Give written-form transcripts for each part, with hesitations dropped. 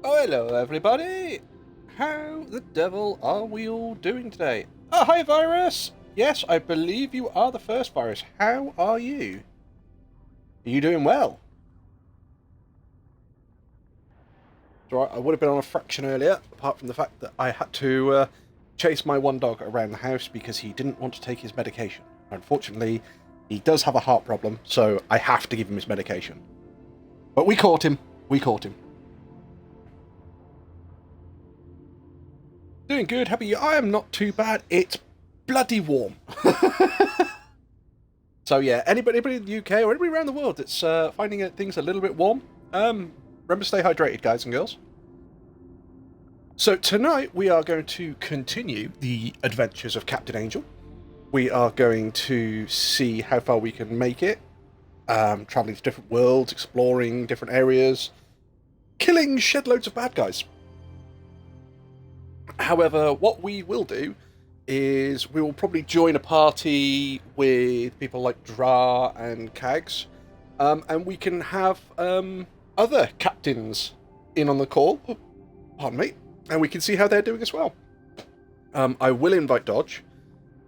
Oh, hello, everybody! How the devil are we all doing today? Oh, hi, Virus! Yes, I believe you are the first Virus. How are you? Are you doing well? It's all right, I would have been on a fraction earlier, apart from the fact that I had to chase my one dog around the house because he didn't want to take his medication. Unfortunately, he does have a heart problem, so I have to give him his medication. But we caught him. We caught him. Doing good, how about you? I am not too bad. It's bloody warm. So yeah, anybody in the UK or anybody around the world that's finding things a little bit warm, remember to stay hydrated, guys and girls. So tonight we are going to continue the adventures of Captain Angel. We are going to see how far we can make it, traveling to different worlds, exploring different areas, killing shed loads of bad guys. However, what we will do is we will probably join a party with people like Dra and Kags, and we can have other captains in on the call, pardon me, and we can see how they're doing as well. I will invite Dodge.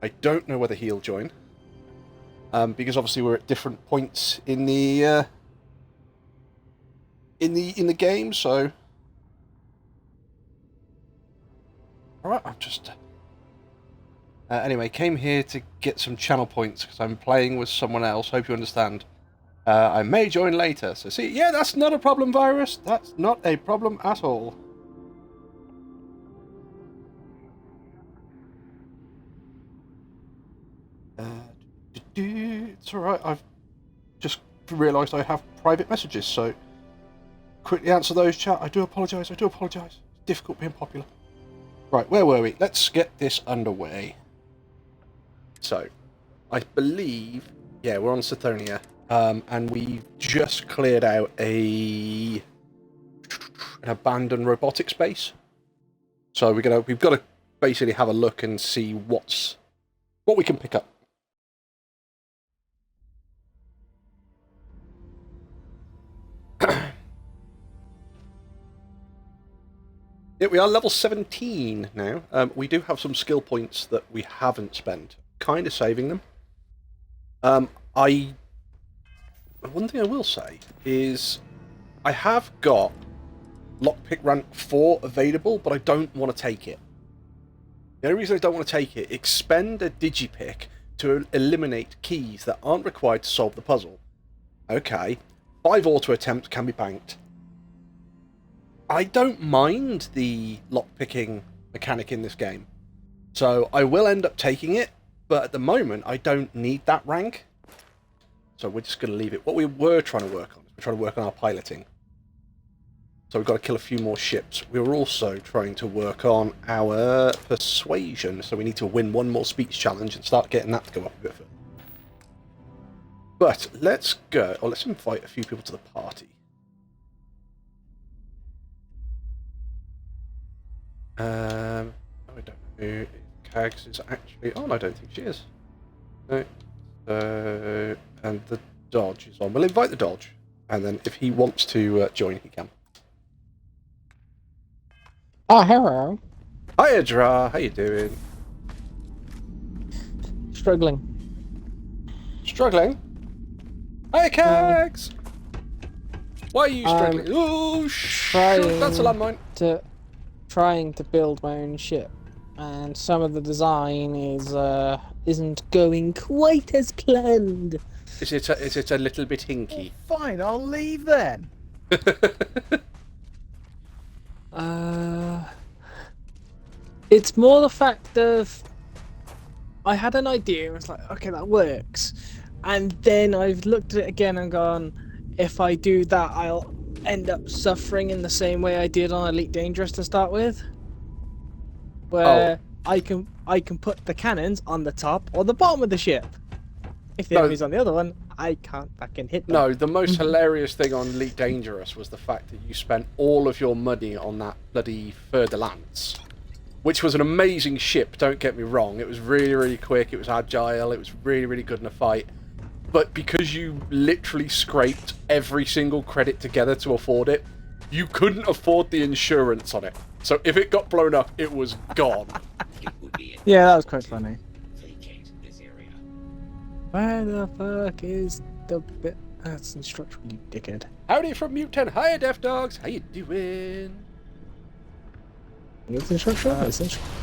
I don't know whether he'll join, because obviously we're at different points in the game, so. Alright, I'm just... anyway, came here to get some channel points because I'm playing with someone else. Hope you understand. I may join later. So see, yeah, that's not a problem, Virus. That's not a problem at all. It's alright, I've just realised I have private messages, so quickly answer those, chat. I do apologise, It's difficult being popular. Right, where were we? Let's get this underway. So, I believe, yeah, we're on Sathonia, and we've just cleared out an abandoned robotics base. So we've got to basically have a look and see what we can pick up. Yeah, we are level 17 now. We do have some skill points that we haven't spent. Kind of saving them. One thing I will say is I have got lockpick rank 4 available, but I don't want to take it. The only reason I don't want to take it, expend a digipick to eliminate keys that aren't required to solve the puzzle. Okay, 5 auto attempts can be banked. I don't mind the lockpicking mechanic in this game, so I will end up taking it, but at the moment I don't need that rank, so we're just going to leave it. What we were trying to work on is we're trying to work on our piloting, so we've got to kill a few more ships. We were also trying to work on our persuasion, so we need to win one more speech challenge and start getting that to go up a bit further. But let's invite a few people to the party. I don't know who Kags is actually on. I don't think she is. No. And the Dodge is on. We'll invite the Dodge, and then if he wants to join, he can. Oh, hello. Hiya, Dra. How you doing? Struggling. Struggling? Hiya, Kags. Why are you struggling? Oh, shoot, that's a landmine. Trying to build my own ship, and some of the design isn't going quite as planned. Is it a little bit hinky? Fine, I'll leave then. It's more the fact of I had an idea and it's like, okay, that works, and then I've looked at it again and gone, if I do that, I'll end up suffering in the same way I did on Elite Dangerous to start with, where I can put the cannons on the top or the bottom of the ship. If the enemy's on the other one, I can't fucking hit them. No, the most hilarious thing on Elite Dangerous was the fact that you spent all of your money on that bloody Fer de Lance, which was an amazing ship, don't get me wrong. It was really, really quick, it was agile, it was really, really good in a fight. But because you literally scraped every single credit together to afford it, you couldn't afford the insurance on it. So if it got blown up, it was gone. Yeah, that was quite funny. Vacate this area. Where the fuck is the bit? That's instructional, you dickhead. Howdy from Mute 10. Hiya, Deaf Dogs. How you doing? It's instructional? It's instructional.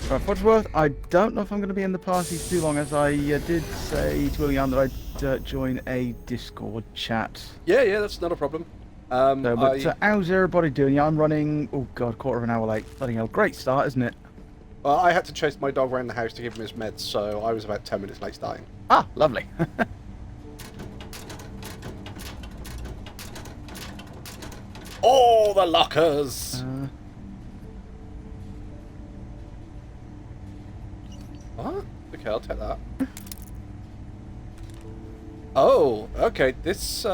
Right, for what it's worth, I don't know if I'm going to be in the party too long, as I did say to William that I'd join a Discord chat. Yeah, that's not a problem. How's everybody doing? Yeah, I'm running, oh god, quarter of an hour late. Bloody hell, great start, isn't it? Well, I had to chase my dog around the house to give him his meds, so I was about 10 minutes late starting. Ah, lovely. Oh, the lockers! What? Okay, I'll take that. Oh, okay, this,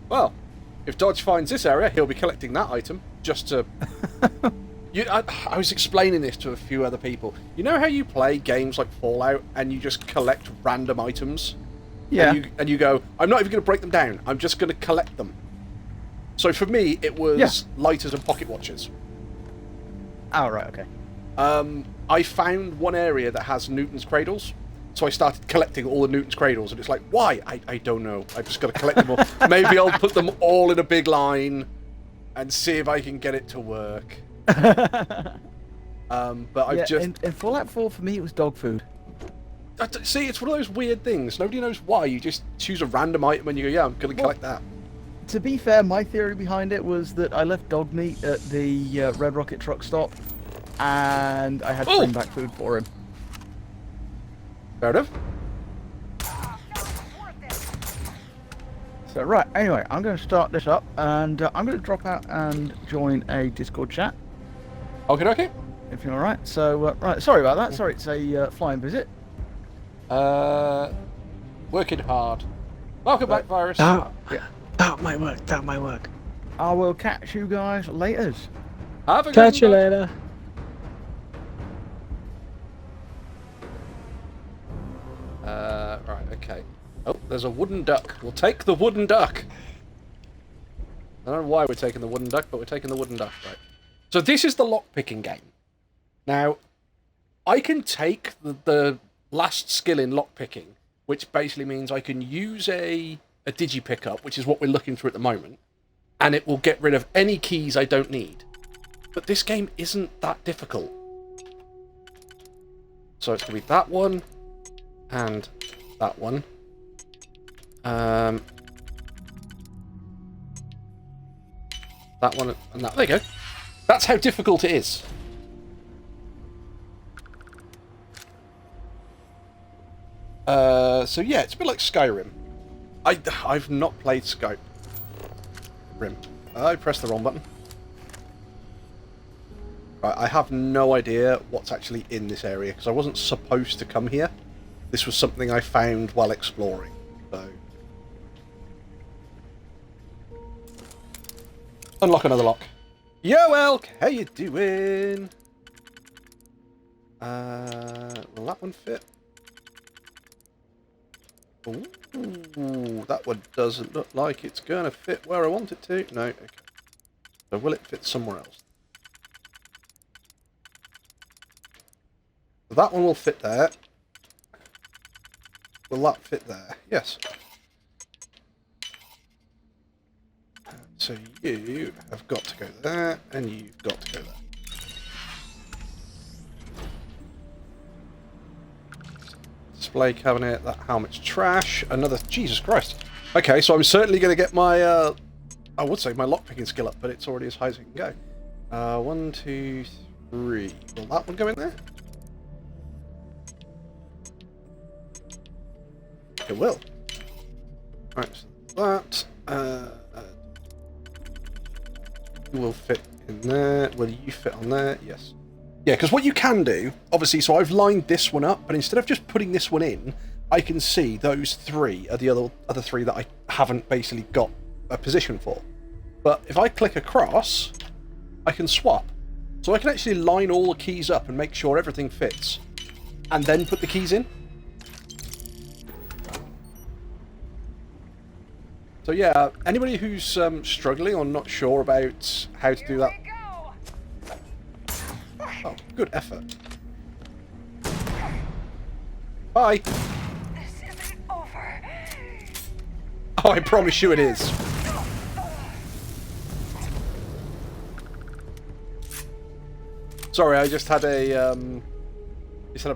well, if Dodge finds this area, he'll be collecting that item, just to... I was explaining this to a few other people. You know how you play games like Fallout, and you just collect random items? Yeah. And you go, I'm not even going to break them down, I'm just going to collect them. So for me, it was lighters and pocket watches. Oh, right, okay. I found one area that has Newton's cradles, so I started collecting all the Newton's cradles, and it's like, why? I don't know. I just got to collect them all. Maybe I'll put them all in a big line and see if I can get it to work. But I've just... In Fallout 4, for me, it was dog food. See, it's one of those weird things. Nobody knows why. You just choose a random item and you go, yeah, I'm going to collect that. To be fair, my theory behind it was that I left dog meat at the Red Rocket truck stop, and I had to bring back food for him. Fair enough. So, right, anyway, I'm going to start this up, and I'm going to drop out and join a Discord chat. Okay. If you're alright. So, right, sorry about that. Sorry, it's a flying visit. Working hard. Welcome back, Virus. That might work. I will catch you guys later. Have a Catch you good later. Right, okay. Oh, there's a wooden duck. We'll take the wooden duck. I don't know why we're taking the wooden duck, but we're taking the wooden duck, right? So this is the lockpicking game. Now, I can take the last skill in lockpicking, which basically means I can use a digi pickup, which is what we're looking for at the moment, and it will get rid of any keys I don't need. But this game isn't that difficult. So it's going to be that one, and that one. That one and that. There you go. That's how difficult it is. So yeah, it's a bit like Skyrim. I've not played Skyrim. I pressed the wrong button. Right, I have no idea what's actually in this area because I wasn't supposed to come here. This was something I found while exploring. So unlock another lock. Yo, Elk, how you doing? Will that one fit? Ooh, that one doesn't look like it's gonna fit where I want it to. No, okay. So will it fit somewhere else? So that one will fit there. Will that fit there? Yes. So you have got to go there, and you've got to go there. Display cabinet, that helmet's trash. Another... Jesus Christ. Okay, so I'm certainly going to get my... I would say my lockpicking skill up, but it's already as high as it can go. 1, 2, 3. Will that one go in there? It will. Right, so that... will fit in there. Will you fit on there? Yes. Yeah, because what you can do, obviously, so I've lined this one up, but instead of just putting this one in, I can see those three are the other three that I haven't basically got a position for. But if I click across, I can swap. So I can actually line all the keys up and make sure everything fits, and then put the keys in. So yeah, anybody who's struggling or not sure about how to do that, oh, good effort. Bye. This isn't over. Oh, I promise you it is. Sorry, I just had a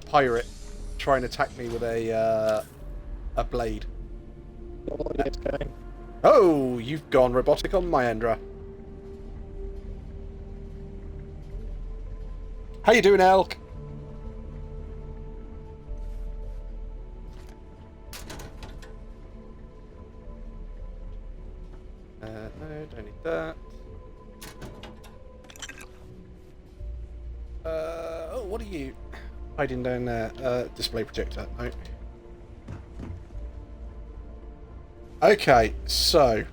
pirate try and attack me with a blade. Oh, you've gone robotic on my Endra. How you doing, Elk? No, don't need that. Oh, what are you hiding down there? Display projector. No. Okay, so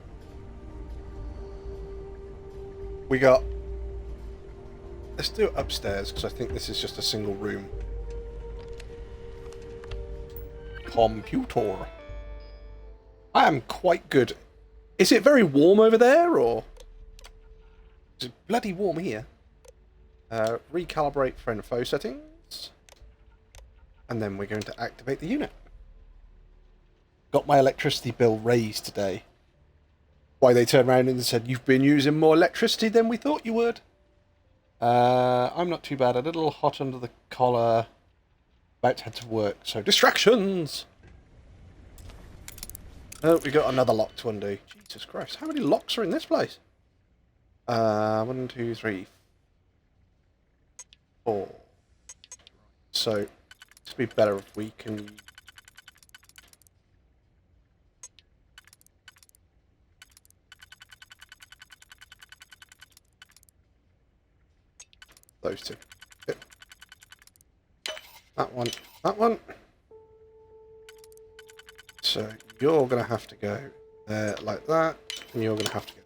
we got. Let's do it upstairs because I think this is just a single room. Computer. I am quite good. Is it very warm over there, or is it bloody warm here? Recalibrate friend foe settings, and then we're going to activate the unit. Got my electricity bill raised today. Why they turned around and said, "You've been using more electricity than we thought you would." I'm not too bad. A little hot under the collar. About to head to work, so distractions! Oh, we got another lock to undo. Jesus Christ, how many locks are in this place? 1, 2, 3, 4. So, it'd be better if we can... Those two. Yep. That one. That one. So, you're going to have to go there like that, and you're going to have to go...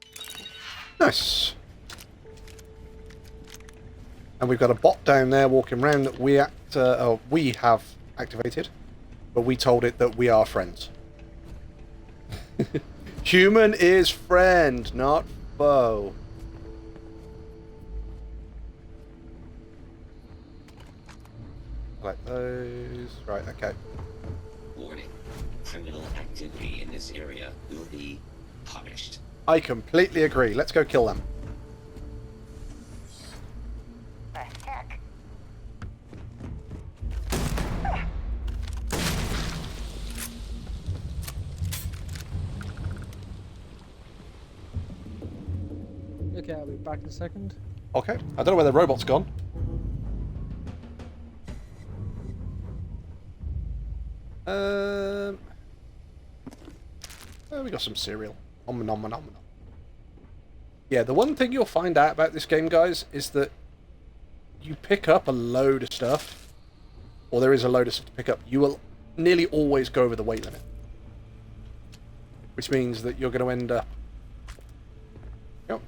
Nice! And we've got a bot down there walking around that we have activated, but we told it that we are friends. Human is friend, not foe. Like those. Right, okay. Warning. Criminal activity in this area will be punished. I completely agree. Let's go kill them. The heck? Okay, I'll be back in a second. Okay. I don't know where the robot's gone. We got some cereal. Om nom nom nom. Yeah, the one thing you'll find out about this game, guys, is that you pick up a load of stuff, or there is a load of stuff to pick up. You will nearly always go over the weight limit, which means that you're going to end up. Yep.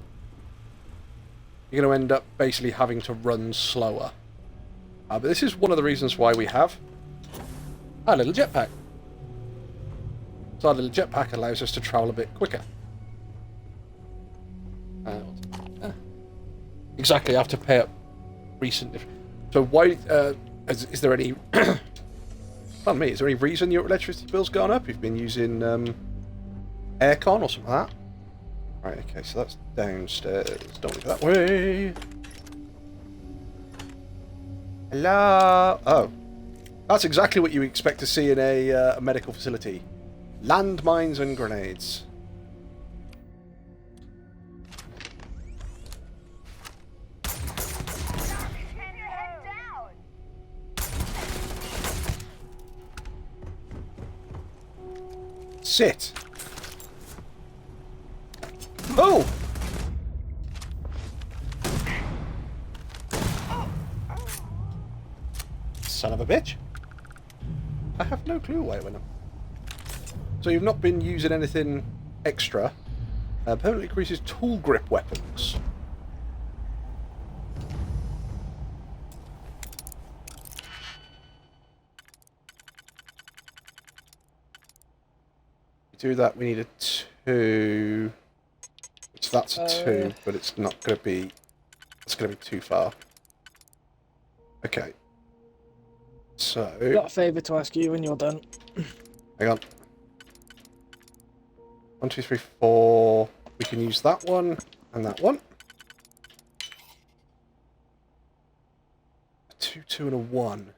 You're going to end up basically having to run slower. But this is one of the reasons why we have a little jetpack. So our little jetpack allows us to travel a bit quicker. Exactly, I have to pay up recent. So why? Is there any? Pardon me. Is there any reason your electricity bill's gone up? You've been using aircon or something like that. Right. Okay. So that's downstairs. Don't look that way. Hello. Oh, that's exactly what you expect to see in a medical facility. Landmines and grenades. Hang your head down. Sit. Oh! Son of a bitch. I have no clue why it went up. So you've not been using anything extra. Permanently increases tool grip weapons. To do that, we need a 2. So that's a 2, Uh. but it's not going to be... It's going to be too far. Okay. So... Got a favour to ask you when you're done. Hang on. 1, 2, 3, 4. We can use that one and that one. A 2, 2, and a 1.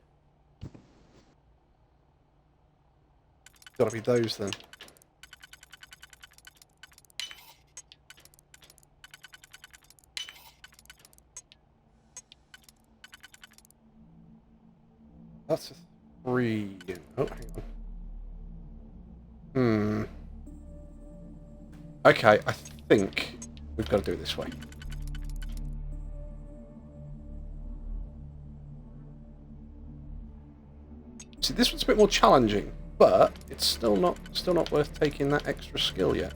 Gotta be those then. That's a 3. Oh, hang on. Okay, I think we've got to do it this way. See, this one's a bit more challenging, but it's still not worth taking that extra skill yet.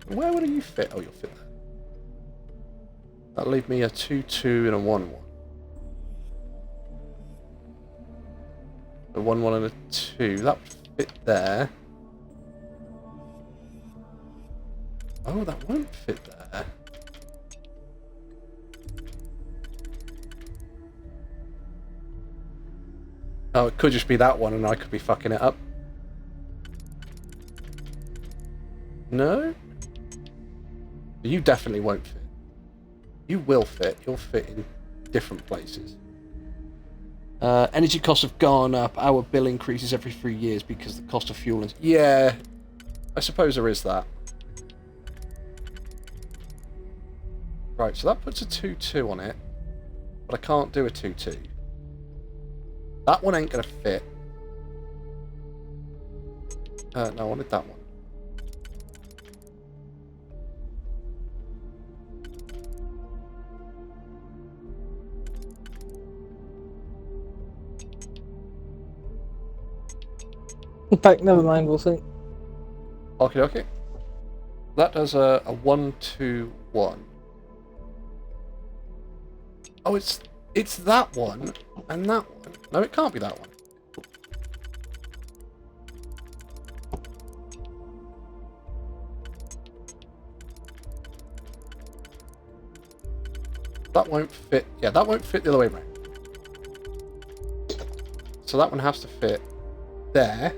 Where would you fit? Oh, you'll fit there. That'll leave me a 2, 2, and a 1, 1. A 1, 1, and a 2. That would fit there. Oh, that won't fit there. Oh, it could just be that one and I could be fucking it up. No? You definitely won't fit. You will fit. You'll fit in different places. Energy costs have gone up. Our bill increases every 3 years because the cost of fuel is... Yeah, I suppose there is that. Right, so that puts a 2, 2 on it. But I can't do a 2, 2. That one ain't going to fit. No, I wanted that one. In fact, never mind, we'll see. Okay, okay. That does a 1, 2, 1. Oh, it's that one and that one. No, it can't be that one. That won't fit. Yeah, that won't fit the other way around. So that one has to fit there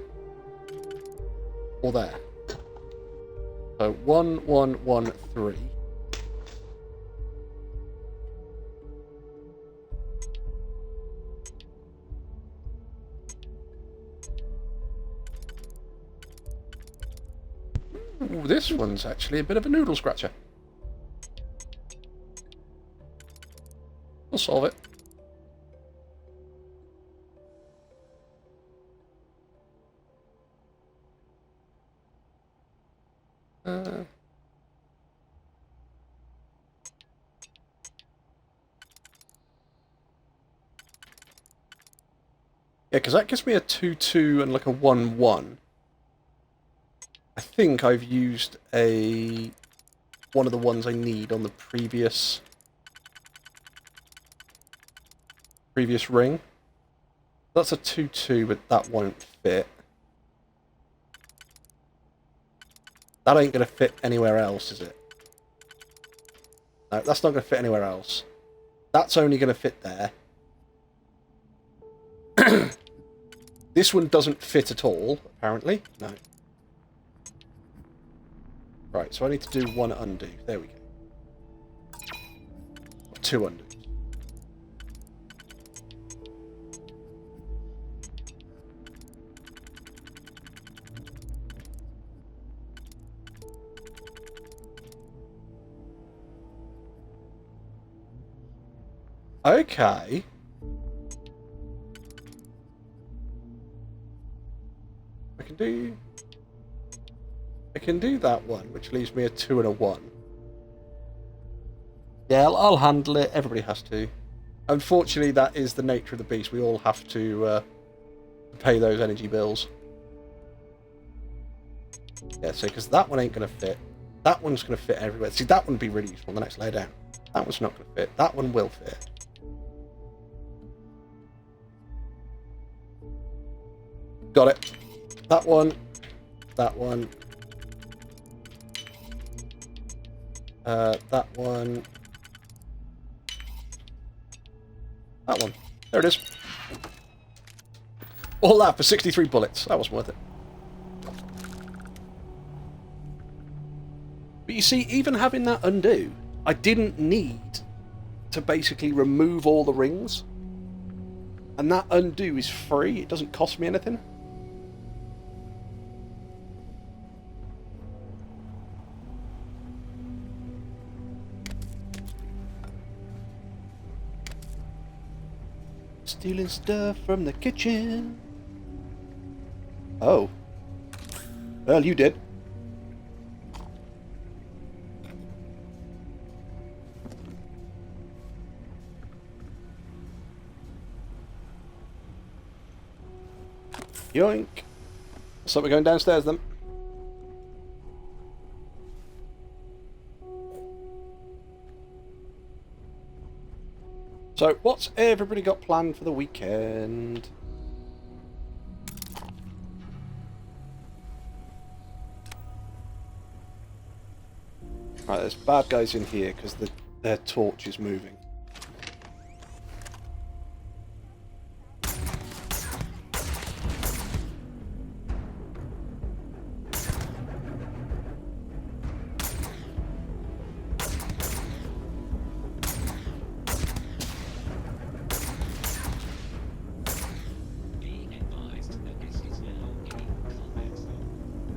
or there. So 1, 1, 1, 3. Ooh, this one's actually a bit of a noodle scratcher. We'll solve it. Yeah, because that gives me a 2, 2 and like a 1, 1. I think I've used one of the ones I need on the previous ring. That's a 2, 2, but that won't fit. That ain't going to fit anywhere else, is it? No, that's not going to fit anywhere else. That's only going to fit there. This one doesn't fit at all, apparently. No. Right, so I need to do 1 undo. There we go. Or 2 undo. Okay. I can do that one, which leaves me a 2 and a 1. Yeah, I'll handle it. Everybody has to. Unfortunately, that is the nature of the beast. We all have to pay those energy bills. Yeah, so because that one ain't going to fit. That one's going to fit everywhere. See, that one would be really useful on the next layer down. That one's not going to fit. That one will fit. Got it. That one That one. That one. That one. There it is. All that for 63 bullets. That wasn't worth it. But you see, even having that undo, I didn't need to basically remove all the rings. And that undo is free. It doesn't cost me anything. Stealing stuff from the kitchen. Oh. Well, you did. Yoink. So we're going downstairs then. So, what's everybody got planned for the weekend? Right, there's bad guys in here because their torch is moving.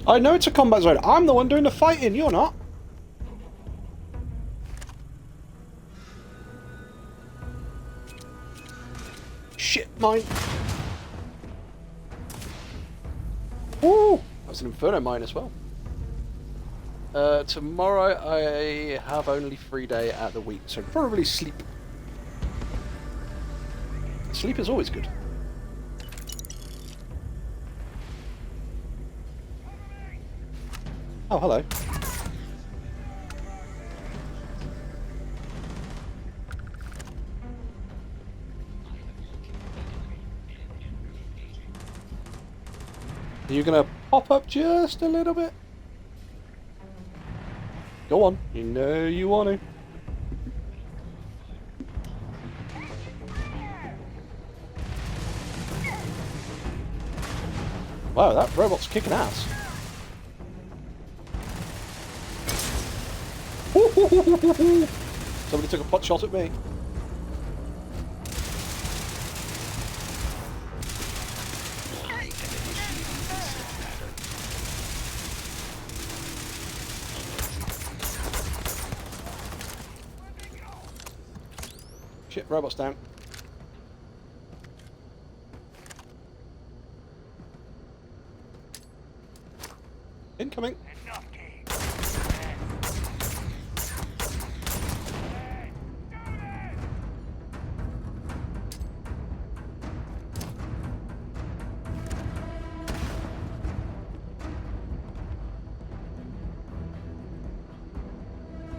I know it's a combat zone. I'm the one doing the fighting, you're not. Shit, mine. Ooh, that was an Inferno mine as well. Tomorrow I have only 3 day out of the week, so probably sleep. Sleep is always good. Oh, hello. Are you gonna pop up just a little bit? Go on, you know you want to. Wow, that robot's kicking ass. Somebody took a pot shot at me. Shit, robot's down. Incoming.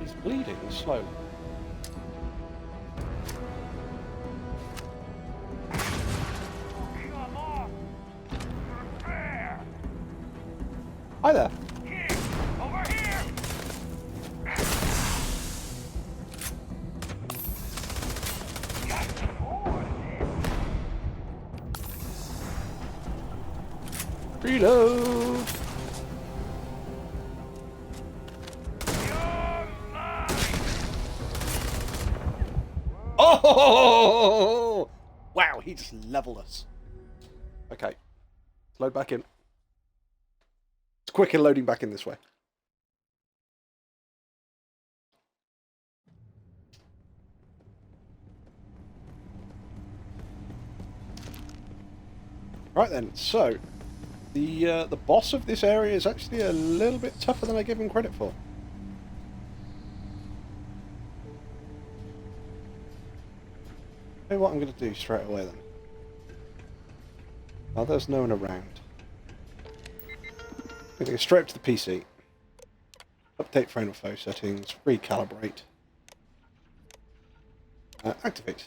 He's bleeding slowly. Hi there. Over here! Reload. Oh! Wow, he just leveled us. Okay. Let's load back in. It's quicker loading back in this way. Right then, so the boss of this area is actually a little bit tougher than I give him credit for. Tell you what I'm going to do straight away then. Oh, there's no one around. I'm going to go straight up to the PC. Update frame of foe settings. Recalibrate. Activate.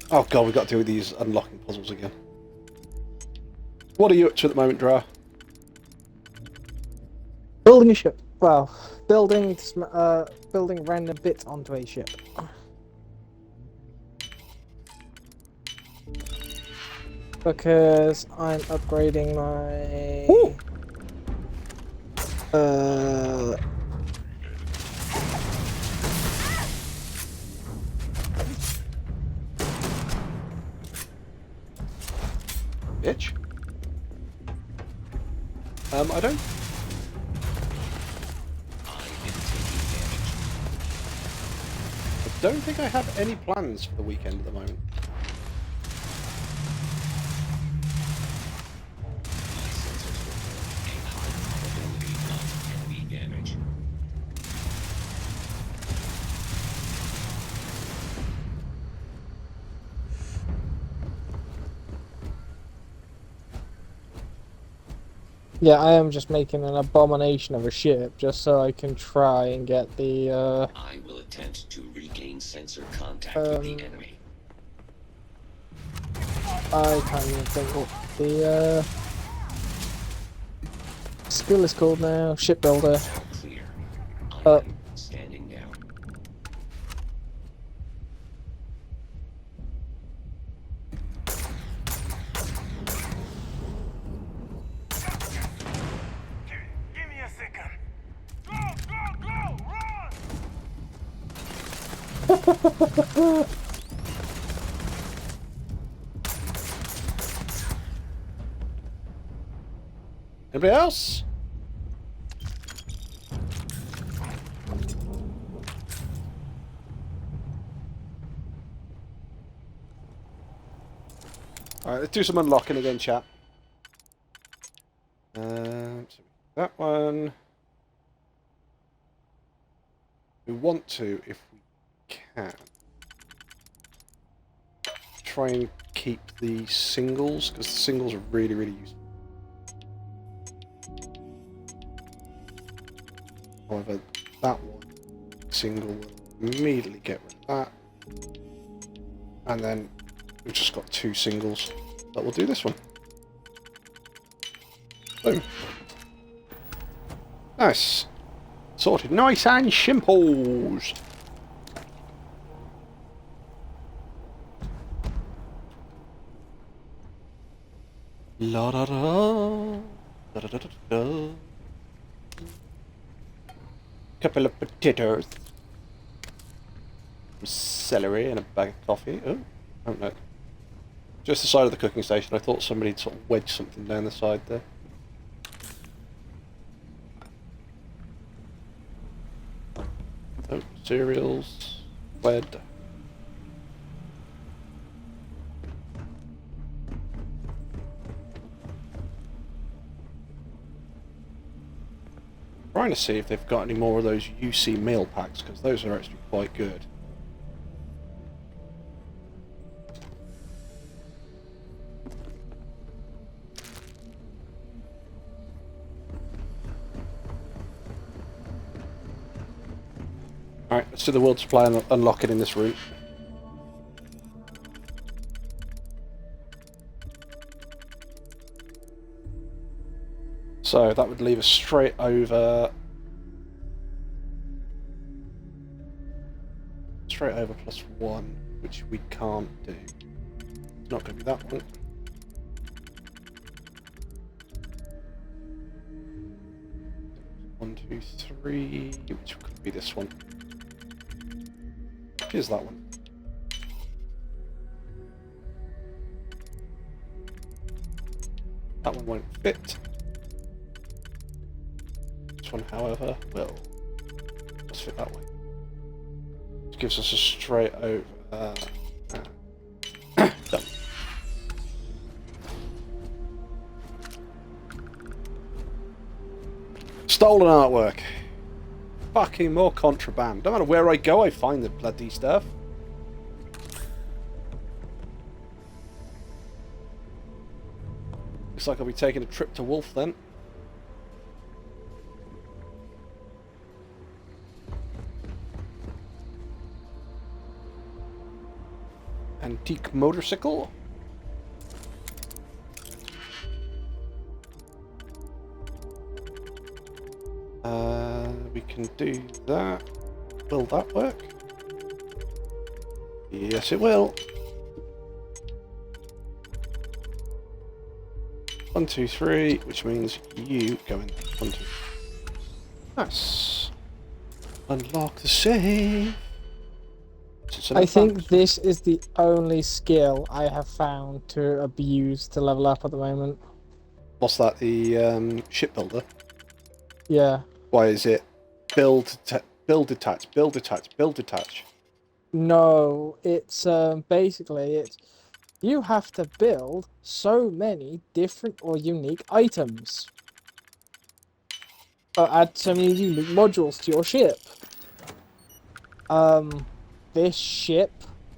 Oh god, we've got to do these unlocking puzzles again. What are you up to at the moment, Dra? Building a ship. Well, building random bits onto a ship. Because I'm upgrading my Ooh. Bitch. I don't. I don't think I have any plans for the weekend at the moment. My sensors report a high probability of enemy damage. Yeah, I am just making an abomination of a ship just so I can try and get the I will attempt to regain sensor contact with the enemy. I can't even think what the skill is called now. Shipbuilder. All clear. I Uh, am standing down. Give me a second. Go, run! Anybody else? Alright, let's do some unlocking again, chat. So that one. We want to, if we can, try and keep the singles, because the singles are really, really useful. However, that one single will immediately get rid of that. And then we've just got 2 singles that will do this one. Boom. Nice. Sorted. Nice and shimples. La da da. Da da da da da. Couple of potatoes. Some celery and a bag of coffee. Oh no. Just the side of the cooking station. I thought somebody'd sort of wedged something down the side there. Oh, cereals. Lead. Trying to see if they've got any more of those UC meal packs, because those are actually quite good. Alright, let's do the world supply and unlock it in this route. So that would leave us straight over... +1, which we can't do. It's not going to be that one. One, two, three, which could be this one. Here's that one. That one won't fit. This one, however, will. Let's fit that way. Which gives us a straight over. Done. Stolen artwork. Fucking more contraband. No matter where I go, I find the bloody stuff. Looks like I'll be taking a trip to Wolf then. Antique motorcycle. We can do that. Will that work? Yes, it will. 1, 2, 3, which means you go in. 1, 2. Nice. Unlock the save. I think this is the only skill I have found to abuse to level up at the moment. What's that? The shipbuilder. Yeah. Why is it build, build, detach, build, detach, build, detach? No, it's basically it's you have to build so many different or unique items. Or add so many unique modules to your ship. This ship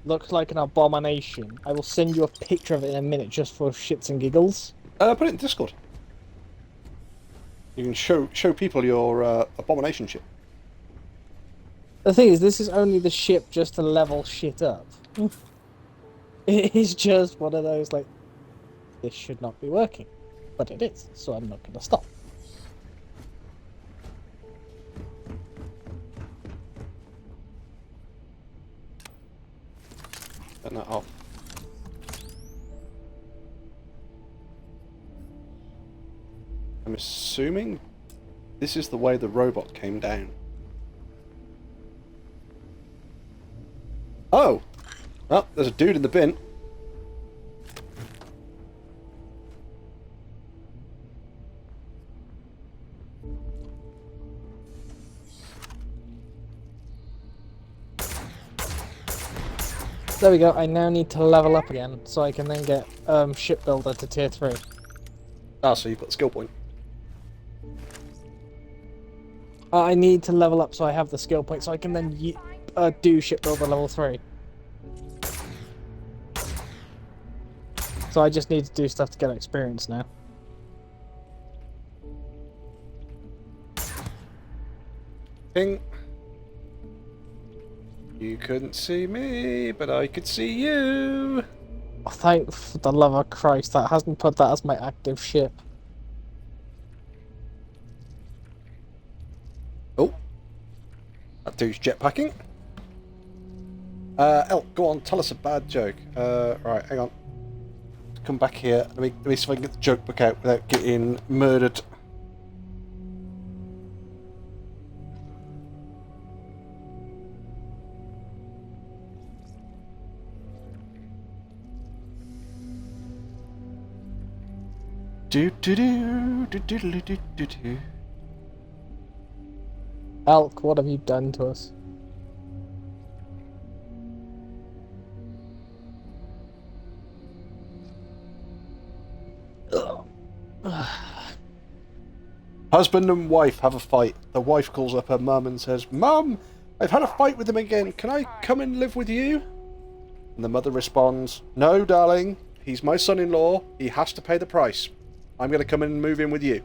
looks like an abomination. I will send you a picture of it in a minute just for shits and giggles. Put it in Discord. You can show people your abomination ship. The thing is, this is only the ship just to level shit up. It is just one of those, like, this should not be working. But it is, so I'm not going to stop. Turn that off. I'm assuming this is the way the robot came down. Oh! Well, there's a dude in the bin. There we go, I now need to level up again, so I can then get shipbuilder to tier 3. Ah, so you've got the skill point. I need to level up so I have the skill point, so I can then do shipbuilder level 3. So I just need to do stuff to get experience now. Ping. You couldn't see me, but I could see you. Oh, thank for the love of Christ, that hasn't put that as my active ship. Oh. That dude's jetpacking. Elk, go on, tell us a bad joke. Right, hang on. Come back here. Let me see if I can get the joke book out without getting murdered. Do. Elk, what have you done to us? Husband and wife have a fight. The wife calls up her mum and says, "Mum, I've had a fight with him again. Can I come and live with you?" And the mother responds, "No, darling. He's my son-in-law. He has to pay the price. I'm going to come in and move in with you."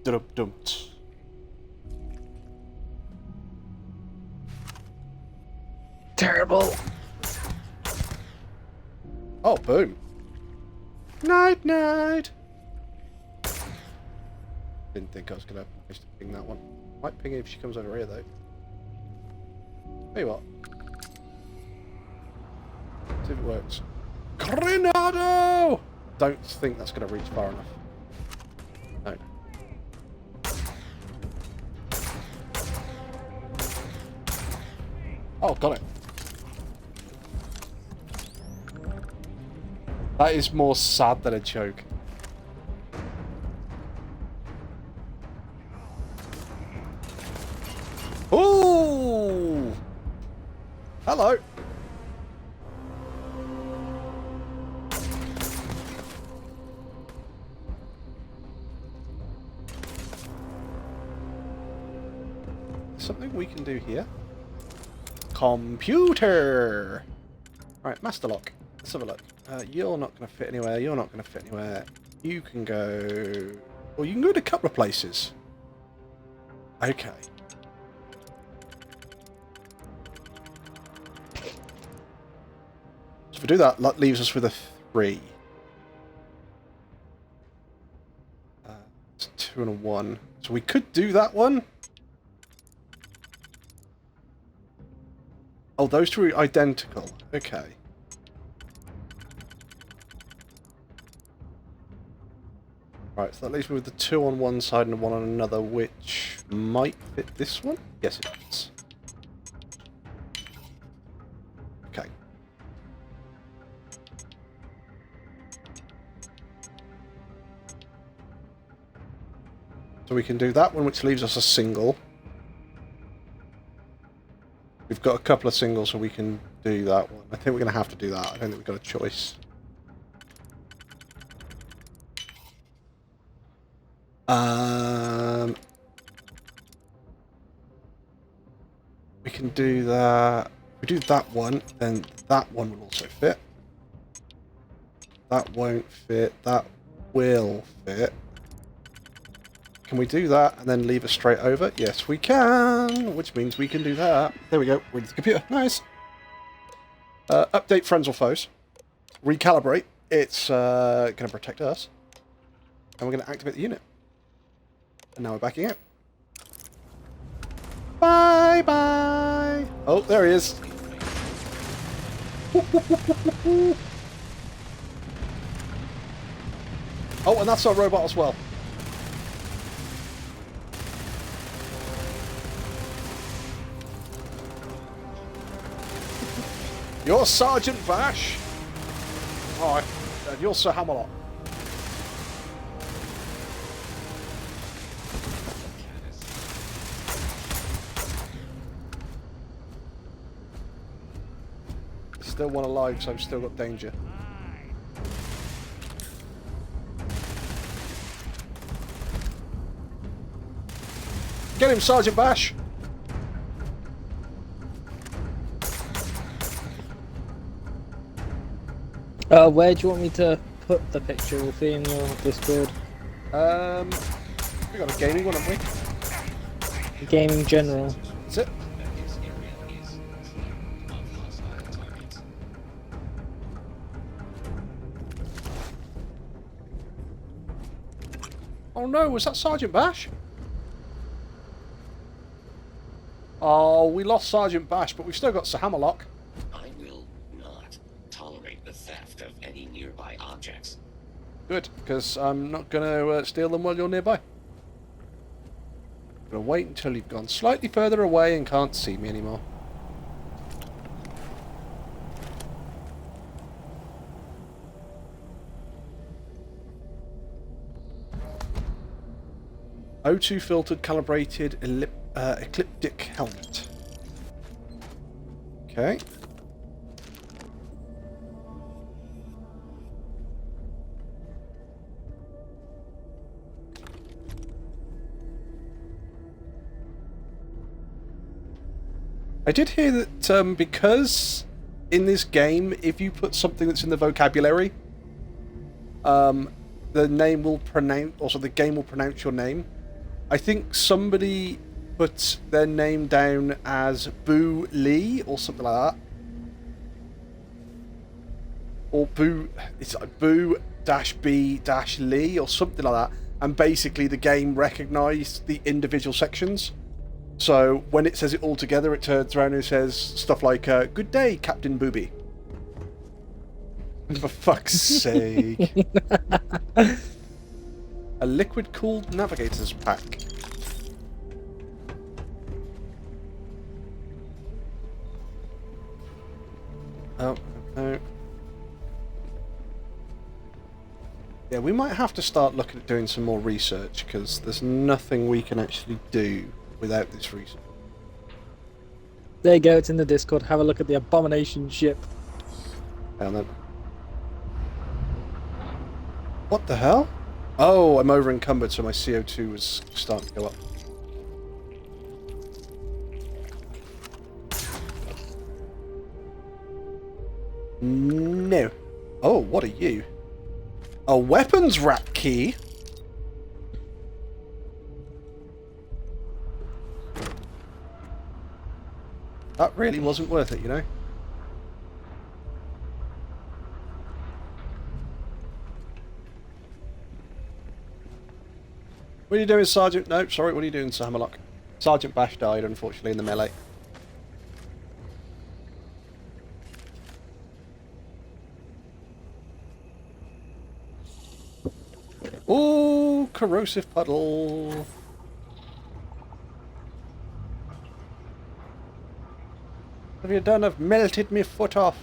Dum-dumped. Terrible. Oh, boom. Night, night. Didn't think I was going to manage to ping that one. Might ping it if she comes over here, though. Tell you what. See if it works. Grenado! Don't think that's going to reach far enough. No. Oh, got it. That is more sad than a joke. Ooh! Hello. Something we can do here. Computer! Right, master lock. Let's have a look. You're not going to fit anywhere. You're not going to fit anywhere. You can go... Well, you can go to a couple of places. Okay. So if we do that, that leaves us with a 3. It's 2 and a 1. So we could do that one. Oh, those two are identical. Okay. Right, so that leaves me with the 2 on one side and the 1 on another, which might fit this one? Yes, it does. Okay. So we can do that one, which leaves us a single. We've got a couple of singles, so we can do that one. I think we're going to have to do that. I don't think we've got a choice. We can do that. If we do that one, then that one will also fit. That won't fit. That will fit. Can we do that and then leave it straight over? Yes, we can, which means we can do that. There we go. Read the computer. Nice. Update friends or foes. Recalibrate. It's going to protect us. And we're going to activate the unit. And now we're backing out. Bye-bye. Oh, there he is. Oh, and that's our robot as well. You're Sergeant Vash. Alright, and you're Sir Hammerlock. Still one alive, so I've still got danger. Get him, Sergeant Bash! Where do you want me to put the picture within your Discord? We got a gaming one, haven't we? Gaming general. That's it. This area is of hostile targets. Oh no, was that Sergeant Bash? Oh, we lost Sergeant Bash, but we've still got Sir Hammerlock. I will not tolerate the theft of any nearby objects. Good, because I'm not going to steal them while you're nearby. I'm going to wait until you've gone slightly further away and can't see me anymore. O2 filtered calibrated ecliptic helmet. Okay. I did hear that because in this game, if you put something that's in the vocabulary, the name will pronounce, also the game will pronounce your name. I think somebody put their name down as Boo Lee or something like that. Or Boo, it's like Boo-B-Lee or something like that. And basically the game recognised the individual sections. So when it says it all together, it turns around and says stuff like, "Good day, Captain Booby." For fuck's sake. A liquid-cooled navigator's pack. Oh, no. Yeah, we might have to start looking at doing some more research, because there's nothing we can actually do without this research. There you go, it's in the Discord. Have a look at the abomination ship. And then... What the hell? Oh, I'm over encumbered, so my CO2 was starting to go up. No. Oh, what are you? A weapons rack key? That really wasn't worth it, you know? What are you doing, Sergeant? No, sorry, what are you doing, Sir Hammerlock? Sergeant Bash died, unfortunately, in the melee. Ooh, corrosive puddle. What have you done? I've melted my foot off.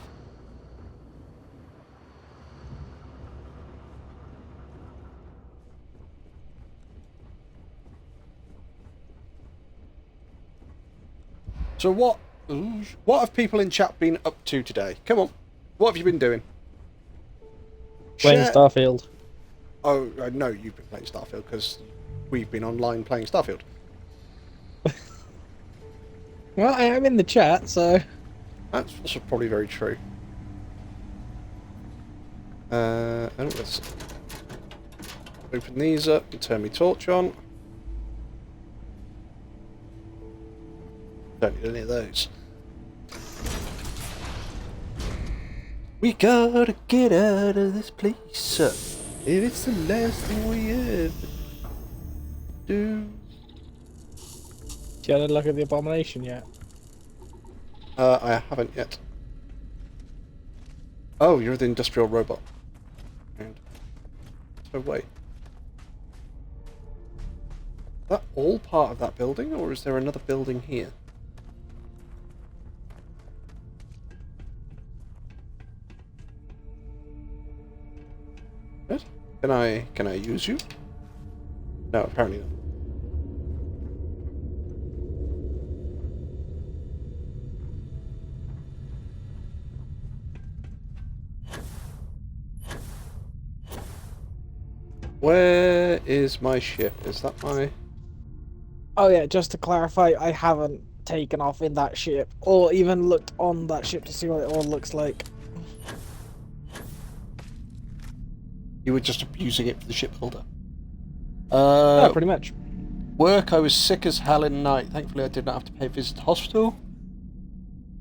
So what have people in chat been up to today? Come on. What have you been doing? Playing Share- Starfield. Oh, I know you've been playing Starfield because we've been online playing Starfield. Well, I am in the chat, so That's also probably very true. Let's open these up and turn my torch on. Don't need any of those. We gotta get out of this place. If it's the last thing we ever do. you had a look at the abomination yet? I haven't yet. Oh, you're the industrial robot. And so wait. Is that all part of that building, or is there another building here? What? Can I use you? No, apparently not. Where is my ship? Is that my... Oh yeah, just to clarify, I haven't taken off in that ship, or even looked on that ship to see what it all looks like. You were just abusing it for the ship builder. Yeah, pretty much. Work, I was sick as hell in the night. Thankfully I did not have to pay a visit to hospital.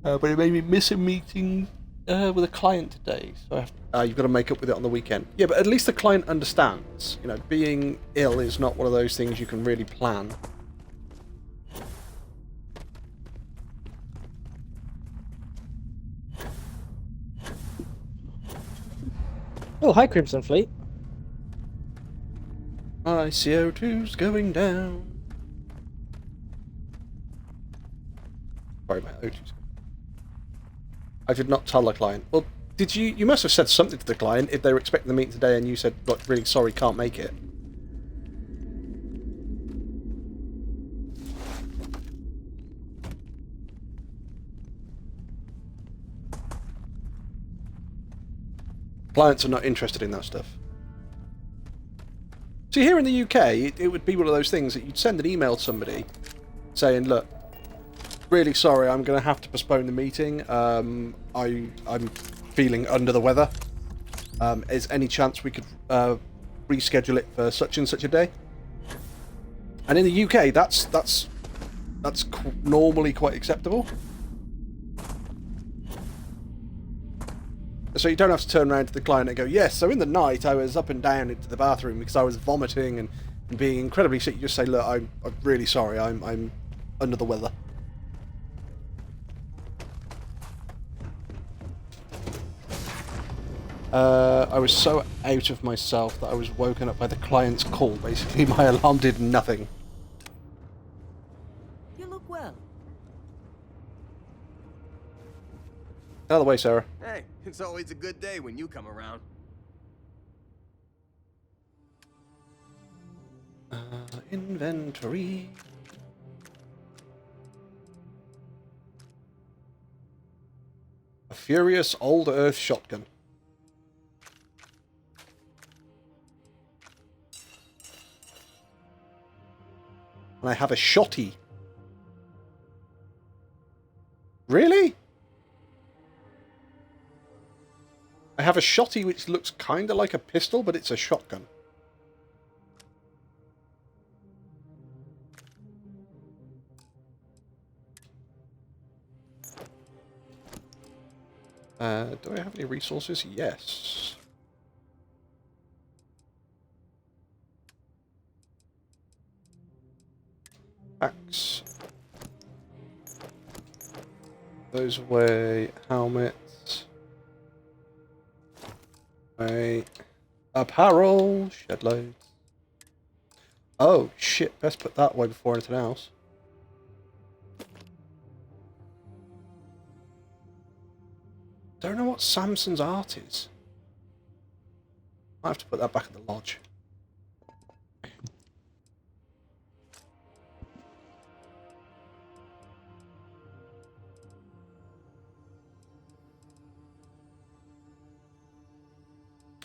But it made me miss a meeting with a client today. So you've got to make up with it on the weekend. Yeah, but at least the client understands. You know, being ill is not one of those things you can really plan. Oh, hi, Crimson Fleet. My CO2's going down. Sorry, my O2's... I did not tell the client. Well, did you... You must have said something to the client if they were expecting the meeting today and you said, look, really sorry, can't make it. Clients are not interested in that stuff. See, here in the UK, it would be one of those things that you'd send an email to somebody saying, look, really sorry, I'm going to have to postpone the meeting. I'm feeling under the weather. Is any chance we could reschedule it for such and such a day? And in the UK, that's normally quite acceptable. So you don't have to turn around to the client and go, yes, so in the night I was up and down into the bathroom because I was vomiting and being incredibly sick. You just say, look, I'm really sorry, I'm under the weather. I was so out of myself that I was woken up by the client's call. Basically, my alarm did nothing. You look well. Out of the way, Sarah. Hey, it's always a good day when you come around. Inventory. A furious old Earth shotgun. And I have a shotty. Really? I have a shotty which looks kind of like a pistol, but it's a shotgun. Do I have any resources? Yes. Axe. Those away. Helmets. Away. Apparel. Shed loads. Oh, shit. Best put that away before anything else. Don't know what Samson's art is. I have to put that back at the lodge.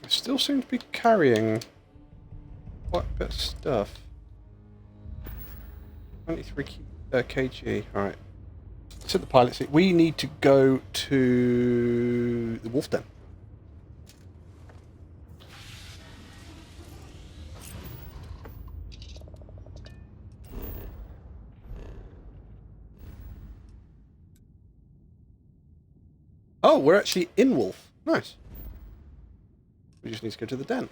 I still seem to be carrying quite a bit of stuff. 23 kg. Alright. Sit the pilot seat. We need to go to the wolf den. Oh, we're actually in Wolf. Nice. We just need to go to the den.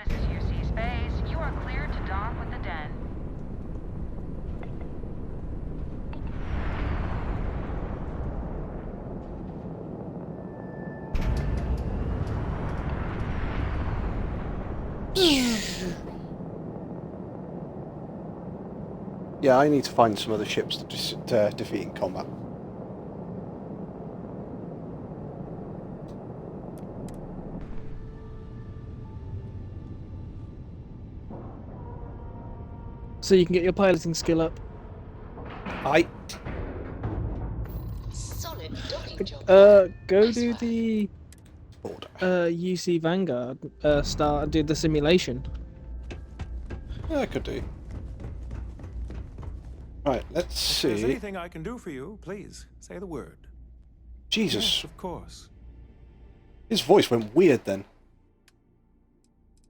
This is UC Space. You are cleared to dock with the den. Yeah, I need to find some other ships to defeat in combat. So you can get your piloting skill up. Solid docking job. Go Nice do work. the Board. UC Vanguard. Start and do the simulation. Yeah, I could do. Right, let's If there's see. anything I can do for you, please say the word. Jesus, Yes, of course. his voice went weird then.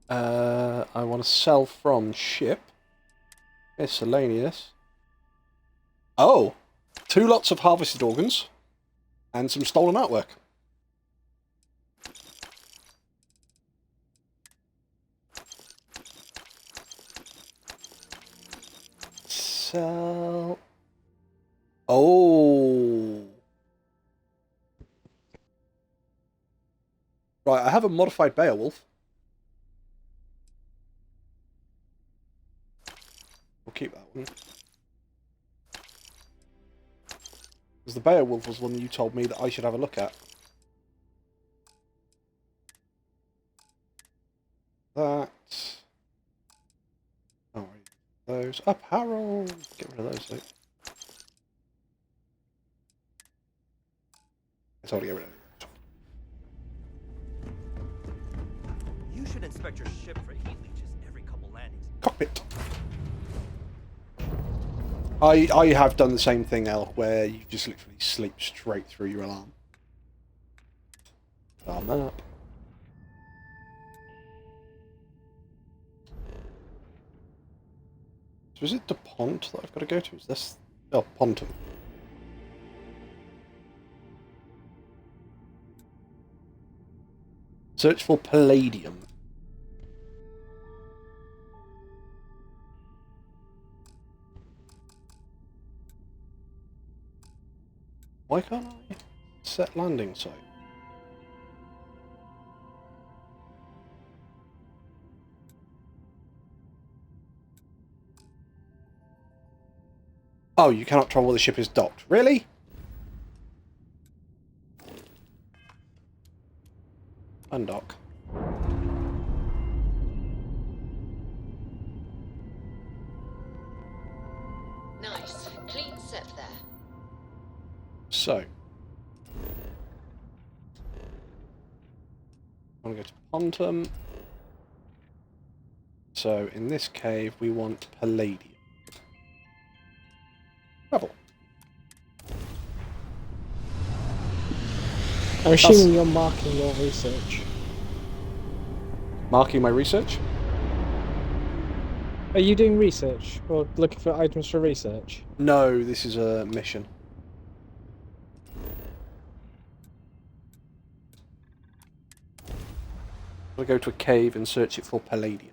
I want to sell from ship. Miscellaneous. Oh! 2 lots of harvested organs. And some stolen artwork. Sell. Oh! Right, I have a modified Beowulf. We'll keep that one. Because the Beowulf was one you told me that I should have a look at. That. Oh, those. Apparel. Get rid of those, though. It's hard to get rid of those. You should inspect your ship for heat leeches every couple landings. Cockpit. I have done the same thing, Elk, where you just literally sleep straight through your alarm. Arm up. So is it DuPont that I've got to go to? Is this... Oh, Pontum. Search for palladium. Why can't I set landing site? Oh, you cannot travel while the ship is docked. Really? Undock. Nice. Clean set there. So. I want to go to Pontum. So, in this cave, we want palladium. Travel. I'm assuming you're marking your research. Marking my research? Are you doing research or looking for items for research? No, this is a mission. I'll go to a cave and search it for palladium.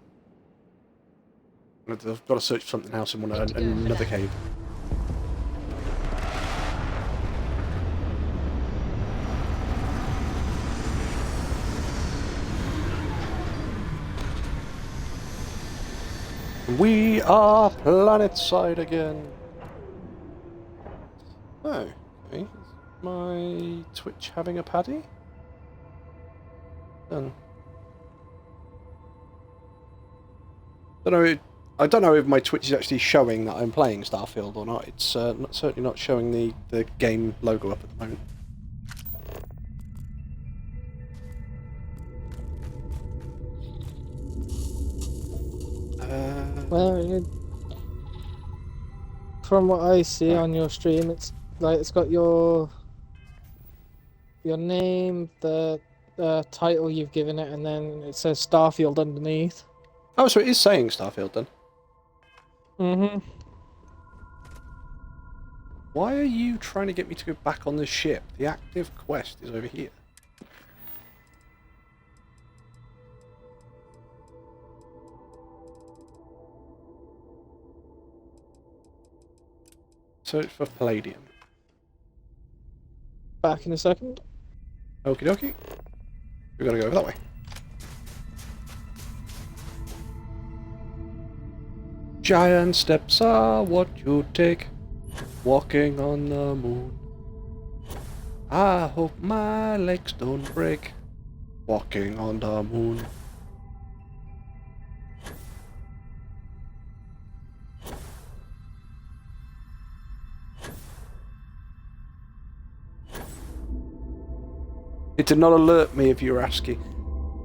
I've got to search for something else in another cave. We are planetside again. Oh, okay. Is my Twitch having a paddy? Done. I don't know if my Twitch is actually showing that I'm playing Starfield or not. It's certainly not showing the game logo up at the moment. Well, from what I see on your stream, it's like it's got your name, the title you've given it, and then it says Starfield underneath. Oh, so it is saying Starfield then? Mm-hmm. Why are you trying to get me to go back on this ship? The active quest is over here. Search for palladium. Back in a second. Okie dokie. We've got to go over that way. Giant steps are what you take, walking on the moon. I hope my legs don't break, walking on the moon. It did not alert me if you were asking.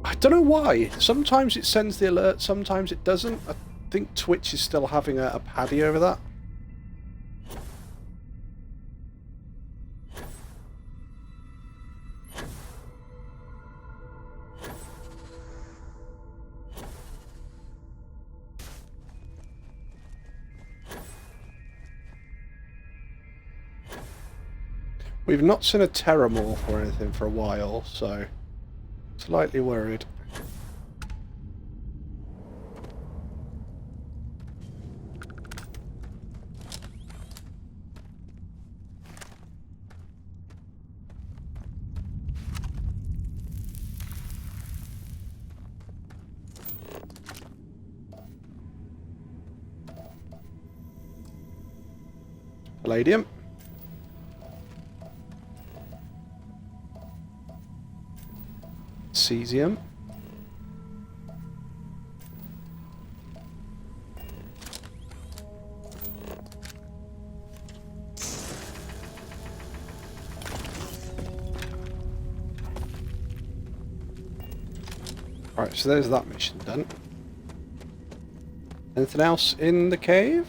I don't know why. Sometimes it sends the alert, sometimes it doesn't. I think Twitch is still having a paddy over that. We've not seen a Terramorph or anything for a while, so slightly worried. Palladium. Cesium. Alright, so there's that mission done. Anything else in the cave?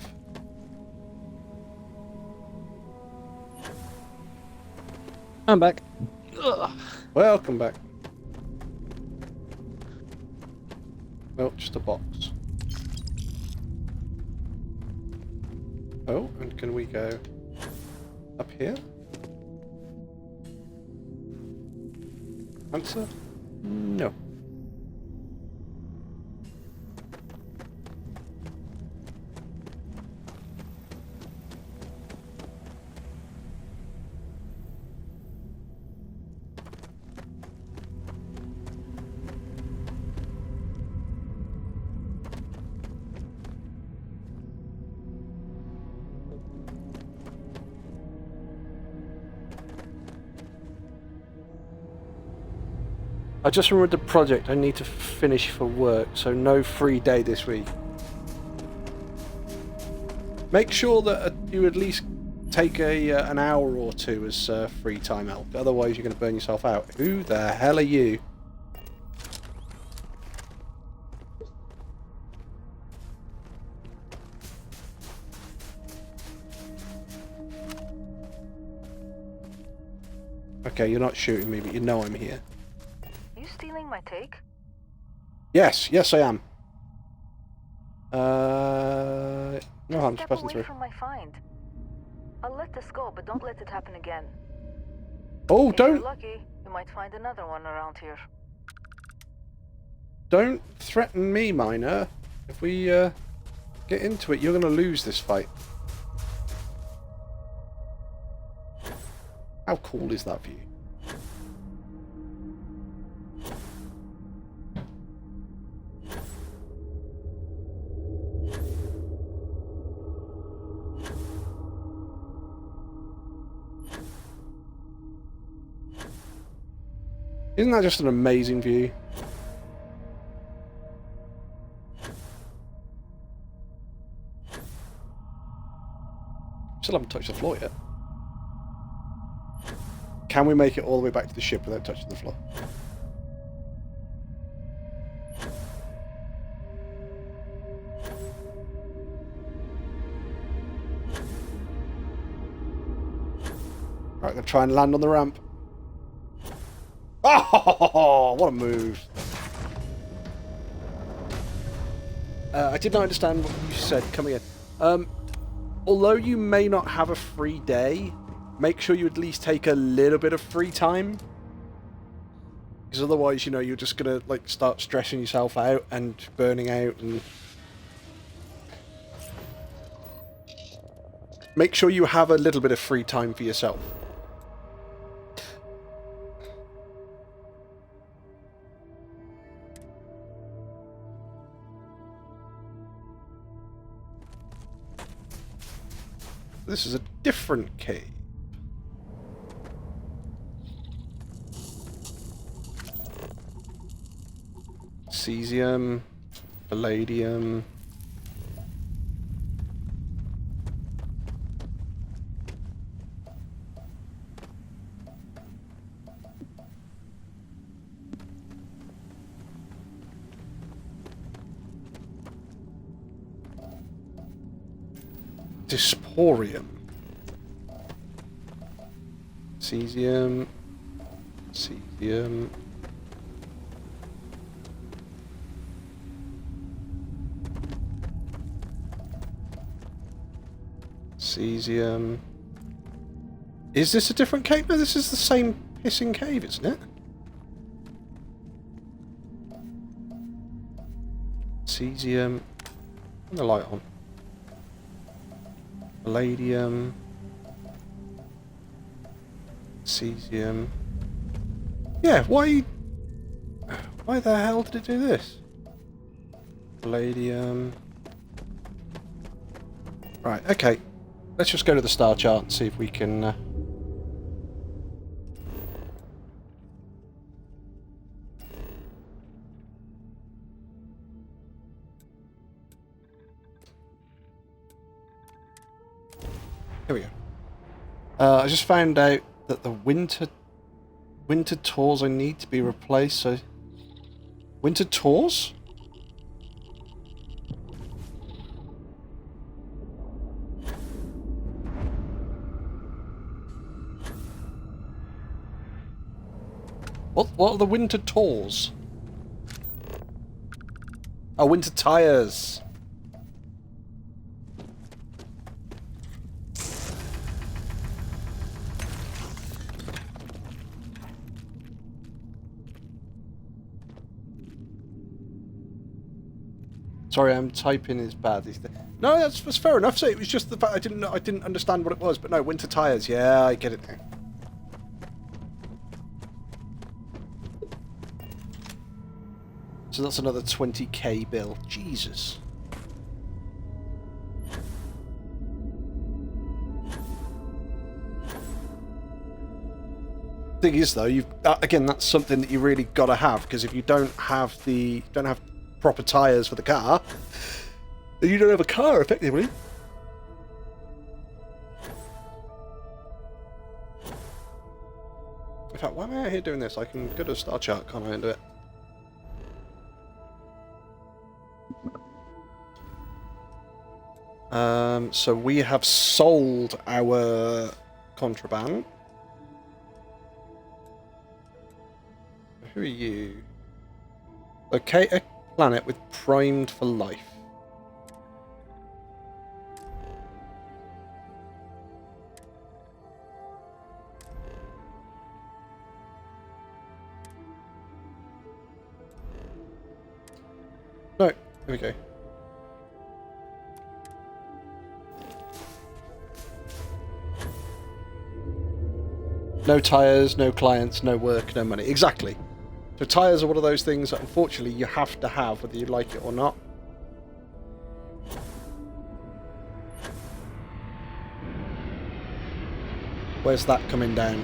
I'm back. Ugh. Welcome back. Oh, just a box. Oh, and can we go up here? Answer? No. I just remembered the project I need to finish for work, so no free day this week. Make sure that you at least take an hour or two as free time out, otherwise you're going to burn yourself out. Who the hell are you? Okay, you're not shooting me, but you know I'm here. You stealing my take? Yes, yes I am. No, I'm just Step passing away through. from my find. I'll let this go, but don't let it happen again. Oh, If you're don't! lucky, you might find another one around here. Don't threaten me, Miner. If we get into it, you're going to lose this fight. How cool is that view? Isn't that just an amazing view? Still haven't touched the floor yet. Can we make it all the way back to the ship without touching the floor? Right, I'm going to try and land on the ramp. Oh, what a move. I did not understand what you said coming in. Although you may not have a free day, make sure you at least take a little bit of free time. Because otherwise, you know, you're just going to like start stressing yourself out and burning out. And make sure you have a little bit of free time for yourself. This is a different cave. Cesium, palladium. Dysporium. Cesium. Cesium. Cesium. Is this a different cave? No, this is the same pissing cave, isn't it? Cesium. Turn the light on. Palladium. Cesium. Yeah, why the hell did it do this? Palladium. Right, okay. Let's just go to the star chart and see if we can... Here we go. I just found out that the winter tours I need to be replaced, so... Winter tours? What are the winter tours? Oh, winter tires. Sorry, I'm typing is bad. No, that's fair enough. So it was just the fact I didn't understand what it was. But no, winter tires. Yeah, I get it now. So that's another 20k bill. Jesus. Thing is, though, again, that's something that you really got to have, because if you don't have proper tyres for the car, then you don't have a car, effectively. In fact, why am I out here doing this? I can go to a star chart, can't I, and do it? So we have sold our contraband. Who are you? Locate a planet with primed for life. we go. No tyres, no clients, no work, no money. Exactly. So tyres are one of those things that unfortunately you have to have whether you like it or not. Where's that coming down?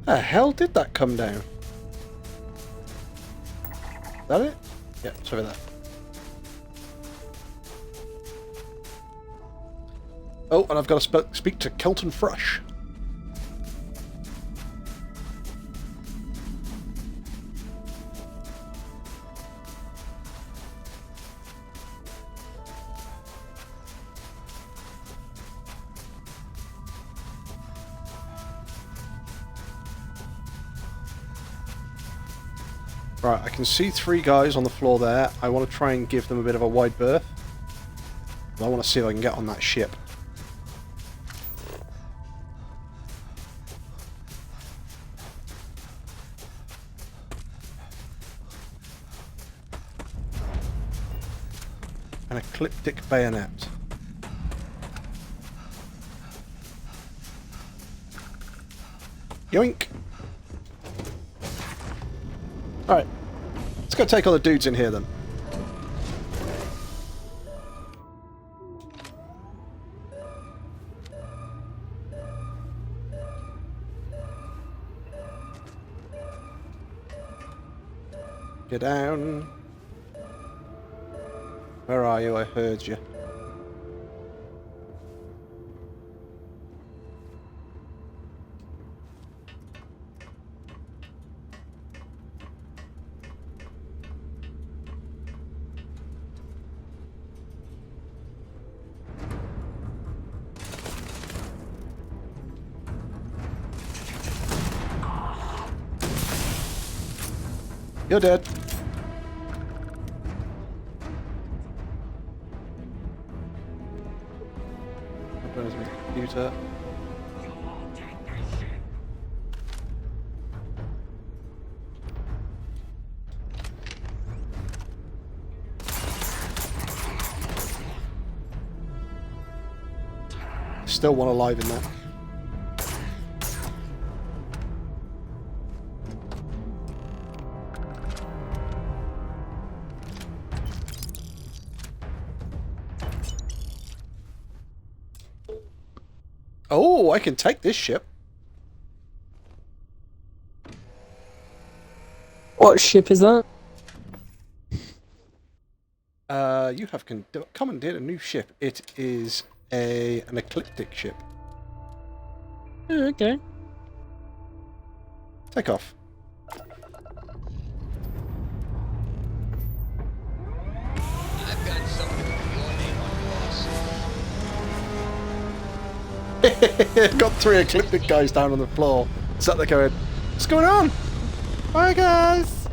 The hell did that come down? Is that it? Yeah, it's over there. Oh, and I've got to speak to Kelton Fresh. Right, I can see 3 guys on the floor there. I want to try and give them a bit of a wide berth. I want to see if I can get on that ship. An ecliptic bayonet. Yoink! Alright, let's go take all the dudes in here then. Get down. Where are you? I heard you. You're dead. What is my computer? Still one alive in that. Oh, I can take this ship. What ship is that? You have commandeered a new ship. It is an ecliptic ship. Oh, okay. Take off. I've got something with your name on, boss. Got 3 ecliptic guys down on the floor. Sat there going, what's going on? Hi guys!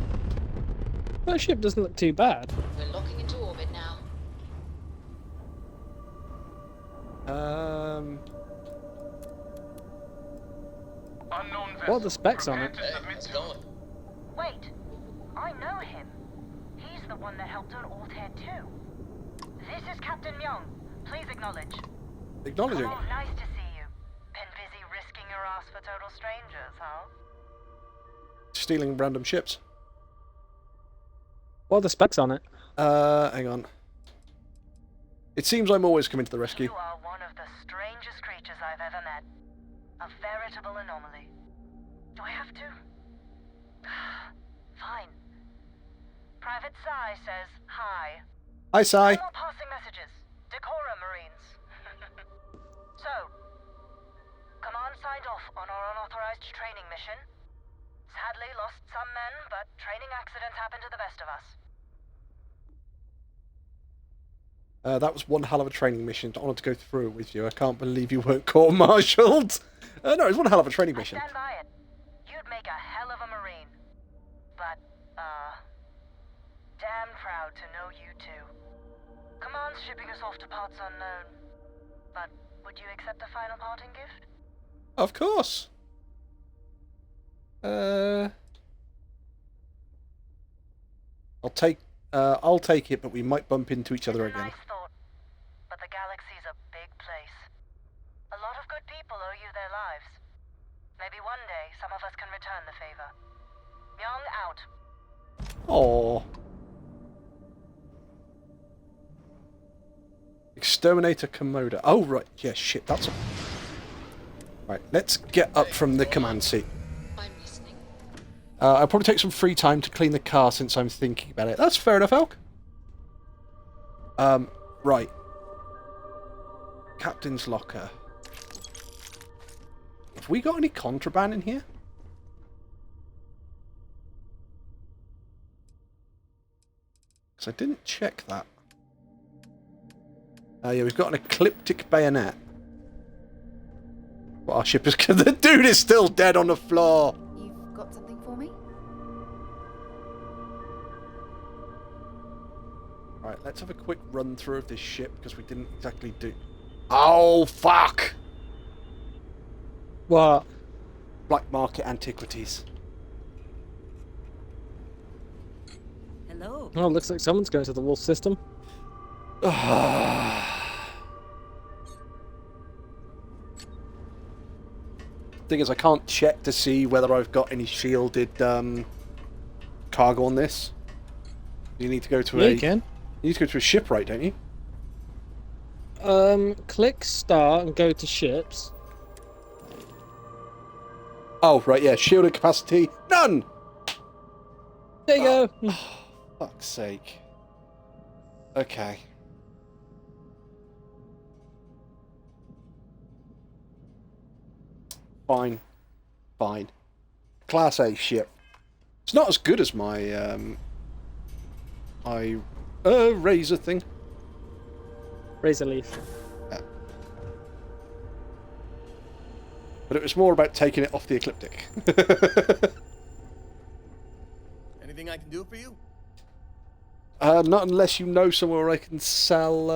That ship doesn't look too bad. We're locking into orbit now. What are the specs on it? Hey, how's it going? Wait, I know him. He's the one that helped on Altair 2. This is Captain Young. Please acknowledge. Acknowledging. Oh, nice to see you. Been busy risking your ass for total strangers, huh? Stealing random ships. What are the specs on it? Hang on. It seems I'm always coming to the rescue. You are one of the strangest creatures I've ever met. A veritable anomaly. Do I have to? Fine. Private Psy says hi. Hi, Sai. No more passing messages. Decorum, Marines. So, Command signed off on our unauthorized training mission. Sadly lost some men, but training accidents happen to the best of us. That was one hell of a training mission. I wanted to go through it with you. I can't believe you weren't court-martialed. No, it was one hell of a training mission. I stand by it. You'd make a hell of a Marine. But, damn proud to know you two. Command's shipping us off to parts unknown. But would you accept a final parting gift? Of course. I'll take it, but we might bump into each other again. Nice thought, but the galaxy's a big place. A lot of good people owe you their lives. Maybe one day some of us can return the favor. Myung out. Oh. Exterminator Komodo. Oh right, yeah, shit. That's. Right, let's get up from the command seat. I'm listening. I'll probably take some free time to clean the car since I'm thinking about it. That's fair enough, Elk. Right. Captain's locker. Have we got any contraband in here? Because I didn't check that. Yeah, we've got an ecliptic bayonet. Well, our ship is... The dude is still dead on the floor! You've got something for me? Right, let's have a quick run through of this ship, because we didn't exactly do... Oh, fuck! What? Black market antiquities. Hello. Oh, looks like someone's going to the wolf system. Thing is, I can't check to see whether I've got any shielded cargo on this. You need to go to Yeah, you can. You need to go to a shipwright, don't you? Click start and go to ships. Oh, right, yeah. Shielded capacity, none! There you go. Fuck's sake. Okay. Fine. Fine. Class A ship. It's not as good as my, razor thing. Razor leaf. Yeah. But it was more about taking it off the ecliptic. Anything I can do for you? Not unless you know somewhere where I can sell,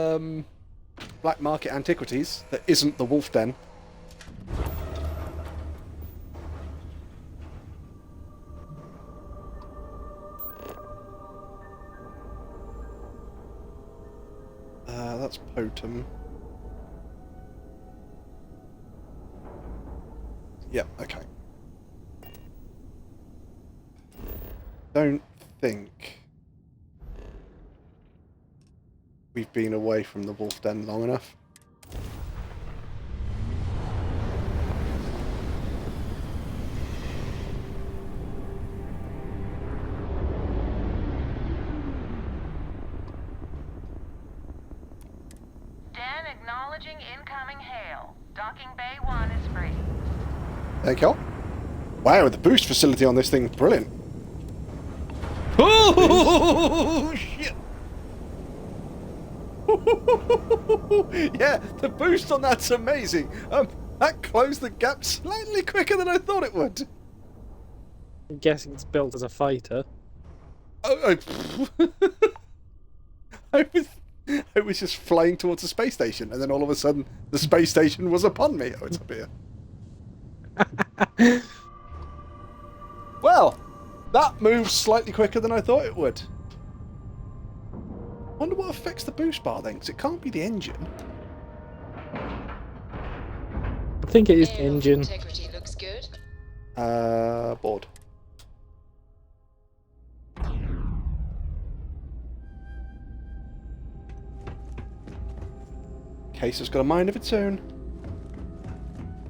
black market antiquities that isn't the Wolf Den. That's Potom. Yep, okay. Don't think we've been away from the Wolf Den long enough. Dan acknowledging incoming hail. Docking Bay 1 is free. Thank you. Wow, the boost facility on this thing is brilliant. Oh shit! Yeah, the boost on that's amazing. That closed the gap slightly quicker than I thought it would. I'm guessing it's built as a fighter. I was just flying towards the space station, and then all of a sudden, the space station was upon me. Oh, it's up here. Well, that moves slightly quicker than I thought it would. Wonder what affects the boost bar then, because it can't be the engine. I think it is the Air engine. integrity looks good. Board. Case has got a mind of its own.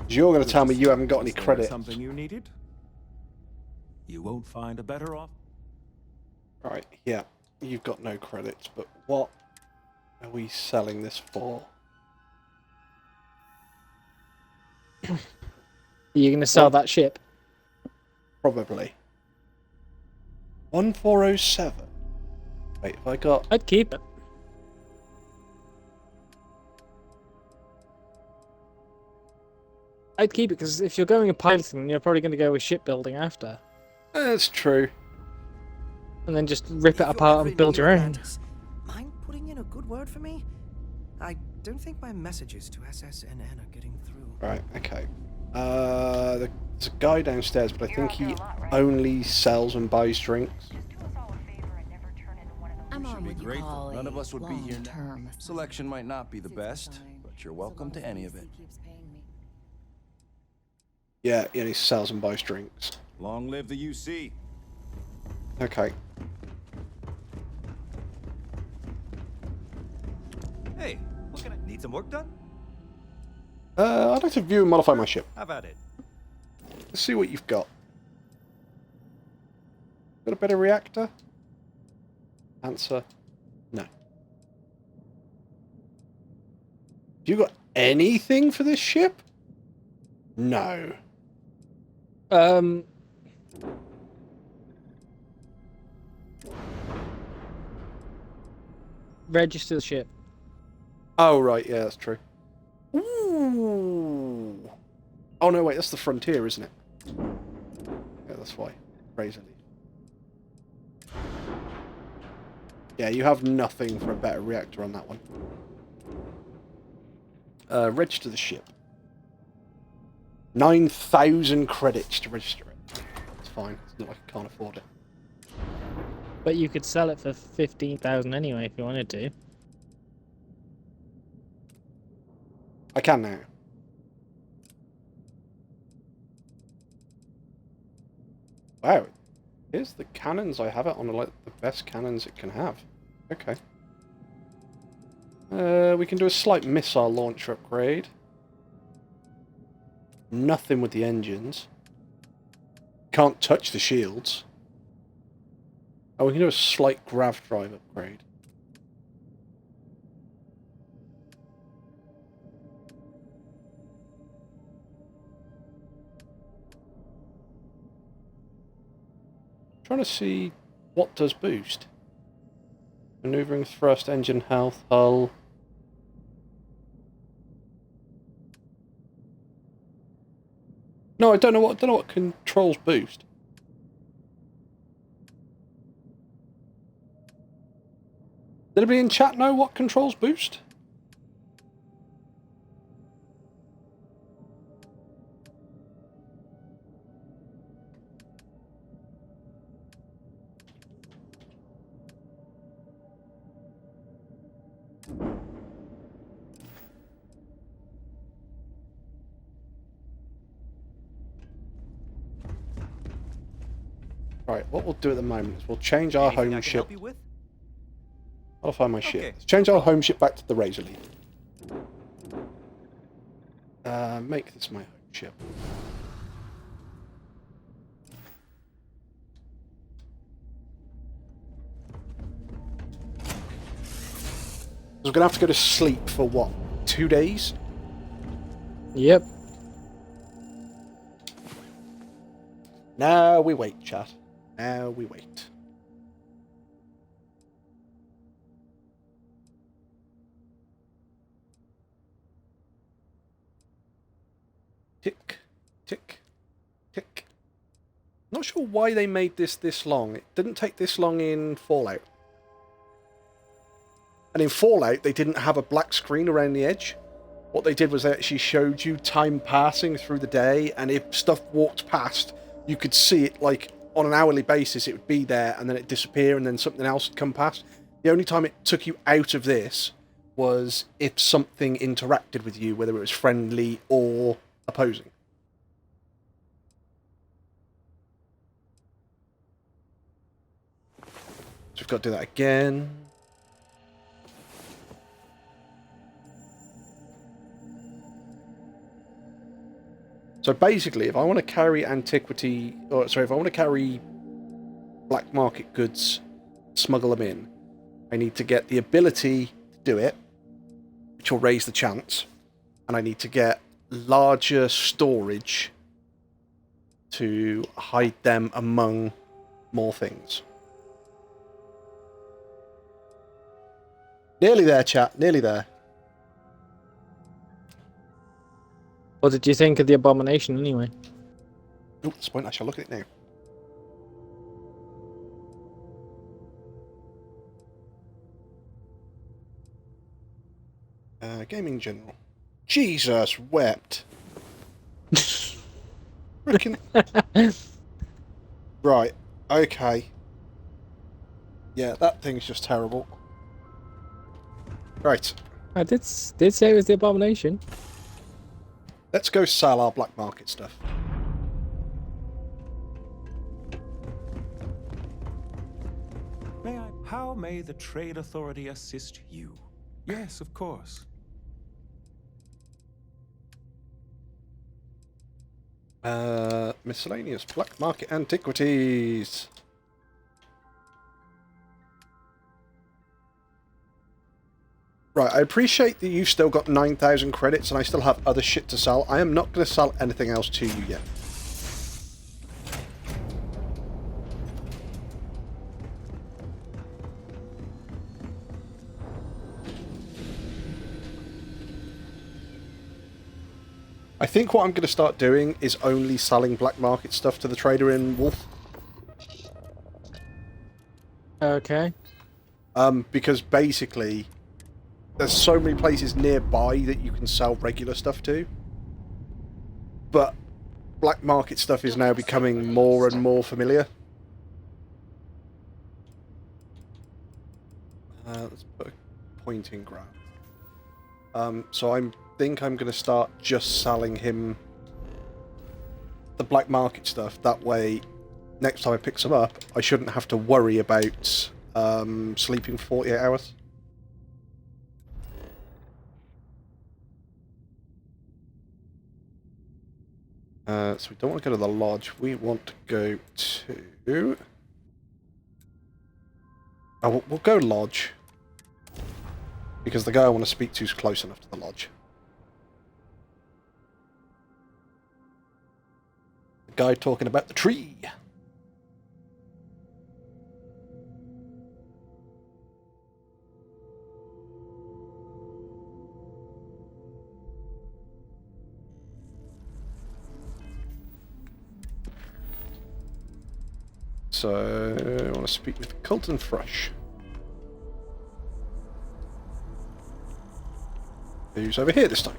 You're going to tell me you haven't got any Is there credit. Something you needed? You won't find a better off. Right, yeah, you've got no credits, but what are we selling this for? Are you going to sell that ship? Probably. 1407. Wait, have I got... I'd keep it. I'd keep it because if you're going a piloting, you're probably going to go with shipbuilding after, That's true. and then just rip it If you're apart ever and build in your own. Atlantis, mind putting in a good word for me? I don't think my messages to SSNN are getting through. Right, okay. There's a guy downstairs, but I think he only sells and buys drinks. I'm should on be what you grateful. call None a of us would be here now. long-term Selection might not be the best, but you're welcome to any of it. Yeah, he only sells and buys drinks. Long live the UC. Okay. Hey, what can I need some work done? I'd like to view and modify my ship. How about it? Let's see what you've got. Got a better reactor? Answer, no. You got anything for this ship? No. Register the ship. Oh, right, yeah, that's true. Ooh. Oh, no, wait, that's the Frontier, isn't it? Yeah, that's why. Razor Leaf. Yeah, you have nothing for a better reactor on that one. Register the ship. 9,000 credits to register it. It's fine. It's not like I can't afford it. But you could sell it for 15,000 anyway if you wanted to. I can now. Wow. Here's the cannons I have it on, like the best cannons it can have. Okay. We can do a slight missile launcher upgrade. Nothing with the engines. Can't touch the shields. Oh, we can do a slight grav drive upgrade. Trying to see what does boost. Maneuvering thrust, engine health, hull. No, I don't know what controls boost. Did anybody in chat know what controls boost? Right, what we'll do at the moment is we'll change our Anything I home can ship. help you with? I'll find my Okay. ship. Let's change our home ship back to the Razor Leaf. Make this my home ship. We're gonna have to go to sleep for what? 2 days? Yep. Now we wait, chat. Now we wait. Tick, tick, tick. Not sure why they made this long. It didn't take this long in Fallout. And in Fallout, they didn't have a black screen around the edge. What they did was they actually showed you time passing through the day, and if stuff walked past, you could see it like on an hourly basis. It would be there, and then it'd disappear, and then something else would come past. The only time it took you out of this was if something interacted with you, whether it was friendly or opposing. So we've got to do that again. So basically, if I want to carry antiquity, or sorry, if I want to carry black market goods, smuggle them in, I need to get the ability to do it, which will raise the chance, and I need to get larger storage to hide them among more things. Nearly there, chat. Nearly there. What did you think of the abomination anyway? Oh, at this point, I shall look at it now. Gaming General. Jesus wept. Freaking. Right. Okay. Yeah, that thing's just terrible. Right. I did say it was the abomination. Let's go sell our black market stuff. How may the Trade Authority assist you? Yes, of course. Miscellaneous black market antiquities. Right, I appreciate that you've still got 9,000 credits and I still have other shit to sell. I am not going to sell anything else to you yet. I think what I'm going to start doing is only selling black market stuff to the trader in Wolf. Okay. Because basically, there's so many places nearby that you can sell regular stuff to. But black market stuff is now becoming more and more familiar. Let's put a pointing grab. So I think I'm going to start just selling him the black market stuff. That way, next time I pick some up, I shouldn't have to worry about sleeping for 48 hours. So we don't want to go to the lodge. We want to go to... Oh, we'll go lodge. Because the guy I want to speak to is close enough to the lodge. The guy talking about the tree. So, I want to speak with Colton Fresh. Who's over here this time?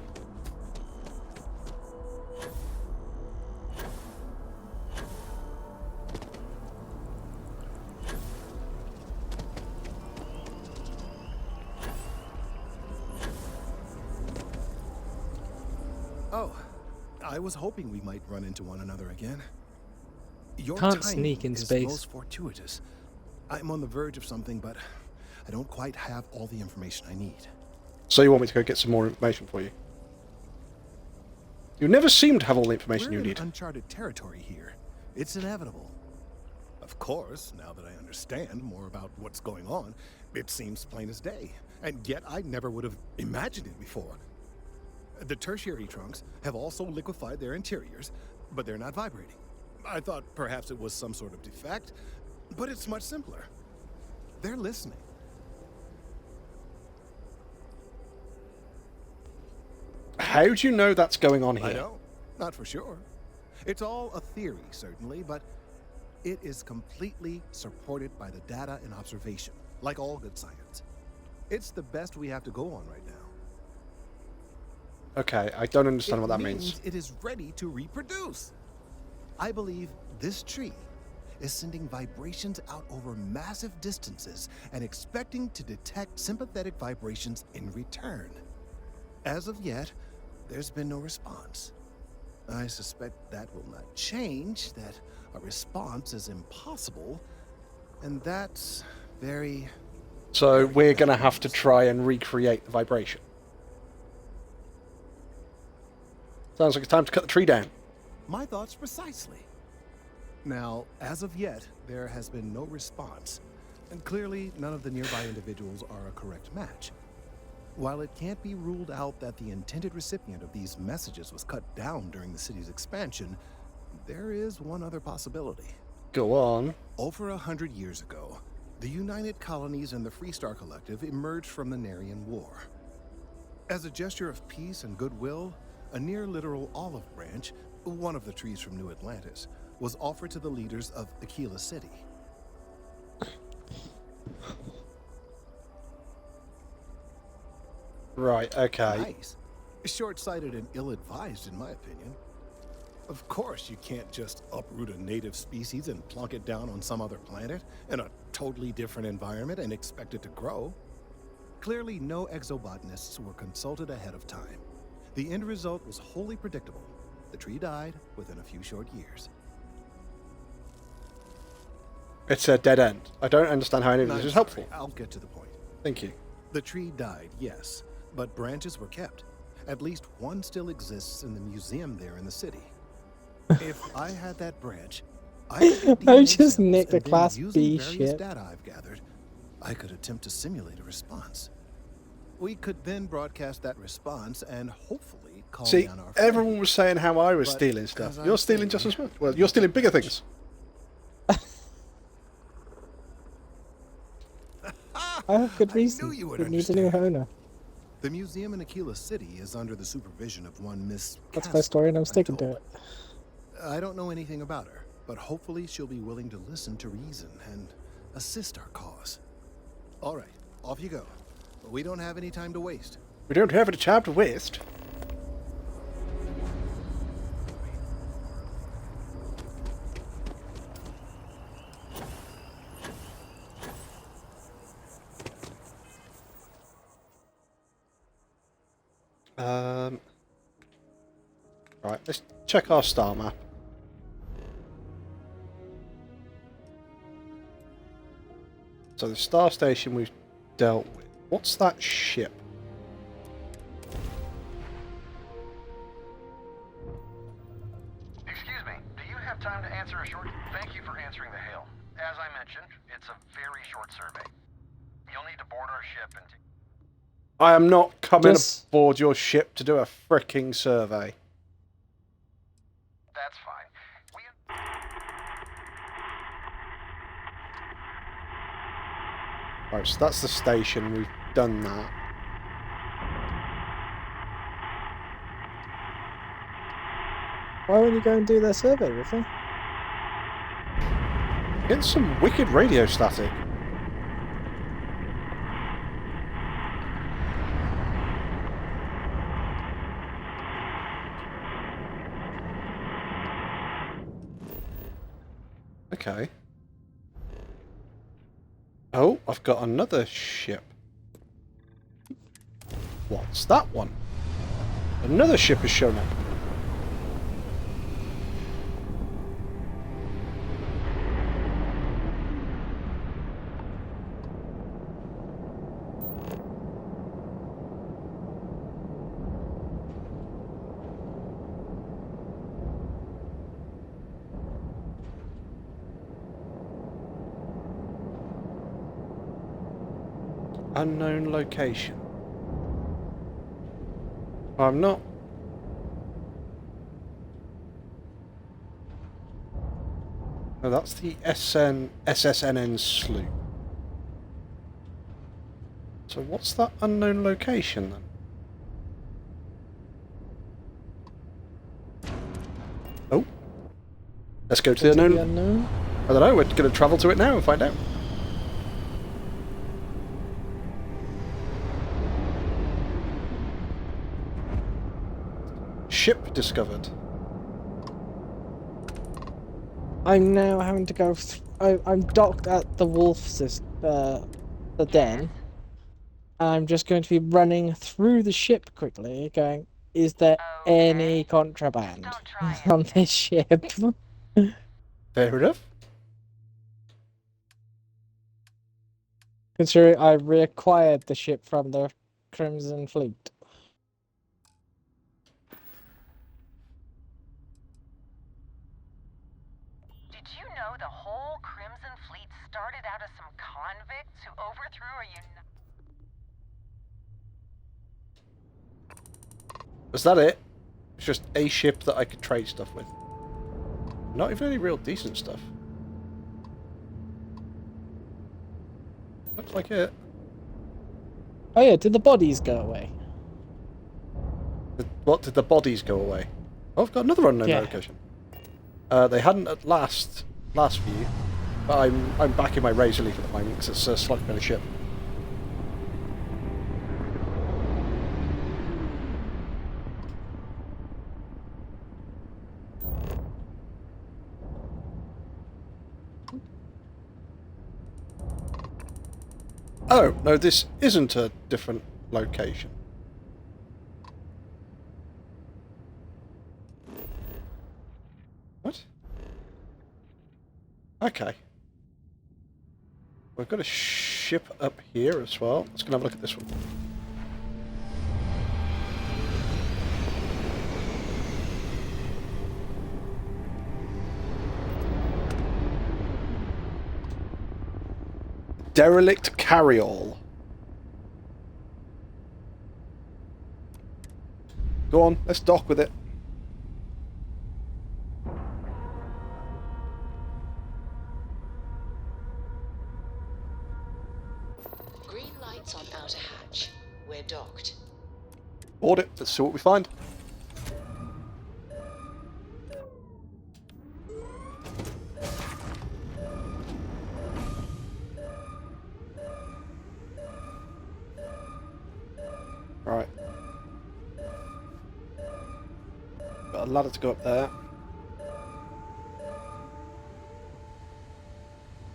Oh, I was hoping we might run into one another again. Your Can't timing sneak in is space. most fortuitous. I'm on the verge of something, but I don't quite have all the information I need. So you want me to go get some more information for you? You never seem to have all the information We're you in need. uncharted territory here. It's inevitable. Of course, now that I understand more about what's going on, it seems plain as day. And yet I never would have imagined it before. The tertiary trunks have also liquefied their interiors, but they're not vibrating. I thought perhaps it was some sort of defect, but it's much simpler. They're listening. How do you know that's going on here? I don't. Not for sure. It's all a theory, certainly, but it is completely supported by the data and observation, like all good science. It's the best we have to go on right now. Okay, I don't understand what that means. It is ready to reproduce. I believe this tree is sending vibrations out over massive distances and expecting to detect sympathetic vibrations in return. As of yet, there's been no response. I suspect that will not change, that a response is impossible, and that's very... So we're going to have to try and recreate the vibration. Sounds like it's time to cut the tree down. My thoughts precisely. Now, as of yet, there has been no response, and clearly none of the nearby individuals are a correct match. While it can't be ruled out that the intended recipient of these messages was cut down during the city's expansion, there is one other possibility. Go on. Over 100 years ago, the United Colonies and the Freestar Collective emerged from the Narian War. As a gesture of peace and goodwill, a near-literal olive branch, one of the trees from New Atlantis, was offered to the leaders of Aquila City. Right, okay. Nice. Short-sighted and ill-advised, in my opinion. Of course, you can't just uproot a native species and plunk it down on some other planet in a totally different environment and expect it to grow. Clearly, no exobotanists were consulted ahead of time. The end result was wholly predictable. The tree died within a few short years. It's a dead end. I don't understand how any of this is helpful. I'll get to the point. Thank you. The tree died, yes, but branches were kept. At least one still exists in the museum there in the city. If I had that branch, I could get I DNA just samples, nicked the and then Class using B various shit. data I've gathered, I could attempt to simulate a response. We could then broadcast that response and hopefully calm See, down our everyone was saying how I was But stealing stuff. as I'm You're stealing just saying- as much. Well, you're stealing bigger things. I have good I reason. knew you would We need a new owner. The museum in Aquila City is under the supervision of one Miss That's my Castle, story, and I'm I'm sticking to told. it. I don't know anything about her, but hopefully she'll be willing to listen to reason and assist our cause. All right, off you go. We don't have any time to waste. We don't have any time to waste. Right, let's check our star map. So the star station we've dealt with. What's that ship? Excuse me, do you have time to answer a short... Thank you for answering the hail. As I mentioned, it's a very short survey. You'll need to board our ship and... I am not coming Just- aboard your ship to do a fricking survey. That's fine. Right, so that's the station. We've done that. Why won't you go and do their survey with me? Getting some wicked radio static. Okay. Oh, I've got another ship. What's that one? Another ship has shown up. Unknown location. I'm not. Oh, that's the SSNN sloop. So what's that unknown location then? Oh. Let's go to the unknown. unknown? I don't know, we're going to travel to it now and find out. Ship discovered. I'm now having to go. I'm docked at the the den. I'm just going to be running through the ship quickly, going, is there any contraband on this ship? Fair enough. Considering I reacquired the ship from the Crimson Fleet. Did you know the whole Crimson Fleet started out as some convicts who overthrew a Was that it? It's just a ship that I could trade stuff with. Not even any real decent stuff. Looks like it. Oh yeah, did the bodies go away? What, did the bodies go away? Oh, I've got another unknown Yeah. location. They hadn't at last view, but I'm back in my Razor Leaf at the moment because it's a slightly better ship. Oh, no, this isn't a different location. What? Okay. We've got a ship up here as well. Let's go and have a look at this one. Derelict carryall. Go on, let's dock with it. Green lights on outer hatch. We're docked. Board it. Let's see what we find. Right. Got a ladder to go up there.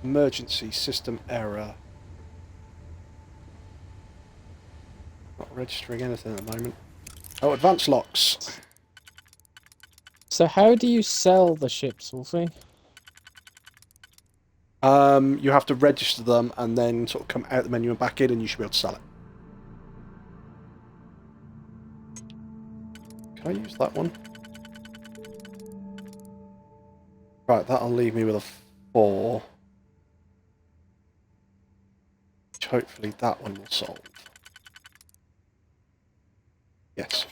Emergency system error. Not registering anything at the moment. Oh, advanced locks. So how do you sell the ships, Wolfie? You have to register them and then sort of come out the menu and back in, and you should be able to sell it. Can I use that one? Right, that'll leave me with a 4. Which hopefully that one will solve. Yes.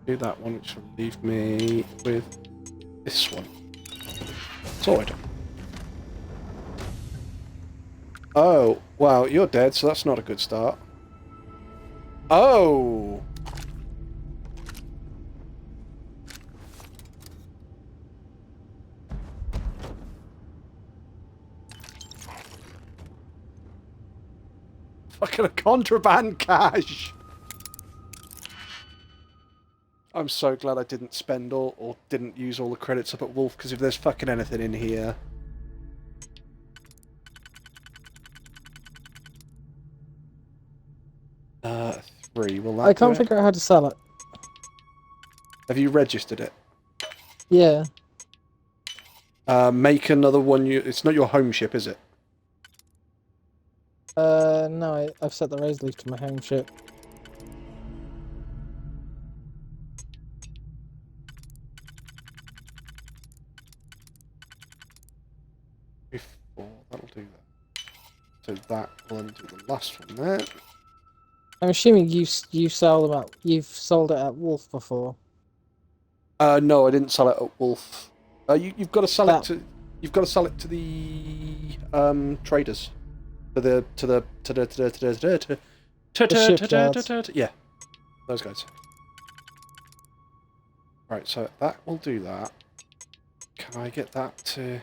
Do that one, which will leave me with this one. Sorted. Oh, wow, you're dead, so that's not a good start. Oh! Fucking a contraband cache! I'm so glad I didn't spend all, or didn't use all the credits up at Wolf, because if there's fucking anything in here... 3, will that I can't do it? figure out how to sell it. Have you registered it? Yeah. Make another one. It's not your home ship, is it? No, I've set the Razor Leaf to my home ship. Before, that'll do that. So that will undo the last one there. I'm assuming you sell them at, you've sold it at Wolf before. No, I didn't sell it at Wolf. You've got to sell it to. You've got to sell it to the traders. Yeah, those guys. Right, so that will do that. Can I get that to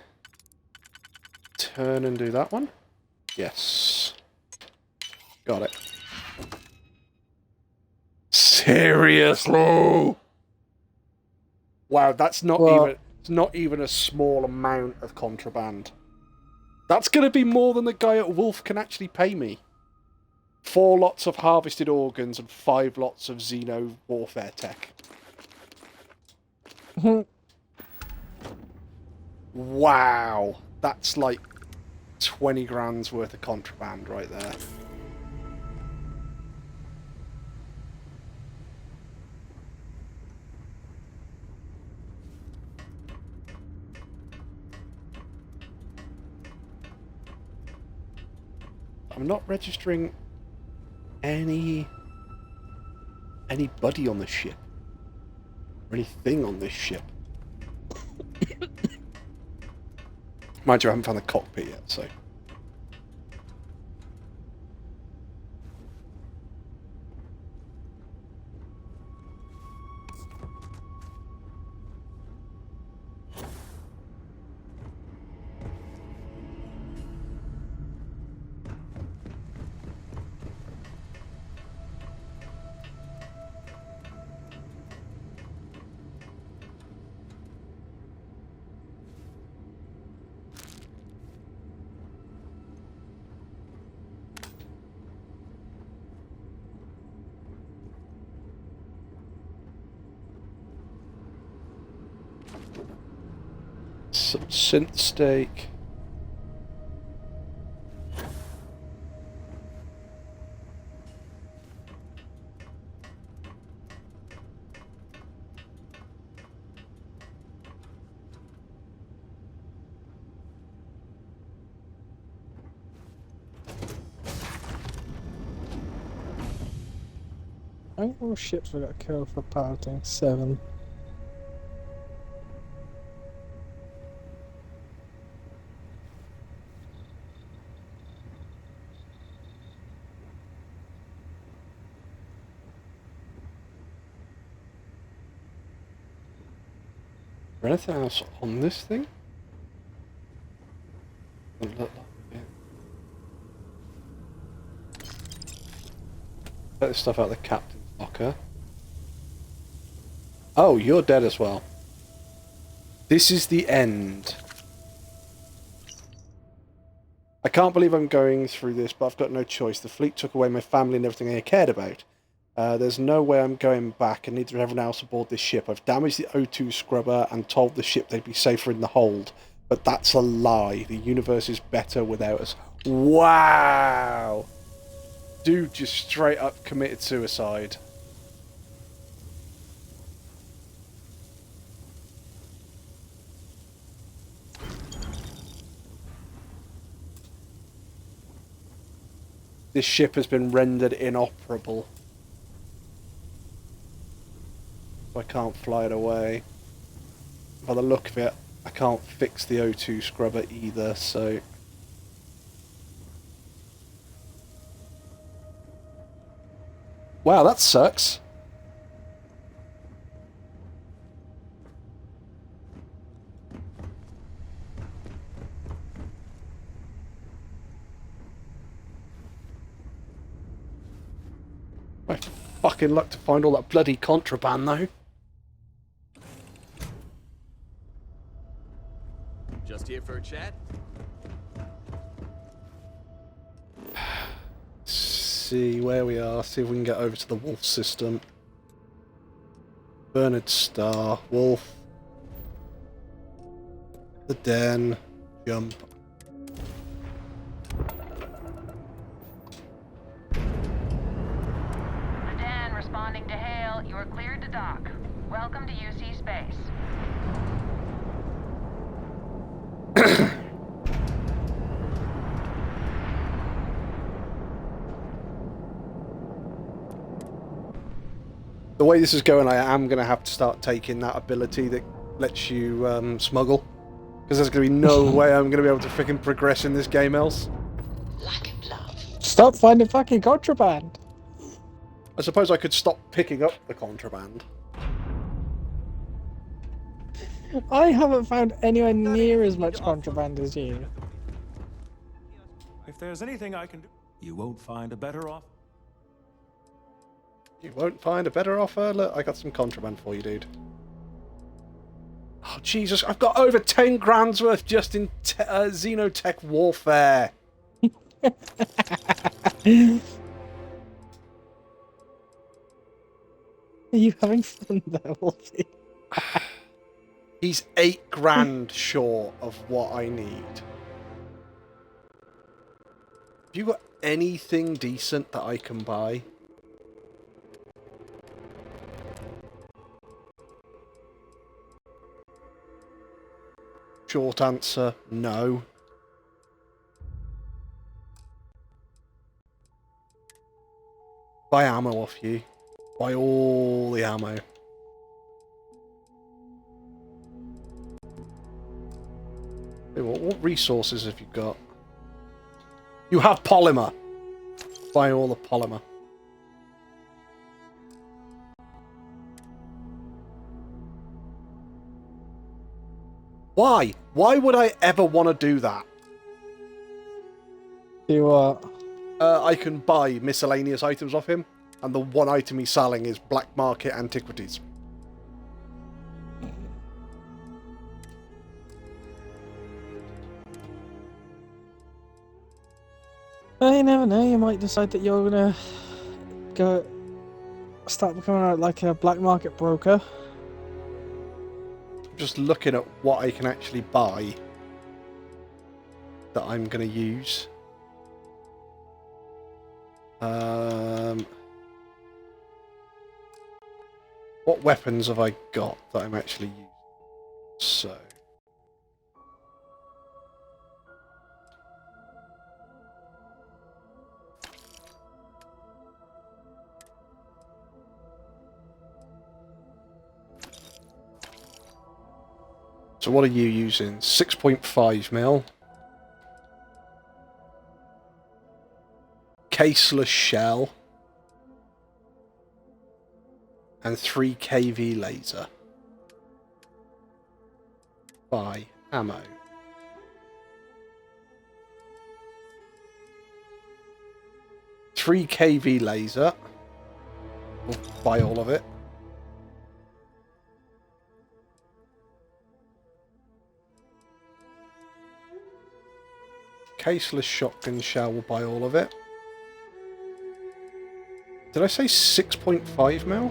turn and do that one? Yes. Got it. Seriously? Wow, that's not even. It's not even a small amount of contraband. That's going to be more than the guy at Wolf can actually pay me. 4 lots of harvested organs and 5 lots of Xeno warfare tech. Wow. That's like 20 grand's worth of contraband right there. I'm not registering anybody on the ship or anything on this ship. Mind you, I haven't found the cockpit yet, so. Some synth steak. How many more ships we got killed for piloting? 7. Is there anything else on this thing? Doesn't look like it. Get this stuff out of the captain's locker. Oh, you're dead as well. This is the end. I can't believe I'm going through this, but I've got no choice. The fleet took away my family and everything I cared about. There's no way I'm going back, and neither is everyone else aboard this ship. I've damaged the O2 scrubber and told the ship they'd be safer in the hold. But that's a lie. The universe is better without us. Wow! Dude just straight up committed suicide. This ship has been rendered inoperable. I can't fly it away. By the look of it, I can't fix the O2 scrubber either, so... Wow, that sucks. My fucking luck to find all that bloody contraband, though. Just here for a chat? See where we are, see if we can get over to the Wolf system. Bernard Star, Wolf. The Den, jump. The Den responding to hail. You are cleared to dock. Welcome to UC Space. The way this is going, I am going to have to start taking that ability that lets you smuggle. Because there's going to be no way I'm going to be able to freaking progress in this game else. Lack of love. Stop finding fucking contraband! I suppose I could stop picking up the contraband. I haven't found anywhere near as much contraband as you. If there's anything I can do, you won't find a better offer. You won't find a better offer? Look, I got some contraband for you, dude. Oh, Jesus, I've got over 10 grand's worth just in Xenotech warfare. Are you having fun there, Wolfie? He's 8 grand short of what I need. Have you got anything decent that I can buy? Short answer, no. Buy ammo off you. Buy all the ammo. Hey, what resources have you got? You have polymer. Buy all the polymer. Why? Why would I ever want to do that? Do what? I can buy miscellaneous items off him, and the one item he's selling is black market antiquities. Well, you never know. You might decide that you're gonna go start becoming like a black market broker. Just looking at what I can actually buy that I'm going to use. What weapons have I got that I'm actually using? So what are you using? 6.5 mil. Caseless shell. And 3 kV laser. Buy ammo. Three kV laser. We'll buy all of it. Caseless shotgun shell, will buy all of it. Did I say 6.5 mil?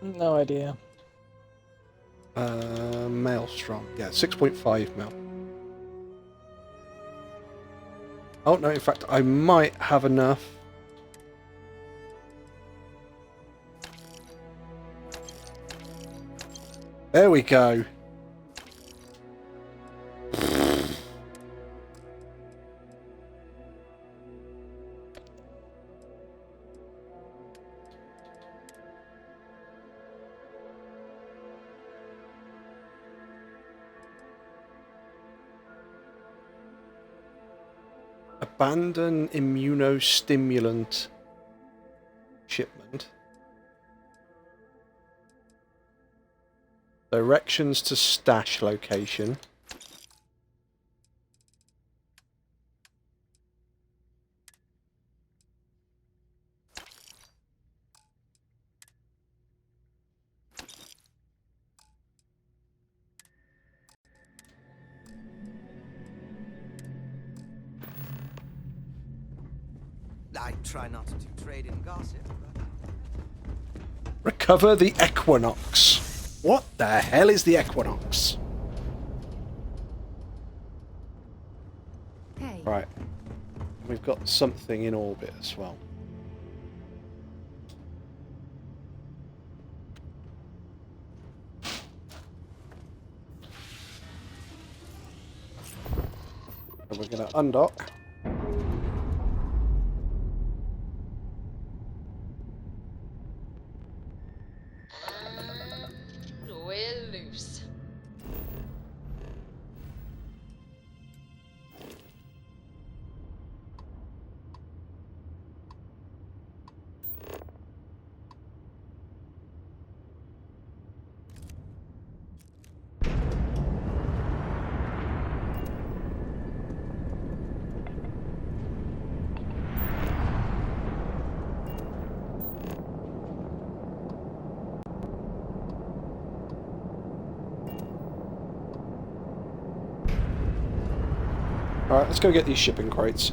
No idea. Maelstrom. Yeah, 6.5 mil. Oh no, in fact, I might have enough. There we go. Abandon immunostimulant shipment. Directions to stash location. I try not to trade in gossip, but... Recover the Equinox. What the hell is the Equinox? Hey. Right. We've got something in orbit as well. So we're going to undock. We're loose. Alright, let's go get these shipping crates.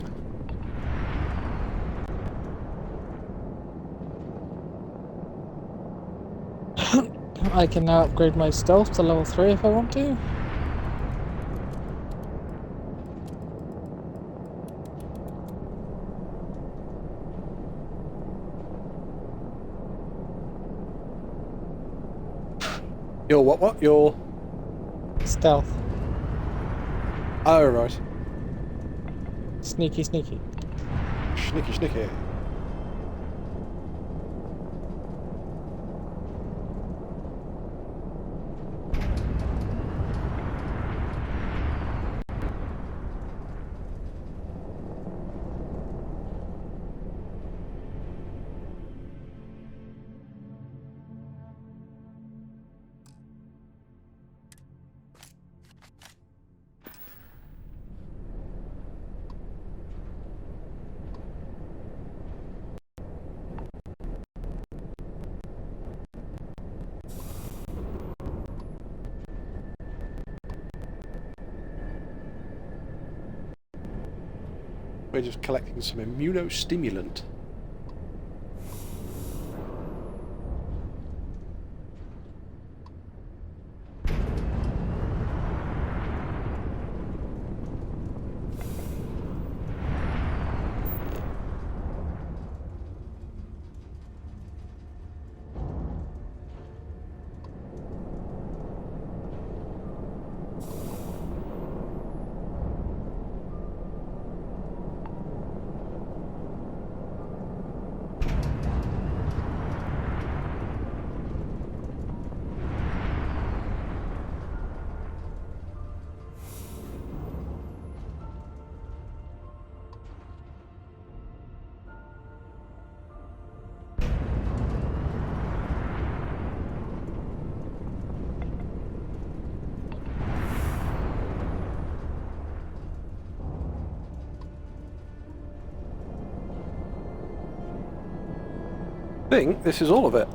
I can now upgrade my stealth to level 3 if I want to. Your what? Your... Stealth. Oh, right. Sneaky, sneaky. Sneaky, sneaky. We're just collecting some immunostimulant. I think this is all of it.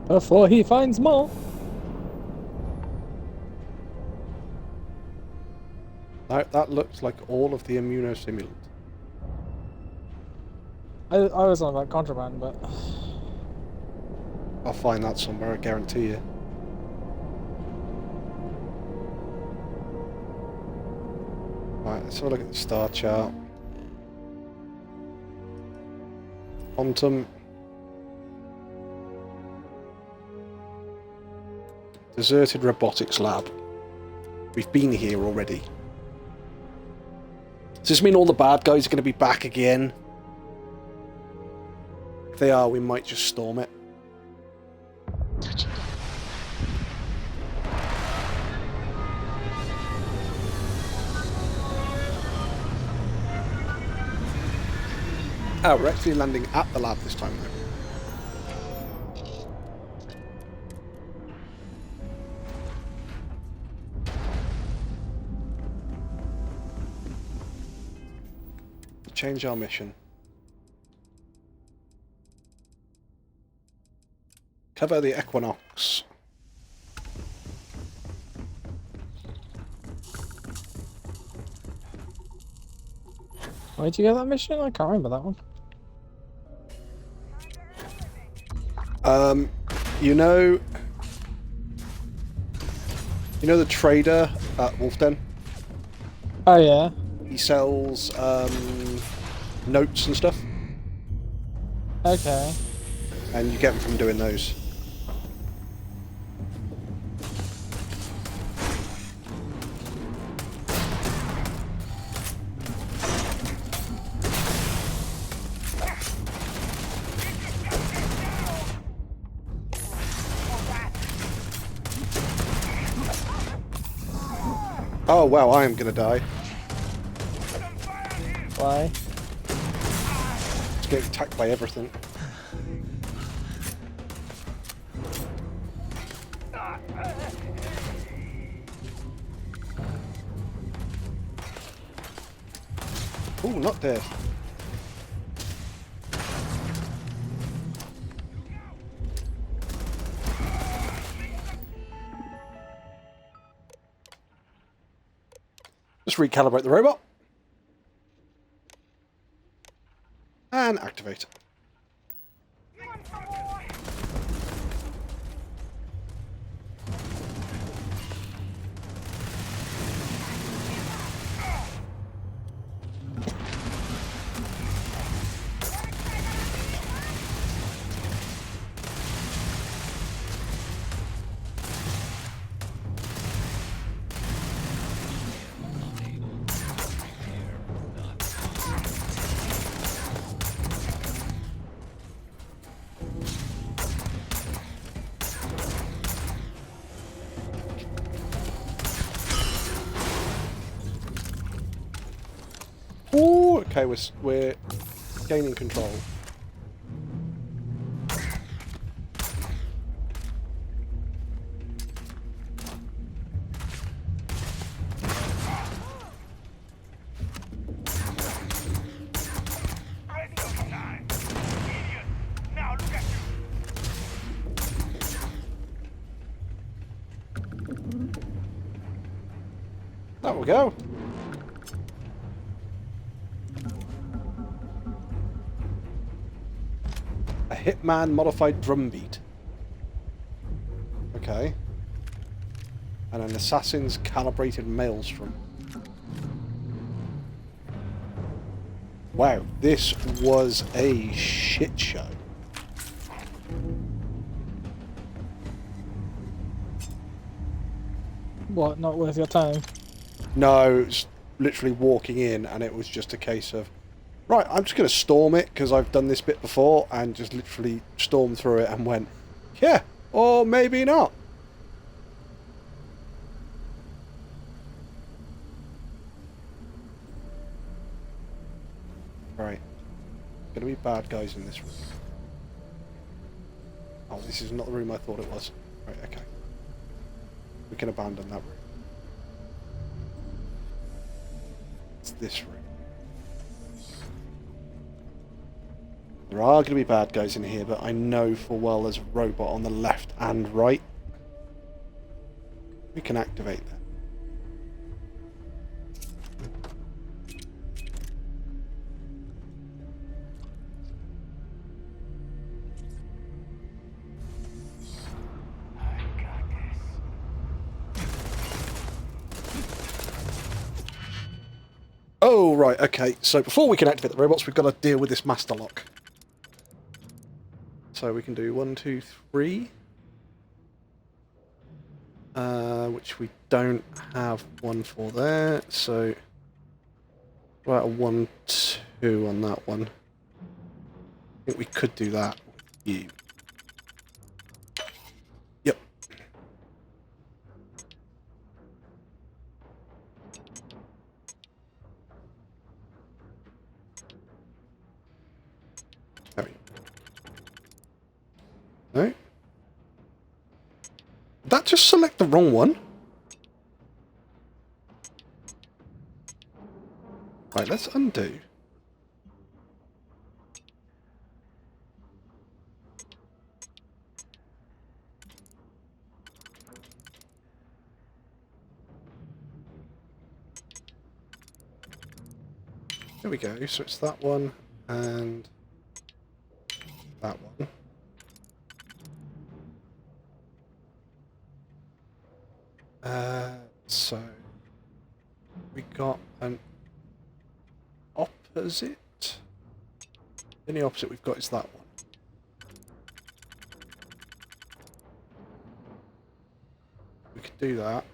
Before he finds more. That looks like all of the immunostimulant. I was on about contraband, but I'll find that somewhere, I guarantee you. Right, let's have a look at the star chart. Quantum. Deserted robotics lab. We've been here already. Does this mean all the bad guys are going to be back again? If they are, we might just storm it. Oh, we're actually landing at the lab this time though. Change our mission. Cover the equinox. where'd you get that mission? I can't remember that one. You know the trader at Wolf Den? Oh yeah. He sells notes and stuff. Okay. And you get them from doing those. Oh wow, I am gonna die. Why? Just getting attacked by everything. Ooh, not dead. Just recalibrate the robot. And activate. Okay, we're gaining control. There we go. A Hitman modified drumbeat. Okay. And an assassin's calibrated maelstrom. Wow, this was a shit show. What, not worth your time? No, it's literally walking in and it was just a case of, right, I'm just going to storm it because I've done this bit before, and just literally stormed through it and went, yeah, or maybe not. Right. Going to be bad guys in this room. Oh, this is not the room I thought it was. Right, okay. We can abandon that room. It's this room. There are going to be bad guys in here, but I know full well there's a robot on the left and right. We can activate that. Oh, right, okay. So before we can activate the robots, we've got to deal with this master lock. So we can do 1, 2, 3. Which we don't have one for there, so we're at a 1, 2 on that one. I think we could do that with you. Yep. There we go. No? Did that just select the wrong one? Right, let's undo. There we go, so it's that one and that one. So we got an opposite. The only opposite we've got is that one. We could do that.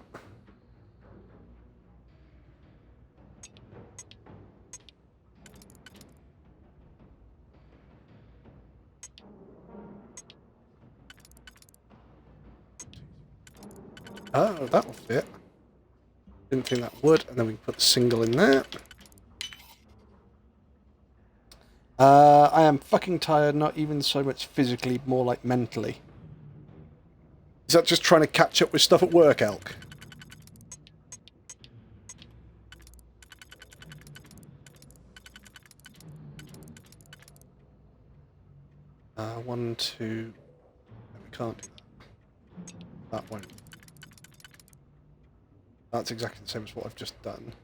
Oh, that'll fit. Didn't think that would, and then we can put the single in there. I am fucking tired, not even so much physically, more like mentally. Is that just trying to catch up with stuff at work, Elk? One, two... No, we can't do that. That won't. That's exactly the same as what I've just done.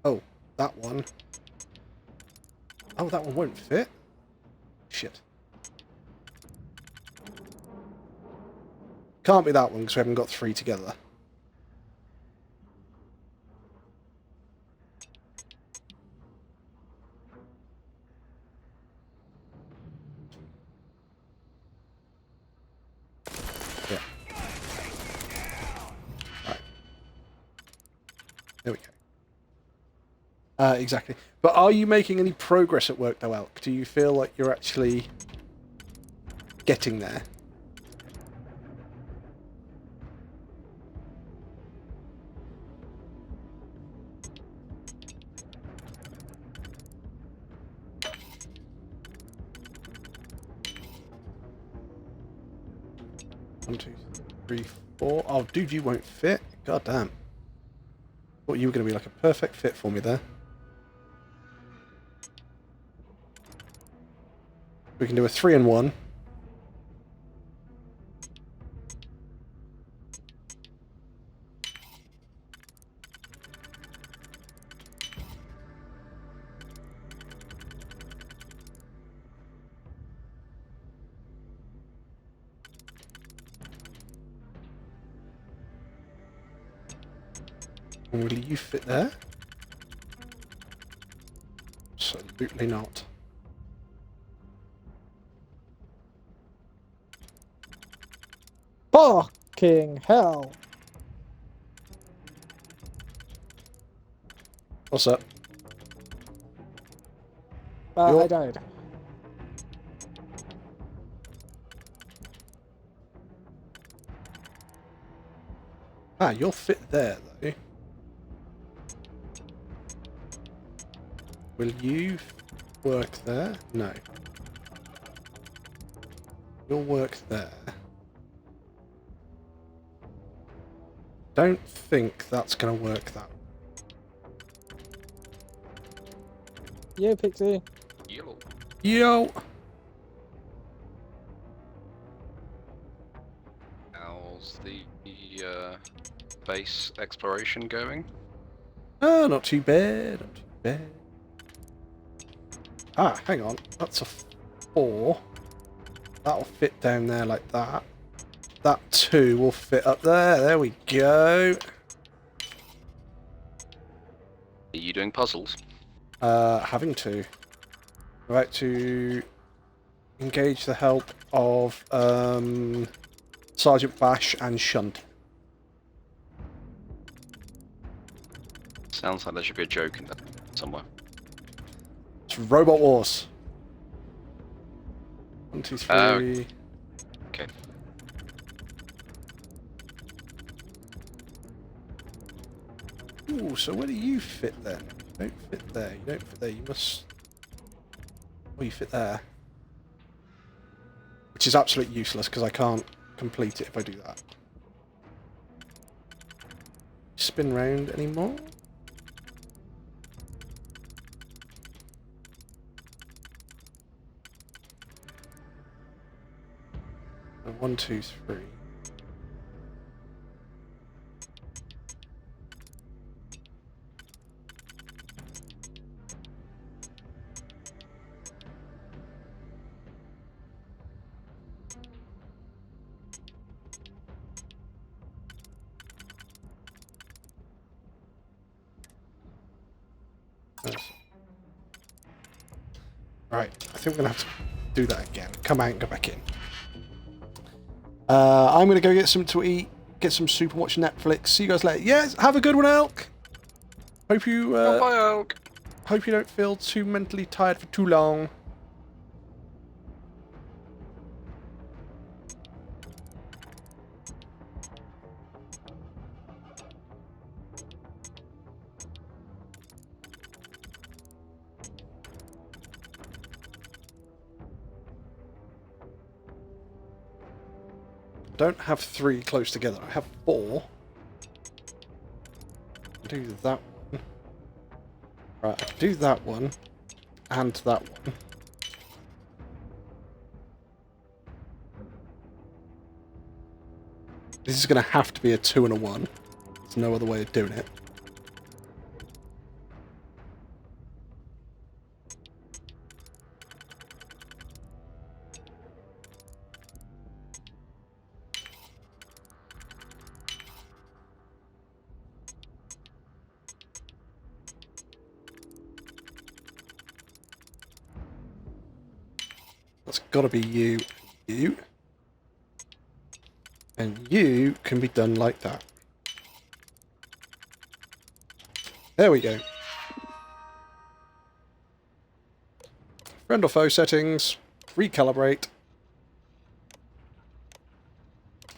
Oh, that one. Oh, that one won't fit. Shit. Can't be that one because we haven't got 3 together. Yeah. Right. There we go. Exactly. But are you making any progress at work, though, Elk? Do you feel like you're actually getting there? One, two, three, four. Oh, dude, you won't fit. God damn. Thought you were going to be like a perfect fit for me there. We can do a 3 and 1. Will you fit there? Absolutely not. Fucking hell. What's up? I died. Ah, you'll fit there, though. Will you work there? No. You'll work there. Don't think that's going to work that way. Yo, Pixie. Yo. Yo! How's the base exploration going? Oh, not too bad. Not too bad. Ah, hang on. That's a 4. That'll fit down there like that. That 2 will fit up there. There we go. Are you doing puzzles? Having to. About to engage the help of Sergeant Bash and Shunt. Sounds like there should be a joke in there somewhere. It's Robot Wars. 1, 2, 3. Okay. Ooh, so where do you fit then? You don't fit there. You don't fit there. You must. Oh, you fit there. Which is absolutely useless because I can't complete it if I do that. Spin round anymore? And 1, 2, 3. Right, I think we're gonna have to do that again. Come out and go back in. I'm gonna go get something to eat, get some soup and watch Netflix. See you guys later. Yes, have a good one, Elk. Hope you Bye, Elk. Hope you don't feel too mentally tired for too long. I don't have 3 close together. I have 4. Do that one. Right, I can do that one and that one. This is going to have to be a 2 and a 1. There's no other way of doing it. That's got to be you, you. And you can be done like that. There we go. Friend or foe settings. Recalibrate.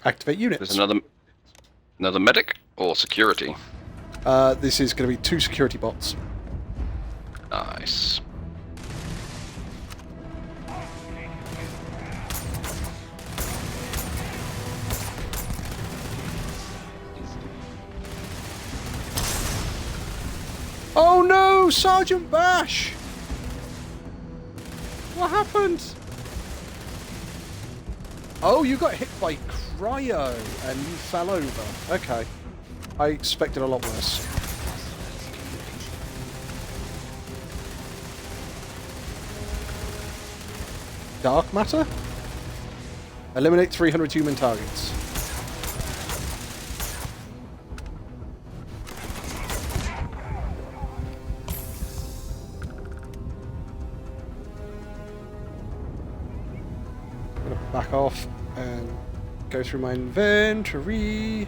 Activate units. There's another medic or security. This is going to be 2 security bots. Nice. Oh no, Sergeant Bash! What happened? Oh, you got hit by cryo and you fell over. Okay. I expected a lot worse. Dark matter? Eliminate 300 human targets. I'm gonna back off and go through my inventory.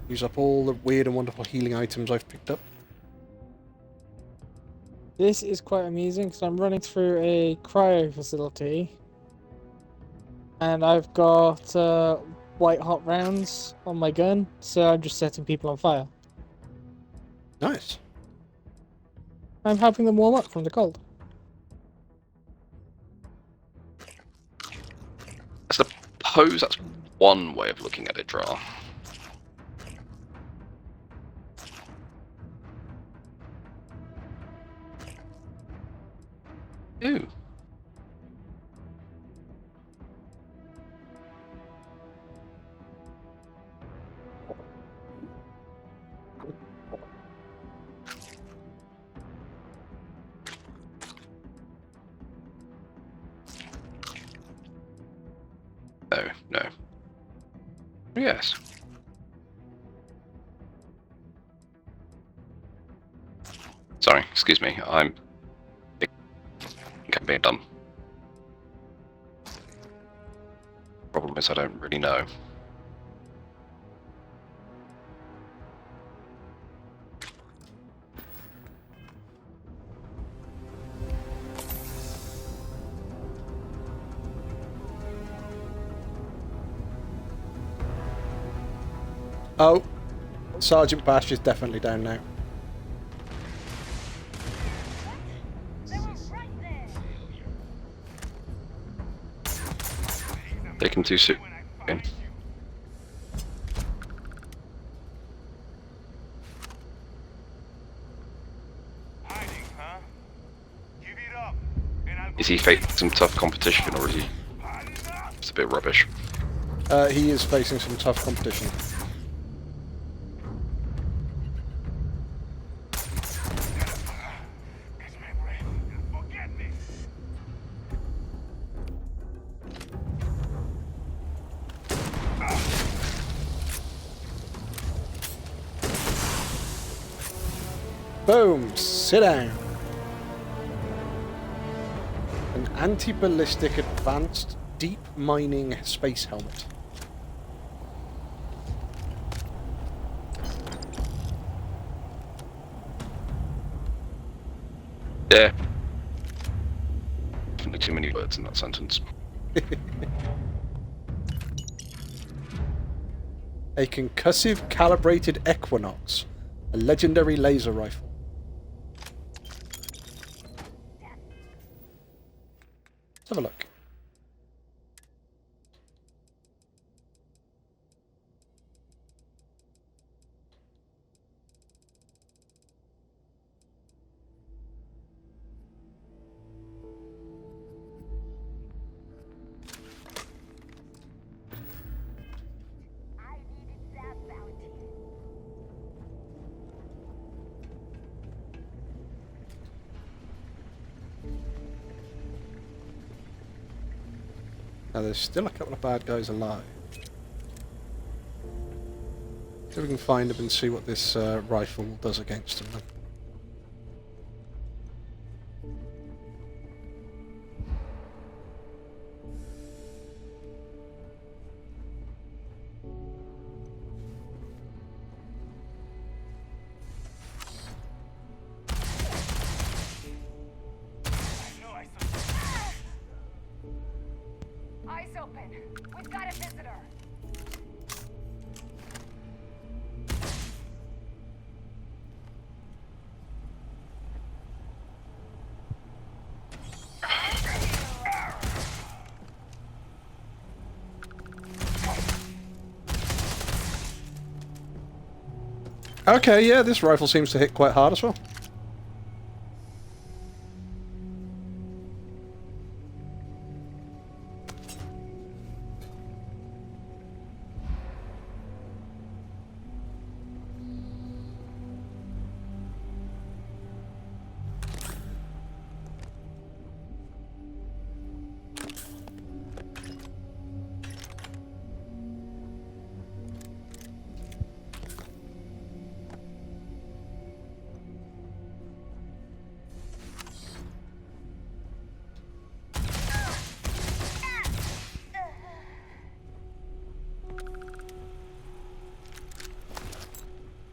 Use up all the weird and wonderful healing items I've picked up. This is quite amusing because I'm running through a cryo facility and I've got white hot rounds on my gun, so I'm just setting people on fire. Nice. I'm helping them warm up from the cold. I suppose that's one way of looking at it, Dra. Ooh. No, no. Yes. Sorry, excuse me. I'm being dumb. Problem is, I don't really know. Oh, Sergeant Bash is definitely down now. Taken too soon. Is he facing some tough competition, or is he just a bit rubbish? He is facing some tough competition. Boom! Sit down. An anti-ballistic advanced deep mining space helmet. Yeah. Definitely too many words in that sentence. A concussive calibrated Equinox. A legendary laser rifle. Let's have a look. Now there's still a couple of bad guys alive. See if we can find them and see what this rifle does against them then. open. We've got a visitor. Okay, yeah, this rifle seems to hit quite hard as well.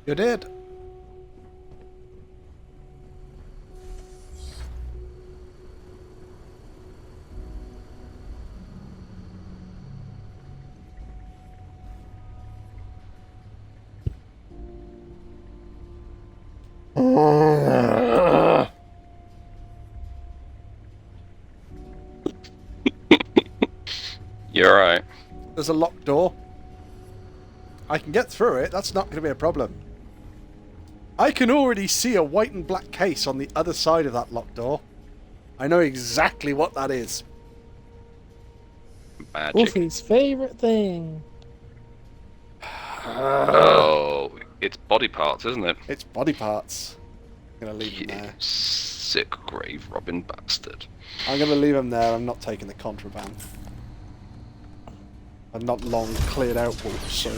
You did. You're right. There's a locked door. I can get through it. That's not going to be a problem. I can already see a white and black case on the other side of that locked door. I know exactly what that is. Magic. Wolfie's favourite thing. Oh, it's body parts, isn't it? It's body parts. I'm going to leave You them there. sick grave robbing bastard. I'm going to leave them there. I'm not taking the contraband. I've not long cleared out wolves, so...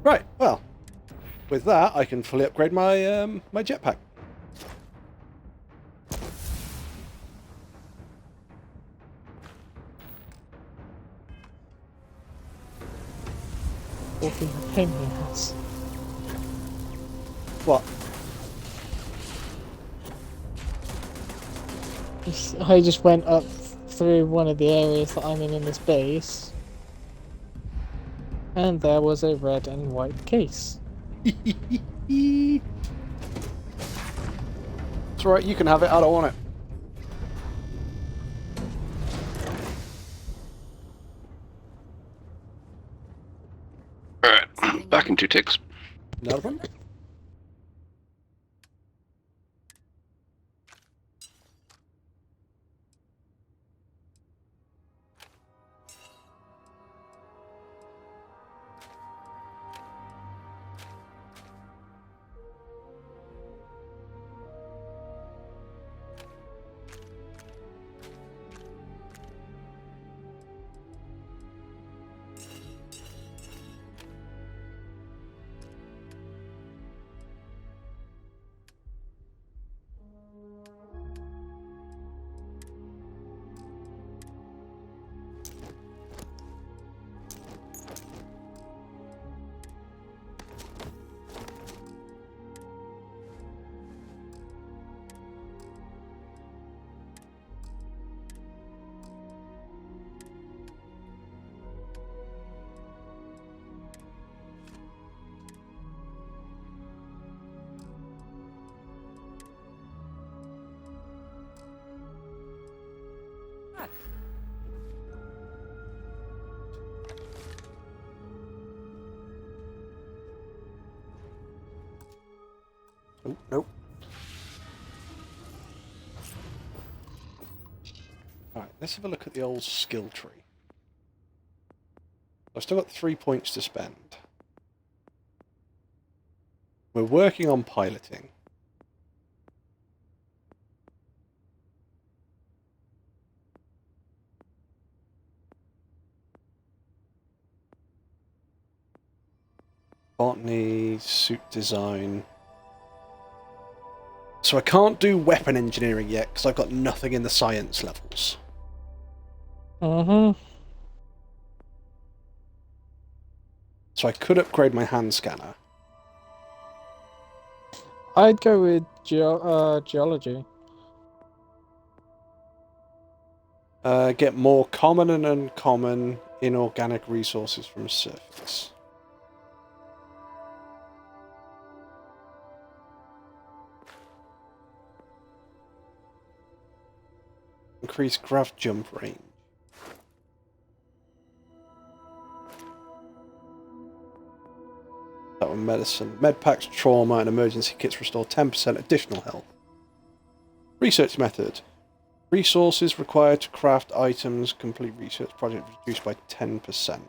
Right, well, with that, I can fully upgrade my my jetpack. Wolfie the pain in the ass. What? I just went up through one of the areas that I'm in this base. And there was a red and white case. It's alright, you can have it, I don't want it. Alright, back in 2 ticks. Not a problem. Oh, nope. Alright, let's have a look at the old skill tree. I've still got 3 points to spend. We're working on piloting. Botany, suit design. So I can't do weapon engineering yet because I've got nothing in the science levels. So I could upgrade my hand scanner. I'd go with geology. Get more common and uncommon inorganic resources from surface. Increase grav jump range. That one medicine. Med packs, trauma, and emergency kits restore 10% additional health. Research method. Resources required to craft items. Complete research project reduced by 10%.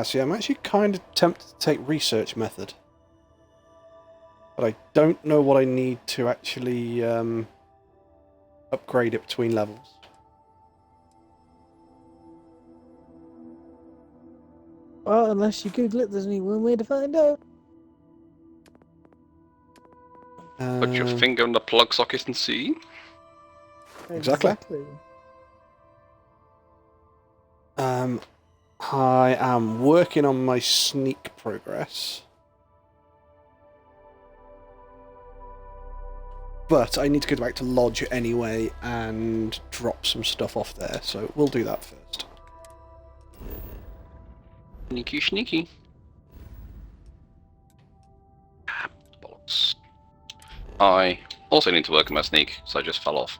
See, I'm actually kind of tempted to take research method. But I don't know what I need to actually upgrade it between levels. Well, unless you Google it, there's only one way to find out. Put your finger in the plug socket and see. Exactly. I am working on my sneak progress. But I need to go back to Lodge anyway and drop some stuff off there, so we'll do that first. Sneaky, sneaky. Bollocks. I also need to work on my sneak, so I just fell off.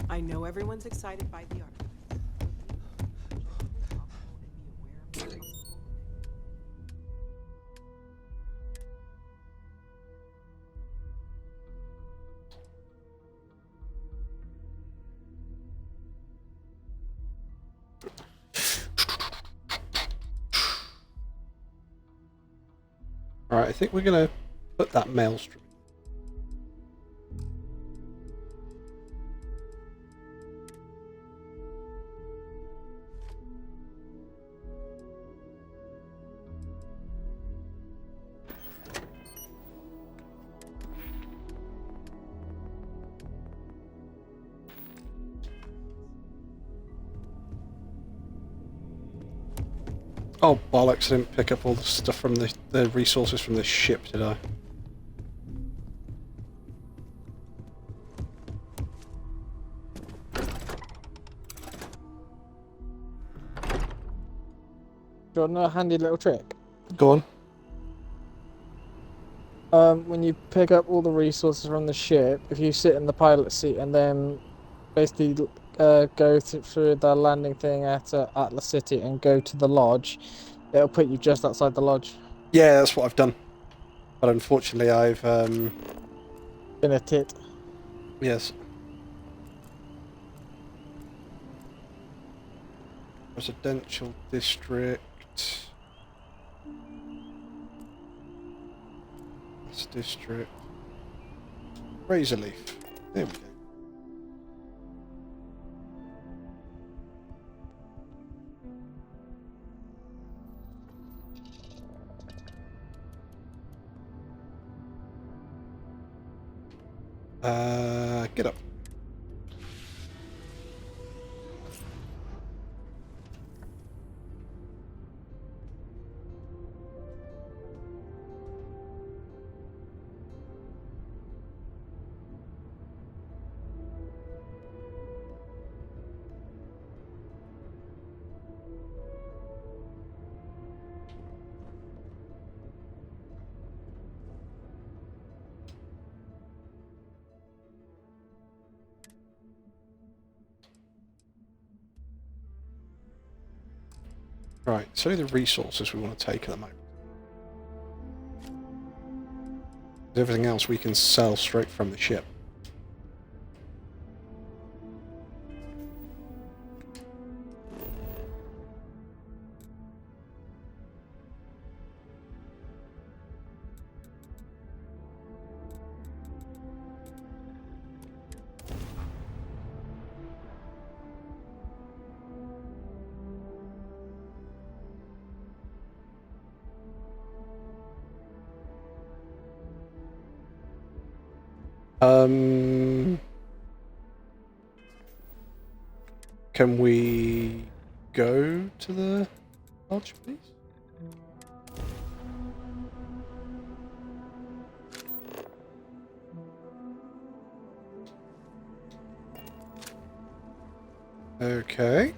I know everyone's excited by the art. Alright, I think we're going to put that maelstrom. Oh, bollocks, I didn't pick up all the stuff from the resources from the ship, did I? Do you want to know a handy little trick? Go on. When you pick up all the resources from the ship, if you sit in the pilot seat and then basically go through the landing thing at Atlas City and go to the lodge, it'll put you just outside the lodge. Yeah, that's what I've done. But unfortunately I've... Been a tit. Yes. Residential district. This district. Razor leaf. There we go. Get up. Right, so the resources we want to take at the moment. Everything else we can sell straight from the ship. Can we go to the lodge, please? Okay.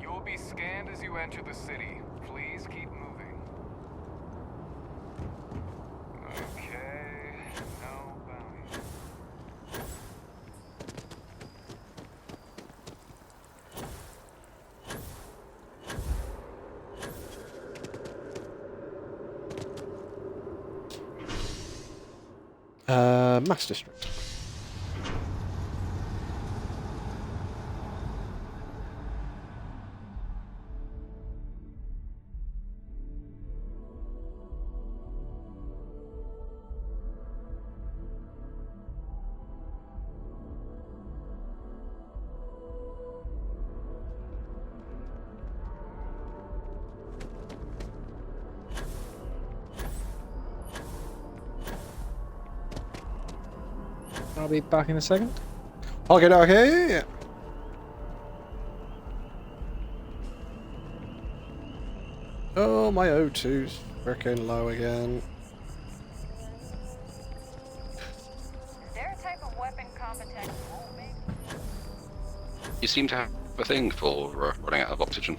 You will be scanned as you enter the city. Please keep moving. Okay, no bounty. Mass District. I'll be back in a second. Okay. Oh, my O2's freaking low again. Is there a type of weapon competence won't make? You seem to have a thing for running out of oxygen.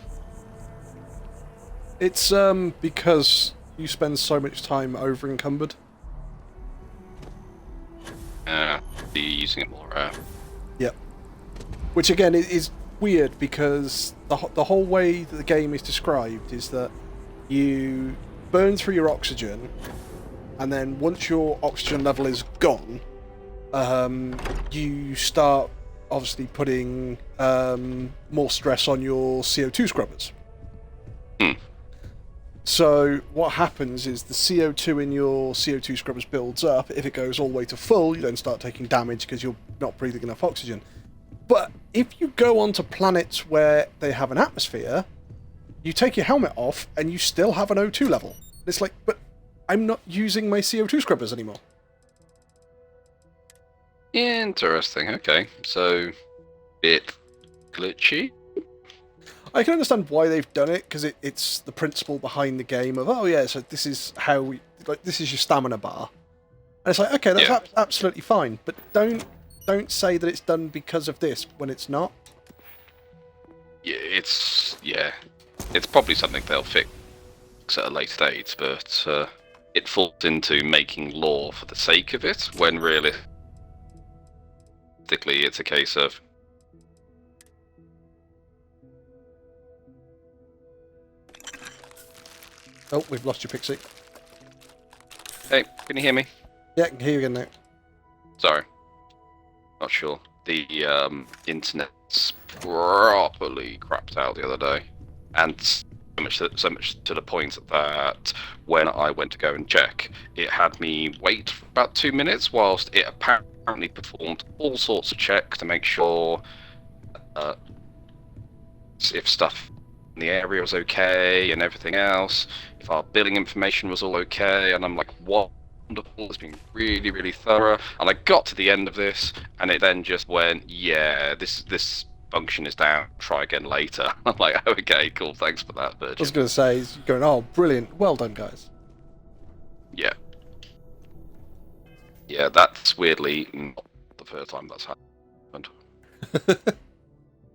It's because you spend so much time over encumbered. Be using it more. Yep. Which again is weird because the whole way that the game is described is that you burn through your oxygen, and then once your oxygen level is gone, you start obviously putting more stress on your CO2 scrubbers. So what happens is the CO2 in your CO2 scrubbers builds up. If it goes all the way to full, you then start taking damage because you're not breathing enough oxygen. But if you go onto planets where they have an atmosphere, you take your helmet off and you still have an O2 level. It's like, but I'm not using my CO2 scrubbers anymore. Interesting. Okay, so bit glitchy. I can understand why they've done it because it's the principle behind the game of so this is how this is your stamina bar, and it's like okay, that's absolutely fine, but don't say that it's done because of this when it's not. It's probably something they'll fix at a later date, but it falls into making law for the sake of it when realistically it's a case of oh, we've lost you, Pixie. Hey, can you hear me? Yeah, I can hear you again now. Sorry, not sure. The internet's properly crapped out the other day, and so much to the point that when I went to go and check, it had me wait for about 2 minutes whilst it apparently performed all sorts of checks to make sure if stuff in the area was okay and everything else, if our billing information was all okay, and I'm like, what? Wonderful, it's been really, really thorough. And I got to the end of this, and it then just went, yeah, this function is down, try again later. I'm like, okay, cool, thanks for that, Virgin. I was going to say, he's going, oh, brilliant, well done, guys. Yeah. Yeah, that's weirdly not the first time that's happened.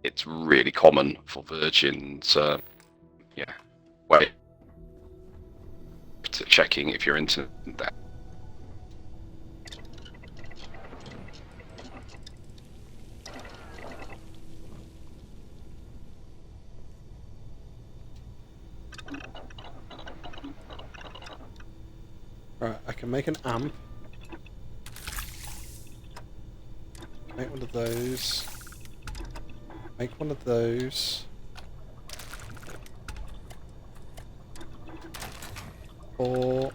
It's really common for Virgin's, way to checking if your internet that. Right, I can make an amp. Make one of those. Make one of those. Or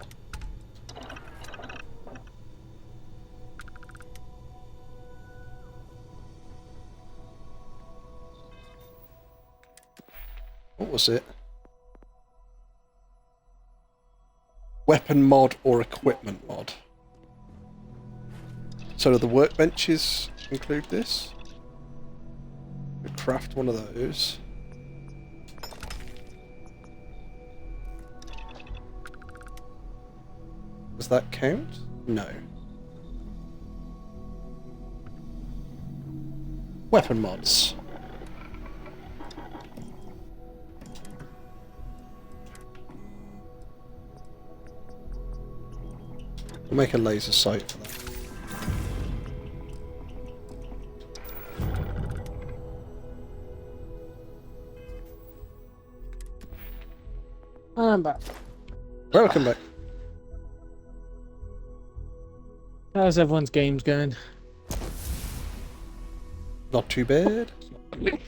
what was it? Weapon mod or equipment mod. So do the workbenches include this? We craft one of those. Does that count? No. Weapon mods. We'll make a laser sight for that. I'm back. Welcome back. How's everyone's games going? Not too bad. What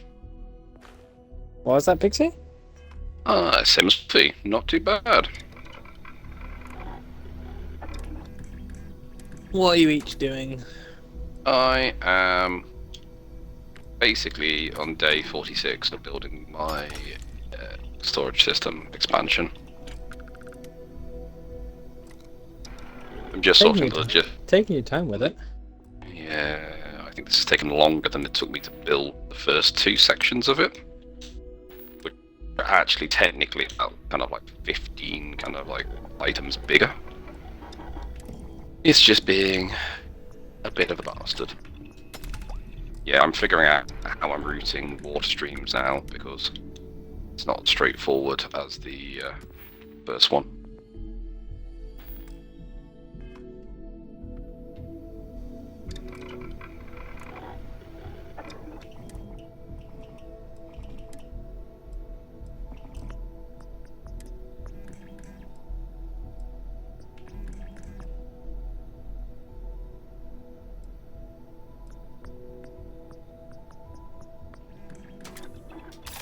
was that, Pixie? Sims 3, not too bad. What are you each doing? I am basically on day 46 of building my storage system expansion. I'm just sorting the legit. Taking your time with it. Yeah, I think this has taken longer than it took me to build the first 2 sections of it. Which are actually technically about kind of like 15 kind of like items bigger. It's just being a bit of a bastard. Yeah, I'm figuring out how I'm routing water streams now because it's not straightforward as the first one.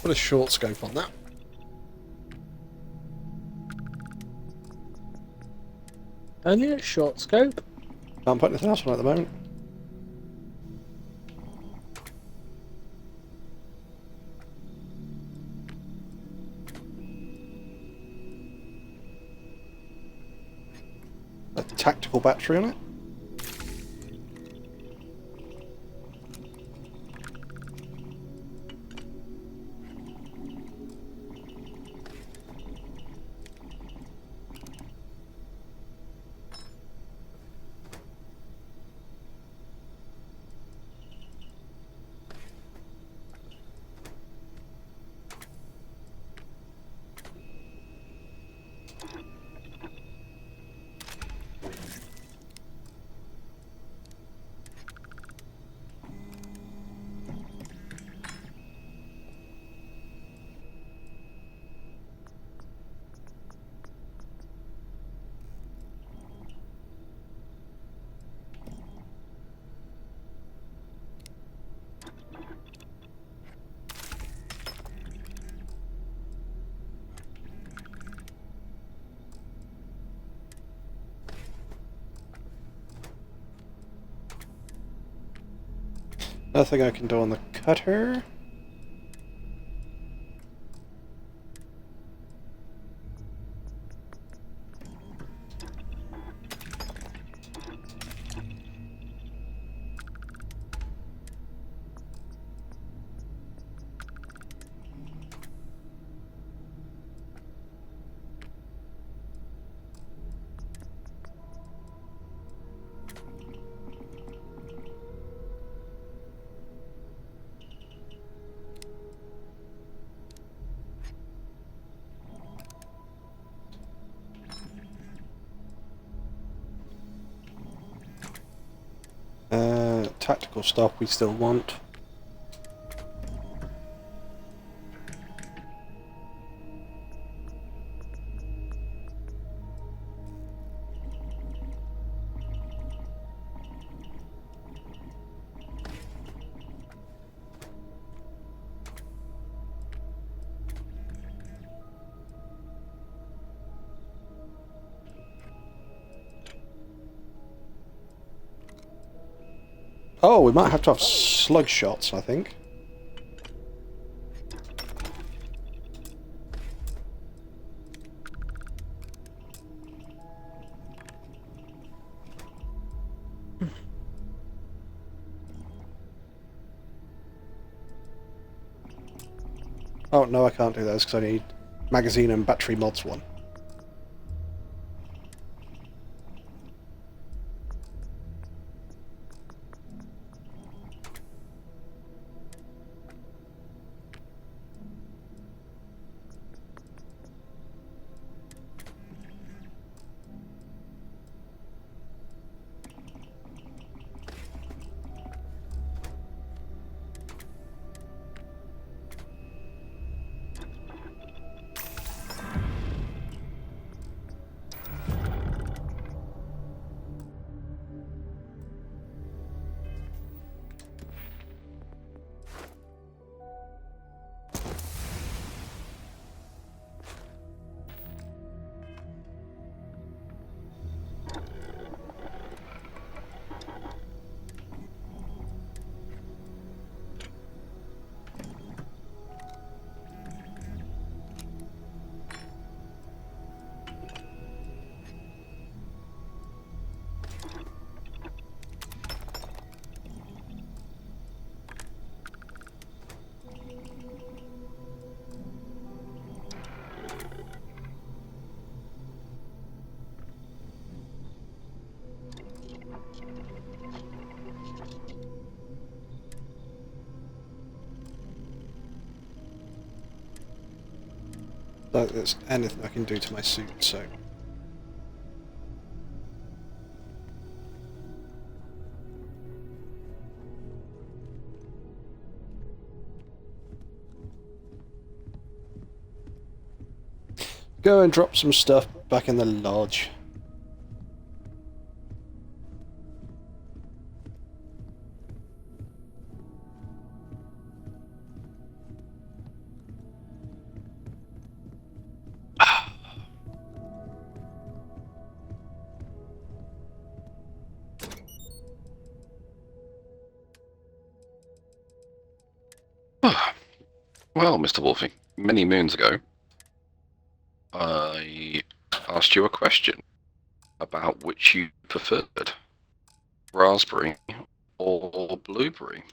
Put a short scope on that. Only a short scope? Can't put anything else on at the moment. tactical battery on it. Nothing I can do on the cutter. Tactical stuff we still want. Oh, we might have to have slug shots, I think. Oh, no, I can't do those because I need magazine and battery mods one. Don't think there's anything I can do to my suit, so... Go and drop some stuff back in the lodge. Well, Mr. Wolfie, many moons ago, I asked you a question. about which you preferred, raspberry or blueberry.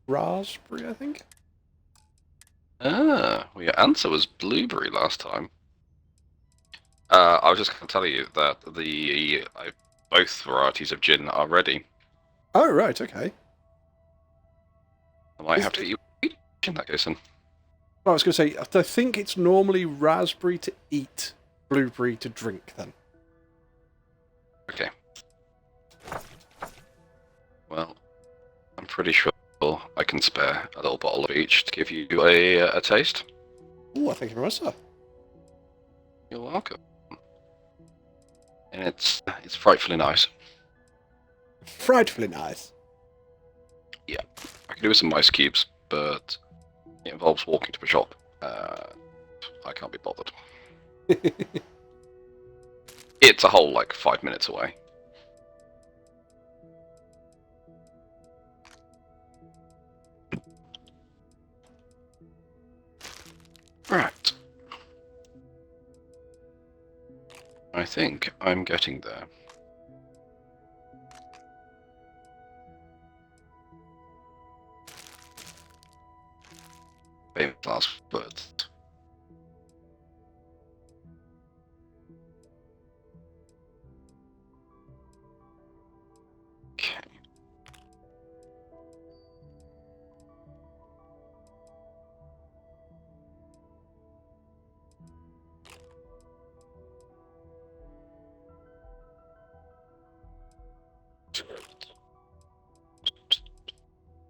Raspberry, I think. Well, your answer was blueberry last time. I was just going to tell you that both varieties of gin are ready. Oh, right, okay. I might have to get you each in that case then. I was going to say, I think it's normally raspberry to eat, blueberry to drink, then. Okay. Well, I'm pretty sure I can spare a little bottle of each to give you a taste. Oh, thank you very much, sir. You're welcome. And it's frightfully nice. Frightfully nice. Yeah, I could do with some ice cubes, but it involves walking to a shop. I can't be bothered. It's a whole, 5 minutes away. Right. I think I'm getting there. Famous last words. Okay.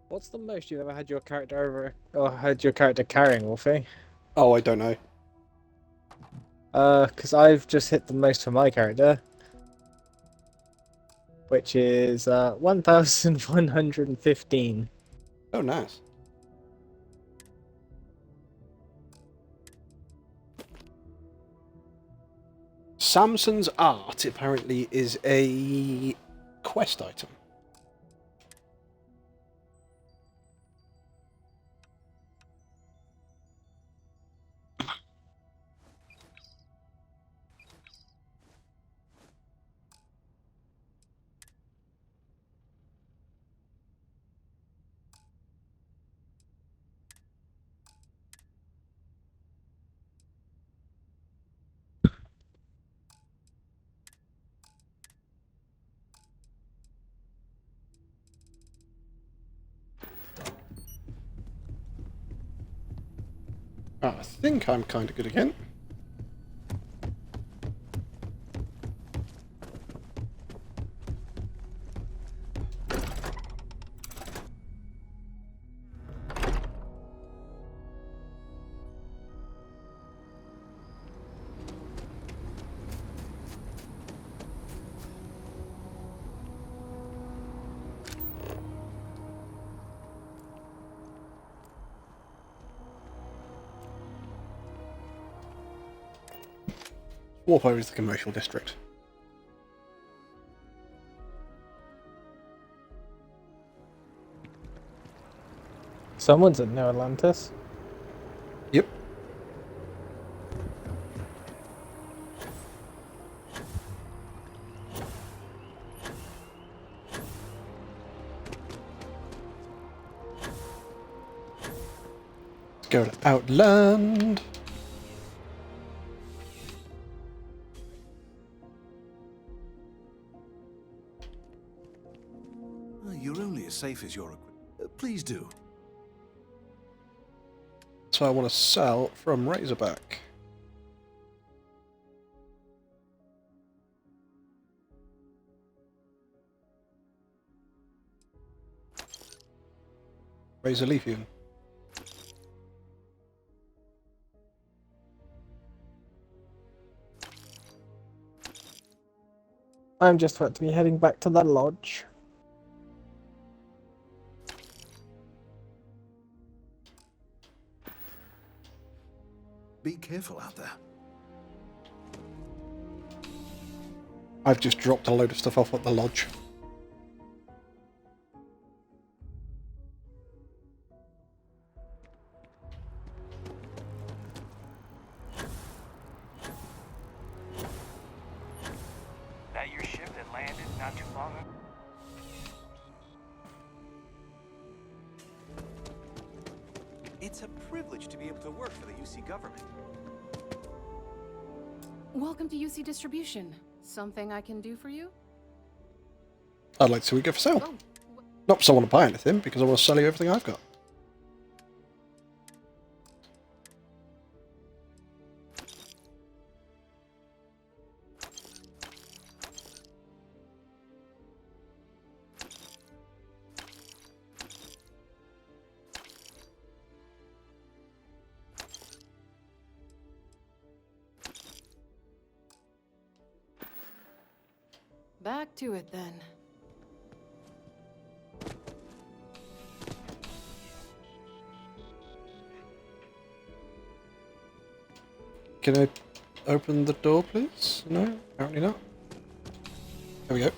What's the most you've ever had your character over, or had your character carrying, Wolfie? Oh, I don't know. Because I've just hit the most for my character, which is 1,115. Oh, nice. Samson's art apparently is a quest item. I think I'm kind of good again. Warp over to the commercial district. Someone's at New Atlantis. Yep. Let's go to Outland. You're only as safe as your please do. So I want to sell from Razorback. Razor Lithium. I'm just about to be heading back to the lodge. Be careful out there. I've just dropped a load of stuff off at the lodge. It's a privilege to be able to work for the UC government. Welcome to UC Distribution. Something I can do for you? I'd like to see what you get for sale. Not because I want to buy anything, because I want to sell you everything I've got. Back to it then. Can I open the door, please? No, apparently not. There we go.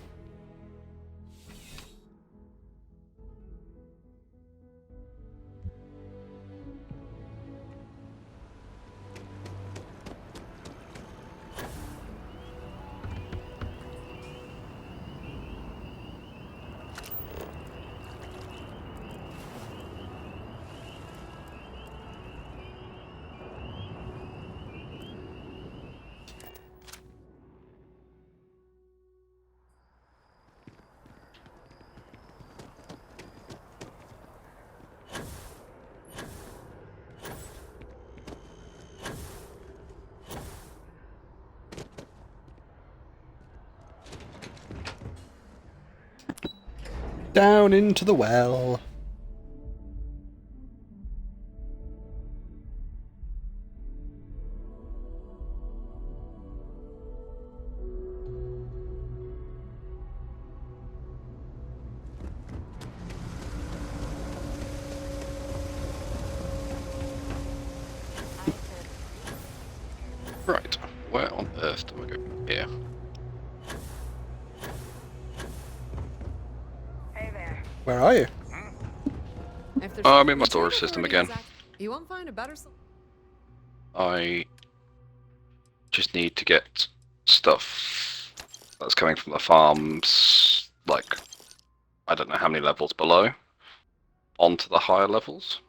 Down into the well. Right, where on earth do I go from here? Hey there. Where are you? I'm in my storage system again. You won't find a better. I just need to get stuff that's coming from the farms, like, I don't know how many levels below, onto the higher levels.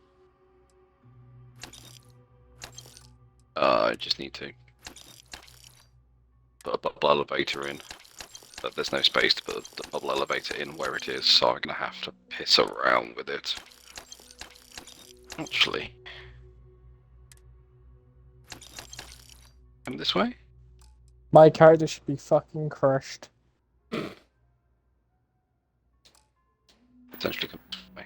I just need to put a bubble elevator in, but there's no space to put the bubble elevator in where it is, so I'm going to have to piss around with it. Actually, come this way? My character should be fucking crushed. Potentially come this way.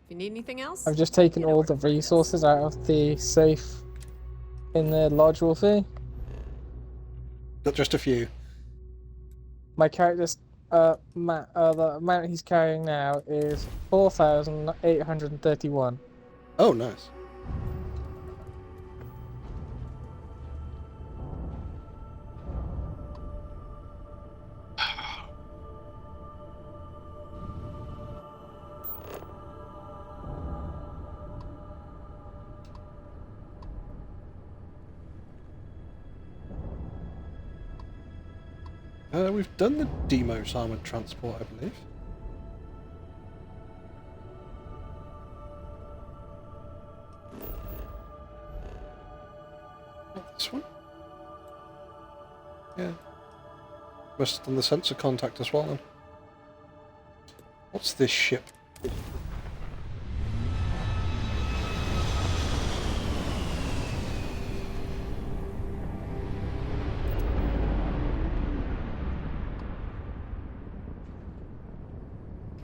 If you need anything else, I've just taken all the resources out of the safe in the Lodge Wolfie. Got just a few. My character's the amount he's carrying now is 4,831. Oh, nice. We've done the Demos armored transport, I believe. This one? Yeah. Must have done the sensor contact as well then. What's this ship?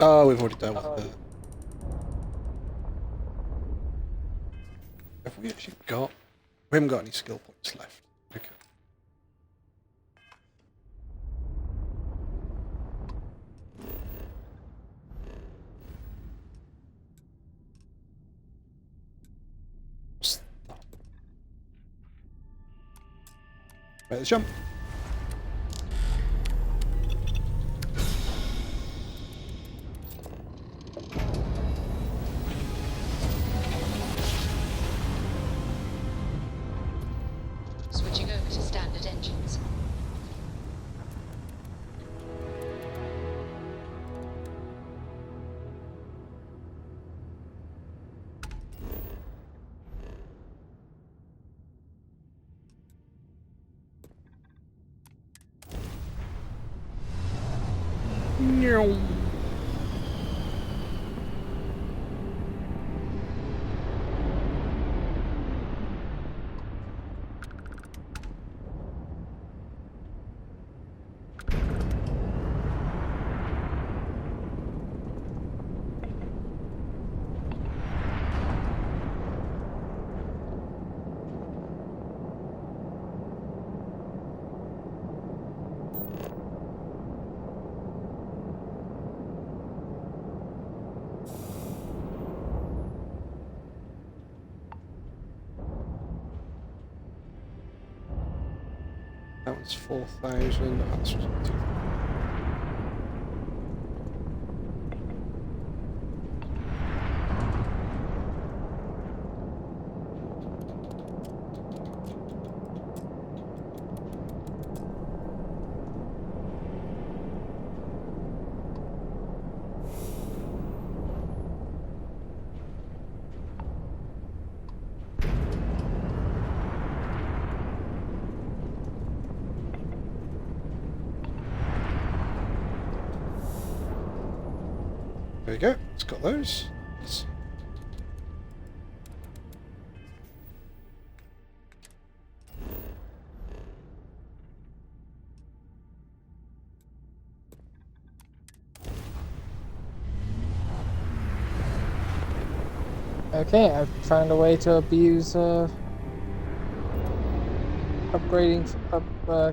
Oh, we've already dealt with that. Have we actually got... We haven't got any skill points left. Okay. What's that? Right, let's jump. Switching over to standard engines. That was 4,000. That's 2,000. There we go. It's got those. Okay, I've found a way to abuse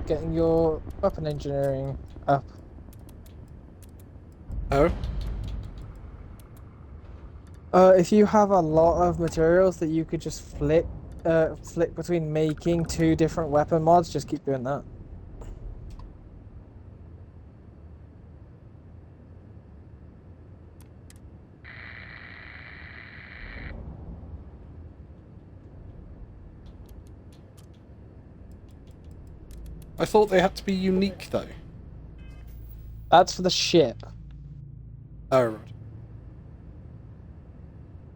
getting your weapon engineering up. Oh? If you have a lot of materials that you could just flick between making 2 different weapon mods, just keep doing that. I thought they had to be unique, though. That's for the ship. Oh, right.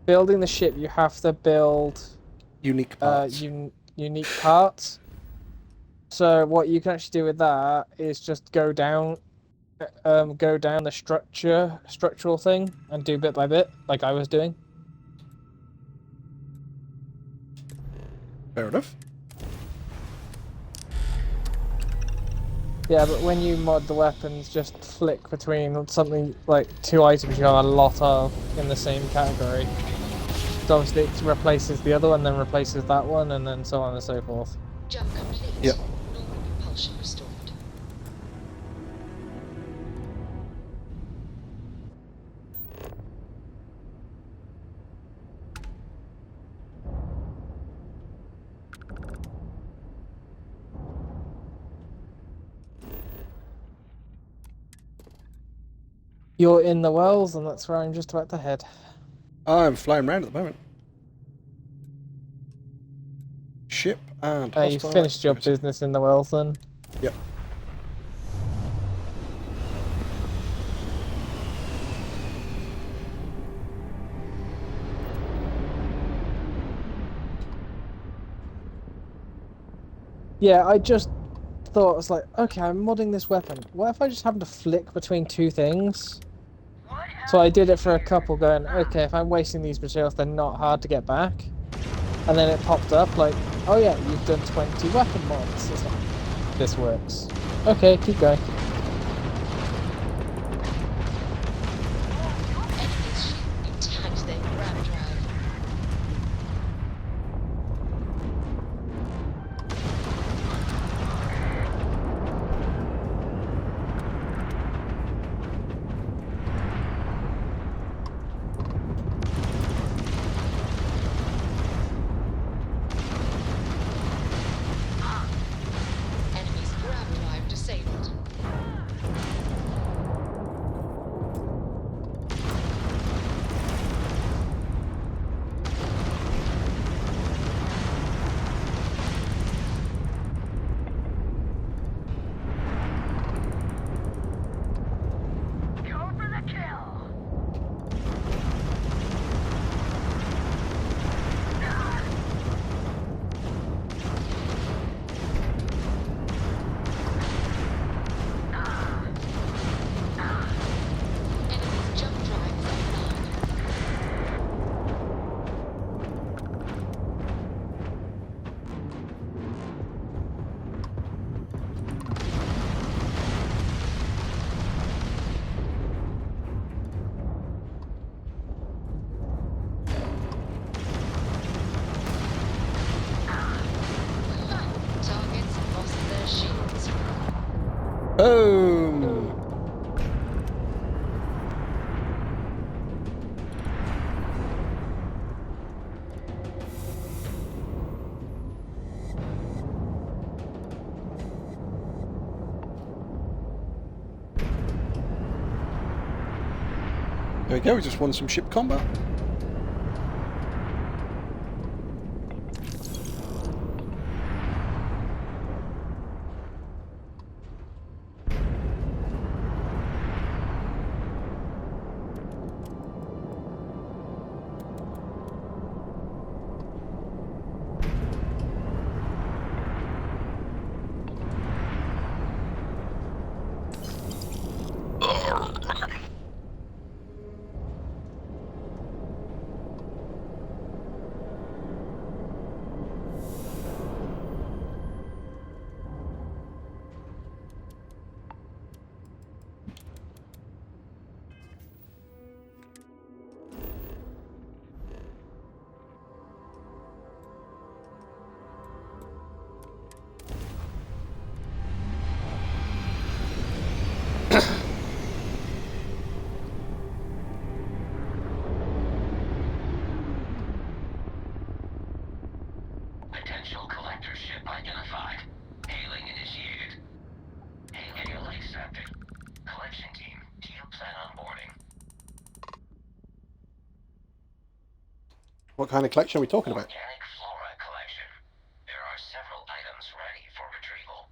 Building the ship, you have to build unique parts. Unique parts. So what you can actually do with that is just go down the structural thing and do bit by bit, like I was doing. Fair enough. Yeah, but when you mod the weapons, just flick between something like 2 items you have a lot of in the same category. So obviously it replaces the other one, then replaces that one, and then so on and so forth. Jump complete. Yep. Normal propulsion restored. You're in the wells, and that's where I'm just about to head. I'm flying around at the moment. Ship and You hostile finished your activity. business in the wells, then? Yep. Yeah, I just thought, I was like, okay, I'm modding this weapon. What if I just happen to flick between 2 things? So I did it for a couple, going, okay, if I'm wasting these materials, they're not hard to get back. And then it popped up like, oh yeah, you've done 20 weapon mods. It's like, this works. Okay, keep going. Enemies, you tagged their grab drive. Enemy's grab drive disabled. There we go, we just won some ship combat. Potential collector ship identified. Hailing initiated. Hail accepted. Collection team, do you plan on boarding? What kind of collection are we talking about? Organic flora collection. There are several items ready for retrieval.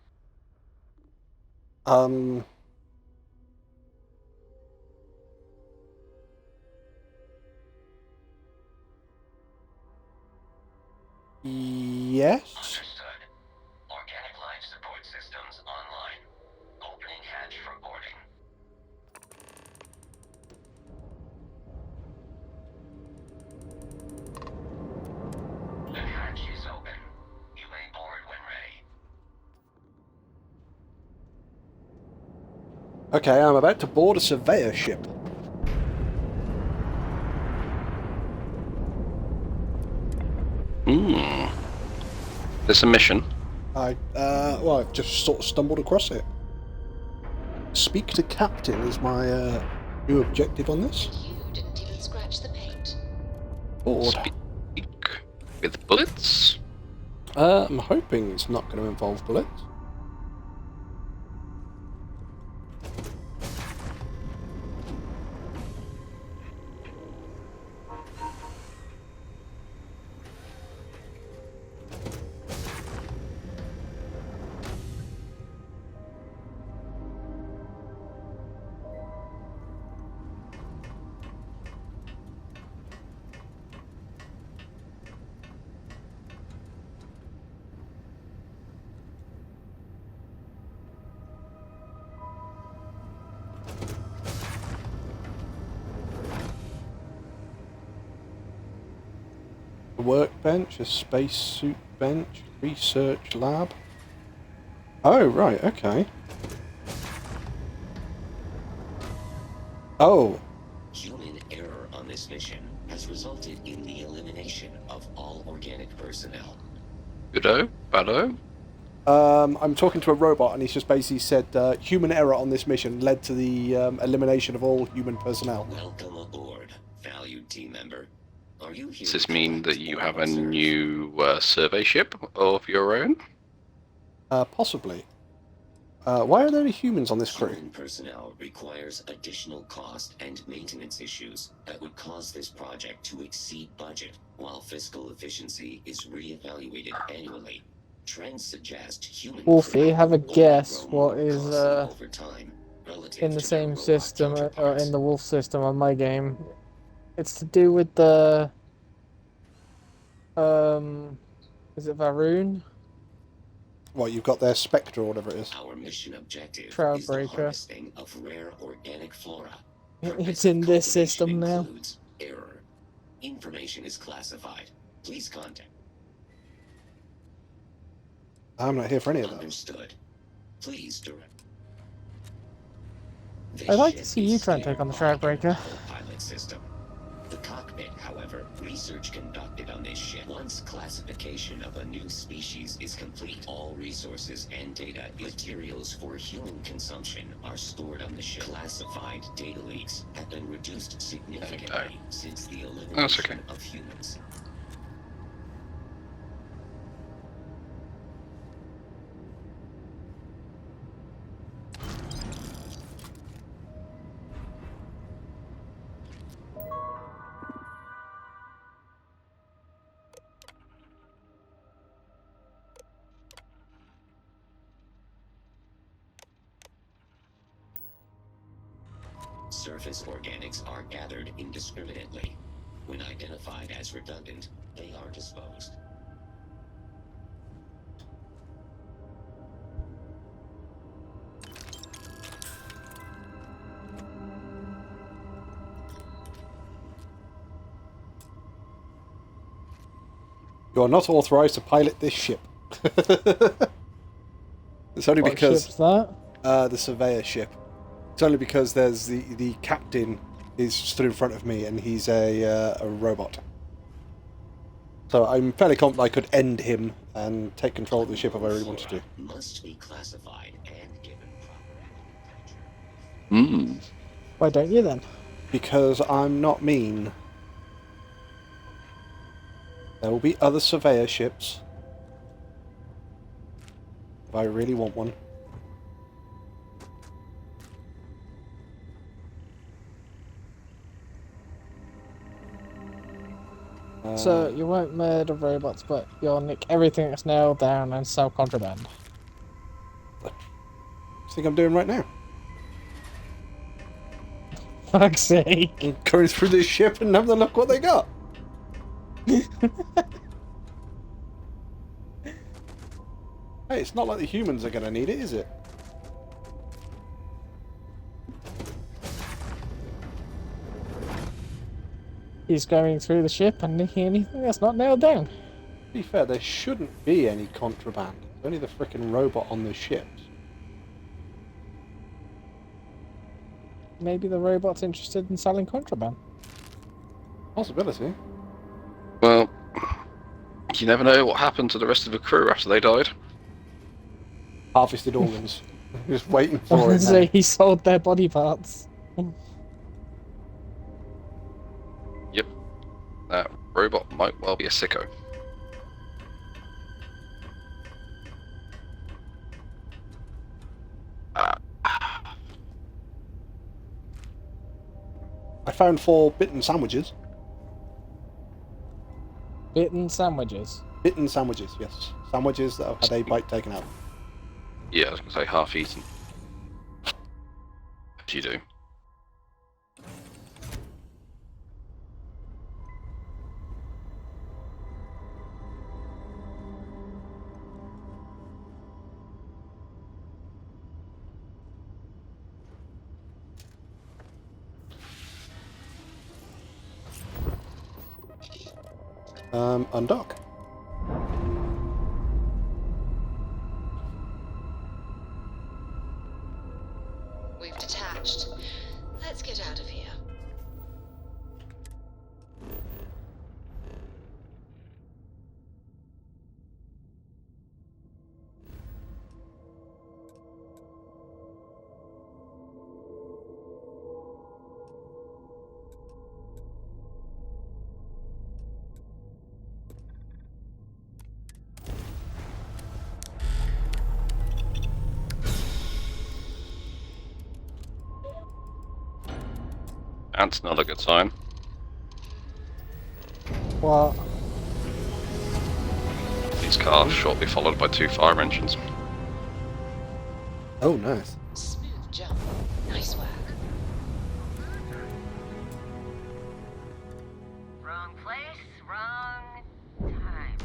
Yes. Understood. Organic life support systems online. Opening hatch for boarding. The hatch is open. You may board when ready. Okay, I'm about to board a surveyor ship. There's a mission. Well, I've just sort of stumbled across it. Speak to Captain is my new objective on this. You didn't even scratch the paint. Board. Speak with bullets? I'm hoping it's not going to involve bullets. A workbench, a spacesuit bench, research lab. Oh, right, okay. Oh. Human error on this mission has resulted in the elimination of all organic personnel. Goodo? Baddo? I'm talking to a robot and he's just basically said human error on this mission led to the elimination of all human personnel. Welcome aboard, valued team member. Are you here? Does this mean that you have a new survey ship of your own? Possibly. Why are there any humans on this crew? Human personnel requires additional cost and maintenance issues that would cause this project to exceed budget, while fiscal efficiency is reevaluated annually. Trends suggest human Wolfie, have a crew guess will what is over time, in the to their same robot system or counterparts. in the Wolf system on my game. It's to do with the is it Varun? What, you've got their Spectre or whatever it is? Our mission objective is the Shroudbreaker. harvesting of rare organic flora. It's in this system now. Includes error. Information is classified. Please contact. I'm not here for any of that. Understood. Please direct. I'd like to see you try and take on the Shroudbreaker. Pilot system. The cockpit, however, research conducted on this ship. Once classification of a new species is complete, all resources and data, materials for human consumption, are stored on the ship. Classified data leaks have been reduced significantly since the elimination of humans. Surface organics are gathered indiscriminately. When identified as redundant, they are disposed. You are not authorized to pilot this ship. It's only What because ship's that? the surveyor ship. It's only because there's the captain is stood in front of me and he's a robot. So I'm fairly confident I could end him and take control of the ship if I really wanted to. Must be classified and given Hmm. Why don't you then? Because I'm not mean. There will be other surveyor ships. If I really want one. So you won't murder robots, but you'll nick everything that's nailed down and sell contraband. I think I'm doing right now. Fuck's sake. I'm going through this ship and have a look what they got. Hey, it's not like the humans are going to need it, is it? He's going through the ship and nicking anything that's not nailed down. To be fair, there shouldn't be any contraband. It's only the frickin' robot on the ships. Maybe the robot's interested in selling contraband. Possibility. Well, you never know what happened to the rest of the crew after they died. Harvested organs. Just waiting for it. So he sold their body parts. Yep. That robot might well be a sicko. I found 4 bitten sandwiches. Bitten sandwiches? Bitten sandwiches, yes. Sandwiches that have had a bite taken out. Yeah, I was going to say half eaten. As you do. Undock. We've detached. Let's get out of here. That's not a good sign. What? These cars shortly followed by 2 fire engines. Oh, nice. Smooth jump. Nice work. Wrong place, wrong time.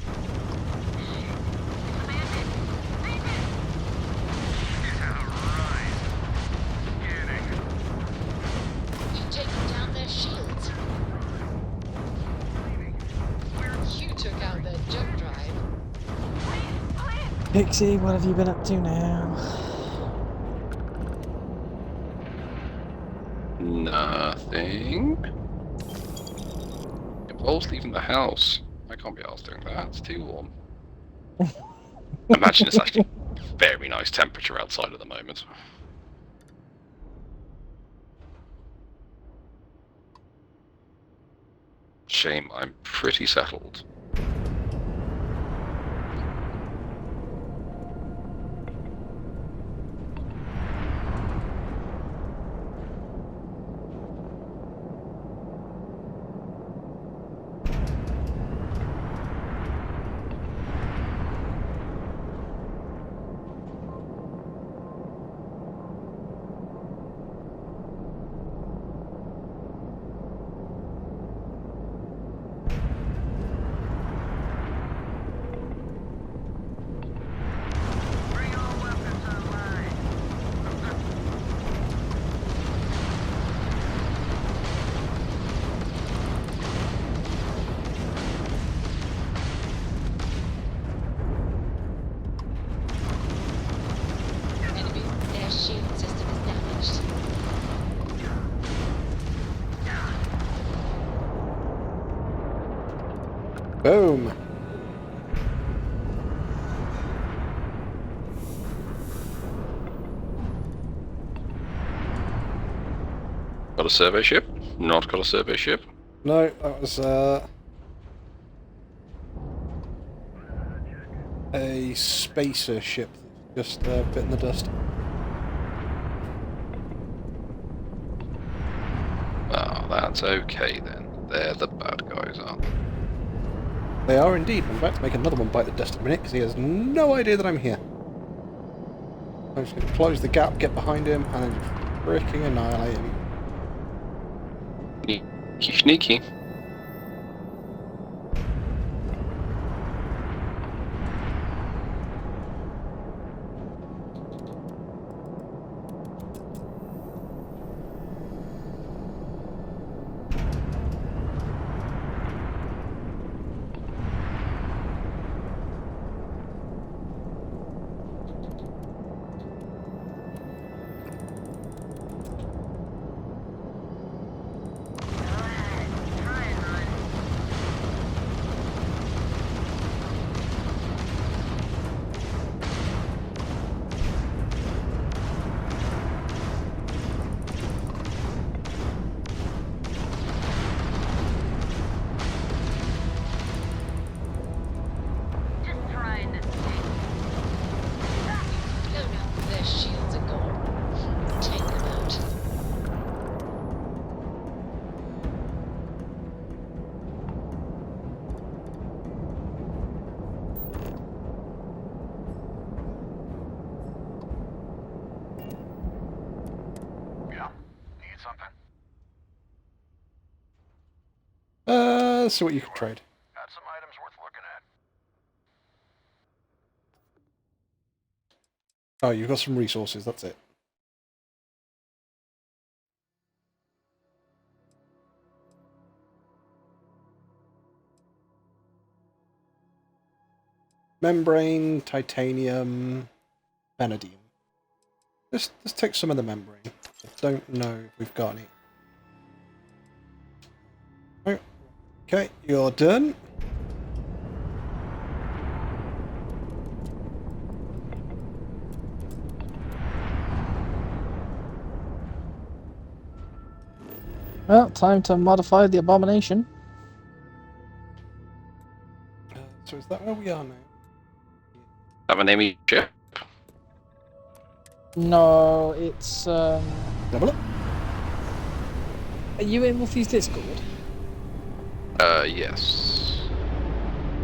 We've taken down their shields. You took out their jump drive. Pixie, what have you been up to now? Nothing. Involves leaving the house. I can't be asked doing that, it's too warm. Imagine it's actually very nice temperature outside at the moment. Shame, I'm pretty settled. Boom. Got a survey ship? Not got a survey ship. No, that was a spacer ship that just bit in the dust. Oh, that's okay then. They're the bad guys, aren't they? They are indeed. I'm about to make another one bite the dust in a minute because he has no idea that I'm here. I'm just going to close the gap, get behind him, and then just freaking annihilate him. Sneaky, sneaky. Their shields are gone. Take them out. Yeah? Need something? Let's see what you can trade. Got some items worth looking at. Oh, you've got some resources, that's it. Membrane, titanium, vanadium. Let's take some of the membrane. I don't know if we've got any. Oh, okay, you're done. Well, time to modify the abomination. So is that where we are now? Have an enemy ship? No, it's Double up. Are you in Wolfie's Discord? Yes.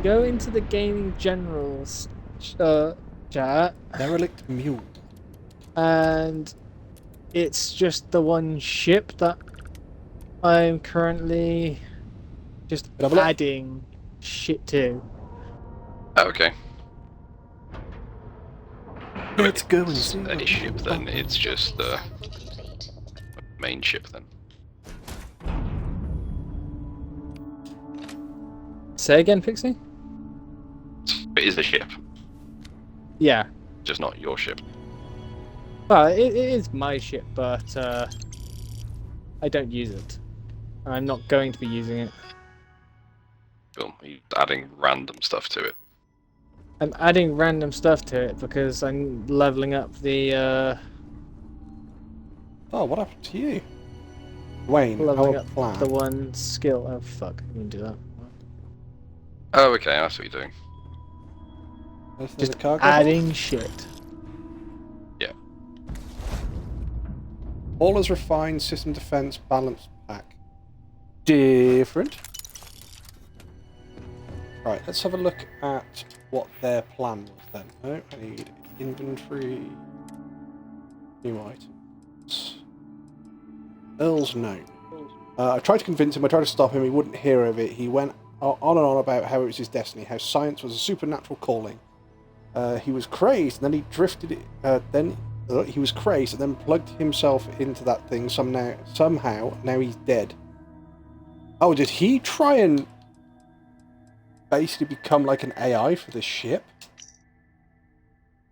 Go into the Gaming Generals chat. Derelict Mule. And it's just the one ship that I'm currently just adding shit to. Okay. Let's go and It's see. any ship then, it's just the main ship then. Say again, Pixie? It is a ship, Yeah. just not your ship. Well, it is my ship, but I don't use it. I'm not going to be using it. Cool. You're adding random stuff to it. I'm adding random stuff to it because I'm leveling up the Oh, what happened to you? Wayne, leveling our up plan. the one skill. Oh fuck, I didn't do that. Oh, okay, that's what you're doing. Just adding shit. Yeah. All is refined system defense balance pack. Different. Right, let's have a look at what their plan was then. Oh, I need inventory. New items. Earl's note. I tried to convince him, I tried to stop him, he wouldn't hear of it. He went on and on about how it was his destiny, how science was a supernatural calling. He was crazed, and then he drifted. He was crazed, and then plugged himself into that thing somehow. Now he's dead. Oh, did he try and basically become like an AI for this ship?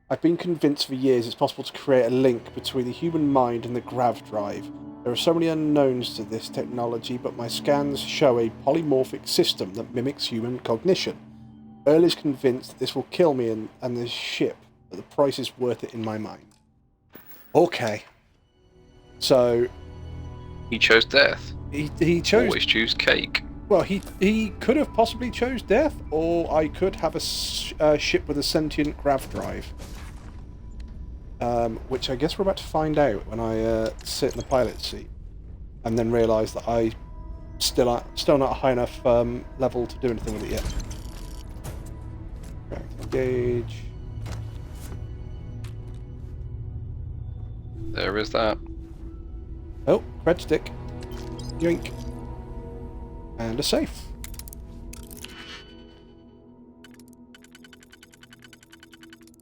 I've been convinced for years it's possible to create a link between the human mind and the grav drive. There are so many unknowns to this technology, but my scans show a polymorphic system that mimics human cognition. Earl is convinced that this will kill me and the ship, but the price is worth it in my mind. Okay. So... He chose death. He chose... Always choose cake. Well, he could have possibly chose death, or I could have a ship with a sentient grav drive. Which I guess we're about to find out when I sit in the pilot seat, and then realise that I still not a high enough level to do anything with it yet. Right, engage. There is that. Oh, red stick. Yoink. And a safe.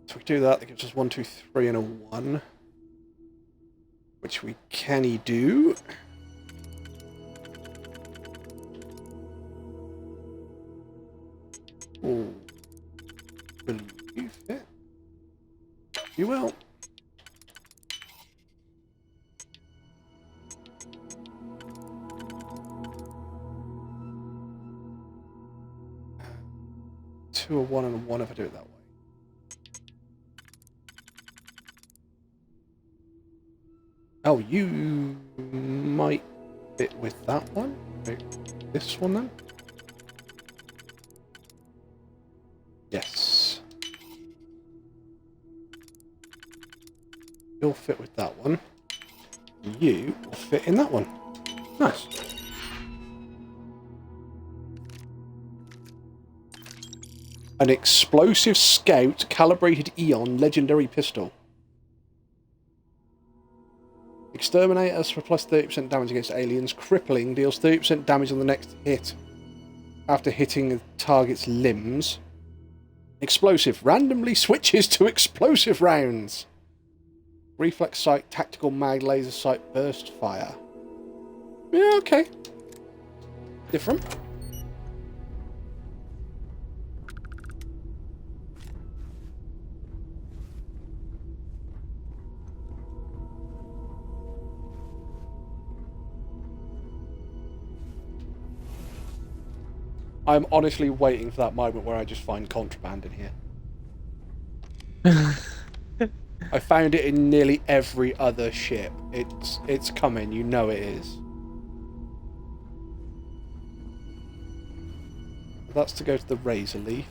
So we do that, that gives us 1, 2, 3 and a 1. Which we can do. Oh. Believe it. You will. Two, a 1 and a 1 if I do it that way. Oh, you might fit with that one. Maybe this one then? Yes. You'll fit with that one. You will fit in that one. Nice. An explosive scout calibrated Eon legendary pistol. Exterminators for plus 30% damage against aliens. Crippling deals 30% damage on the next hit after hitting the target's limbs. Explosive randomly switches to explosive rounds. Reflex sight, tactical mag, laser sight, burst fire. Yeah, okay. Different. I'm honestly waiting for that moment where I just find contraband in here. I found it in nearly every other ship. It's coming, you know it is. That's to go to the Razor Leaf.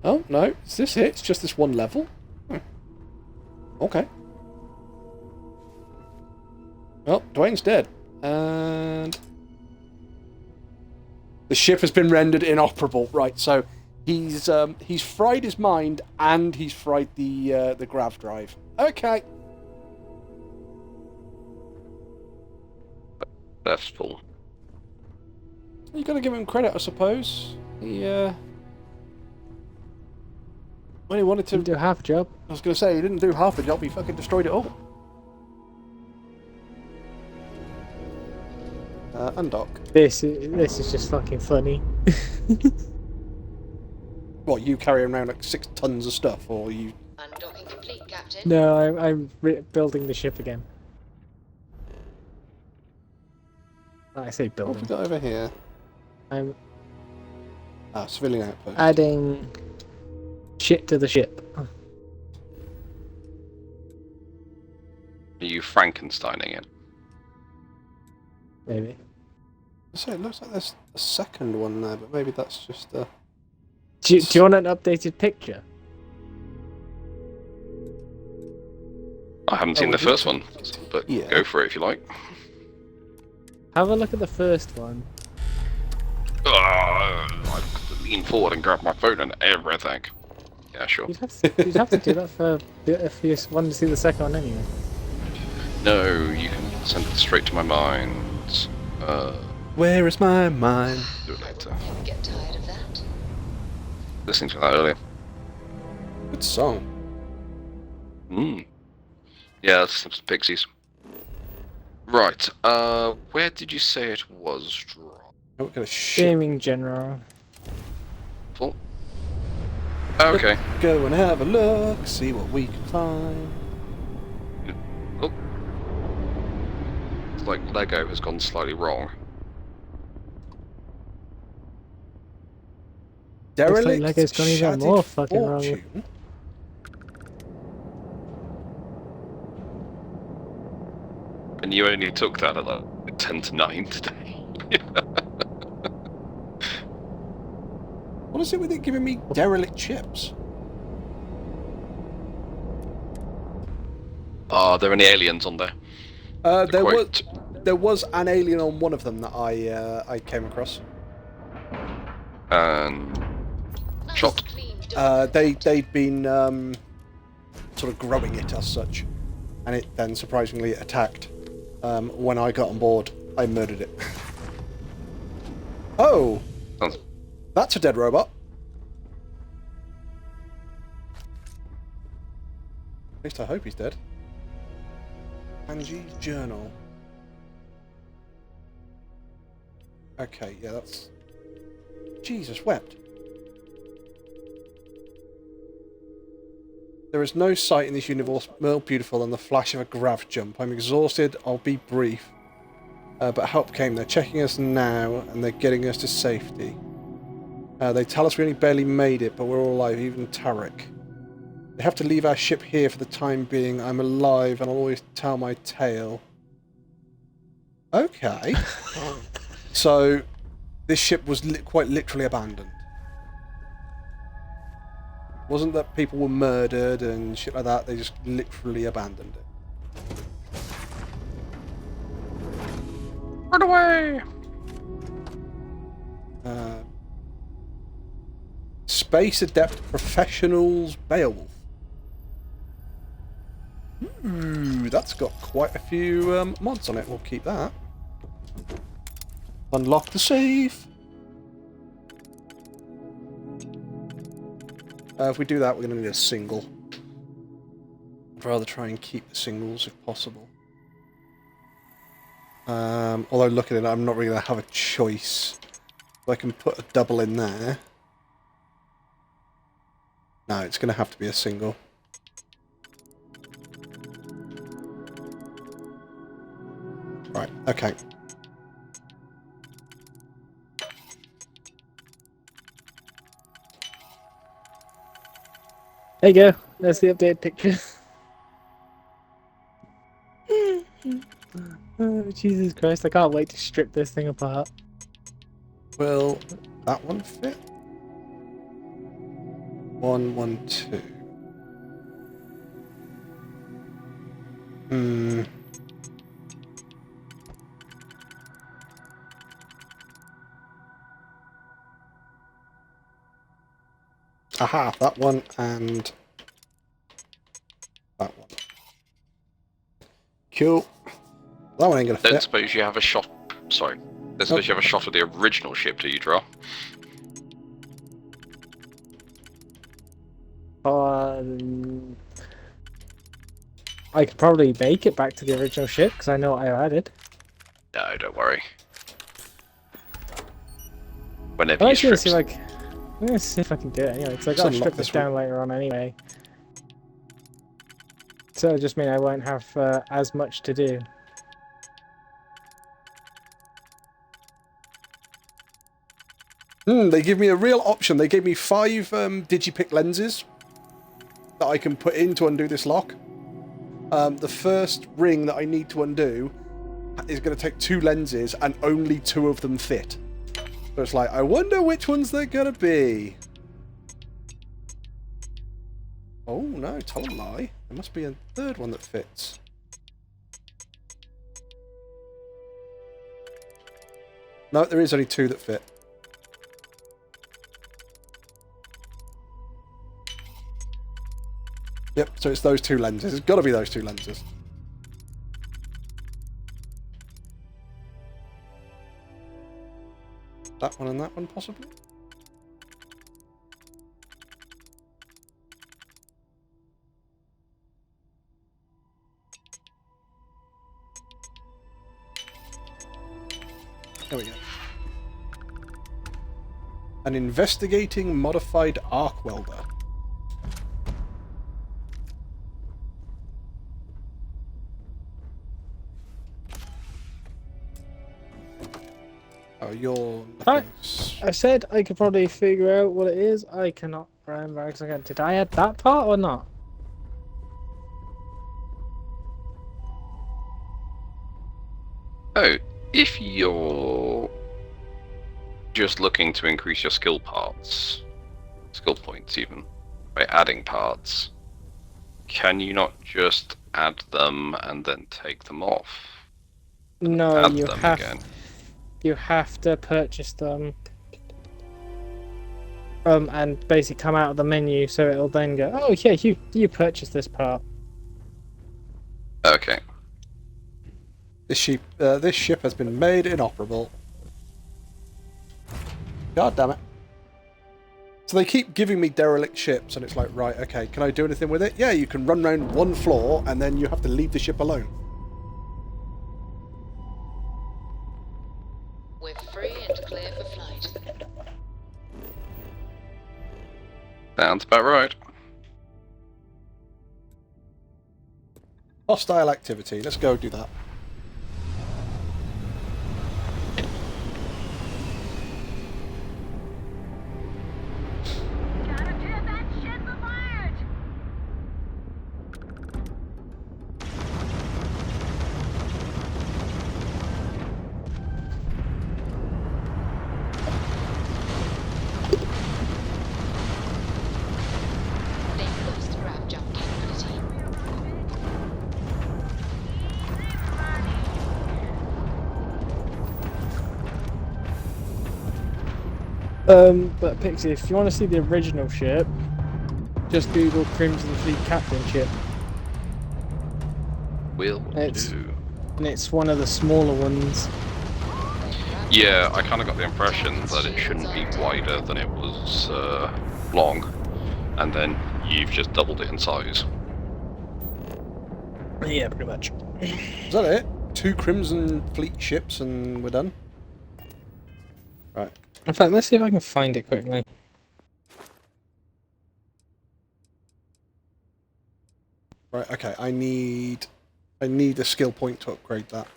Oh, no, is this it? It's just this one level? Okay. Well, Dwayne's dead. And... the ship has been rendered inoperable. Right, so he's fried his mind and he's fried the grav drive. Okay. That's full. You gotta give him credit, I suppose. He when he wanted to do half a job. I was gonna say he didn't do half a job, he fucking destroyed it all. Undock. This is just fucking funny. What, you carrying around like 6 tons of stuff, or you... Undocking complete, Captain. No, I'm building the ship again. I say What building. have we got over here? I'm civilian outpost. adding shit to the ship. Are you Frankensteining it? Maybe. So it looks like there's a second one there, but maybe that's just a... Do you want an updated picture? I haven't seen the first one, but yeah. Go for it if you like. Have a look at the first one. I have to lean forward and grab my phone and everything. Yeah, sure. You'd have to do that for if you wanted to see the second one anyway. No, you can send it straight to my mind. Where is my mind? Do it later. Get tired of that? Listening to that earlier. Good song. Yeah, that's some Pixies. Right, where did you say it was, Draw? Oh, we've got a ship. Gaming general. Full? Okay. Let's go and have a look, see what we can find. Oh. looks like Lego has gone slightly wrong. Derelict Lego's gone even Shattered more fucking wrong. Fortune. And you only took that at like 10 to 9 today. What is it with it giving me derelict chips? Are there any aliens on there? There was an alien on one of them that I came across. Shot. They'd been sort of growing it as such, and it then surprisingly attacked. When I got on board, I murdered it. Oh, that's a dead robot. At least I hope he's dead. Angie's journal. Okay, yeah, that's... Jesus wept. There is no sight in this universe more beautiful than the flash of a grav jump. I'm exhausted, I'll be brief. But help came. They're checking us now, and they're getting us to safety. They tell us we only barely made it, but we're all alive, even Tarek. They have to leave our ship here for the time being. I'm alive, and I'll always tell my tale. Okay. So, this ship was quite literally abandoned. Wasn't that people were murdered and shit like that, they just literally abandoned it. Run away! Space Adept Professionals Beowulf. Ooh, that's got quite a few mods on it. We'll keep that. Unlock the safe. If we do that, we're going to need a single. I'd rather try and keep the singles if possible. Although looking at it, I'm not really going to have a choice. So I can put a double in there. No, it's going to have to be a single. Right, okay. There you go. There's the updated picture. Oh, Jesus Christ, I can't wait to strip this thing apart. Will that one fit? 1, 1, 2. Aha, that one and that one. Cool. That one ain't gonna fit. Don't suppose you have a shot. Sorry. Don't suppose you have a shot of the original ship, do you, Draw? I could probably make it back to the original ship because I know what I added. No, don't worry. Whenever I'm you actually strip. I'm gonna see if I can do it anyway, because I gotta strip this down later on anyway. So it'll just mean I won't have as much to do. They give me a real option. They gave me 5 digipick lenses that I can put in to undo this lock. The first ring that I need to undo is going to take 2 lenses, and only 2 of them fit. So it's like, I wonder which ones they're going to be. Oh no, tell a lie. There must be a third one that fits. No, there is only 2 that fit. Yep, so it's those 2 lenses. It's got to be those 2 lenses. That one and that one, possibly? There we go. An investigating modified arc welder. Oh, you're... I said I could probably figure out what it is. I cannot remember again. Did I add that part or not? Oh, if you're just looking to increase your skill points even, by adding parts, can you not just add them and then take them off? No, Add you them have. again. You have to purchase them. And basically come out of the menu, so it'll then go, oh yeah, you purchased this part. Okay. This ship has been made inoperable. God damn it. So they keep giving me derelict ships, and it's like, right, okay, can I do anything with it? Yeah, you can run around one floor, and then you have to leave the ship alone. We're free and clear for flight. Sounds about right. Hostile activity. Let's go do that. They've lost grav jump capability. But Pixie, if you want to see the original ship, just Google Crimson Fleet Captain ship. Will do. And it's one of the smaller ones. Yeah, I kind of got the impression that it shouldn't be wider than it was long, and then you've just doubled it in size. Yeah, pretty much. Is that it? 2 Crimson Fleet ships and we're done? Right. In fact, let's see if I can find it quickly. Right, okay, I need a skill point to upgrade that.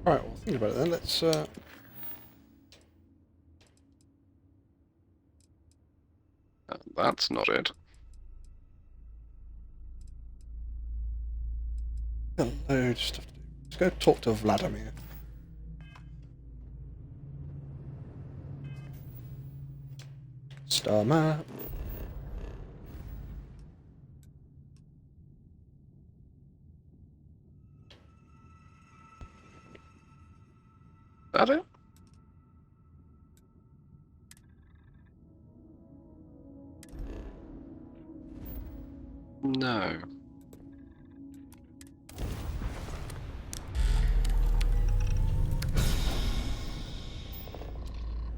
Alright, well, think about it then. Let's That's not it. got a load of stuff to do. Let's go talk to Vladimir. Star map. That it? No.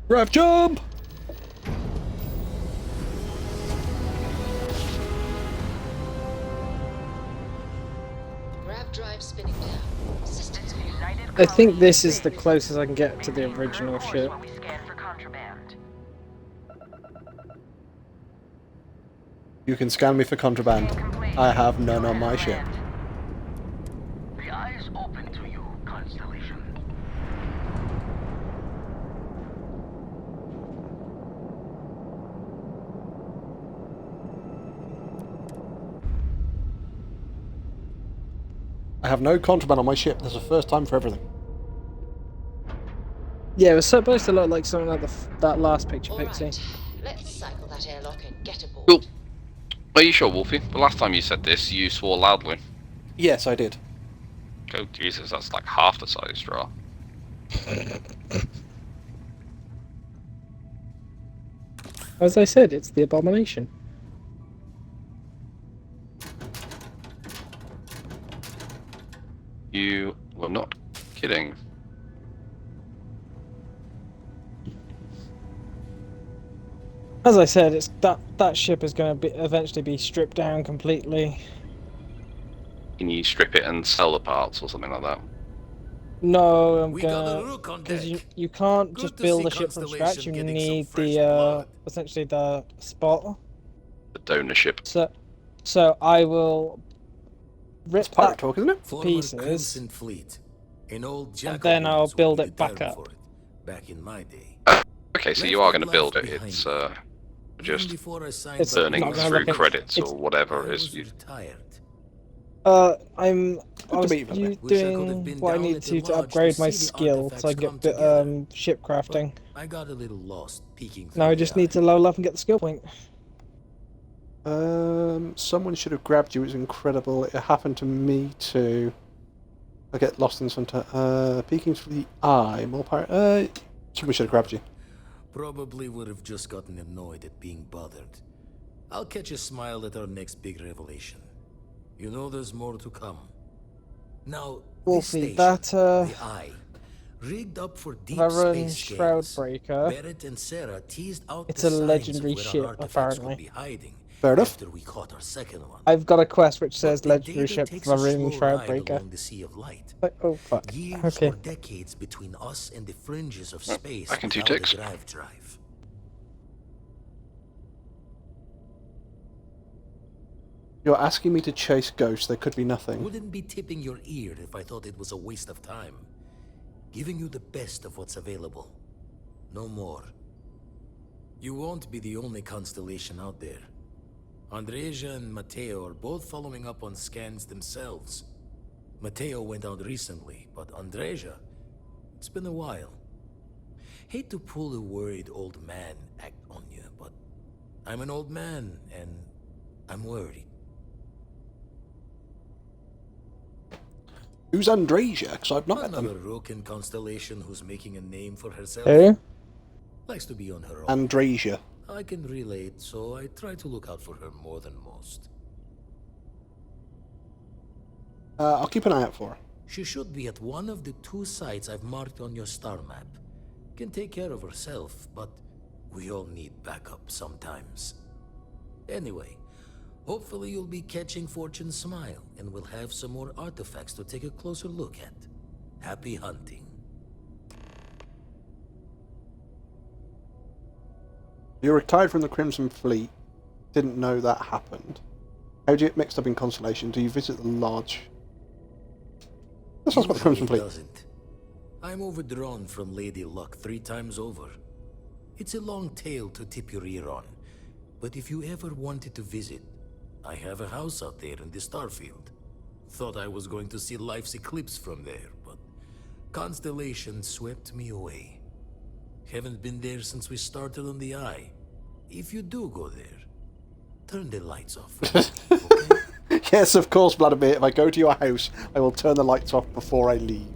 Grav jump! Grav drive spinning down. Systems I think this is the closest I can get to the original ship. You can scan me for contraband. I have none on my ship. The eye is open to you, Constellation. I have no contraband on my ship. That's the first time for everything. Yeah, it was supposed to look like something like that last picture, Pixie. Let's cycle that airlock and get aboard. Cool. Are you sure, Wolfie? The last time you said this, you swore loudly. Yes, I did. Oh, Jesus, that's like half the size draw. As I said, it's the abomination. You were not kidding. As I said, it's that ship is going to eventually be stripped down completely. Can you strip it and sell the parts or something like that? No, I'm We got a gonna rook on because deck. you can't Good just to build see a ship from scratch. Constellation You getting some need fresh the blood. essentially the spot. The donor ship. So I will rip It's pirate that talk, isn't it? to Former pieces, Crimson Fleet. An old and jackal then I'll would build be it the back term up. for it, back in my day. Okay, so you Left are that going to build life it. behind It's me. Even just before I signed It's back burning not with gonna through look credits it, or whatever I it is. was retired. I Good to was meet you, by the way. Wish I could have doing been what I down need at the to lodge upgrade my see the skill so I artifacts can come get together. ship crafting. But I got a little lost peeking through Now I the just eye. need to level up and get the skill point. Someone should have grabbed you. It was incredible. It happened to me too. I get lost in some peeking through the eye. More pirate. Someone should have grabbed you. Probably would have just gotten annoyed at being bothered. I'll catch a smile at our next big revelation. You know there's more to come. Now, this Wolfie, station, that the Eye, rigged up for deep Varun space Shroud scans. Breaker. Barrett and Sarah teased out It's the a signs legendary of where ship, our artifacts apparently. could be hiding. Fair enough. After we caught our second one. I've got a quest which says The legendary data ship takes a Varun slow Shroud ride Breaker. along the Sea of Light. Oh fuck. Years Okay. or decades between us and the fringes of space back in 2 without a ticks. drive. You're asking me to chase ghosts. There could be nothing. Wouldn't be tipping your ear if I thought it was a waste of time. Giving you the best of what's available. No more. You won't be the only constellation out there. Andreja and Matteo are both following up on scans themselves. Matteo went out recently, but Andreja, it's been a while. Hate to pull a worried old man act on you, but I'm an old man, and I'm worried. Who's Andreja? Because I've not met Another them. Roken constellation who's making a name for herself. Who? Likes to be on her own. Andreja. I can relate, so I try to look out for her more than most. I'll keep an eye out for her. She should be at one of the 2 sites I've marked on your star map. Can take care of herself, but we all need backup sometimes. Anyway, hopefully you'll be catching Fortune's smile, and we'll have some more artifacts to take a closer look at. Happy hunting. You retired from the Crimson Fleet. Didn't know that happened. How do you get mixed up in Constellation? Do you visit the lodge? Let's talk about the Crimson Fleet. Doesn't. I'm overdrawn from Lady Luck 3 times over. It's a long tale to tip your ear on, but if you ever wanted to visit, I have a house out there in the Starfield. Thought I was going to see life's eclipse from there, but Constellation swept me away. Haven't been there since we started on the Eye. If you do go there, turn the lights off. Yes, of course, Vladimir. If I go to your house, I will turn the lights off before I leave.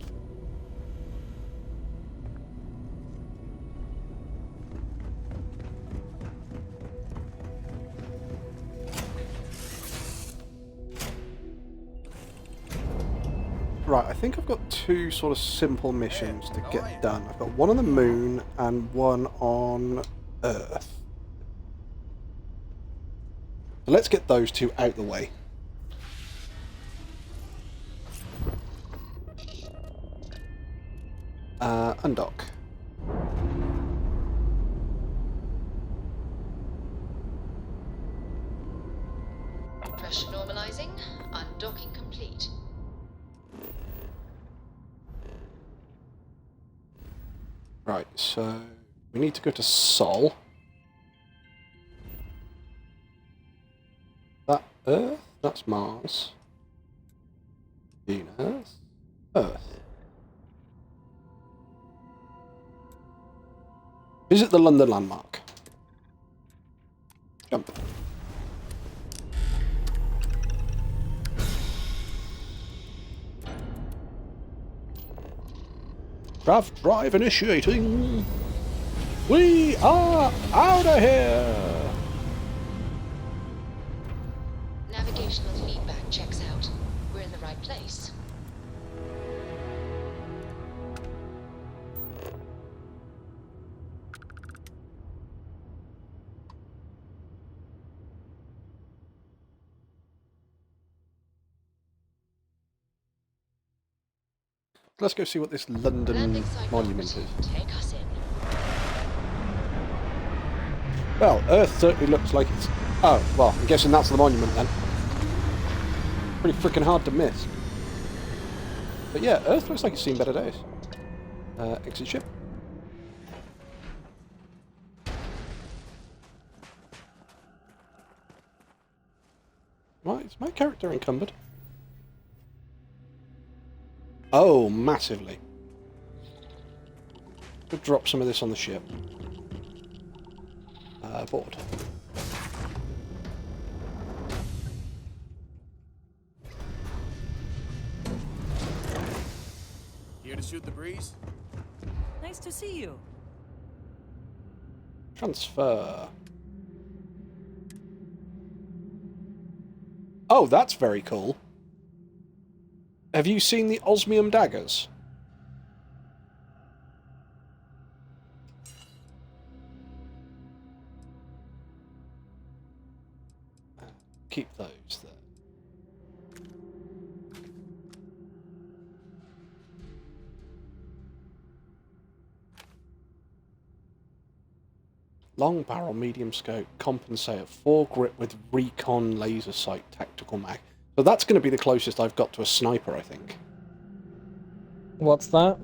Right, I think I've got 2 sort of simple missions to get done. I've got one on the moon and one on Earth. So let's get those 2 out the way. Undock. Pressure normalizing. Undocking complete. Right, so we need to go to Sol. That Earth? That's Mars. Venus. Earth. Visit the London landmark. Jump. Draft drive initiating. We are out of here. Navigational feedback checks out. We're in the right place. Let's go see what this London monument is. Take us in. Well, Earth certainly looks like it's... Oh, well, I'm guessing that's the monument then. Pretty freaking hard to miss. But yeah, Earth looks like it's seen better days. Exit ship. Right, is my character encumbered? Oh, massively. Could drop some of this on the ship. Board. Here to shoot the breeze? Nice to see you. Transfer. Oh, that's very cool. Have you seen the osmium daggers? Keep those there. Long barrel, medium scope, compensator, 4 grip with recon laser sight, tactical mag. So that's going to be the closest I've got to a sniper, I think. What's that?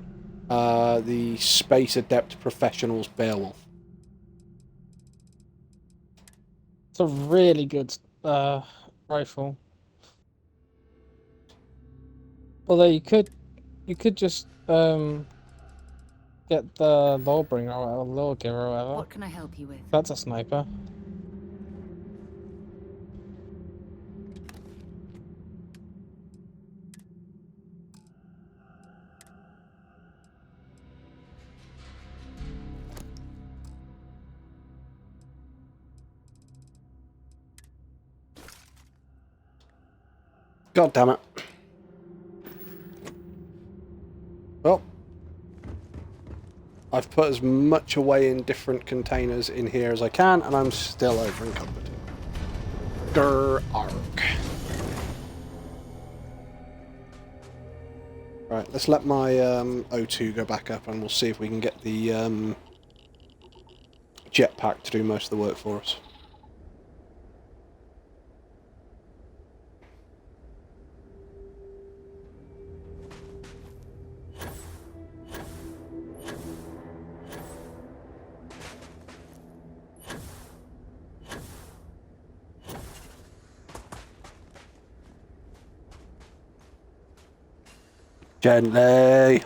The Space Adept Professionals Beowulf. It's a really good rifle. Although you could just get the Lawbringer or Lawgiver or whatever. What can I help you with? That's a sniper. God damn it. Well, I've put as much away in different containers in here as I can, and I'm still over encumbered. Grr arg. Right, let's let my O2 go back up, and we'll see if we can get the jetpack to do most of the work for us. Gently.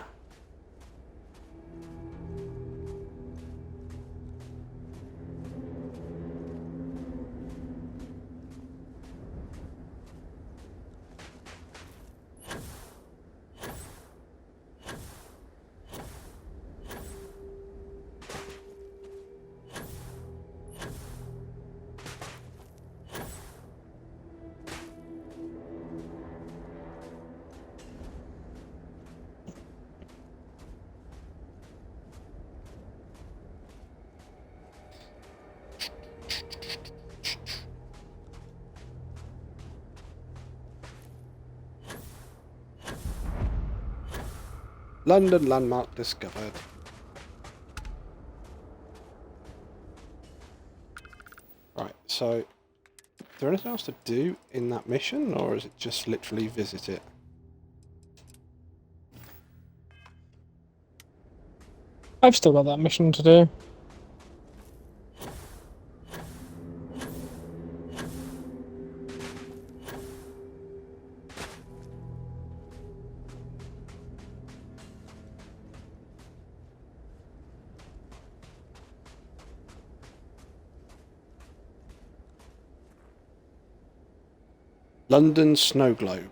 London landmark discovered. Right, so is there anything else to do in that mission, or is it just literally visit it? I've still got that mission to do. London snow globe.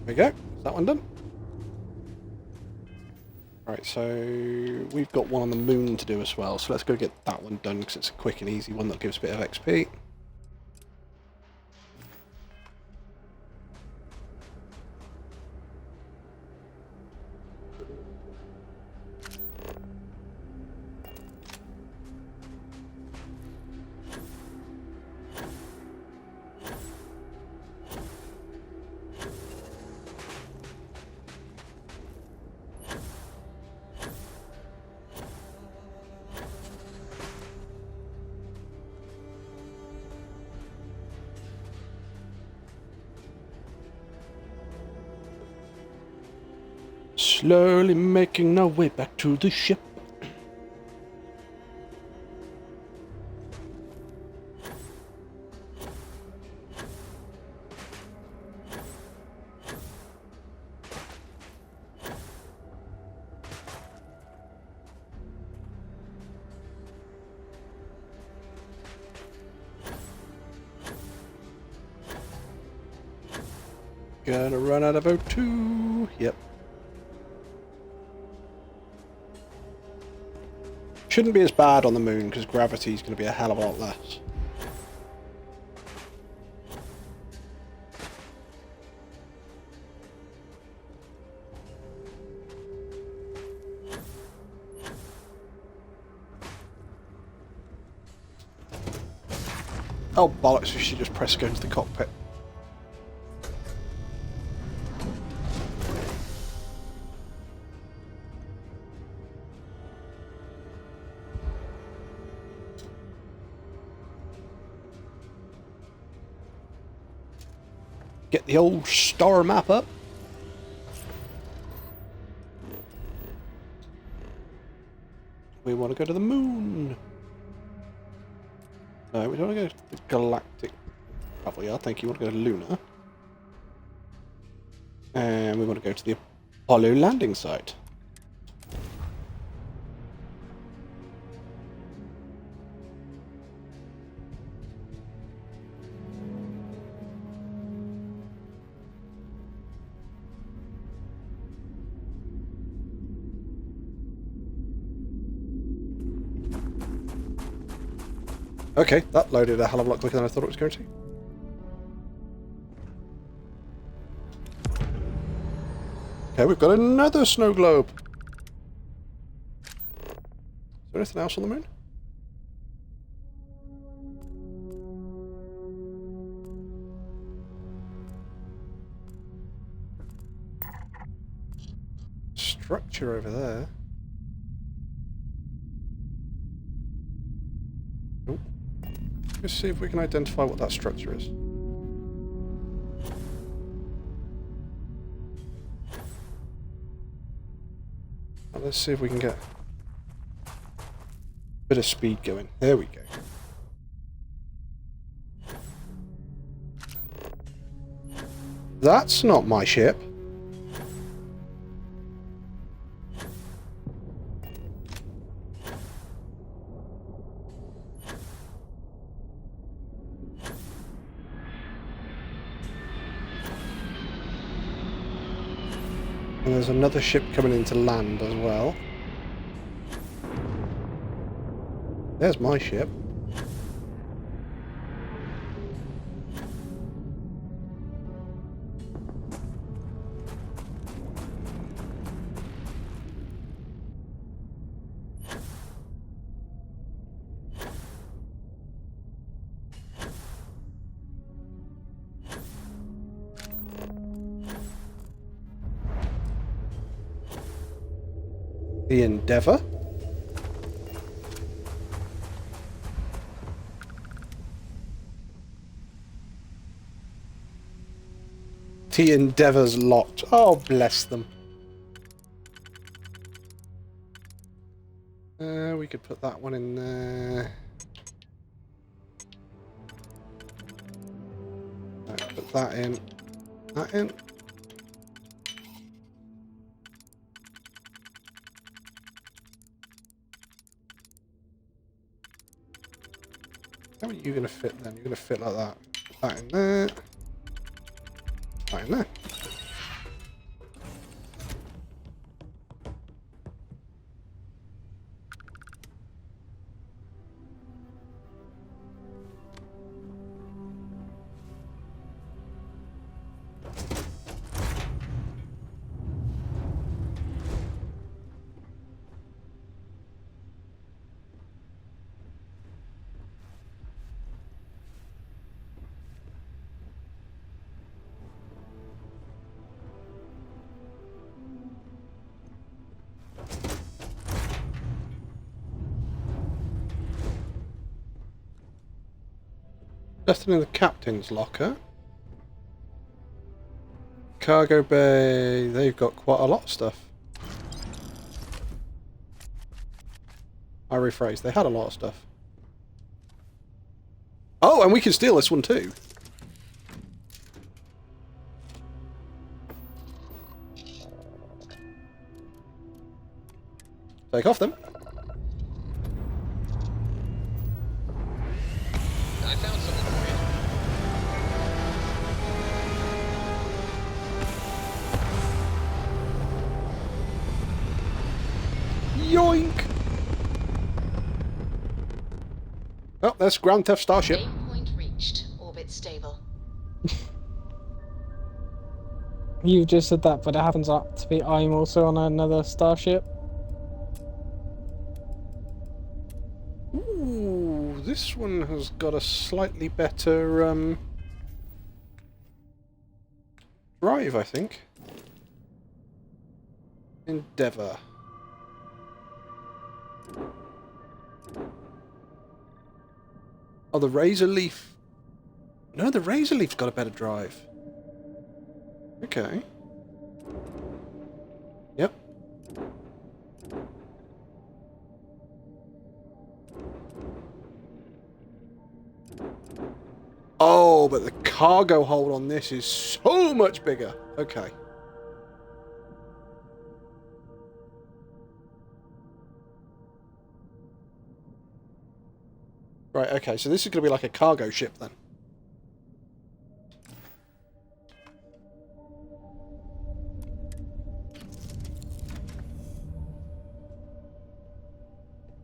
There we go. Is that one done? Right, so we've got one on the moon to do as well, so let's go get that one done because it's a quick and easy one that gives a bit of XP. Slowly making our way back to the ship. Gonna run out about 2. Yep. Shouldn't be as bad on the moon because gravity's going to be a hell of a lot less. Oh bollocks, we should just press go into the cockpit. Get the old star map up. We want to go to the moon. No, we don't want to go to the galactic travel yard. Thank you. We want to go to Luna. And we want to go to the Apollo landing site. Okay, that loaded a hell of a lot quicker than I thought it was going to. Okay, we've got another snow globe. Is there anything else on the moon? Structure over there. Oh. Let's see if we can identify what that structure is. Well, let's see if we can get a bit of speed going. There we go. That's not my ship. And there's another ship coming into land as well. There's my ship. The Endeavour. The Endeavour's locked. Oh, bless them. We could put that one in there. Right, put that in. That in. How are you going to fit then? You're going to fit like that. Put that in there. That in there. Nothing in the captain's locker. Cargo bay, they've got quite a lot of stuff. I rephrase. They had a lot of stuff. Oh, and we can steal this one too. Take off them. I found something for you. Yoink! Oh, that's Grand Theft Starship. Point reached. Orbit stable. You just said that, but it happens up to be I'm also on another starship. Ooh, this one has got a slightly better drive, I think. Endeavour. Oh, the Razor Leaf. No, the Razor Leaf's got a better drive. Okay. Yep. Oh, but the cargo hold on this is so much bigger. Okay. Right, okay, so this is going to be like a cargo ship then.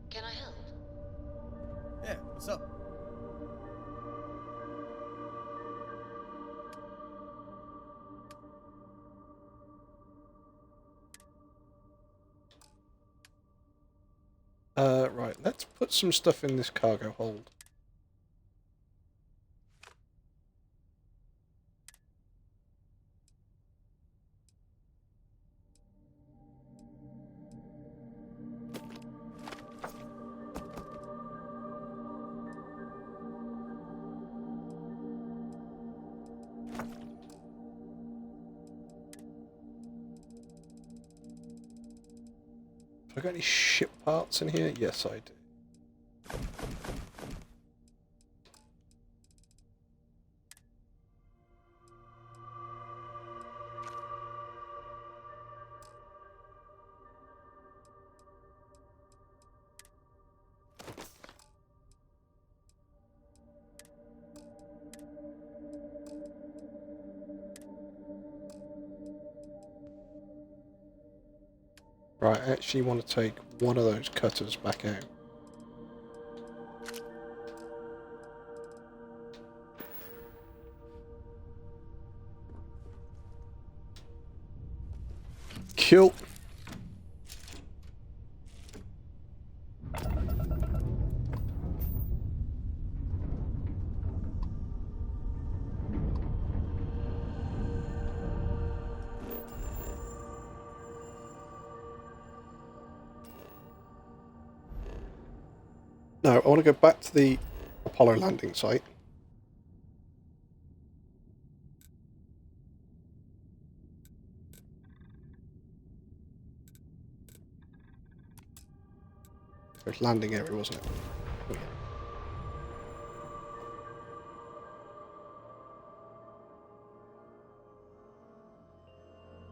Can I help? Yeah, what's up? Right, let's put some stuff in this cargo hold. Have I got any ship parts in here? Yes, I do. Right, I actually want to take one of those cutters back out. Cool. No, I want to go back to the Apollo landing site. It's landing area, wasn't it? Okay.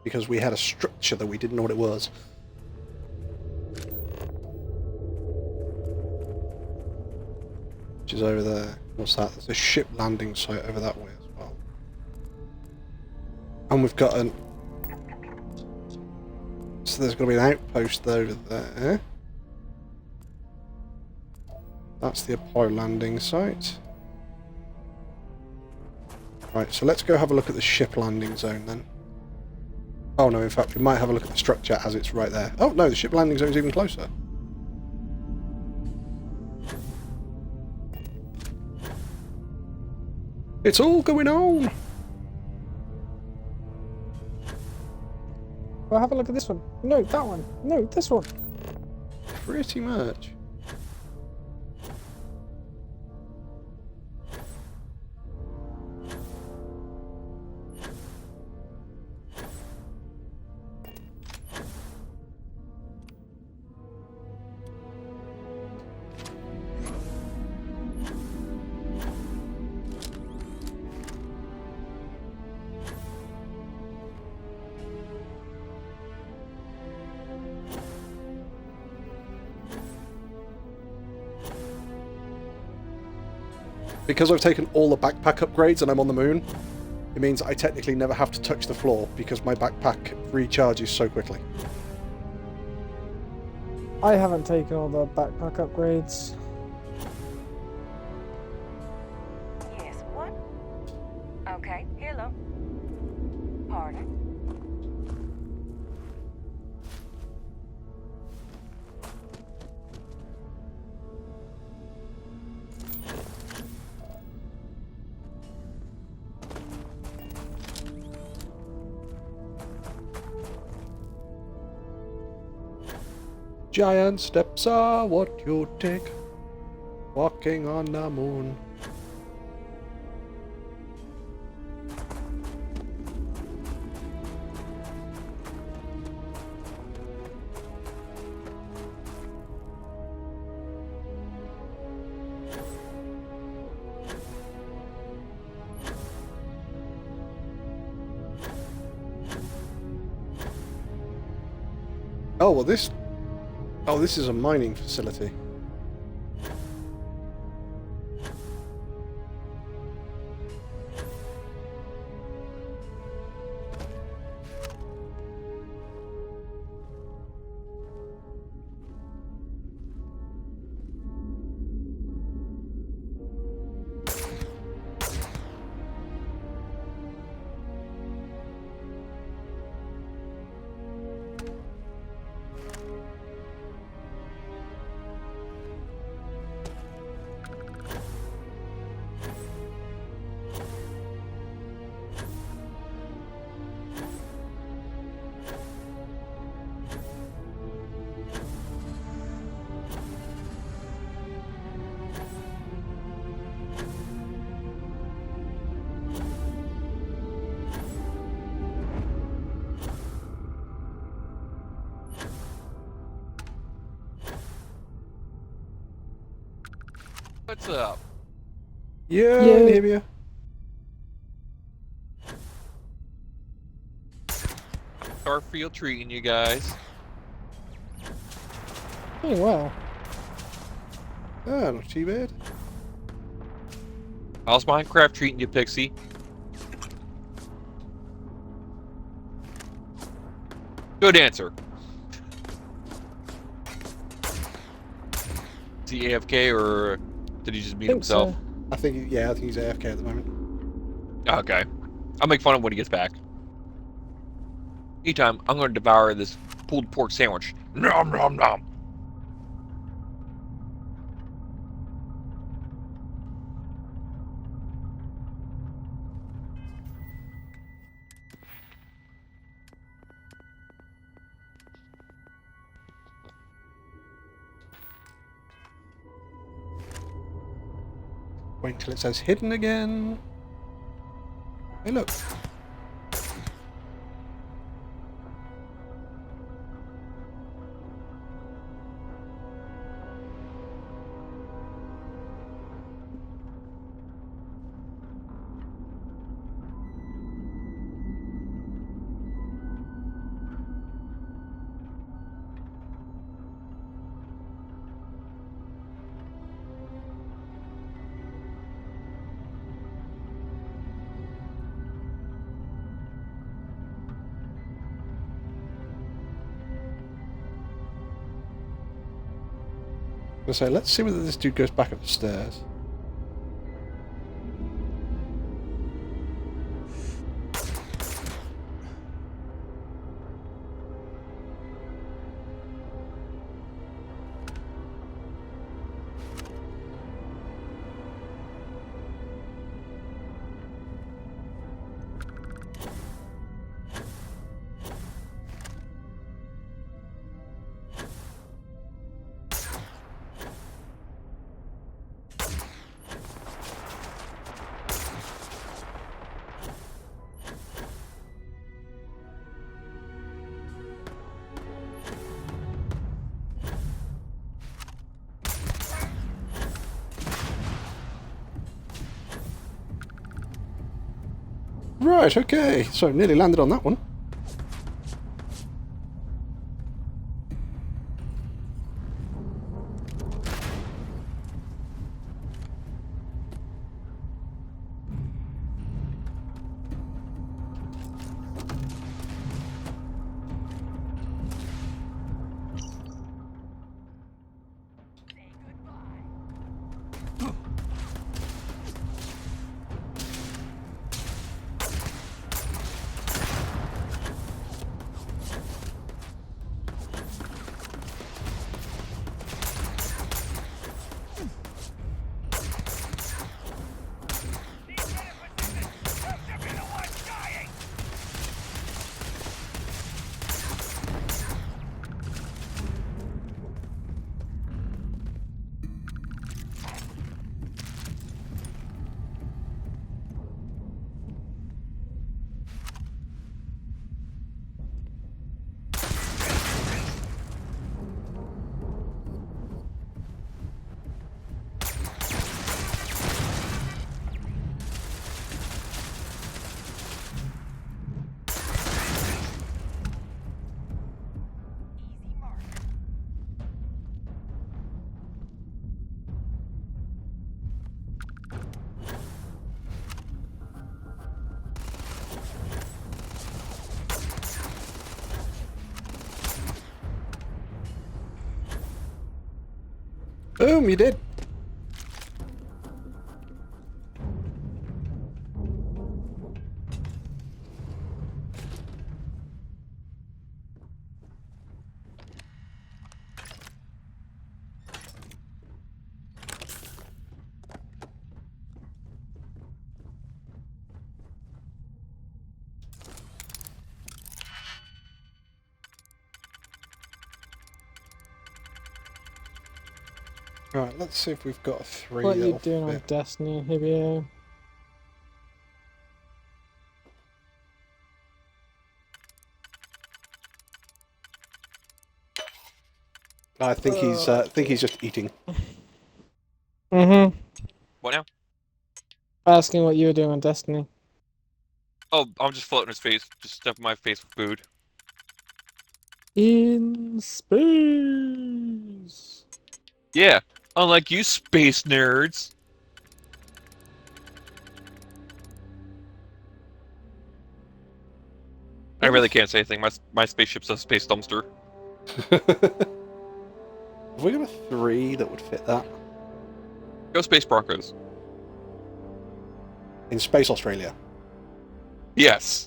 Because we had a structure that we didn't know what it was. Which is over there. What's that? There's a ship landing site over that way as well. And we've got an... So there's going to be an outpost over there. That's the Apollo landing site. Right, so let's go have a look at the ship landing zone then. Oh no, in fact we might have a look at the structure as it's right there. Oh no, the ship landing zone is even closer. It's all going on! Well, have a look at this one. No, that one. No, this one. Pretty much. because I've taken all the backpack upgrades and I'm on the moon, it means I technically never have to touch the floor because my backpack recharges so quickly. I haven't taken all the backpack upgrades. Yes, what? Okay, hello. Pardon? Giant steps are what you take, walking on the moon. Oh, well this... Oh, this is a mining facility. What's up? Yeah, I hear you. Starfield treating you guys. Oh, wow. Ah, not too bad. How's Minecraft treating you, Pixie? Good answer. Is he AFK or did he just mute himself? So. I think he's AFK at the moment. Okay. I'll make fun of him when he gets back. Meantime, I'm going to devour this pulled pork sandwich. Nom nom nom. Wait until it says hidden again. Hey, look. So let's see whether this dude goes back up the stairs. Right, okay. So nearly landed on that one. Boom, you did. Right, let's see if we've got a 3 What are you that'll doing on fit. Destiny, Hibio? I think he's just eating. Mm-hmm. What now? Asking what you were doing on Destiny. Oh, I'm just floating his face. Just stuffing my face with food. In space. Yeah, unlike you space nerds. I really can't say anything. My spaceship's a space dumpster. Have we got a 3 that would fit that? Go Space Broncos. In Space Australia? Yes.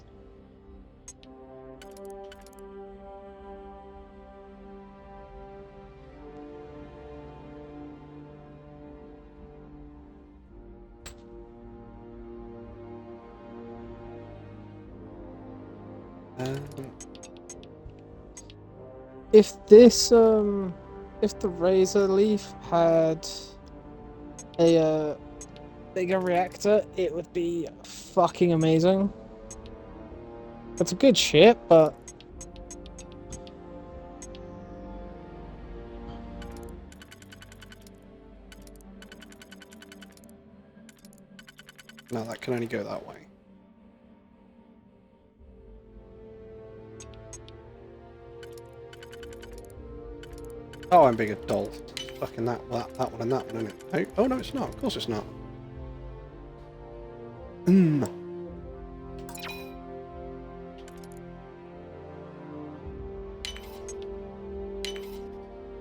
If this if the Razor Leaf had a bigger reactor, it would be fucking amazing. It's a good ship, but No, that can only go that way. Oh, I'm being a doll. Fucking that one and that one, isn't it? Oh no, it's not. Of course it's not.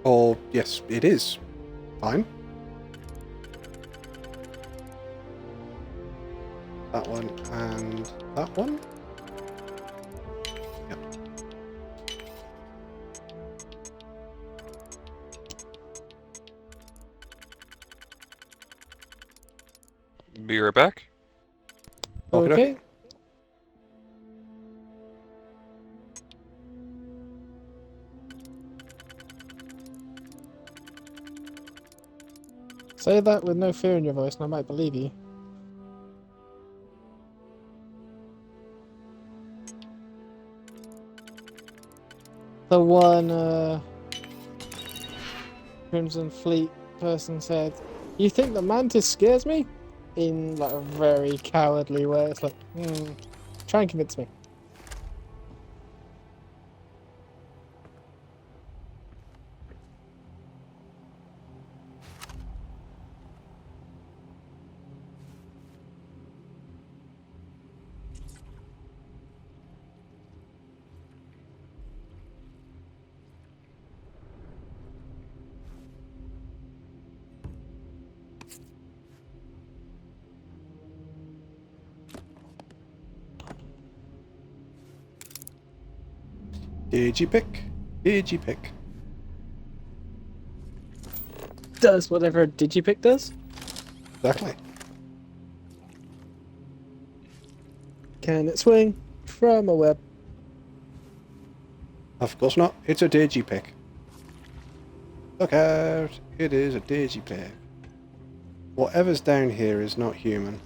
Oh, yes, it is. Fine. That one and that one. Yep. Be right back. okay. Say that with no fear in your voice and I might believe you. The one Crimson Fleet person said, "You think the Mantis scares me?" In like a very cowardly way. It's like, try and convince me. Digipick. Digipick. Does whatever a Digipick does? Exactly. Can it swing from a web? Of course not. It's a Digipick. Look out. It is a Digipick. Whatever's down here is not human.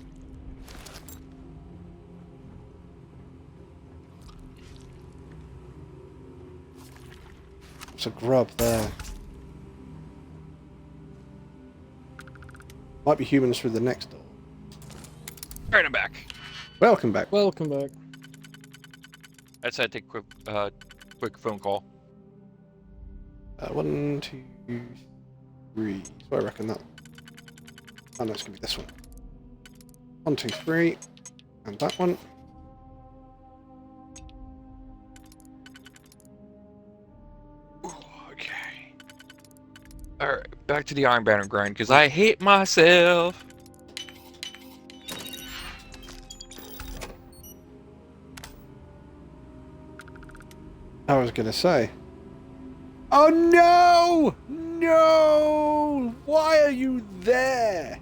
There's a grub there. Might be humans through the next door. Turn him back. Welcome back. Welcome back. I decided to take a quick phone call. 1, 2, 3. So I reckon that. Oh no, it's gonna be this one. 1, 2, 3, and that one. Okay. All right. Back to the Iron Banner grind, because I hate myself. I was gonna say. Oh no! No! Why are you there?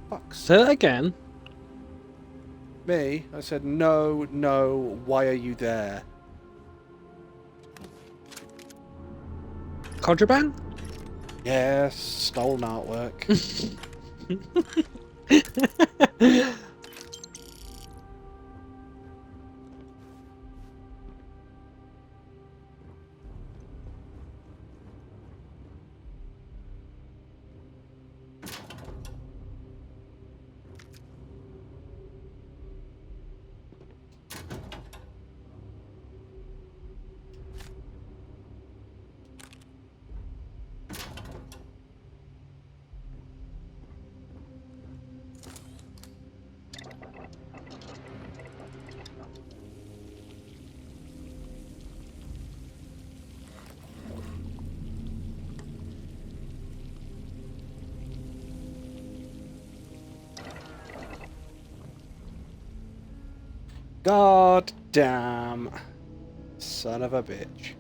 Fuck. Say that again. Me? I said no, no. Why are you there? Contraband? Yes, stolen artwork. God damn. Son of a bitch.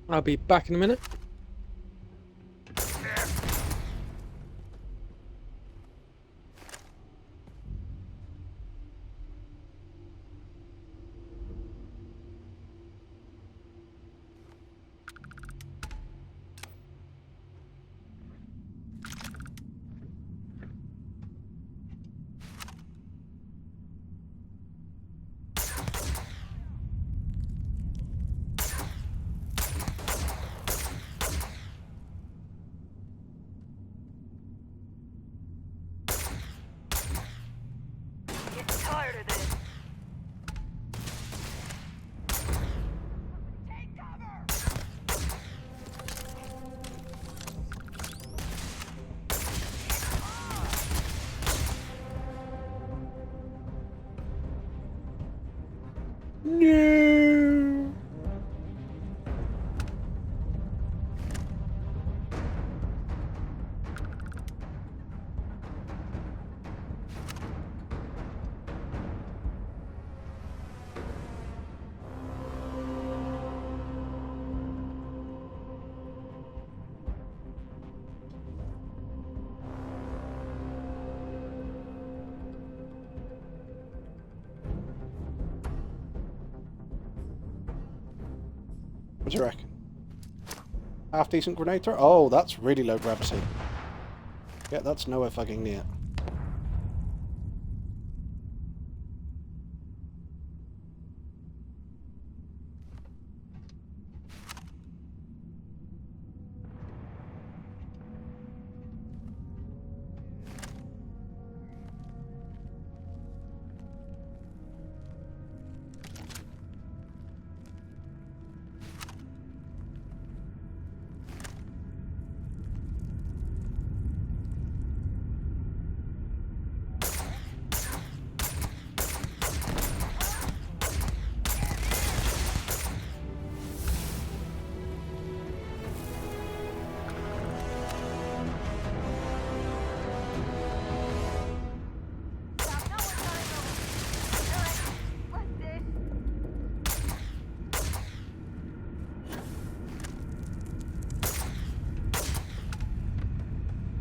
I'll be back in a minute. No. What do you reckon? Half decent grenade throw? Oh, that's really low gravity. Yeah, that's nowhere fucking near.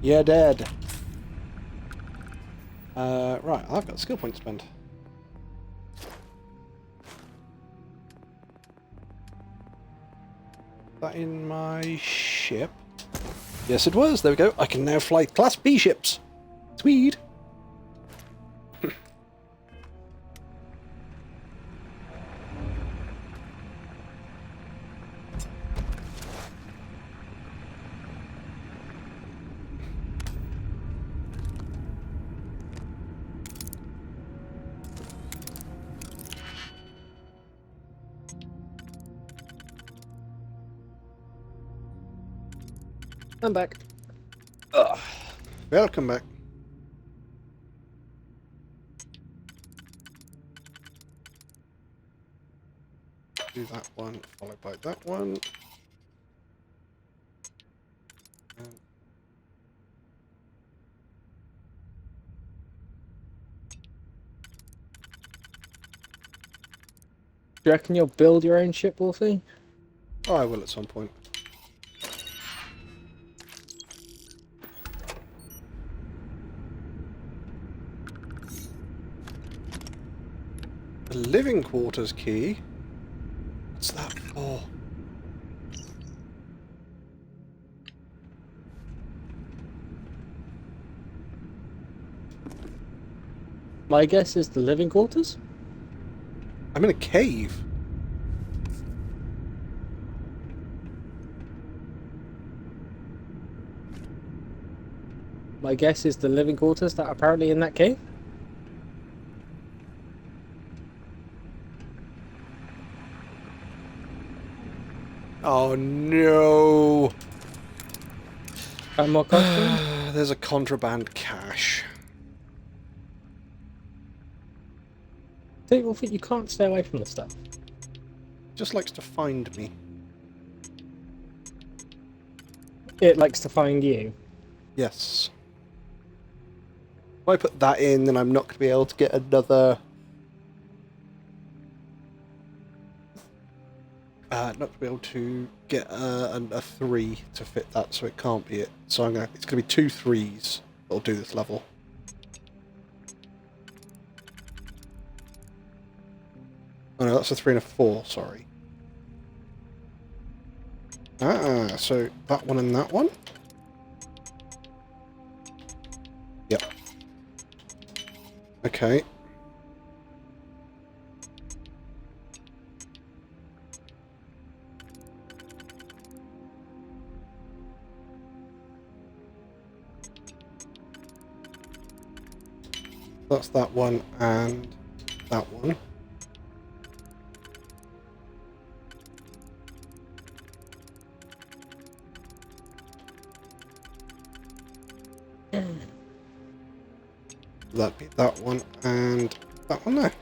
Yeah, dead. Right, I've got a skill point to spend. that in my ship? Yes, it was. There we go. I can now fly Class B ships. Sweet. I'm back. Ugh. Welcome back. Do that one, followed by that one. Do you reckon you'll build your own ship, Wolfie? Oh, I will at some point. The living quarters key. What's that for? My guess is the living quarters? I'm in a cave. My guess is the living quarters that are apparently in that cave? Oh no! More contraband? There's a contraband cache. See, Wolfie, you can't stay away from this stuff. Just likes to find me. It likes to find you. Yes. If I put that in, then I'm not going to be able to get another... not to be able to get a 3 to fit that, so it can't be it. So it's going to be 2 3s that'll do this level. Oh no, that's a 3 and a 4, sorry. So that one and that one? Yep. Okay. That's that one and that one. That'd be that one and that one there.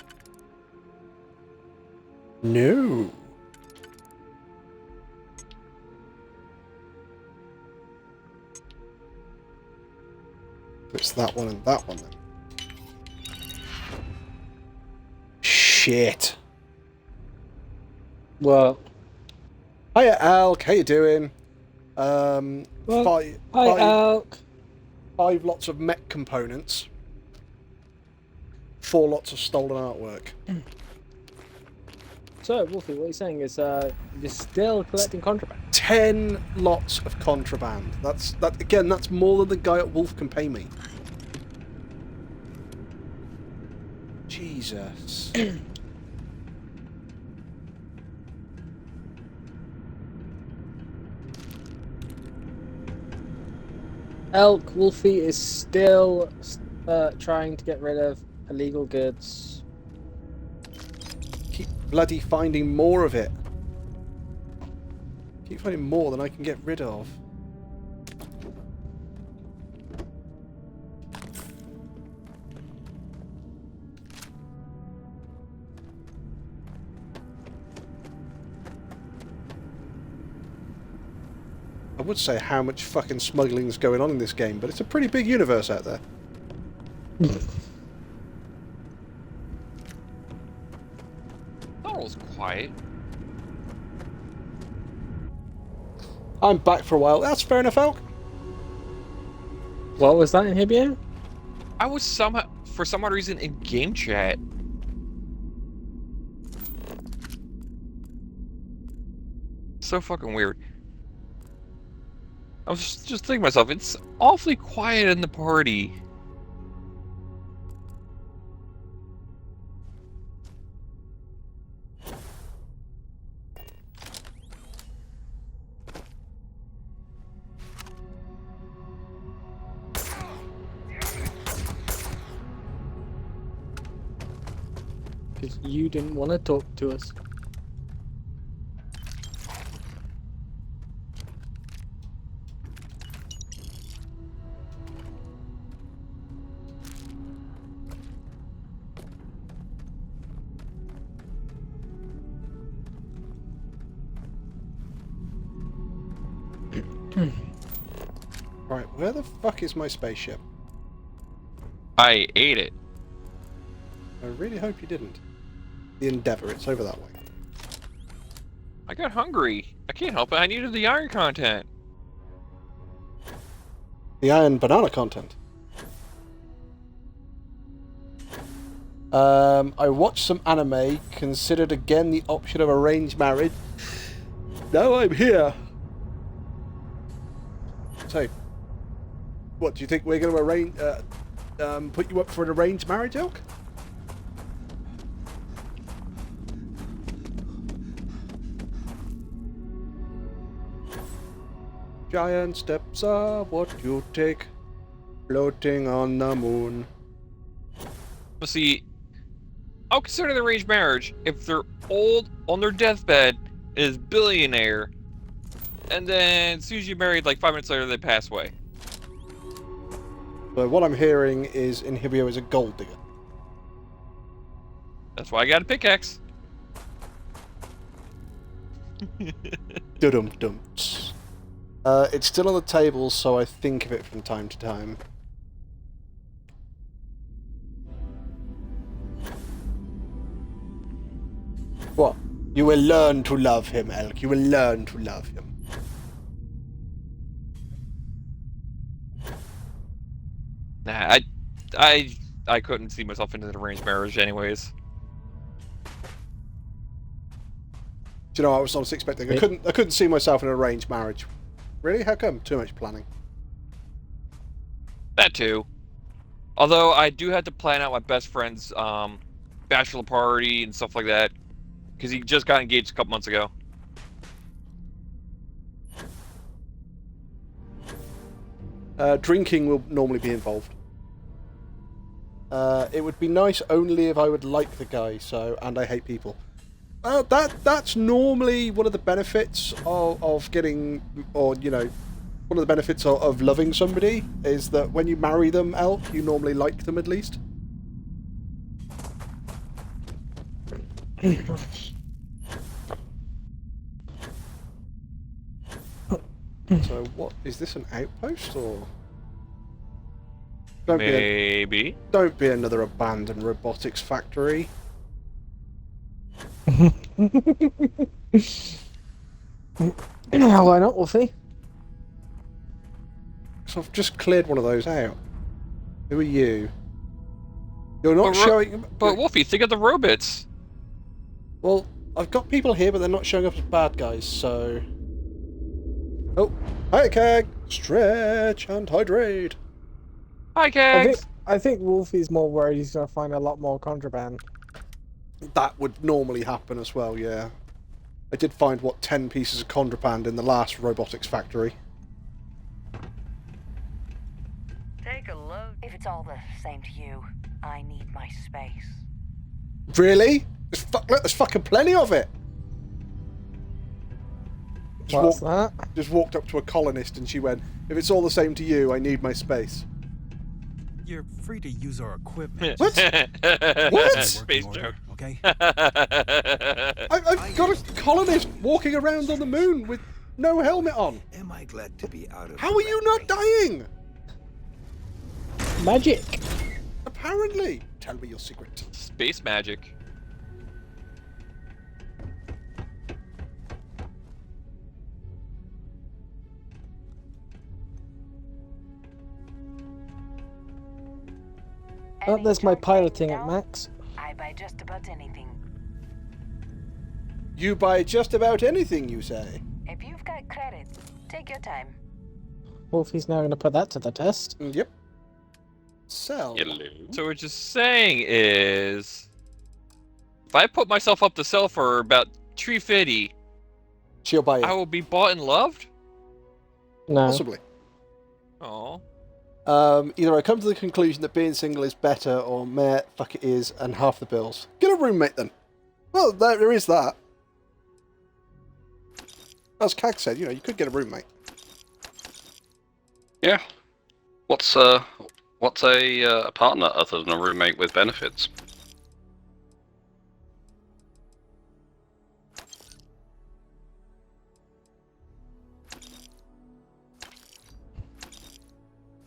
No. It's that one and that one then. Shit. Well. Hiya, Alk. How you doing? Hi, Alk. 5 lots of mech components. 4 lots of stolen artwork. So, Wolfie, what you're saying is you're still collecting contraband? 10 lots of contraband. That's more than the guy at Wolf can pay me. Jesus. Elk Wolfie is still trying to get rid of illegal goods. Keep bloody finding more of it. Keep finding more than I can get rid of. I would say how much fucking smuggling is going on in this game, but it's a pretty big universe out there. That was quiet. I'm back for a while. That's fair enough, Elk. What was that in Hibio? I was somehow, for some odd reason, in game chat. So fucking weird. I was just thinking to myself, it's awfully quiet in the party. Because you didn't want to talk to us. Right, where the fuck is my spaceship? I ate it. I really hope you didn't. The Endeavour, it's over that way. I got hungry. I can't help it. I needed the iron content. The iron banana content. I watched some anime, considered again the option of arranged marriage. Now I'm here. So, what do you think we're going to arrange? Put you up for an arranged marriage, Elk? Giant steps are what you take, floating on the moon. Well, see, I'll consider the arranged marriage if they're old, on their deathbed, is billionaire, and then as soon as you married, like 5 minutes later, they pass away. So what I'm hearing is Inhibio is a gold digger. That's why I got a pickaxe. Dum-dum. It's still on the table, so I think of it from time to time. What? You will learn to love him, Elk. You will learn to love him. Nah, I couldn't see myself into the arranged marriage anyways. Do you know, I was honestly expecting. I couldn't see myself in an arranged marriage. Really? How come? Too much planning. That too. Although I do have to plan out my best friend's bachelor party and stuff like that, because he just got engaged a couple months ago. Drinking will normally be involved. It would be nice only if I would like the guy, and I hate people. That's normally one of the benefits of getting, or, you know, one of the benefits of loving somebody, is that when you marry them, Elk, you normally like them at least. So what, is this an outpost, or? Maybe. Don't be another abandoned robotics factory. Why not, Wolfie? So I've just cleared one of those out. Who are you? You're not showing... But Wolfie, think of the robots. Well, I've got people here, but they're not showing up as bad guys, so... Oh, hi, Keg! Stretch and hydrate! Hi, Keg! I think Wolfie's more worried he's going to find a lot more contraband. That would normally happen as well, yeah. I did find, 10 pieces of contraband in the last robotics factory. Take a look. If it's all the same to you, I need my space. Really? Look, there's fucking plenty of it! What's that? Just walked up to a colonist and she went, if it's all the same to you, I need my space. You're free to use our equipment. What? What? Space joke. Okay. I've got a colonist walking around on the moon with no helmet on. Am I glad to be out of How are you not dying? Magic. Apparently. Tell me your secret. Space magic. Oh, there's my piloting at max. I buy just about anything. You buy just about anything, you say? If you've got credit, take your time. Wolfie's now going to put that to the test. Yep. So. So what you're saying is, if I put myself up to sell for about $350, she'll buy it. I will be bought and loved? No. Possibly. Oh. Either I come to the conclusion that being single is better, or meh, fuck it is, and half the bills. Get a roommate then. Well, there is that. As Cag said, you could get a roommate. Yeah. What's a partner other than a roommate with benefits?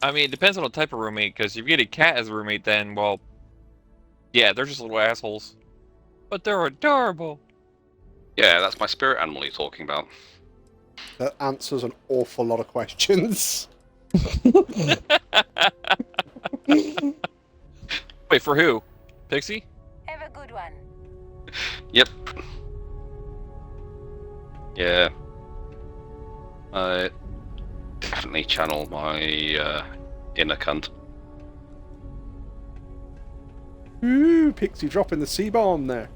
I mean, it depends on the type of roommate, because if you get a cat as a roommate, then, well, yeah, they're just little assholes. But they're adorable. Yeah, that's my spirit animal you're talking about. That answers an awful lot of questions. Wait, for who? Pixie? Have a good one. Yep. Yeah. I definitely channel my inner cunt. Ooh, Pixie dropping the C-bomb there.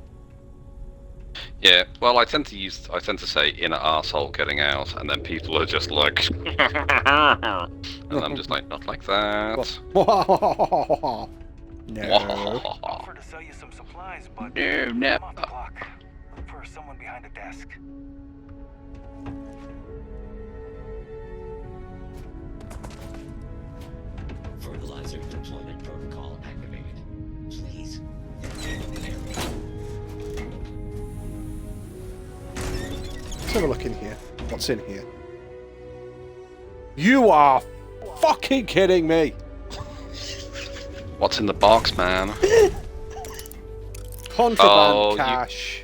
Yeah, well, I tend to say inner arsehole getting out, and then people are just like, and I'm just like, not like that. No. Offer to sell you some supplies, but No. I'm off the clock. Look for someone behind the desk. Fertilizer deployment protocol activated. Please. Let's have a look in here. What's in here? You are fucking kidding me! What's in the box, man? Contraband cash.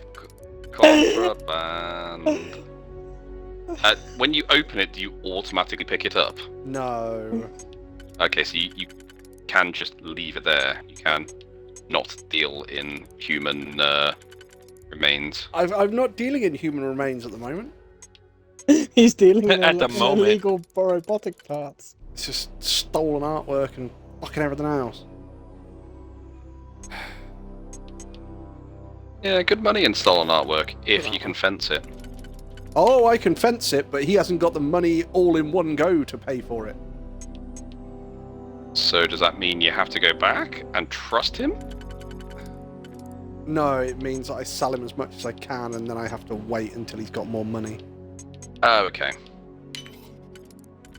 Contraband. When you open it, do you automatically pick it up? No. Okay, so you can just leave it there. You can not deal in human remains. I'm not dealing in human remains at the moment. He's dealing in At the moment. illegal robotic parts. It's just stolen artwork and fucking everything else. Yeah, good money in stolen artwork, if you can fence it. Oh, I can fence it, but he hasn't got the money all in one go to pay for it. So does that mean you have to go back and trust him? No, it means that I sell him as much as I can, and then I have to wait until he's got more money. Oh, okay.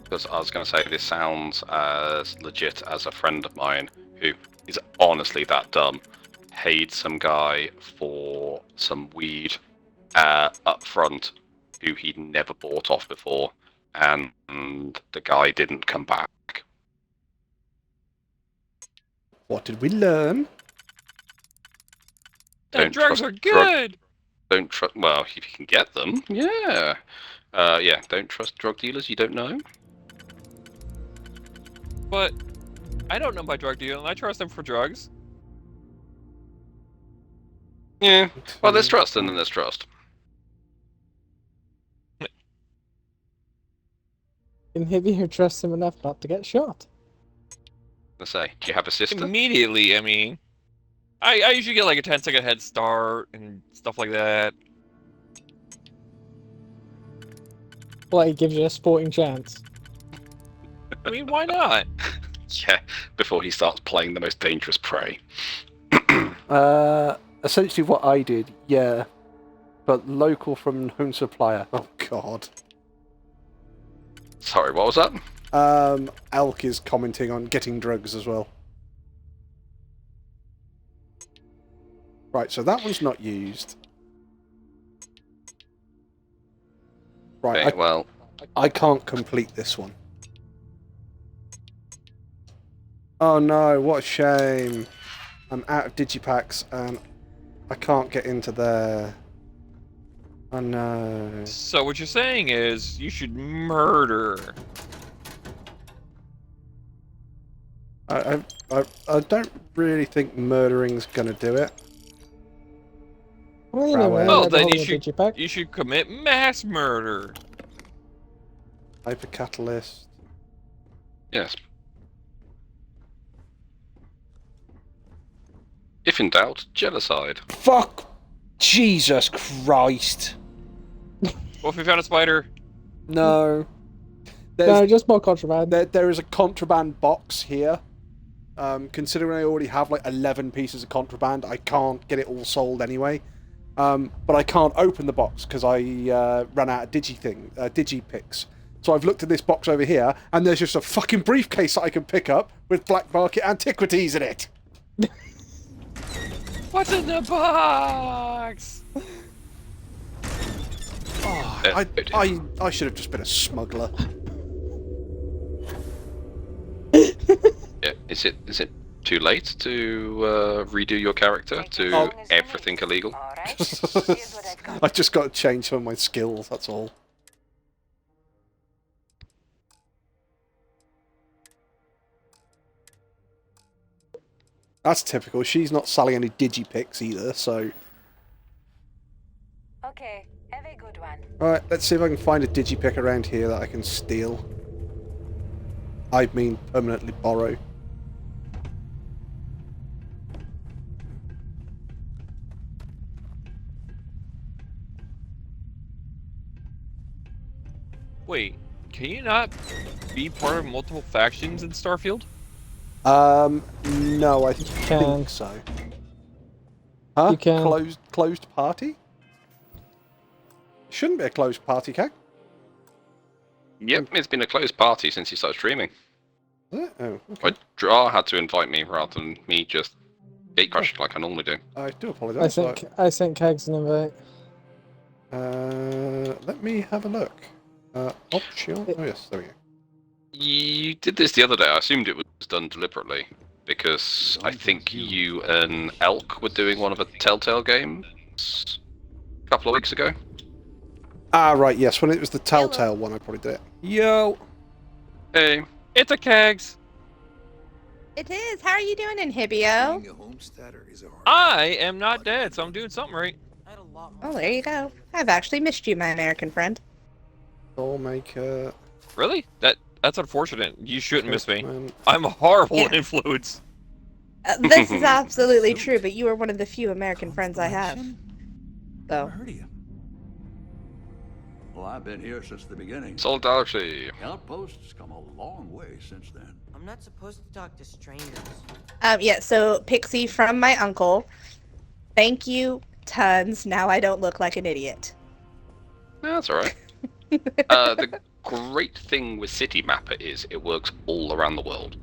Because I was going to say, this sounds as legit as a friend of mine who is honestly that dumb. Paid some guy for some weed up front who he'd never bought off before, and the guy didn't come back. What did we learn? Drugs are good! Don't trust. Well, if you can get them, yeah. Yeah, don't trust drug dealers you don't know. But I don't know my drug dealer, and I trust them for drugs. Yeah. Well, there's trust, and then there's trust. And maybe you trust him enough not to get shot. Let's say, do you have a sister? Immediately, I mean. I usually get like a 10-second head start and stuff like that. Well, he gives you a sporting chance. I mean, why not? Yeah, before he starts playing the most dangerous prey. Essentially what I did, yeah. But local from known supplier. Oh, God. Sorry, what was that? Elk is commenting on getting drugs as well. Right, so that one's not used. Right, Okay, well, I can't complete this one. Oh no, what a shame. I'm out of digipacks and I can't get into there. Oh no. So what you're saying is you should murder. I don't really think murdering's gonna do it. Well, anyway, Well, then you should commit mass murder. Hypercatalyst. Yes. If in doubt, genocide. Fuck! Jesus Christ! Wolf, we found a spider. No. No, just more contraband. There is a contraband box here. Considering I already have like 11 pieces of contraband, I can't get it all sold anyway. But I can't open the box because I ran out of digi-picks. So I've looked at this box over here, and there's just a fucking briefcase that I can pick up with black market antiquities in it. What's in the box? Oh, I should have just been a smuggler. Yeah, is it too late to redo your character to everything illegal? I just got to change some of my skills, that's all. That's typical. She's not selling any digi-picks either, so... Okay, have a good one. Alright, let's see if I can find a digi-pick around here that I can steal. I mean, permanently borrow. Wait, can you not be part of multiple factions in Starfield? No, I think so. Huh? You can. Closed party? Shouldn't be a closed party, Kag. Yep, it's been a closed party since you started streaming. Is it? Oh, okay. Jar had to invite me rather than me just gate crashing like I normally do. I do apologise. I sent Kegs an invite. Let me have a look. Option. Oh yes, there we go. You did this the other day. I assumed it was done deliberately because I think you and Elk were doing one of the Telltale games a couple of weeks ago. Ah, right, yes. When it was the Telltale one, I probably did it. Yo! Hey. It's a Kegs! It is. How are you doing, Inhibio? I am not dead, so I'm doing something right. Oh, there you go. I've actually missed you, my American friend. Soulmaker. Really? That's unfortunate. You shouldn't miss me. I'm a horrible influence. This is absolutely true, but you are one of the few American friends I have. So. Well, I've been here since the beginning. Solidarity. Outposts come a long way since then. I'm not supposed to talk to strangers. Yeah, so Pixie from my uncle. Thank you, tons. Now I don't look like an idiot. That's alright. The great thing with City Mapper is it works all around the world.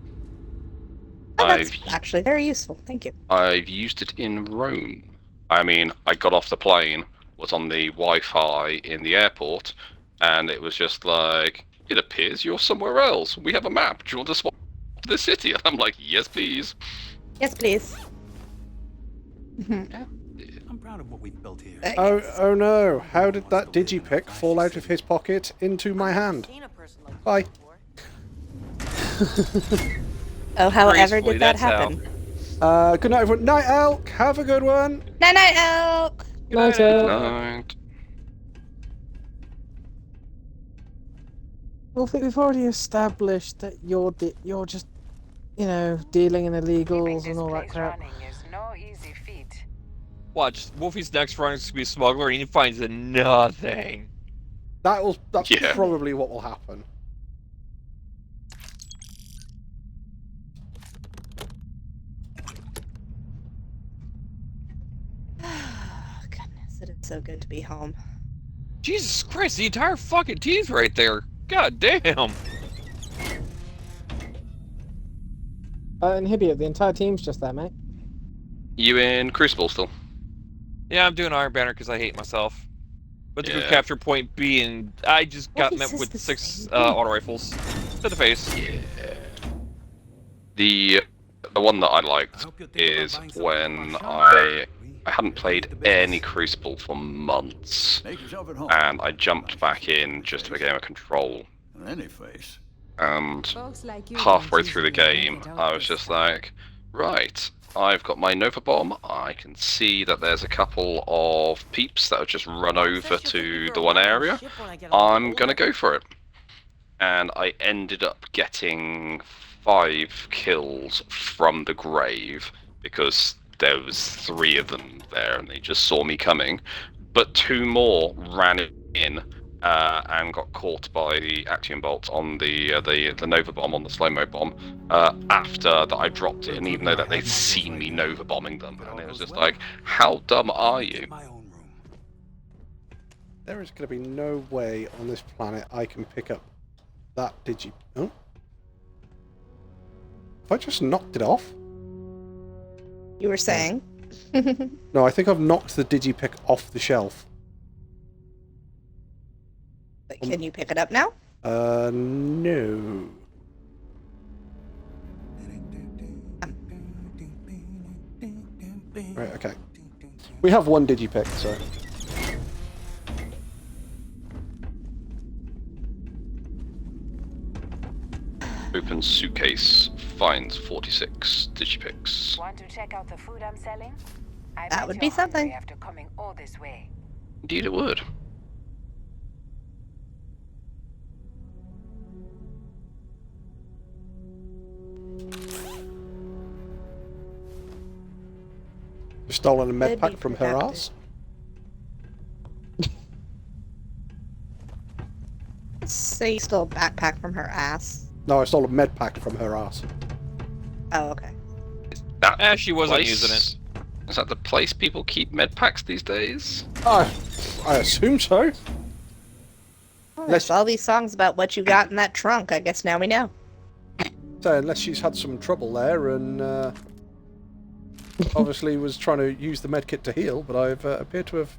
Oh, that's actually very useful. Thank you. I've used it in Rome. I mean, I got off the plane, was on the Wi-Fi in the airport, and it was just like, it appears you're somewhere else. We have a map. Do you want to swap to the city? And I'm like, yes, please. Yes, please. I'm proud of what we've built here. Oh no! How did that digipick fall out of his pocket into my hand? Bye. Oh, however did that happen? Good night, everyone. Night, Elk. Have a good one. Night, night, Elk. Night, Elk. Night. Well, we've already established that you're just, you know, dealing in illegals and all that crap. Watch, Wolfie's next run is going to be a smuggler and he finds nothing. That's probably what will happen. Goodness, it is so good to be home. Jesus Christ, the entire fucking team's right there. God damn. Inhibio, the entire team's just there, mate. You in Crucible still? Yeah, I'm doing Iron Banner because I hate myself. But to go Yeah. capture point B, and I just got met with 6 auto rifles to the face. Yeah. The one that I liked is when I hadn't played any Crucible for months, and I jumped back in just for a game of Control. In any face. And halfway through the game, I was just like, right, I've got my Nova Bomb. I can see that there's a couple of peeps that have just run over to the one area. I'm gonna go for it. and I ended up getting 5 kills from the grave because there was 3 of them there and they just saw me coming, but 2 more ran in and got caught by the Actium bolt on the Nova bomb, on the slow-mo bomb, after that I dropped it, and even though that they'd seen me Nova bombing them, and it was just like, how dumb are you? There is going to be no way on this planet I can pick up that digi... Oh? Have I just knocked it off? You were saying? No, I think I've knocked the digipick off the shelf. But can you pick it up now? No. Right, okay. We have one digipick, so... Open suitcase, finds 46 digipicks. Want to check out the food I'm selling? I That bet would you're be hungry something. After coming all this way. Indeed it would. You've stolen a med Could pack be from her productive. ass? So you stole a backpack from her ass. No, I stole a med pack from her ass. Oh, okay. That she wasn't place- using it. Is that the place people keep med packs these days? I assume so. Oh, there's all these songs about what you got in that trunk. I guess now we know. So unless she's had some trouble there and obviously was trying to use the medkit to heal, but I've appeared to have...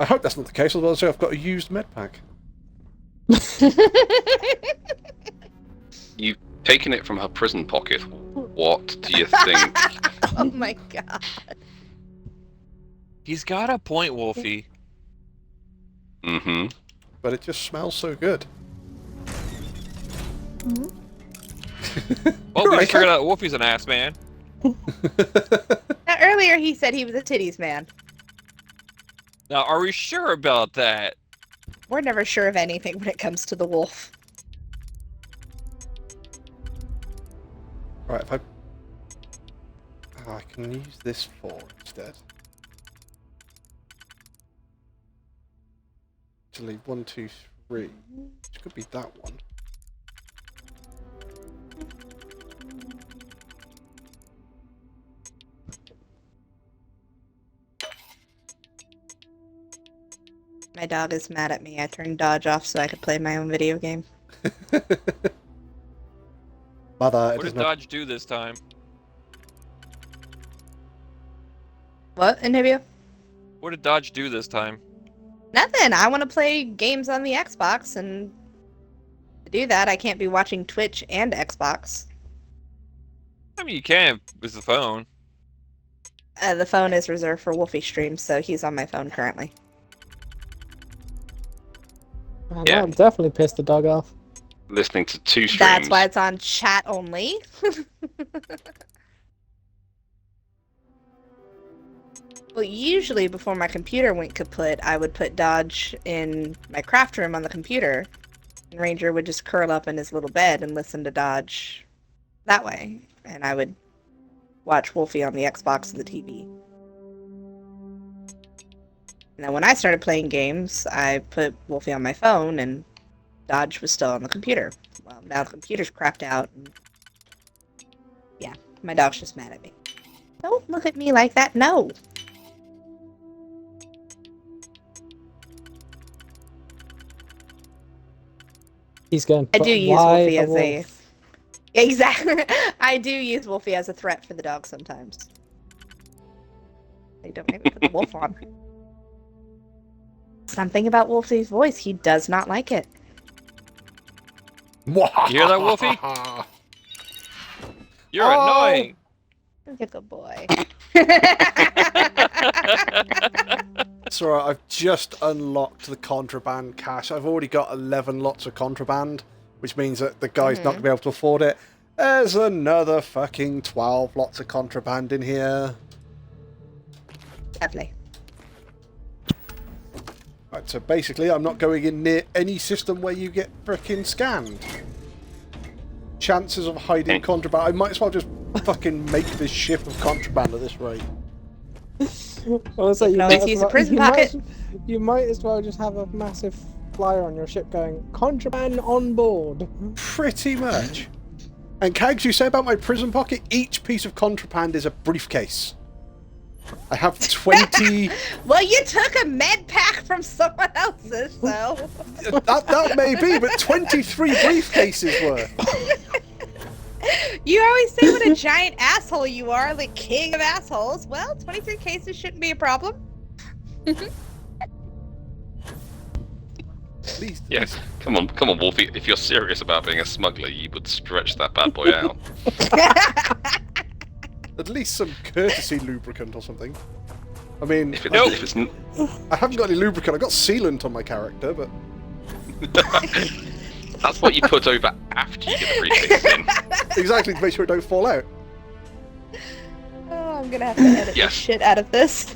I hope that's not the case, otherwise I've got a used med pack. You've taken it from her prison pocket. What do you think? Oh my god. He's got a point, Wolfie. Mm-hmm. But it just smells so good. Well, we just figured out Wolfie's an ass man. Now, earlier he said he was a titties man. Now, are we sure about that? We're never sure of anything when it comes to the wolf. Right, if I... Oh, I can use this 4 instead. Actually, 1, 2, 3. Which could be that one. My dog is mad at me. I turned Dodge off so I could play my own video game. Mother, What did Dodge do this time? What, Inhibio? What did Dodge do this time? Nothing. I want to play games on the Xbox, and to do that, I can't be watching Twitch and Xbox. I mean, you can with the phone. The phone is reserved for Wolfie streams, so he's on my phone currently. Oh, Yeah. that'll definitely piss the dog off. Listening to 2 streams. That's why it's on chat only. Well, usually before my computer went kaput, I would put Dodge in my craft room on the computer, and Ranger would just curl up in his little bed and listen to Dodge that way, and I would watch Wolfie on the Xbox and the TV. And then when I started playing games, I put Wolfie on my phone, and Dodge was still on the computer. Well, now the computer's crapped out, and yeah, my dog's just mad at me. Don't look at me like that, no! He's going. I "But do use why Wolfie the as a... wolf?" Exactly. I do use Wolfie as a threat for the dog sometimes. They don't make me put the wolf on. Something about Wolfie's voice, he does not like it. You hear that, Wolfie? You're Oh. annoying. You're a good boy. It's alright, I've just unlocked the contraband cache. I've already got 11 lots of contraband, which means that the guy's not going to be able to afford it. There's another fucking 12 lots of contraband in here. Lovely. Right, so basically, I'm not going in near any system where you get frickin' scanned. Chances of hiding contraband. I might as well just fucking make this ship of contraband at this rate. Also, You can always use a prison pocket. You might as well just have a massive flyer on your ship going, contraband on board. Pretty much. And Kags, you say about my prison pocket, each piece of contraband is a briefcase. I have 20... Well, you took a med pack from someone else's, so... that may be, but 23 briefcases worth. You always say what a giant asshole you are, the king of assholes. Well, 23 cases shouldn't be a problem. Please. Yes, come on, Wolfie. If you're serious about being a smuggler, you would stretch that bad boy out. At least some courtesy lubricant or something. I mean, if it's I haven't got any lubricant. I've got sealant on my character, but... That's what you put over after you get the briefcase in. Exactly, to make sure it don't fall out. Oh, I'm gonna have to edit the shit out of this.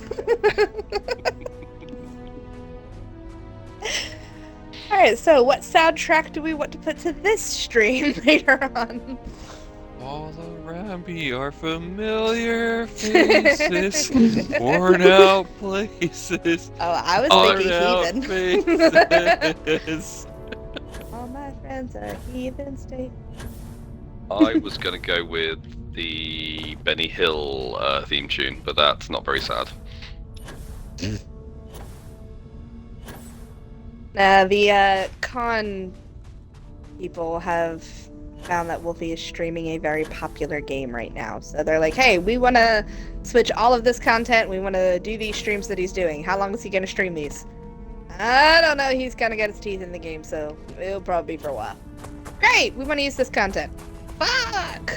Alright, so what soundtrack do we want to put to this stream later on? All around me are familiar faces, worn out places. Oh, I was worn thinking out heathen. faces. All my friends are heathen state. I was going to go with the Benny Hill theme tune, but that's not very sad. The con people have found that Wolfie is streaming a very popular game right now. So they're like, hey, we want to switch all of this content. We want to do these streams that he's doing. How long is he going to stream these? I don't know. He's going to get his teeth in the game, so it'll probably be for a while. Great! We want to use this content. Fuck!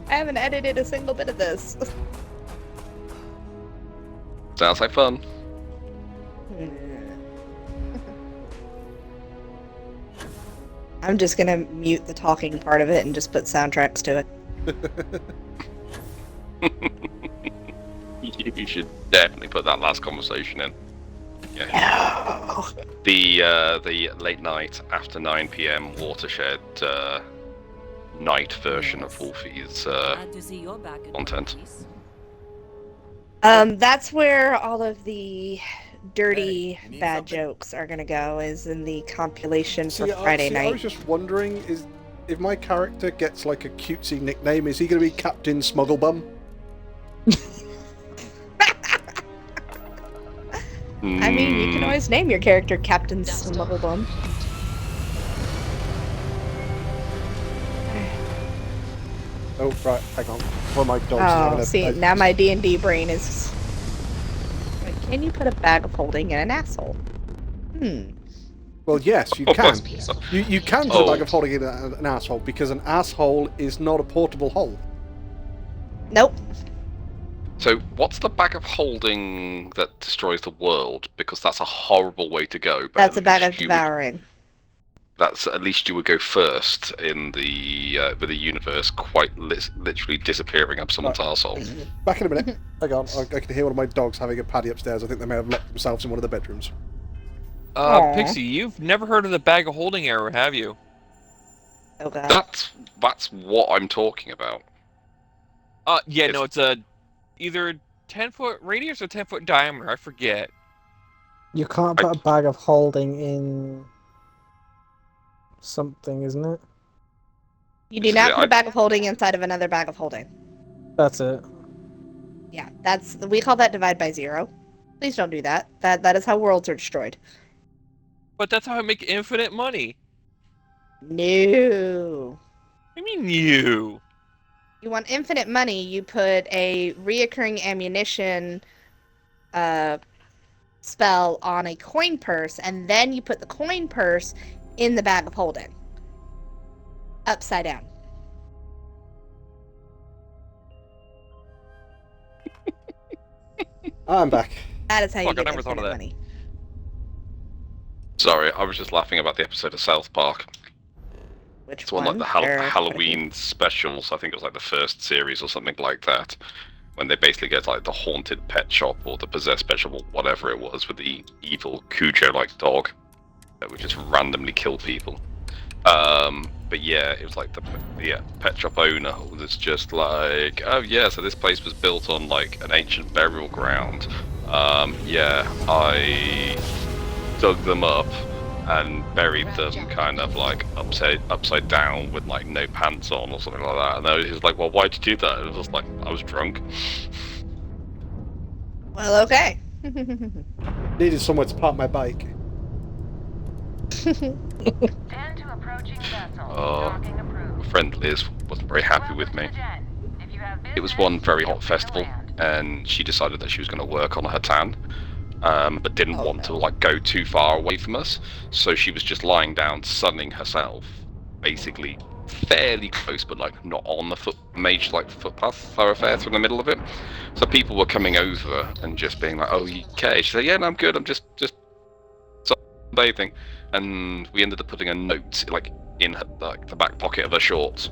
I haven't edited a single bit of this. Sounds like fun. I'm just gonna mute the talking part of it and just put soundtracks to it. You should definitely put that last conversation in. Yeah. No. The late night after 9 PM watershed night version of Wolfie's content. That's where all of the dirty bad jokes are gonna go, is in the compilation for Friday night. I was just wondering, if my character gets like a cutesy nickname, is he gonna be Captain Smugglebum? I mean, you can always name your character Captain Smugglebum. Oh, right, hang on. One of my dogs is see, now my D&D brain is... Like, can you put a bag of holding in an asshole? Well, yes, you can. You can put a bag of holding in an asshole, because an asshole is not a portable hole. Nope. So, what's the bag of holding that destroys the world? Because that's a horrible way to go. But that's a bag of devouring. That's at least you would go first in the with the universe, quite literally disappearing up someone's arsehole. Back in a minute. Hang on, I can hear one of my dogs having a paddy upstairs. I think they may have locked themselves in one of the bedrooms. Pixie, you've never heard of the bag of holding error, have you? Oh god. That's what I'm talking about. Yeah, no, it's a either 10-foot radius or 10-foot diameter. I forget. You can't put a bag of holding in something, isn't it? You do not put a bag of holding inside of another bag of holding. That's it. Yeah, we call that divide by zero. Please don't do that. That is how worlds are destroyed. But that's how I make infinite money. No. What do you mean you? You want infinite money, you put a reoccurring ammunition spell on a coin purse, and then you put the coin purse in the bag of holding. Upside down. I'm back. That is how you get I never thought of that. money. Sorry, I was just laughing about the episode of South Park. Which it's one like the Halloween specials. I think it was like the first series or something like that, when they basically go to like the haunted pet shop or the possessed pet shop or whatever it was with the evil Cujo-like dog that would just randomly kill people. But yeah, it was like the pet shop owner was just like, oh yeah, so this place was built on like an ancient burial ground. Yeah, I dug them up and buried them kind of like upside down with like no pants on or something like that. And I was just like, well, why'd you do that? It was just like, I was drunk. Well, okay. Needed somewhere to park my bike. My friend Liz wasn't very happy with me. It was one very hot festival, and she decided that she was going to work on her tan, but didn't want to like go too far away from us. So she was just lying down, sunning herself, basically fairly close, but like not on the footpath thoroughfare through the middle of it. So people were coming over and just being like, "Oh, you okay?" She said, "Yeah, no, I'm good. I'm just bathing." And we ended up putting a note like in her, like the back pocket of her shorts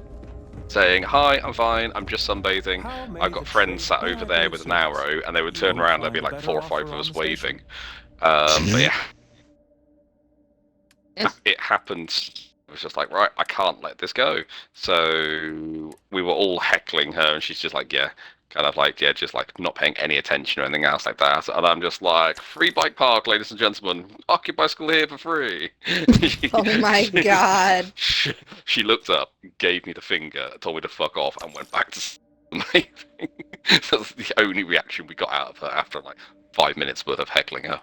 saying, "Hi, I'm fine, I'm just sunbathing. I've got friends sat over there with an arrow," and they would turn around, there'd be like 4 or 5 of us waving. But yeah, it happened. It was just like, right, I can't let this go. So we were all heckling her, and she's just like, yeah, kind of like, yeah, just like not paying any attention or anything else like that. And I'm just like, free bike park, ladies and gentlemen, park your bicycle here for free. Oh my god. She looked up, gave me the finger, told me to fuck off, and went back to sunbathing. That's the only reaction we got out of her after like 5 minutes worth of heckling her.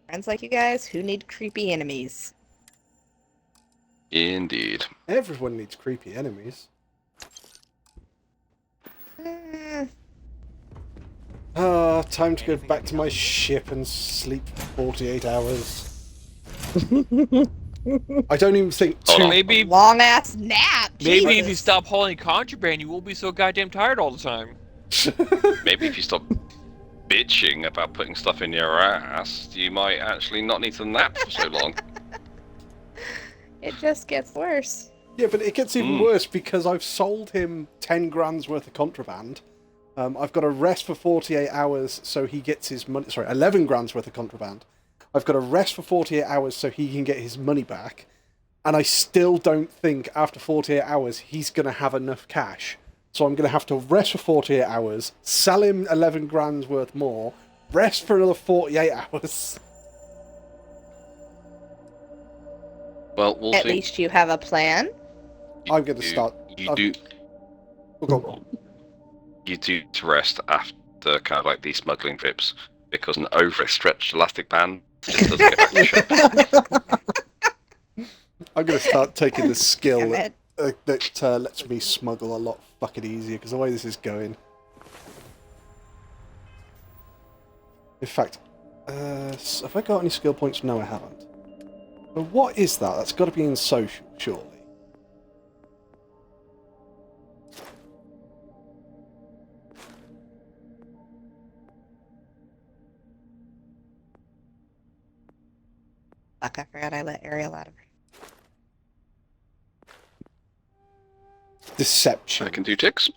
Friends like you guys who need creepy enemies. Indeed. Everyone needs creepy enemies. Time to go back to my ship and sleep for 48 hours. I don't even think maybe long ass nap. Maybe Jesus. if you stop hauling contraband, you won't be so goddamn tired all the time. Maybe if you stop bitching about putting stuff in your ass, you might actually not need to nap for so long. It just gets worse. Yeah, but it gets even worse because I've sold him 10 grand's worth of contraband. I've got to rest for 48 hours so he gets his money. Sorry, 11 grand's worth of contraband. I've got to rest for 48 hours so he can get his money back. And I still don't think after 48 hours he's going to have enough cash. So I'm going to have to rest for 48 hours, sell him 11 grand's worth more, rest for another 48 hours. Well, we'll At see. least you have a plan. I'm going to start. You do to rest after kind of like these smuggling trips because an overstretched elastic band just doesn't get back to ship. I'm going to start taking the skill that lets me smuggle a lot fucking easier because the way this is going. In fact, have I got any skill points? No, I haven't. But what is that? That's got to be in social, surely. Fuck, I forgot I let Ariel out of her. Deception. I can do ticks.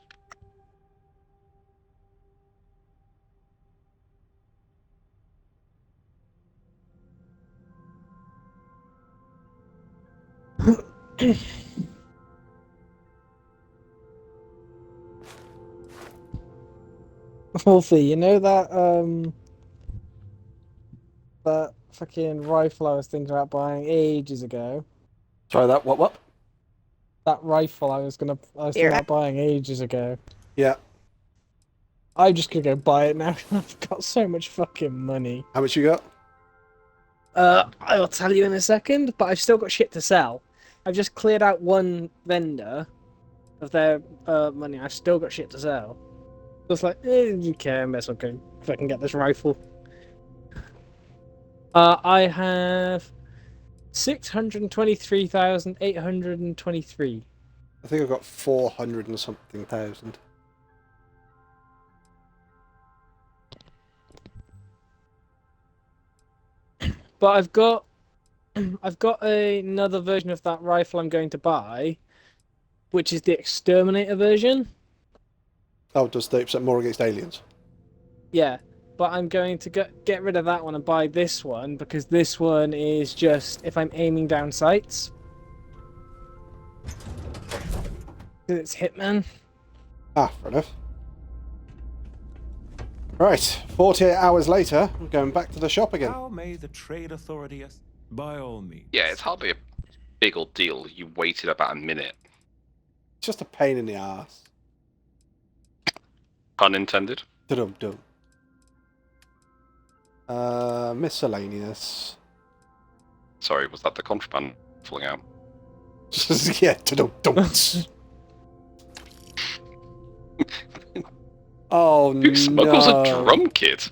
Wolfie, you know that that fucking rifle I was thinking about buying ages ago? Sorry, that what? That rifle I was thinking about buying ages ago. Yeah. I'm just gonna go buy it now. I've got so much fucking money. How much you got? I'll tell you in a second, but I've still got shit to sell. I've just cleared out one vendor of their money. I've still got shit to sell. So it's like, okay, I may as well go if I can get this rifle. I have 623,823. I think I've got 400 and something thousand. But I've got another version of that rifle I'm going to buy, which is the exterminator version. Oh, does 30% more against aliens? Yeah, but I'm going to get rid of that one and buy this one because this one is just if I'm aiming down sights. It's Hitman. Ah, fair enough. Right, 48 hours later, I'm going back to the shop again. How may the trade authority by all means. Yeah, it's hardly a big old deal. You waited about a minute. It's just a pain in the ass. Pun intended. Dum-dum. Miscellaneous. Sorry, was that the contraband falling out? Yeah, dum-dum. Oh no! Who smuggles a drum kit?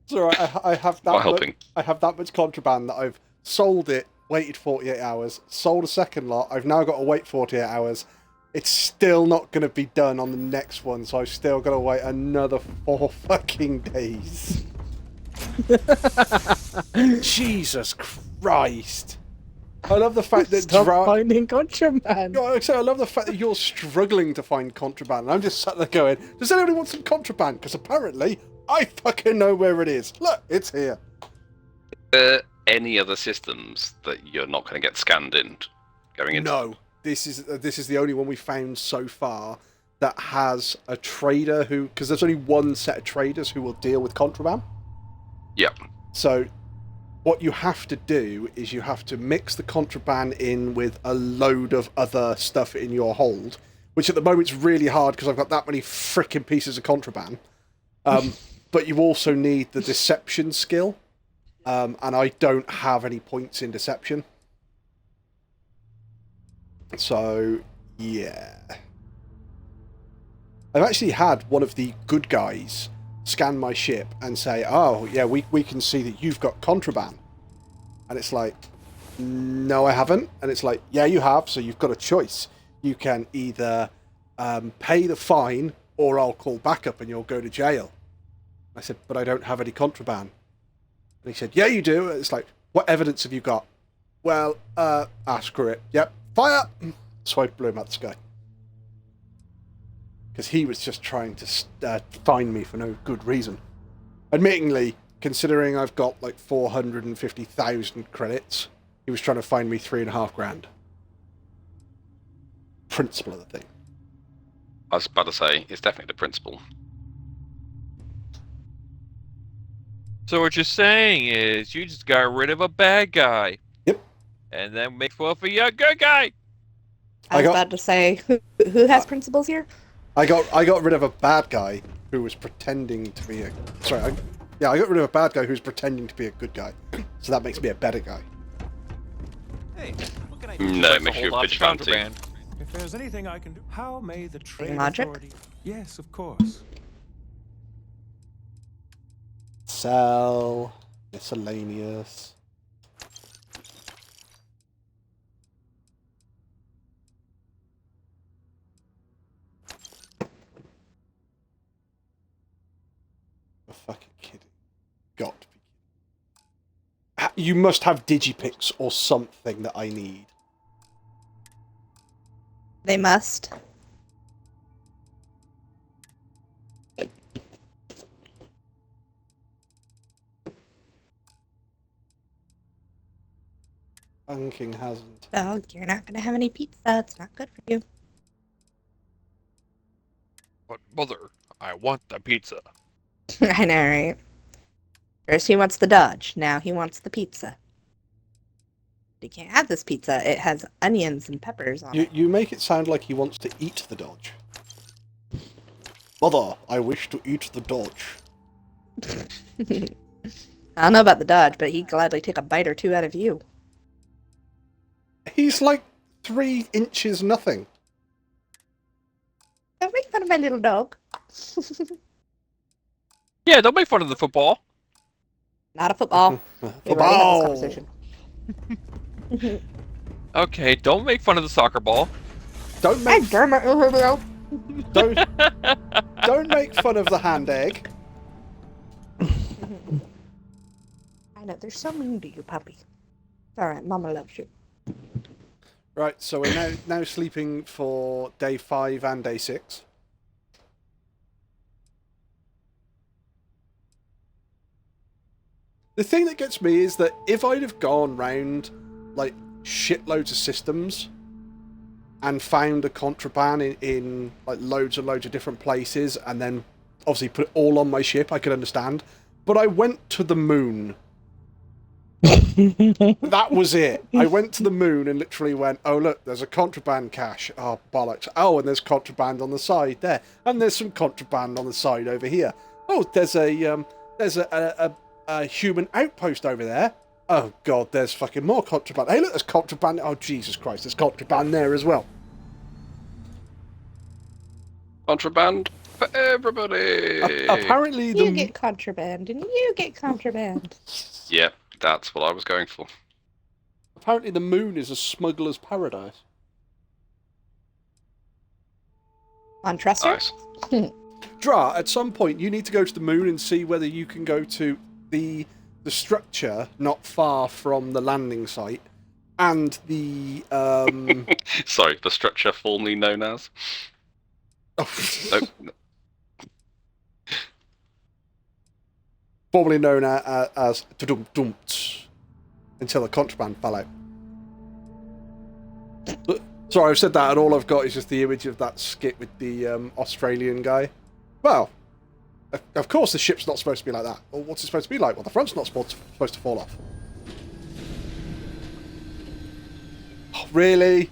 It's alright. I have that. Not helping. I have that much contraband that I've sold it, waited 48 hours, sold a second lot. I've now got to wait 48 hours. It's still not going to be done on the next one, so I've still got to wait another 4 fucking days. Jesus Christ! I love the fact that finding contraband. I love the fact that you're struggling to find contraband. And I'm just sat there going, "Does anybody want some contraband?" Because apparently, I fucking know where it is. Look, it's here. Any other systems that you're not going to get scanned in going into? No, this is the only one we found so far that has a trader who, because there's only one set of traders who will deal with contraband. Yep. So what you have to do is you have to mix the contraband in with a load of other stuff in your hold, which at the moment is really hard because I've got that many frickin' pieces of contraband. But you also need the deception skill, and I don't have any points in deception. So, yeah. I've actually had one of the good guys scan my ship and say, "Oh, yeah, we can see that you've got contraband." And it's like, "No, I haven't." And it's like, "Yeah, you have, so you've got a choice. You can either pay the fine or I'll call backup and you'll go to jail." I said, "But I don't have any contraband." And he said, "Yeah, you do." It's like, "What evidence have you got?" "Well, screw it. Yep, fire!" So I blew him out the sky. Because he was just trying to find me for no good reason. Admittingly, considering I've got like 450,000 credits, he was trying to find me 3.5 grand. Principle of the thing. I was about to say, it's definitely the principle. So what you're saying is you just got rid of a bad guy. Yep. And then make fun of a good guy. I was about to say, who has principles here? I got rid of a bad guy who was pretending to be a... Sorry, I got rid of a bad guy who was pretending to be a good guy. So that makes me a better guy. Hey, what can I do? No, it makes you a vigilante. If there's anything I can do, how may the trade Logic? authority... Yes, of course. Sell. Miscellaneous. You're fucking kidding. Got to be kidding. You must have digipicks or something that I need. They must. Banking hasn't. Oh, you're not going to have any pizza. It's not good for you. But mother, I want the pizza. I know, right? First he wants the Dodge. Now he wants the pizza. He can't have this pizza. It has onions and peppers on it. You make it sound like he wants to eat the Dodge. Mother, I wish to eat the Dodge. I don't know about the Dodge, but he'd gladly take a bite or two out of you. He's like 3 inches nothing. Don't make fun of my little dog. Yeah, don't make fun of the football. Not a football. We've already had this conversation. Okay, don't make fun of the soccer ball. Don't make don't make fun of the hand egg. I know, they're so mean to you, puppy. Alright, Mama loves you. Right, so we're now sleeping for day 5 and day 6. The thing that gets me is that if I'd have gone round, like, shitloads of systems and found a contraband in like, loads and loads of different places and then obviously put it all on my ship, I could understand. But I went to the moon. That was it. I went to the moon and literally went, oh look, there's a contraband cache. Oh, bollocks. Oh, and there's contraband on the side there. And there's some contraband on the side over here. Oh, there's a human outpost over there. Oh god, there's fucking more contraband. Hey look, there's contraband. Oh Jesus Christ, there's contraband there as well. Contraband for everybody. Apparently You get contraband and you get contraband. Yep, that's what I was going for. Apparently the moon is a smuggler's paradise. On Trester? Nice. Dra, at some point you need to go to the moon and see whether you can go to the structure not far from the landing site and the Sorry, the structure formerly known as. Nope. Formerly known as Tudum-Dumt, until the contraband fell out. But, sorry, I've said that, and all I've got is just the image of that skit with the Australian guy. Well, of course the ship's not supposed to be like that. Well, what's it supposed to be like? Well, the front's not supposed to fall off. Oh, really?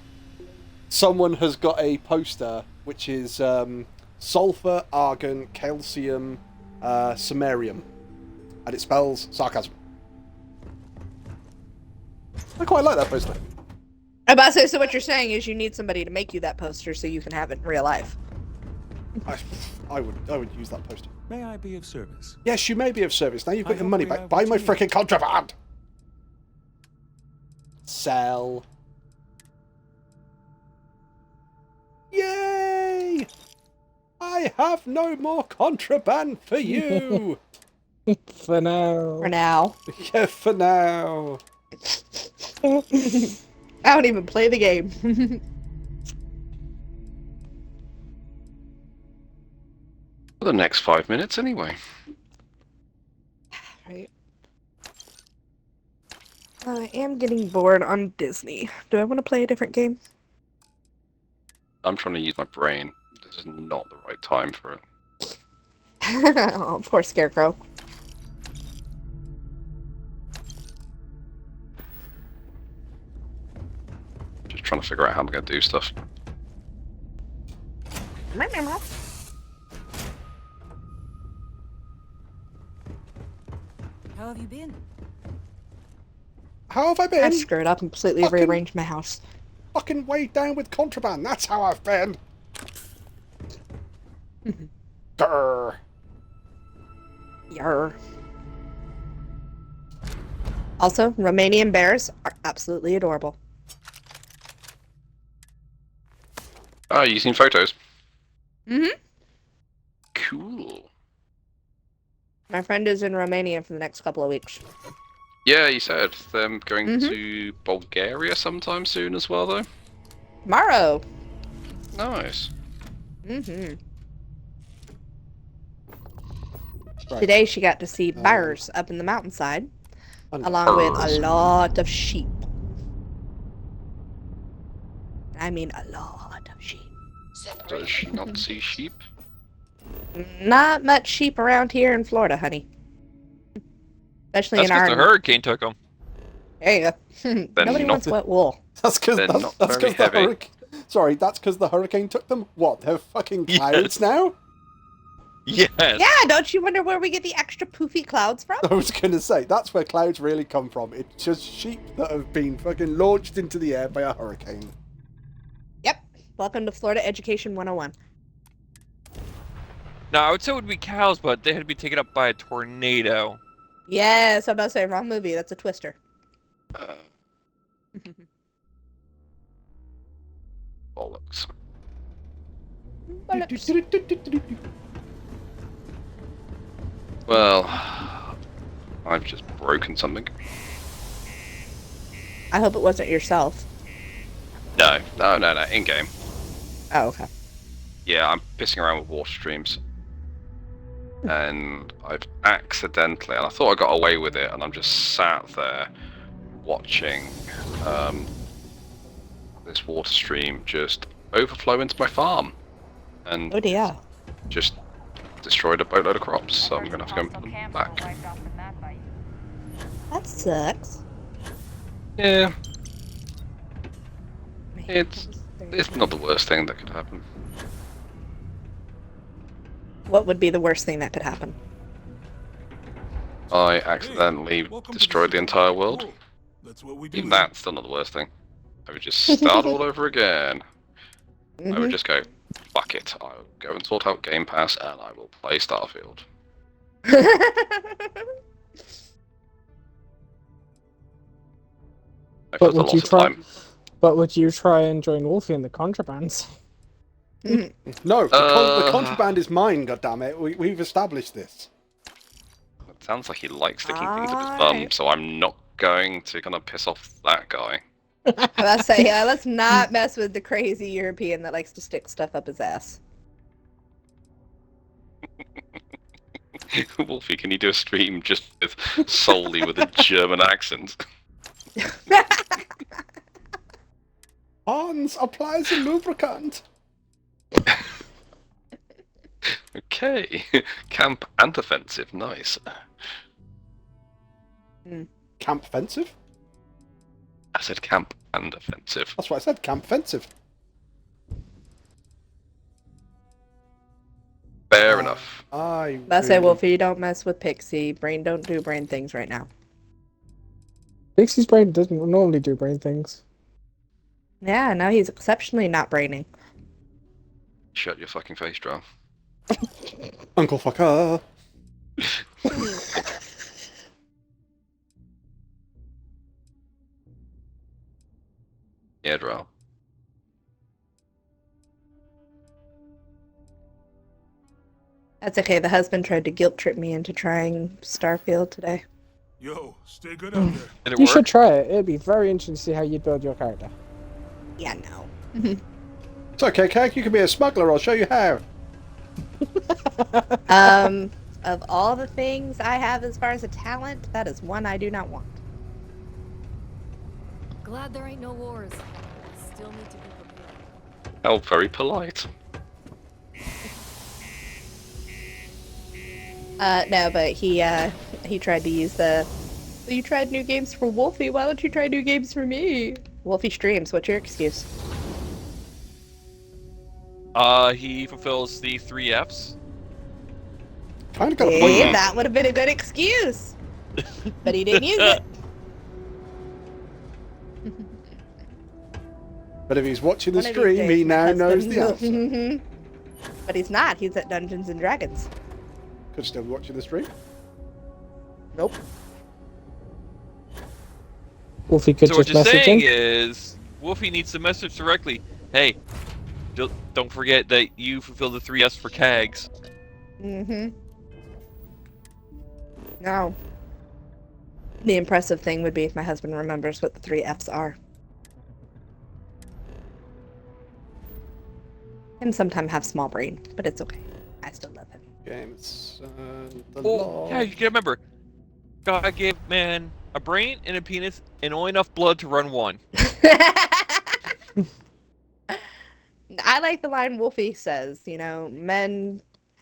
Someone has got a poster which is sulfur, argon, calcium, samarium. And it spells sarcasm. I quite like that poster. I'm about to say, so what you're saying is you need somebody to make you that poster so you can have it in real life. I would use that poster. May I be of service? Yes, you may be of service. Now you've got your money back. Buy my frickin' contraband! Sell. Yay! I have no more contraband for you! For now. For now. Yeah, for now. I don't even play the game. For the next 5 minutes, anyway. Right. I am getting bored on Disney. Do I want to play a different game? I'm trying to use my brain. This is not the right time for it. Oh, poor Scarecrow. Just trying to figure out how I'm going to do stuff. How have you been? How have I been? I screwed up and completely rearranged my house. Fucking weighed down with contraband. That's how I've been. Grr. Yarr. Also, Romanian bears are absolutely adorable. Oh, you seen photos? Mm-hmm. Cool. My friend is in Romania for the next couple of weeks. Yeah, you said them going to Bulgaria sometime soon as well, though. Tomorrow. Nice. Mm-hmm. Today she got to see bears up in the mountainside, along with a lot of sheep. I mean a lot of sheep. Does she not see sheep? Not much sheep around here in Florida, honey. Especially That's in our... because the hurricane took them. There you go. Nobody wants wet wool. That's because They're not that's very because the heavy. hurricane. Sorry, that's because the hurricane took them. What? They're fucking clouds now. Yes. Yeah, don't you wonder where we get the extra poofy clouds from? I was gonna say that's where clouds really come from. It's just sheep that have been fucking launched into the air by a hurricane. Yep. Welcome to Florida Education 101. No, I would say it would be cows, but they had to be taken up by a tornado. Yes, I'm about to say, wrong movie. That's a twister. Bollocks. Well, I've just broken something. I hope it wasn't yourself. No, in game. Oh, okay. Yeah, I'm pissing around with water streams. And I've accidentally, and I thought I got away with it, and I'm just sat there watching this water stream just overflow into my farm. And oh dear. Just destroyed a boatload of crops, so I'm gonna have to go and put them back. That sucks. Yeah. It's not the worst thing that could happen. What would be the worst thing that could happen? I accidentally destroyed the entire world. Even that's still not the worst thing. I would just start all over again. I would just go, fuck it. I'll go and sort out Game Pass and I will play Starfield. But would you try? But would you try and join Wolfie in the contrabands? No, the contraband is mine. Goddammit, we've established this. It sounds like he likes sticking things up his bum, so I'm not going to kind of piss off that guy. Let's say, let's not mess with the crazy European that likes to stick stuff up his ass. Wolfie, can you do a stream just solely with a German accent? Hans applies a lubricant. Okay, camp and offensive, nice. Camp offensive? I said camp and offensive. That's what I said, camp offensive. Fair enough. Let's say, Wolfie, you don't mess with Pixie. Brain don't do brain things right now. Pixie's brain doesn't normally do brain things. Yeah, now he's exceptionally not braining. Shut your fucking face, Drow. Uncle fucker. Yeah, Drow. That's okay. The husband tried to guilt trip me into trying Starfield today. Yo, stay good out there. Did it You work? should try it. It'd be very interesting to see how you build your character. Yeah, no. It's okay, Keg. You can be a smuggler. I'll show you how. Of all the things I have as far as a talent, that is one I do not want. Glad there ain't no wars. Still need to be prepared. How very polite. No, but he tried to use the. You tried new games for Wolfie. Why don't you try new games for me? Wolfie streams. What's your excuse? He fulfills the 3 Fs. Kind of got a point. Hey, that would have been a good excuse. But he didn't use it. But if he's watching the One of these stream, days, he my now knows husband the will- answer. But he's not. He's at Dungeons and Dragons. Could still be watching the stream. Nope. Wolfie could So what just you're message saying him. is, Wolfie needs to message directly. Hey, don't forget that you fulfill the 3 Fs for CAGs. No. The impressive thing would be if my husband remembers what the 3 Fs are. And sometimes have small brain, but it's okay. I still love him. Games. Oh, yeah, you can remember. God gave man a brain and a penis and only enough blood to run one. I like the line Wolfie says, you know, men,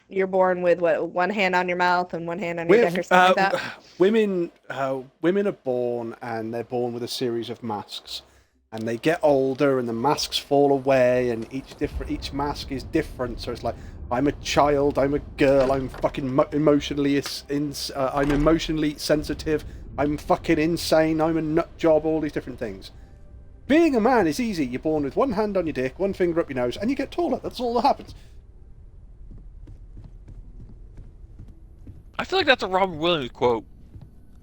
you're born with what, one hand on your mouth and one hand on your dick or something like that. Women are born and they're born with a series of masks, and they get older and the masks fall away, and each mask is different. So it's like, I'm a child, I'm a girl, I'm fucking emotionally I'm emotionally sensitive, I'm fucking insane, I'm a nut job, all these different things. Being a man is easy. You're born with one hand on your dick, one finger up your nose, and you get taller. That's all that happens. I feel like that's a Robin Williams quote.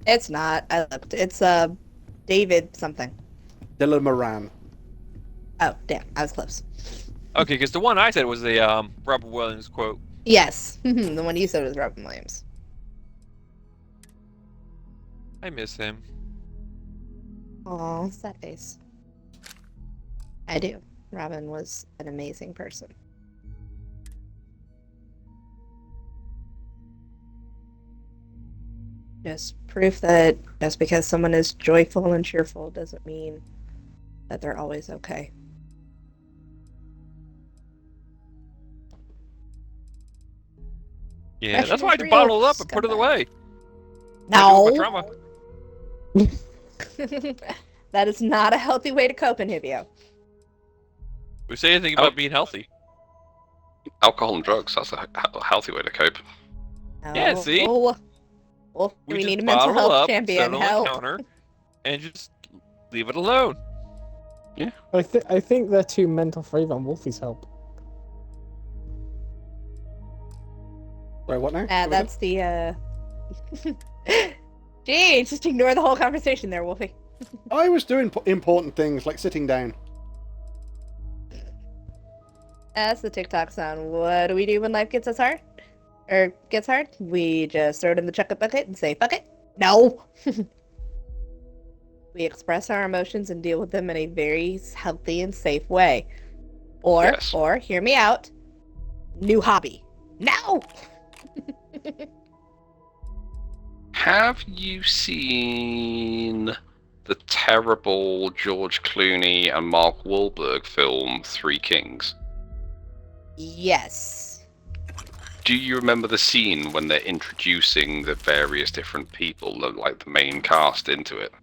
It's not. I looked. It's David something. Dylan Moran. Oh, damn. I was close. Okay, because the one I said was a Robin Williams quote. Yes. The one you said was Robin Williams. I miss him. Aw, sad face. I do. Robin was an amazing person. Just proof that just because someone is joyful and cheerful doesn't mean that they're always okay. Yeah, that's why I Real bottle it up and put it scumbag. away. No. I do it with my trauma. That is not a healthy way to cope, Inhibio. We say anything about being healthy. Alcohol and drugs, that's a healthy way to cope. Yeah, see? Well, We we just need a mental bottle health up, champion. set it on the Help. counter, and just leave it alone. Yeah. I think they're too mental for even Wolfie's help. Wait, what now? That's the Jeez, just ignore the whole conversation there, Wolfie. I was doing important things like sitting down. That's the TikTok sound. What do we do when life gets us hard? Or gets hard? We just throw it in the chuck bucket and say, fuck it. No! We express our emotions and deal with them in a very healthy and safe way. Or, hear me out, new hobby. No! Have you seen the terrible George Clooney and Mark Wahlberg film Three Kings? Yes. Do you remember the scene when they're introducing the various different people, like the main cast, into it?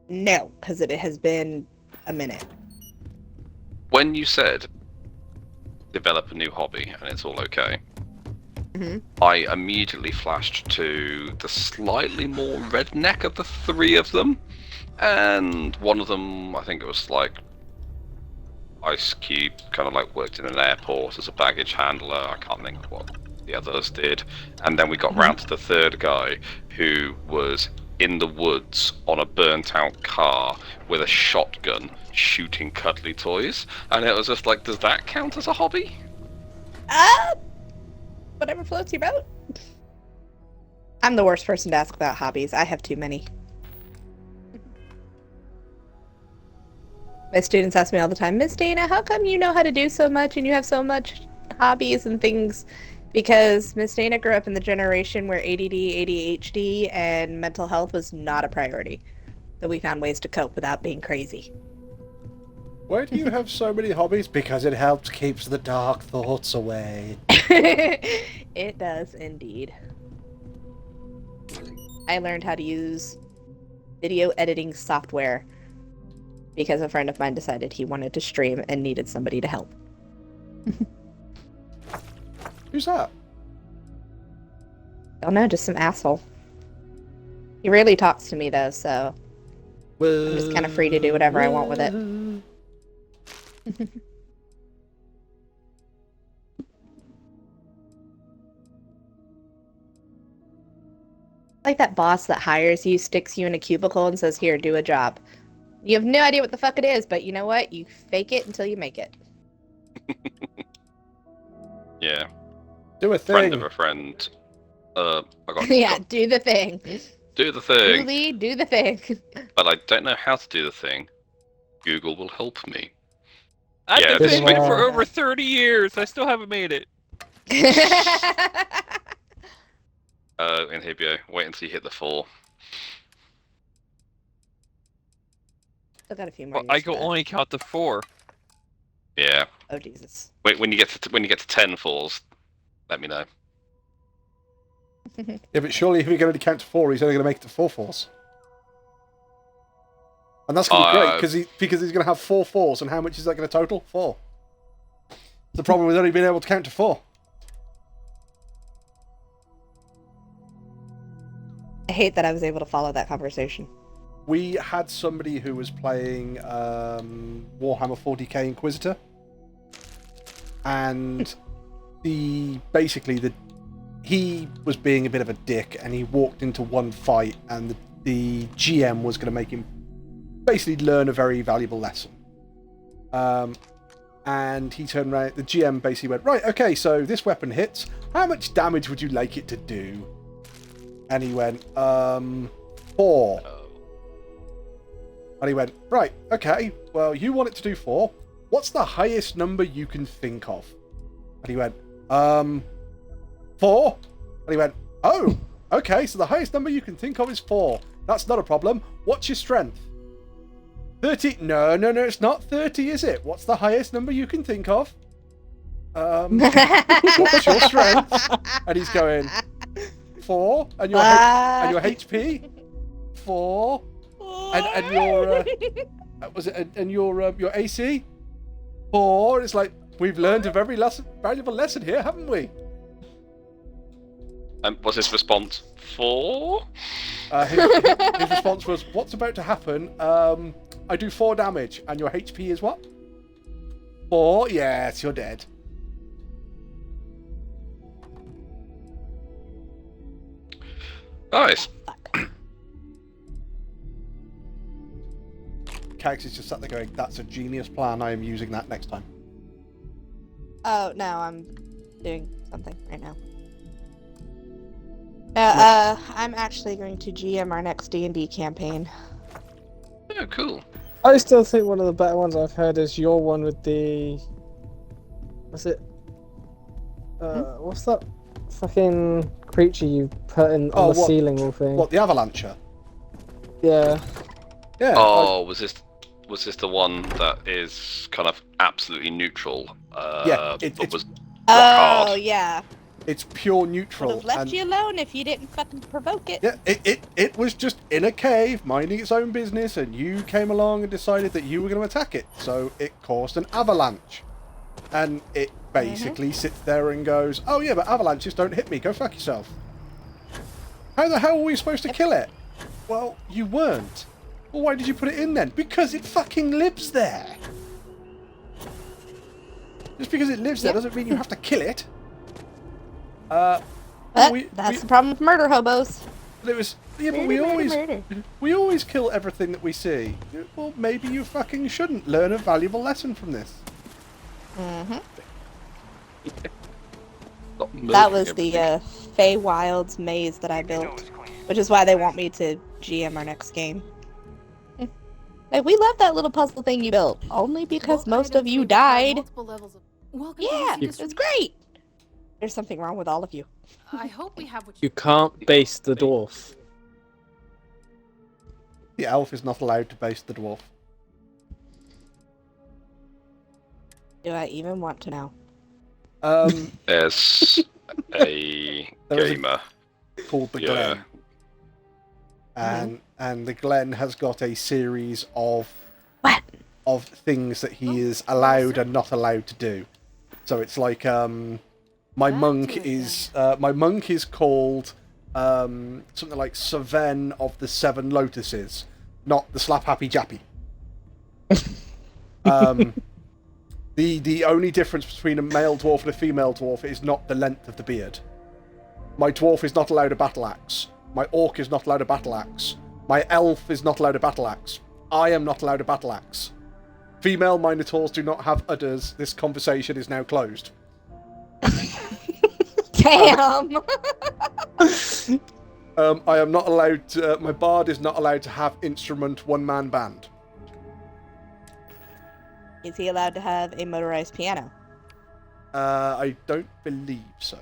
No, because it has been a minute. When you said develop a new hobby and it's all okay, I immediately flashed to the slightly more redneck of the three of them, and one of them, I think it was like Ice Cube, kind of like worked in an airport as a baggage handler. I can't think what the others did. And then we got round to the third guy, who was in the woods on a burnt out car with a shotgun shooting cuddly toys. And it was just like, does that count as a hobby? Whatever floats your boat. I'm the worst person to ask about hobbies. I have too many. My students ask me all the time, Miss Dana, how come you know how to do so much and you have so much hobbies and things? Because Miss Dana grew up in the generation where ADD, ADHD, and mental health was not a priority. So we found ways to cope without being crazy. Why do you have so many hobbies? Because it helps keeps the dark thoughts away. It does indeed. I learned how to use video editing software because a friend of mine decided he wanted to stream and needed somebody to help. Who's that? Don't know, just some asshole. He rarely talks to me though, so I'm just kind of free to do whatever I want with it. Like that boss that hires you, sticks you in a cubicle and says, here, do a job. You have no idea what the fuck it is, but you know what? You fake it until you make it. Yeah. Do a Friend thing. of a friend. I got Yeah, do the thing. do the thing. Julie, do the thing. But I don't know how to do the thing. Google will help me. I've Yeah, been this doing it week- for over 30 years. I still haven't made it. Inhibio, wait until you hit the 4. Still got a few more Well, years I for can that. only count to 4. Yeah. Oh Jesus. Wait, when you get to 10 4s, let me know. Yeah, but surely if he can only count to 4, he's only going to make it to 4 4s. And that's going to be great, because he's going to have 4 4s, and how much is that going to total? 4. The problem with only being able to count to 4. I hate that I was able to follow that conversation. We had somebody who was playing Warhammer 40k Inquisitor, and he was being a bit of a dick, and he walked into one fight, and the GM was going to make him basically learn a very valuable lesson. And he turned around, the GM basically went, right, okay, so this weapon hits, how much damage would you like it to do? And he went, 4. And he went, right, okay, well, you want it to do 4. What's the highest number you can think of? And he went, 4. And he went, oh, okay, so the highest number you can think of is 4. That's not a problem. What's your strength? 30. No, it's not 30, is it? What's the highest number you can think of? What's your strength? And he's going, 4. And your HP? 4. And your was it? And your AC? 4. It's like, we've learned a very valuable lesson here, haven't we? Was his response 4? His response was, what's about to happen? I do 4 damage, and your HP is what? 4? Yes, you're dead. Nice. Cax is just sat there going, that's a genius plan, I am using that next time. Oh, no, I'm doing something right now. I'm actually going to GM our next D&D campaign. Oh, cool. I still think one of the better ones I've heard is your one with the... What's it? What's that fucking creature you put in on the ceiling all thing? What, the Avalancher? Yeah. Yeah. Oh, was this the one that is kind of absolutely neutral? It was Oh, yeah. It's pure neutral. Would have left you alone if you didn't fucking provoke it. Yeah, it was just in a cave, minding its own business, and you came along and decided that you were going to attack it. So it caused an avalanche. And it basically sits there and goes, oh yeah, but avalanches don't hit me, go fuck yourself. How the hell were we supposed to kill it? Well, you weren't. Well, why did you put it in then? Because it fucking lives there. Just because it lives there doesn't mean you have to kill it. That's the problem with murder hobos. It was, yeah, but we always kill everything that we see. Well, maybe you fucking shouldn't learn a valuable lesson from this. That was the Feywild's maze that I built, which is why they want me to GM our next game. Like, we love that little puzzle thing you built, only because most of you died. Yeah, it's great. There's something wrong with all of you. I hope we have what You can't base the dwarf. The elf is not allowed to base the dwarf. Do I even want to know? There's a gamer called the Glen. And the Glen has got a series of things that he is allowed and not allowed to do. So it's like my monk is called something like Seven of the Seven Lotuses, not the Slap Happy Jappy. The only difference between a male dwarf and a female dwarf is not the length of the beard. My dwarf is not allowed a battle axe. My orc is not allowed a battle axe. My elf is not allowed a battle axe. I am not allowed a battle axe. Female minotaurs do not have udders. This conversation is now closed. Damn! I am not allowed to... my bard is not allowed to have instrument one-man band. Is he allowed to have a motorized piano? I don't believe so.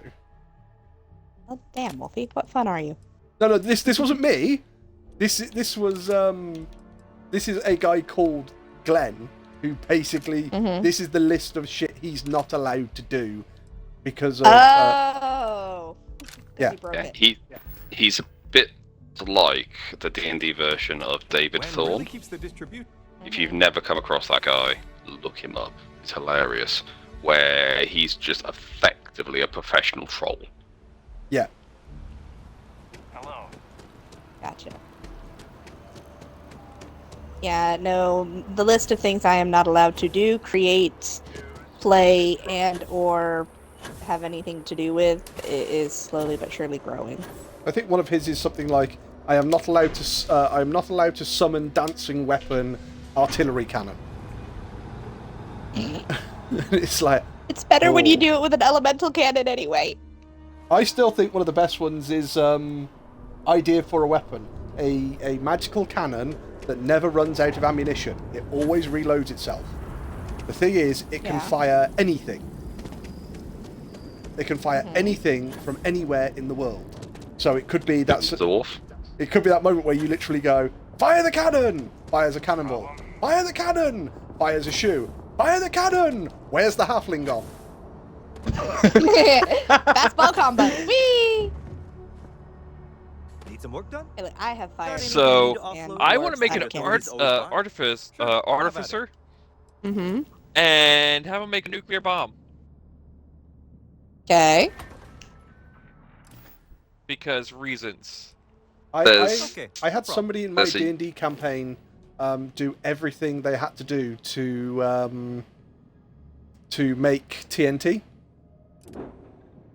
Oh, damn, Wolfie. What fun are you? No, this wasn't me. This was this is a guy called Glenn who basically this is the list of shit he's not allowed to do because of he's a bit like the D&D version of David Thorne. If you've never come across that guy, look him up. It's hilarious. Where he's just effectively a professional troll. Yeah. Hello. Gotcha. Yeah, no, the list of things I am not allowed to do, create, play, and or have anything to do with is slowly but surely growing. I think one of his is something like, I am not allowed to summon dancing weapon artillery cannon. It's like... It's better when you do it with an elemental cannon anyway. I still think one of the best ones is idea for a weapon. A magical cannon that never runs out of ammunition. It always reloads itself. The thing is, it can fire anything. It can fire anything from anywhere in the world. So it could be that. It could be that moment where you literally go, "Fire the cannon!" Fires a cannonball. Fire the cannon! Fires a shoe. Fire the cannon! Where's the halfling gone? Fastball combo. Whee! Need some work done? Hey, look, I have fire. So and I want to make an artificer. artificer, Mm-hmm. and have him make a nuclear bomb. Okay. Because reasons. I had somebody in my D&D campaign do everything they had to do to make TNT,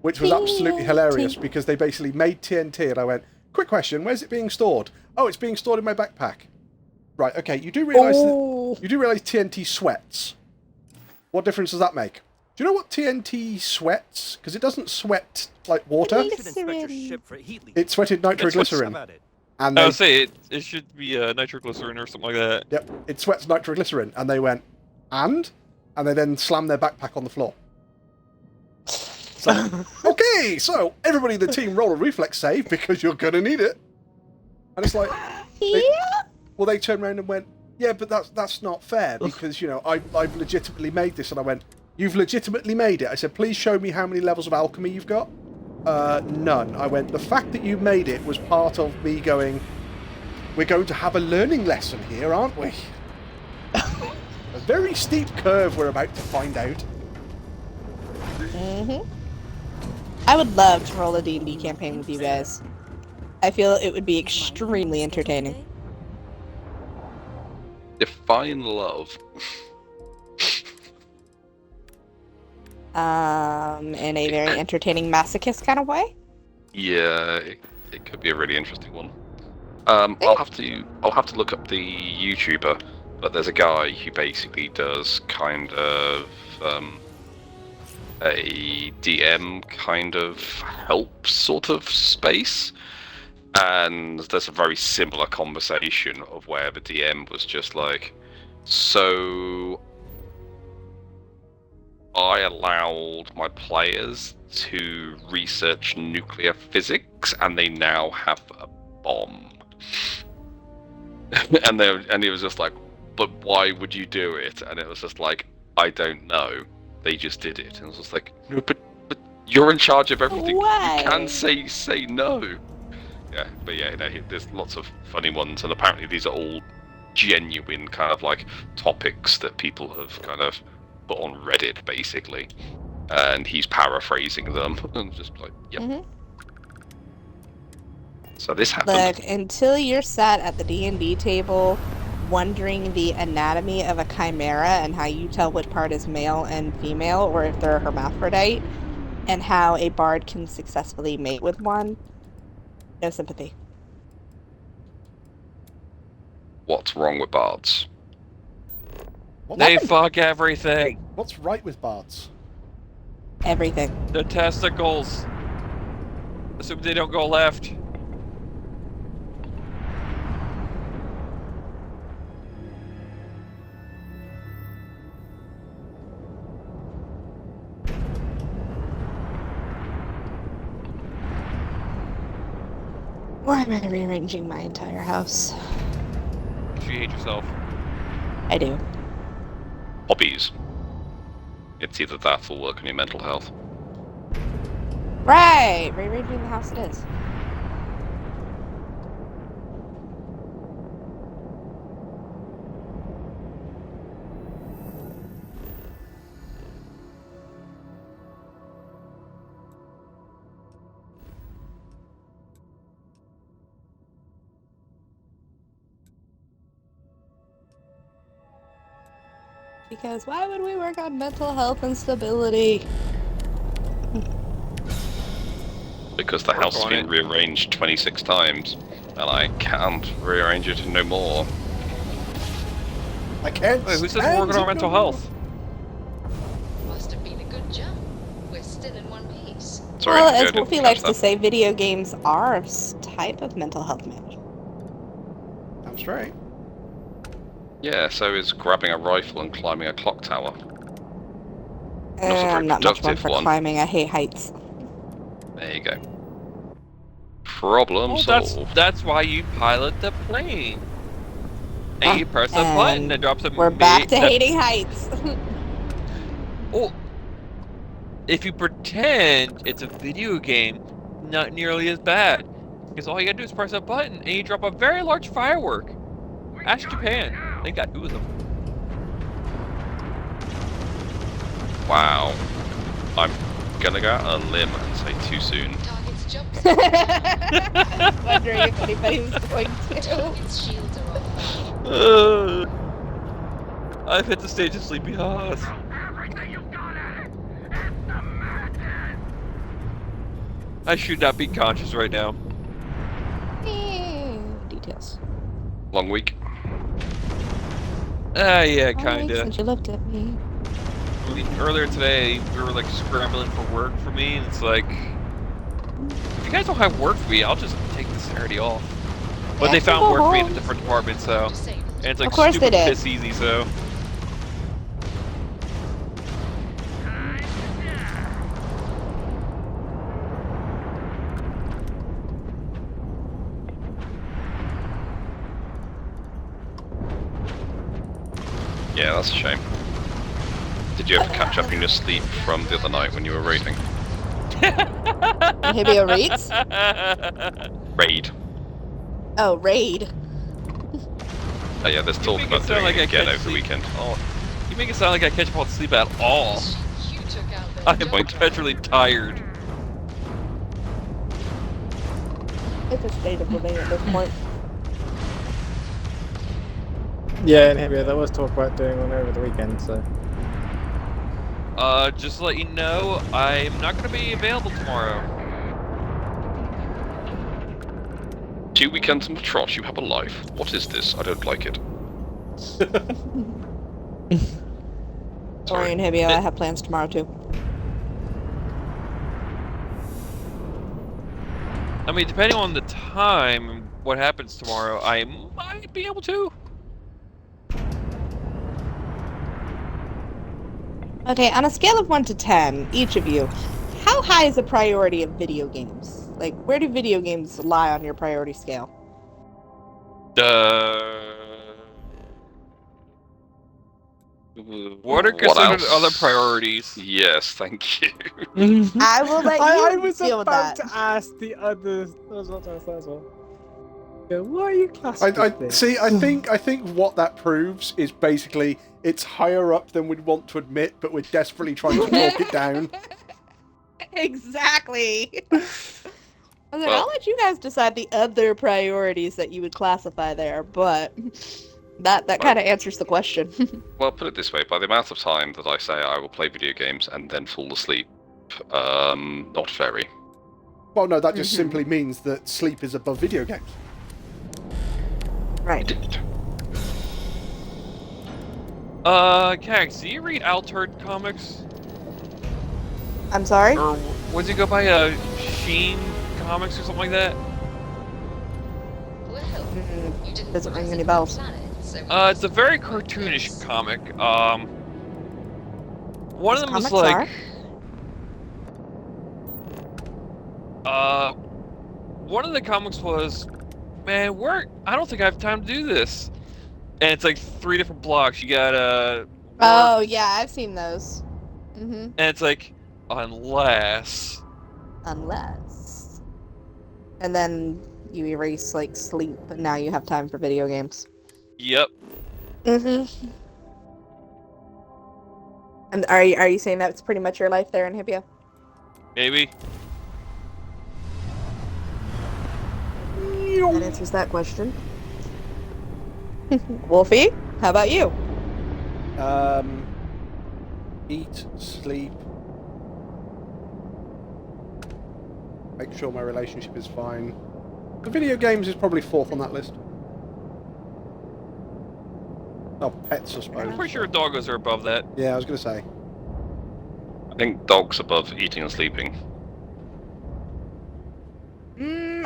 which was absolutely hilarious because they basically made TNT, and I went, "Quick question, where's it being stored?" "Oh, it's being stored in my backpack." Right, okay, you do realise TNT sweats. What difference does that make? Do you know what TNT sweats? Because it doesn't sweat like water. It sweated nitroglycerin. And I would say it should be nitroglycerin or something like that. Yep, it sweats nitroglycerin, and they went, and they then slammed their backpack on the floor. So, okay, so everybody in the team roll a reflex save because you're gonna need it. And it's like, they turned around and went, "Yeah, but that's not fair because I've legitimately made this." And I went, "You've legitimately made it?" I said, "Please show me how many levels of alchemy you've got." None. I went, "The fact that you made it was part of me going, we're going to have a learning lesson here, aren't we?" A very steep curve we're about to find out. I would love to roll a D&D campaign with you guys. I feel it would be extremely entertaining. Define love. In a very entertaining masochist kind of way. Yeah, it could be a really interesting one. I'll have to look up the YouTuber, but there's a guy who basically does kind of a DM kind of help sort of space, and there's a very similar conversation of where the DM was just like, "So I allowed my players to research nuclear physics, and they now have a bomb." and he was just like, "But why would you do it?" And it was just like, "I don't know. They just did it." And I was just like, "No, but you're in charge of everything. Why? You can say no." Yeah, but yeah, there's lots of funny ones, and apparently these are all genuine kind of like topics that people have kind of put on Reddit, basically, and he's paraphrasing them and just like, "Yep." So this happened. Look, until you're sat at the D&D table wondering the anatomy of a chimera and how you tell what part is male and female, or if they're a hermaphrodite, and how a bard can successfully mate with one, no sympathy. What's wrong with bards? They fuck everything. What's right with bards? Everything. The testicles. Assume they don't go left. Why am I rearranging my entire house? You hate yourself. I do. Hobbies. It's either that or work on your mental health. Right! Rearranging the house it is. Because why would we work on mental health and stability? Because the house has been rearranged 26 times, and I can't rearrange it no more. I can't. Wait, who says we're working on mental health? Must have been a good jump. We're still in one piece. Sorry, Well, as Wolfie likes to say, video games are a type of mental health management. That's right. Yeah, so is grabbing a rifle and climbing a clock tower. I'm not much one for climbing. I hate heights. There you go. Problem solved. That's why you pilot the plane. And you press a button that drops a We're back to hating heights. Well, if you pretend it's a video game, not nearly as bad. Because all you gotta do is press a button and you drop a very large firework. Ask Japan. They got 2 of them. Wow. I'm gonna go out on a limb and say too soon. Wondering if anybody was going to. I've hit the stage of Sleepy Hollows. I should not be conscious right now. Details. Long week. Yeah, kinda. Since you looked at me. I mean, earlier today, we were like scrambling for work for me, and it's like, if you guys don't have work for me, I'll just take the Saturday off. But they found work for me in a different department, so. And it's like of course stupid they did. piss easy, so. Yeah, that's a shame. Did you ever catch up in your sleep from the other night when you were raiding? Hibio reads? Raid. Oh, raid. Oh yeah, there's talk about doing it again over the weekend. Oh, you make it sound like I catch up on sleep at all. I'm perpetually tired. It's a state of living at this point. Yeah, and there was talk about doing one over the weekend, so. Just to let you know, I'm not gonna be available tomorrow. 2 weekends on the trot, you have a life. What is this? I don't like it. Sorry, and Hibio, I have plans tomorrow too. I mean, depending on the time and what happens tomorrow, I might be able to. Okay, on a scale of 1 to 10, each of you, how high is the priority of video games? Like, where do video games lie on your priority scale? What are considered other priorities? Yes, thank you. I will let you I was deal with about that. to ask the others. I was about to ask that as well. Yeah, why are you classifying See, I think what that proves is basically it's higher up than we'd want to admit, but we're desperately trying to talk it down. Exactly. I was like, I'll let you guys decide the other priorities that you would classify there, but that kind of answers the question. Well, put it this way, by the amount of time that I say I will play video games and then fall asleep, not very. Well, no, that just simply means that sleep is above video games. Right. Cax, do you read Altered comics? I'm sorry? Or was it go by Sheen Comics or something like that? Doesn't ring any bells. It's a very cartoonish comic. One of them was like, one of the comics was, man, I don't think I have time to do this. And it's like 3 different blocks. You got oh yeah, I've seen those. And it's like, unless. And then you erase like sleep, but now you have time for video games. Yep. And are you saying that's pretty much your life there in Hibia? Maybe. That answers that question. Wolfie, how about you? Eat, sleep. Make sure my relationship is fine. The video games is probably 4th on that list. Oh, pets, I suppose. I'm pretty sure doggos are above that. Yeah, I was going to say. I think dogs above eating and sleeping.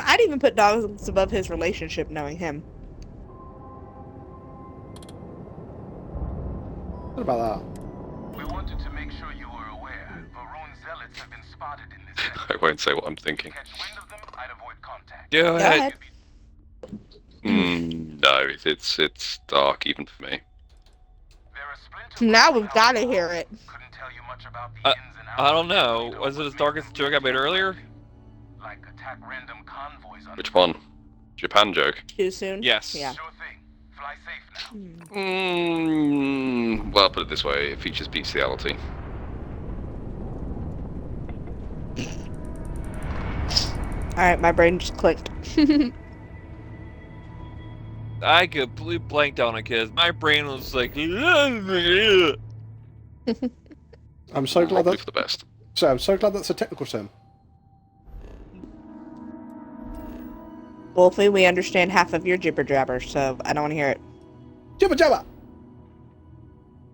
I'd even put dogs above his relationship, knowing him. What about We wanted to make sure you were aware. Varun zealots have been spotted in this area. I won't say what I'm thinking. Catch wind of them, I'd avoid contact. Go ahead. No, it's dark even for me. Now we've got to hear it. Couldn't tell you much about the ins and outs. I don't know. Was it as dark as the joke I made earlier? Like attack random convoys on Which one? Japan joke? Too soon? Yes. Yeah. Sure thing. Fly safe now. Well, put it this way, it features bestiality. Alright, my brain just clicked. I completely blanked on it because my brain was like. that? I'm so glad Probably that. for the best. So I'm so glad that's a technical term. Wolfie, we understand half of your jibber jabber, so I don't want to hear it. Jibber jabber.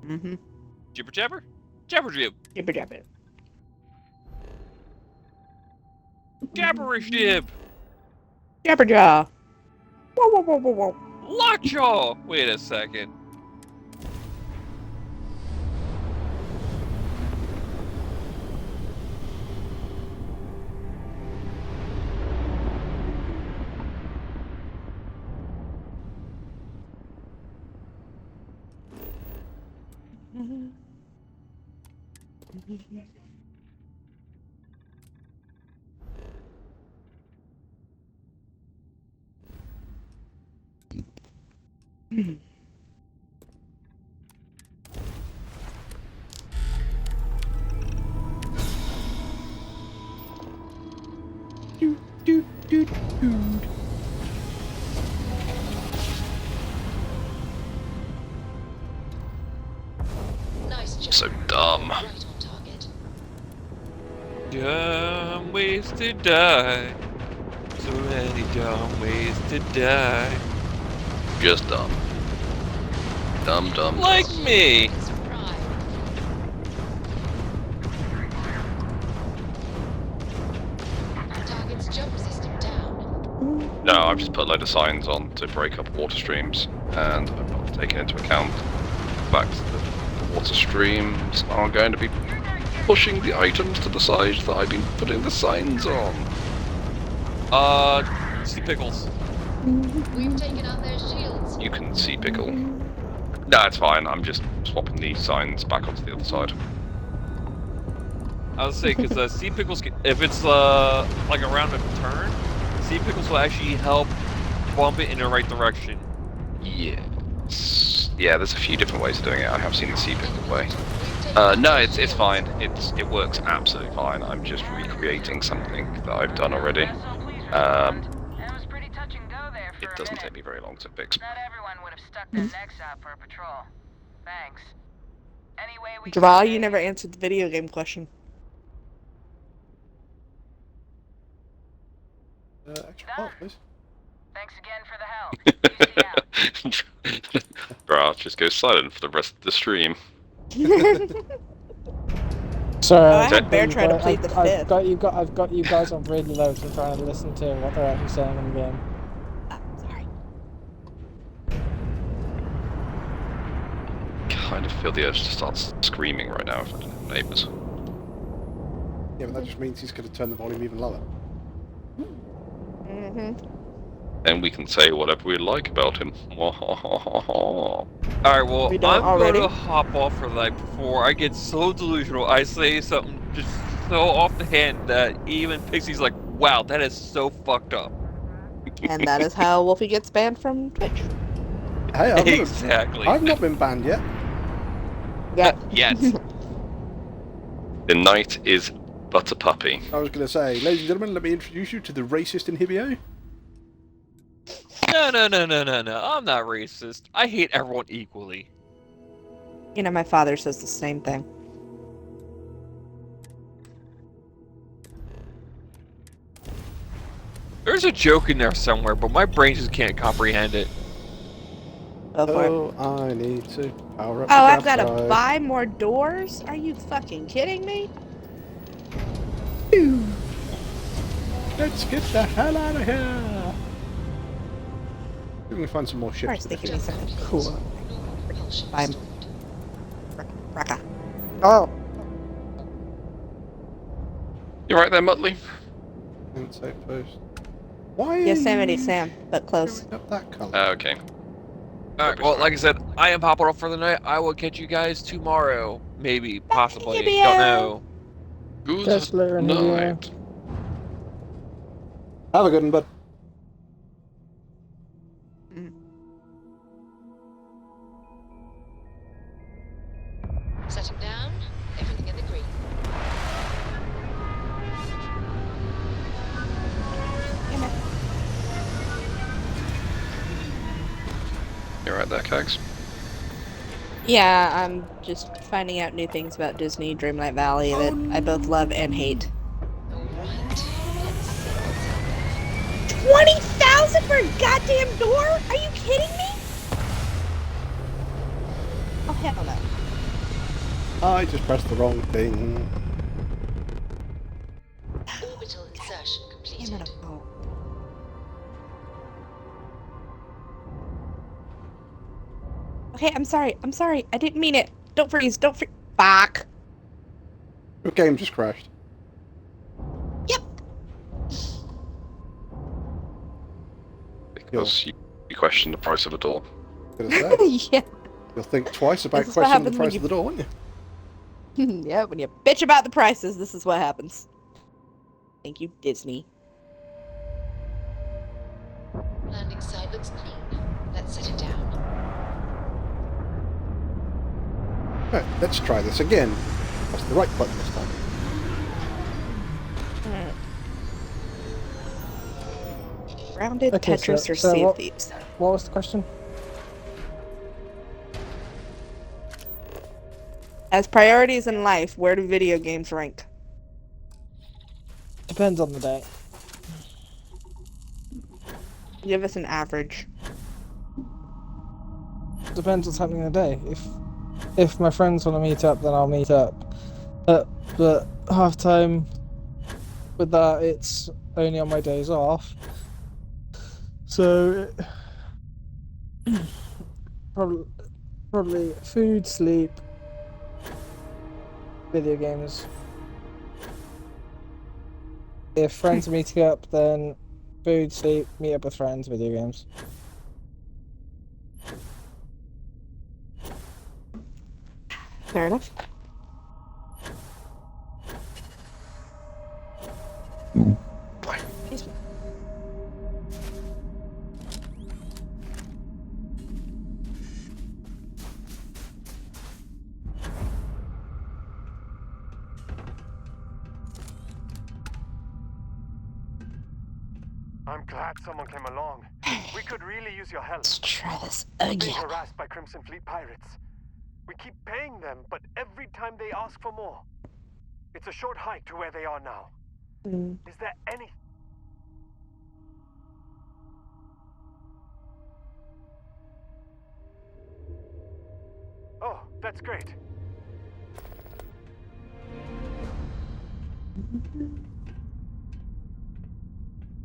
Mm-hmm. Jibber jabber? Jabber jib. Jibber jabber. Jabberish jib. Jabber jaw. Whoa, whoa, whoa, whoa, whoa. Lockjaw. Wait a second. Nice job. So dumb. Right on target. Dumb ways to die. So many dumb ways to die. Just dumb. Dumb. Like me. Target's jump system down. No, I've just put a load of signs on to break up water streams, and I've not taken into account the fact that the water streams are going to be pushing the items to the side that I've been putting the signs on. See pickles. We've taken out their shields. You can see pickle. No, it's fine. I'm just swapping the signs back onto the other side. I was saying because sea pickles, if it's like around a turn, sea pickles will actually help bump it in the right direction. Yes. Yeah, there's a few different ways of doing it. I have seen the sea pickle way. No, it's fine. It works absolutely fine. I'm just recreating something that I've done already. It doesn't take me very long to fix. Not everyone would have stuck their necks out for a patrol. Thanks. Anyway, we Draw, you never answered the video game question. Extra part, please. Thanks again for the help. Bro, just go silent for the rest of the stream. Sorry, I had Bear try to plead the fifth. I've got you guys on really low, so I'm trying to listen to what they're actually saying in the game. Sorry. Kind of feel the urge to start screaming right now if I didn't have neighbours. Yeah, but that just means he's going to turn the volume even lower. Then we can say whatever we like about him. Alright, well, I'm going to hop off for that before I get so delusional. I say something just so off the hand that even Pixie's like, wow, that is so fucked up. And that is how Wolfie gets banned from Twitch. Hey, Exactly. I've not been banned yet. Yeah. Yet. The knight is but a puppy. I was going to say, ladies and gentlemen, let me introduce you to the racist Inhibio. No. I'm not racist. I hate everyone equally. You know, my father says the same thing. There's a joke in there somewhere, but my brain just can't comprehend it. Oh, I need to power up. Oh, I've got to buy more doors? Are you fucking kidding me? Let's get the hell out of here. We can find some more ships. They give me something cool. Buy 'em. Raka. Oh. You right there, Muttley? And save post. Why are Yosemite you Sam, but close. up that color? Okay. Alright, well, like I said, I am popping off for the night. I will catch you guys tomorrow. Maybe, possibly. Don't know. Good Catch you later in night. Have a good one, bud. Set him down. Everything in the green. You right there, Kags? Yeah, I'm just finding out new things about Disney Dreamlight Valley that I both love and hate. 20,000 for a goddamn door? Are you kidding me? Oh hell no. I just pressed the wrong thing. Orbital insertion completed. Okay, I'm sorry. I'm sorry. I didn't mean it. Don't freeze. Don't freeze. Fuck. Your game just crashed. Because you question the price of a door. Yeah. You'll think twice about This is what questioning the happens when price of the door, won't you? Yeah, when you bitch about the prices, this is what happens. Thank you, Disney. Landing side looks clean. Let's set it down. Right, let's try this again. Press the right button this time. Rounded Okay, Tetris or so Sea of what, Thieves. what was the question? As priorities in life, where do video games rank? Depends on the day. Give us an average. Depends what's happening in the day. If my friends want to meet up, then I'll meet up. But half time with that, it's only on my days off. So probably food, sleep, video games. If friends are meeting up, then food, sleep, meet up with friends, video games. Fair enough. Excuse me. I'm glad someone came along. We could really use your help. Let's try this We're being again. harassed by Crimson Fleet pirates. We keep paying them, but every time they ask for more. It's a short hike to where they are now. Is there any... Oh, that's great.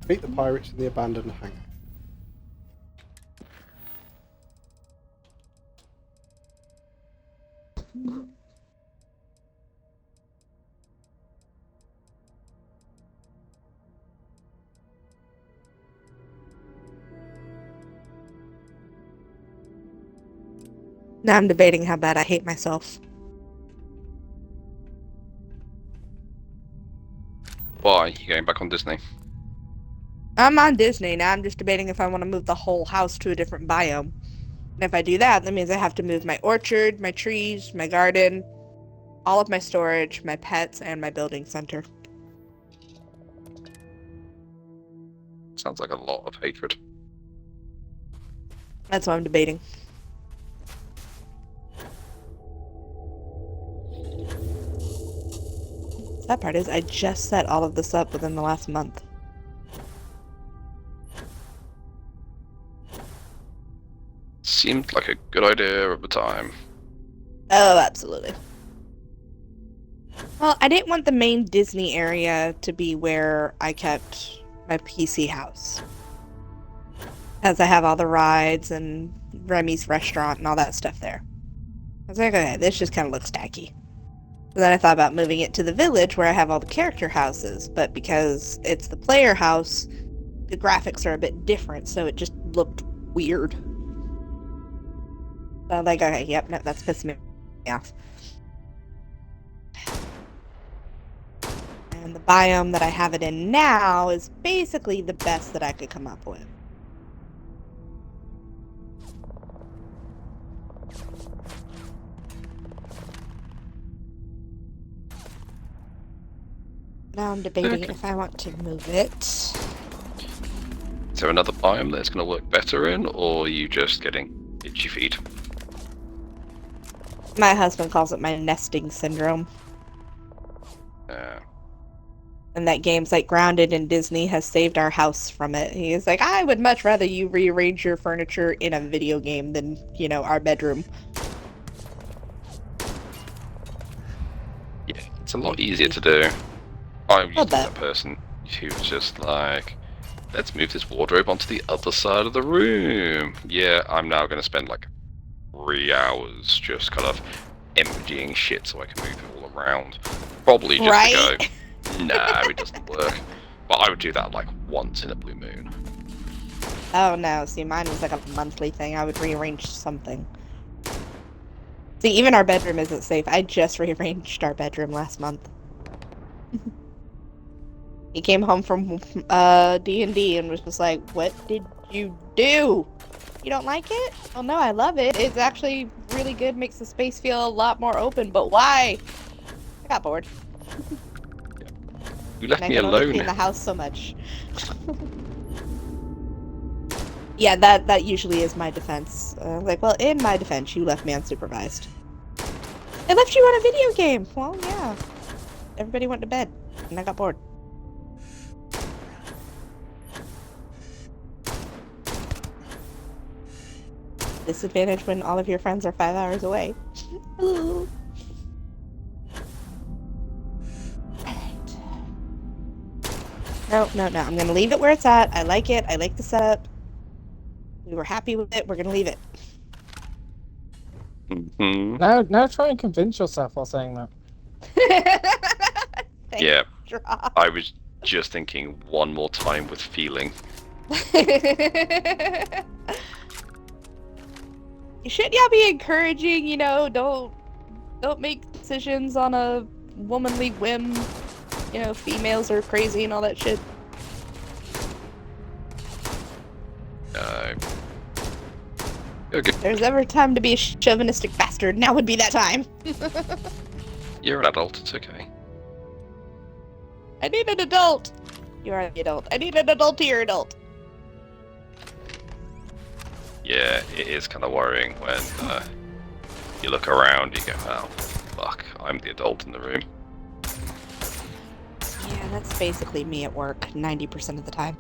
Beat the pirates in the abandoned hangar. Now I'm debating how bad I hate myself. Why? You going back on Disney? I'm on Disney now. I'm just debating if I want to move the whole house to a different biome. And if I do that, that means I have to move my orchard, my trees, my garden, all of my storage, my pets, and my building center. Sounds like a lot of hatred. That's what I'm debating. That part is, I just set all of this up within the last month. Seemed like a good idea at the time. Oh, absolutely. Well, I didn't want the main Disney area to be where I kept my PC house. As I have all the rides and Remy's restaurant and all that stuff there. I was like, okay, this just kind of looks tacky. And then I thought about moving it to the village where I have all the character houses, but because it's the player house, the graphics are a bit different, so it just looked weird. So I'm like, okay, yep, no, that's pissing me off. And the biome that I have it in now is basically the best that I could come up with. Now I'm debating if I want to move it. Is there another biome that's going to work better in, or are you just getting itchy feet? My husband calls it my nesting syndrome. And that game's like grounded and Disney has saved our house from it. He's like, I would much rather you rearrange your furniture in a video game than, you know, our bedroom. Yeah, it's a lot easier to do. I used to be that person who was just like, let's move this wardrobe onto the other side of the room. Yeah, I'm now going to spend like 3 hours just kind of emptying shit so I can move it all around. Probably just to go, no, it doesn't work. But I would do that like once in a blue moon. Oh no, see, mine was like a monthly thing. I would rearrange something. See, even our bedroom isn't safe. I just rearranged our bedroom last month. He came home from D&D and was just like, what did you do? You don't like it? Oh no, I love it. It's actually really good, makes the space feel a lot more open, but why? I got bored. You left me I can only alone. clean the house so much. Yeah, that usually is my defense. Like, well, in my defense, you left me unsupervised. I left you on a video game! Well, yeah. Everybody went to bed, and I got bored. Disadvantage when all of your friends are 5 hours away. Ooh. No, I'm gonna leave it where it's at. I like it. I like the setup. We were happy with it. We're gonna leave it. Mm-hmm. Now try and convince yourself while saying that. Yeah, I was just thinking one more time with feeling. Shouldn't y'all be encouraging, you know, don't make decisions on a womanly whim. You know, females are crazy and all that shit. Okay. If there's ever time to be a chauvinistic bastard, now would be that time. You're an adult, it's okay. I need an adult. You are the adult. I need an adultier adult. Yeah, it is kind of worrying when you look around, you go, oh, fuck, I'm the adult in the room. Yeah, that's basically me at work 90% of the time.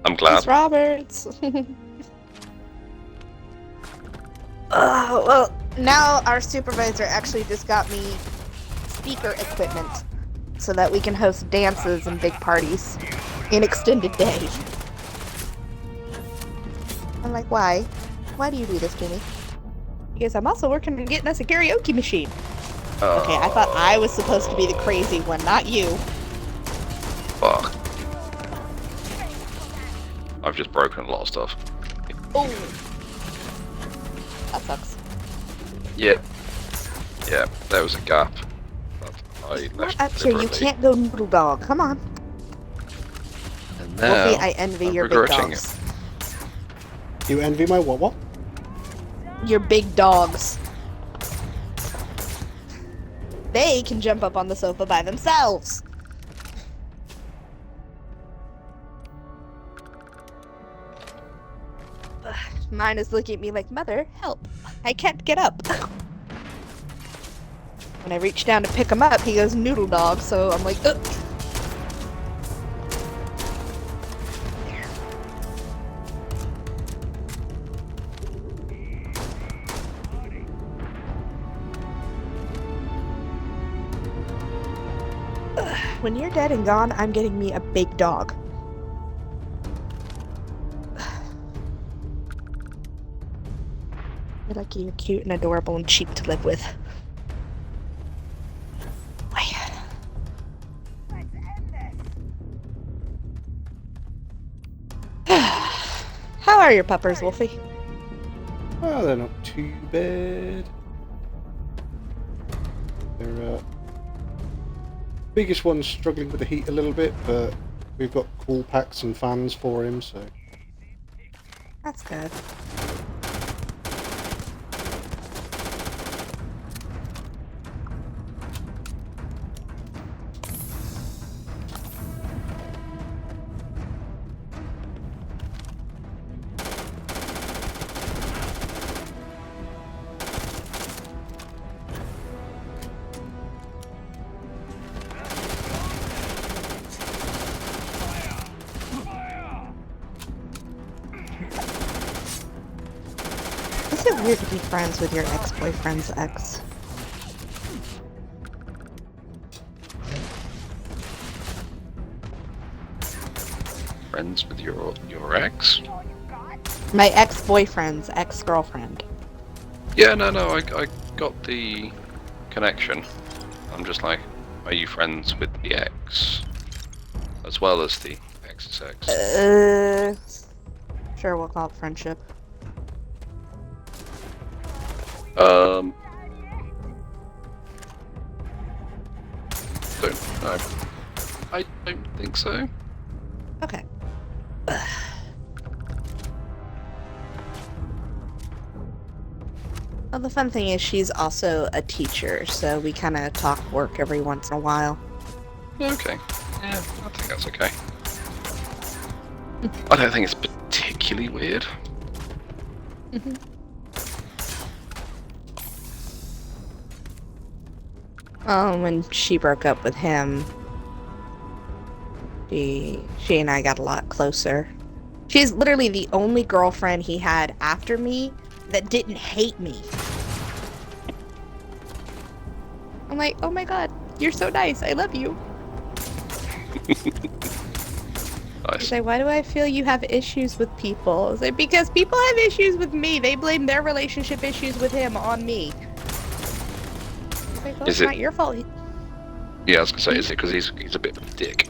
I'm glad. Miss Roberts. Well, now our supervisor actually just got me speaker equipment so that we can host dances and big parties in extended day. I'm like, why? Why do you do this to me? Because I'm also working on getting us a karaoke machine. Okay, I thought I was supposed to be the crazy one, not you. Fuck. I've just broken a lot of stuff. Oh. That sucks. Yeah. Yeah, there was a gap. I left Up here, you can't go noodle dog. Come on. And now, Wolfie, I envy I'm your big regretting dogs. You envy my what? Your big dogs. They can jump up on the sofa by themselves. Mine is looking at me like, Mother, help. I can't get up. When I reach down to pick him up, he goes noodle dog, so I'm like, ugh. When you're dead and gone, I'm getting me a big dog. You're lucky you're cute and adorable and cheap to live with. How are your puppers, Wolfie? Well, they're not too bad. They're biggest one's struggling with the heat a little bit, but we've got cool packs and fans for him, so that's good. Is it weird to be friends with your ex-boyfriend's ex? Friends with your ex? My ex-boyfriend's ex-girlfriend. Yeah, no, I got the connection. I'm just like, are you friends with the ex? As well as the ex's ex? Sure, we'll call it friendship. Don't know. I don't think so. Okay. Well, the fun thing is she's also a teacher, so we kind of talk work every once in a while. Okay. Yeah, I think that's okay. I don't think it's particularly weird. When she broke up with him, she and I got a lot closer. She's literally the only girlfriend he had after me that didn't hate me. I'm like, oh my god, you're so nice. I love you. Nice. She's like, why do I feel you have issues with people? I was like, because people have issues with me. They blame their relationship issues with him on me. Like, well, it's not your fault. Yeah, I was gonna say, is it because he's a bit of a dick?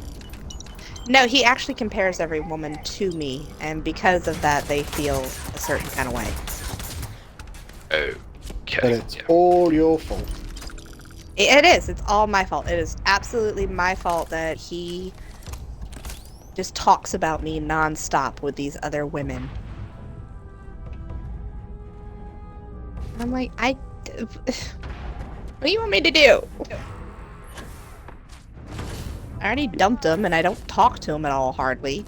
No, he actually compares every woman to me, and because of that, they feel a certain kind of way. Okay. But it's all your fault. It is. It's all my fault. It is absolutely my fault that he just talks about me nonstop with these other women. I'm like, what do you want me to do? I already dumped him, and I don't talk to him at all, hardly.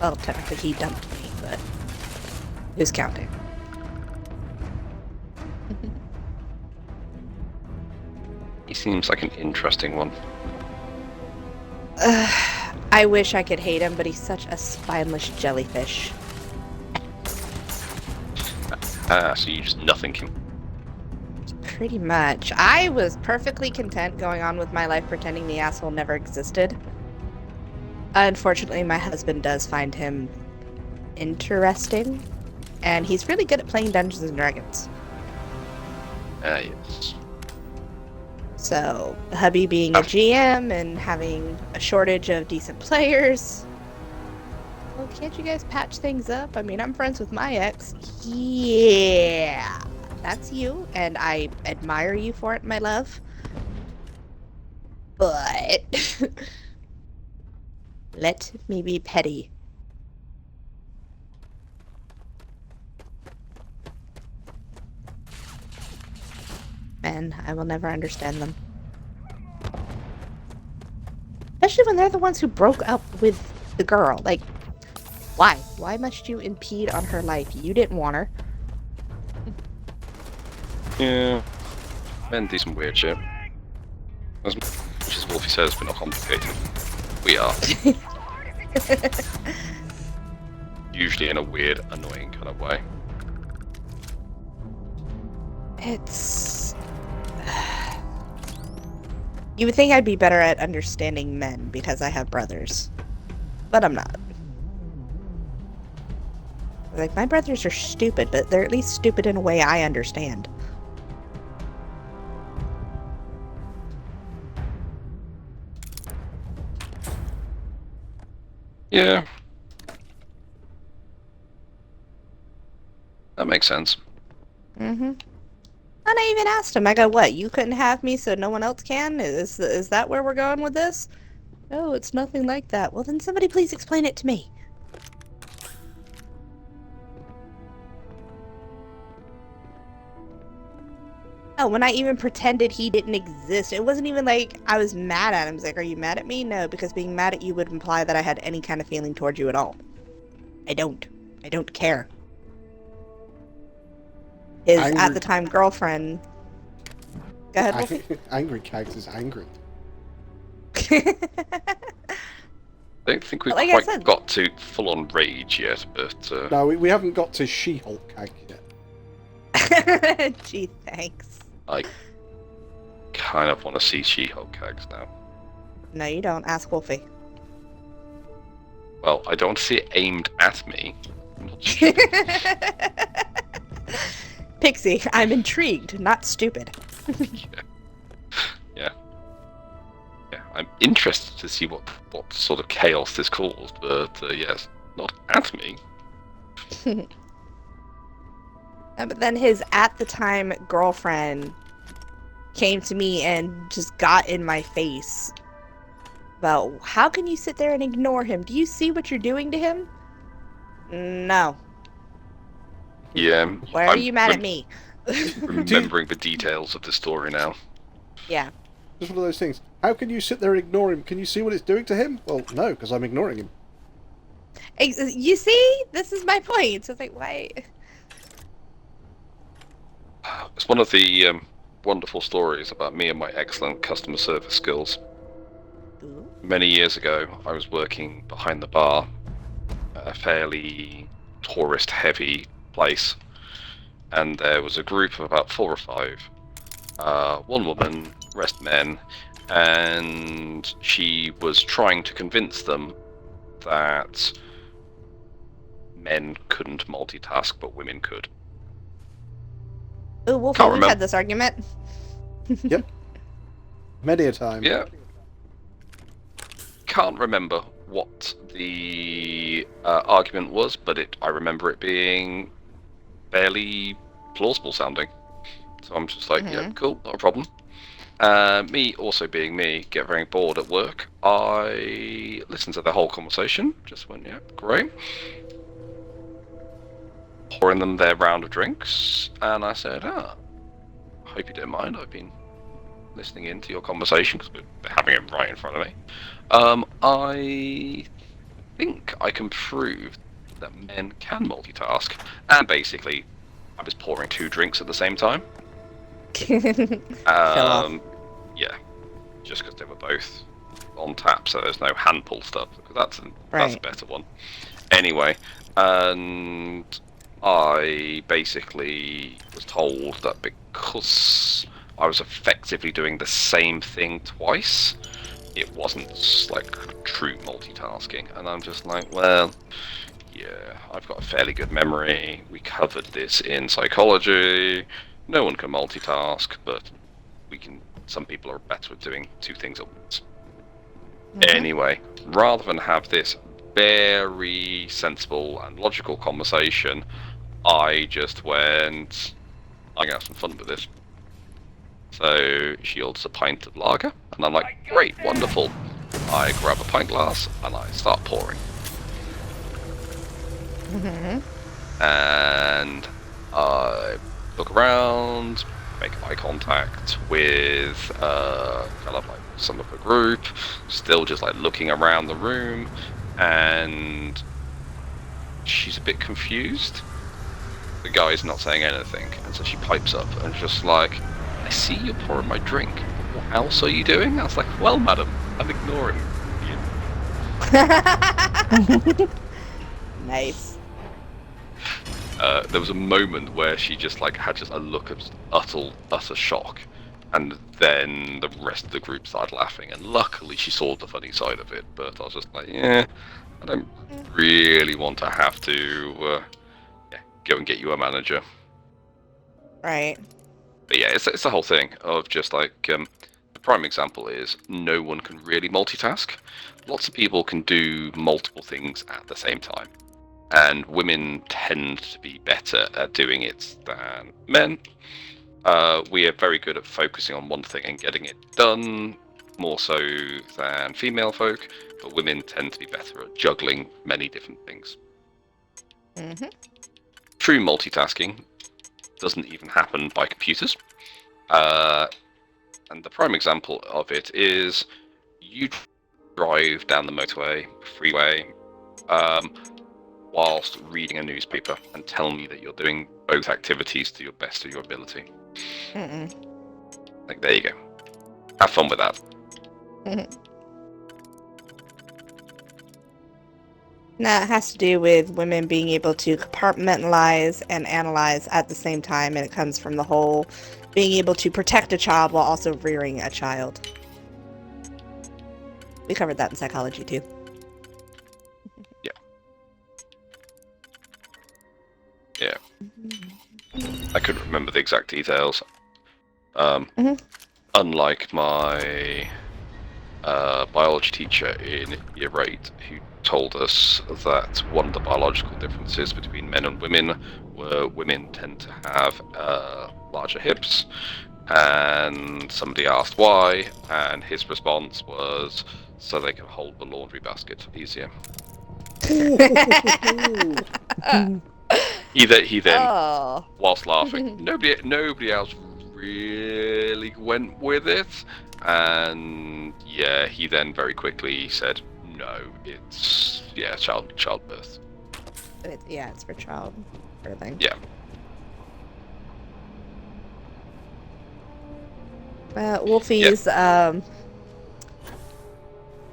Well, technically he dumped me, but who's counting? He seems like an interesting one. I wish I could hate him, but he's such a spineless jellyfish. So you just nothing him. Pretty much. I was perfectly content going on with my life pretending the asshole never existed. Unfortunately, my husband does find him interesting, and he's really good at playing Dungeons and Dragons. Yes. So, hubby being a GM and having a shortage of decent players. Well, can't you guys patch things up? I mean, I'm friends with my ex. Yeah. That's you, and I admire you for it, my love. But let me be petty. And I will never understand them. Especially when they're the ones who broke up with the girl. Like, why? Why must you impede on her life? You didn't want her. Yeah. Men do some weird shit. As much as Wolfie says, we're not complicated. We are. Usually in a weird, annoying kind of way. It's... You would think I'd be better at understanding men because I have brothers. But I'm not. Like, my brothers are stupid, but they're at least stupid in a way I understand. Yeah. That makes sense. Mm-hmm. And I even asked him, I go, what, you couldn't have me so no one else can? Is that where we're going with this? No, it's nothing like that. Well, then somebody please explain it to me. Oh, when I even pretended he didn't exist, it wasn't even like I was mad at him. It's like, are you mad at me? No, because being mad at you would imply that I had any kind of feeling towards you at all. I don't. I don't care. His, Angry. at the time, girlfriend... Go ahead, Wolfie. Angry Cags is angry. I don't think we've Like quite I said. got to full-on rage yet, but... No, we haven't got to She-Hulk Cag yet. Gee, thanks. I kind of want to see She-Hulk Cags now. No, you don't. Ask Wolfie. Well, I don't see it aimed at me. Pixie, I'm intrigued, not stupid. Yeah. I'm interested to see what sort of chaos this caused, but yes, not at me. But then his at the time girlfriend came to me and just got in my face about how can you sit there and ignore him? Do you see what you're doing to him? No. Yeah. Why are you mad at me? Remembering the details of the story now. Yeah. Just one of those things. How can you sit there and ignore him? Can you see what it's doing to him? Well, no, because I'm ignoring him. You see? This is my point. So it's like, why? It's one of the wonderful stories about me and my excellent customer service skills. Ooh. Many years ago, I was working behind the bar at a fairly tourist-heavy place, and there was a group of about 4 or 5. One woman, rest men, and she was trying to convince them that men couldn't multitask, but women could. Ooh, Wolfie, Can't we've remember. had this argument. Yep. Many a time. Yeah. Can't remember what the argument was, but I remember it being fairly plausible sounding. So I'm just like, yeah, cool, not a problem. Me also being me, get very bored at work. I listened to the whole conversation, just went, yeah, great. Pouring them their round of drinks, and I said, hope you don't mind, I've been listening into your conversation, because we're having it right in front of me. I think I can prove that men can multitask, and basically, I was pouring 2 drinks at the same time. Yeah, just because they were both on tap, so there's no hand pull stuff, because that's a better one. Anyway, and I basically was told that because I was effectively doing the same thing twice, it wasn't like true multitasking, and I'm just like, well, yeah, I've got a fairly good memory, we covered this in psychology, no one can multitask, but some people are better at doing 2 things at once. Anyway, rather than have this very sensible and logical conversation, I just went, I'm gonna have some fun with this. So she orders a pint of lager, and I'm like, great, wonderful. I grab a pint glass and I start pouring. And I look around, make eye contact with kind of like some of the group, still just like looking around the room, and she's a bit confused. The guy's not saying anything, and so she pipes up and just like, I see you're pouring my drink. What else are you doing? I was like, well, madam, I'm ignoring you. Nice. There was a moment where she just like had just a look of utter shock, and then the rest of the group started laughing, and luckily she saw the funny side of it, but I was just like, yeah, I don't really want to have to go and get you a manager. Right. But yeah, it's the whole thing of just like the prime example is no one can really multitask. Lots of people can do multiple things at the same time, and women tend to be better at doing it than men. We are very good at focusing on one thing and getting it done, more so than female folk, but women tend to be better at juggling many different things. Mm-hmm. True multitasking doesn't even happen by computers. And the prime example of it is you drive down the motorway, freeway, whilst reading a newspaper and tell me that you're doing both activities to your best of your ability. Mm-mm. Like, there you go. Have fun with that. Mm-hmm. That has to do with women being able to compartmentalize and analyze at the same time, and it comes from the whole being able to protect a child while also rearing a child. We covered that in psychology too. Yeah. Yeah. I couldn't remember the exact details. Unlike my biology teacher in year 8, who told us that one of the biological differences between men and women were women tend to have larger hips, and somebody asked why, and his response was so they can hold the laundry basket easier. He then, whilst laughing, nobody else really went with it, and yeah, he then very quickly said, no, it's childbirth. It's for child birthing. Yeah. Wolfie's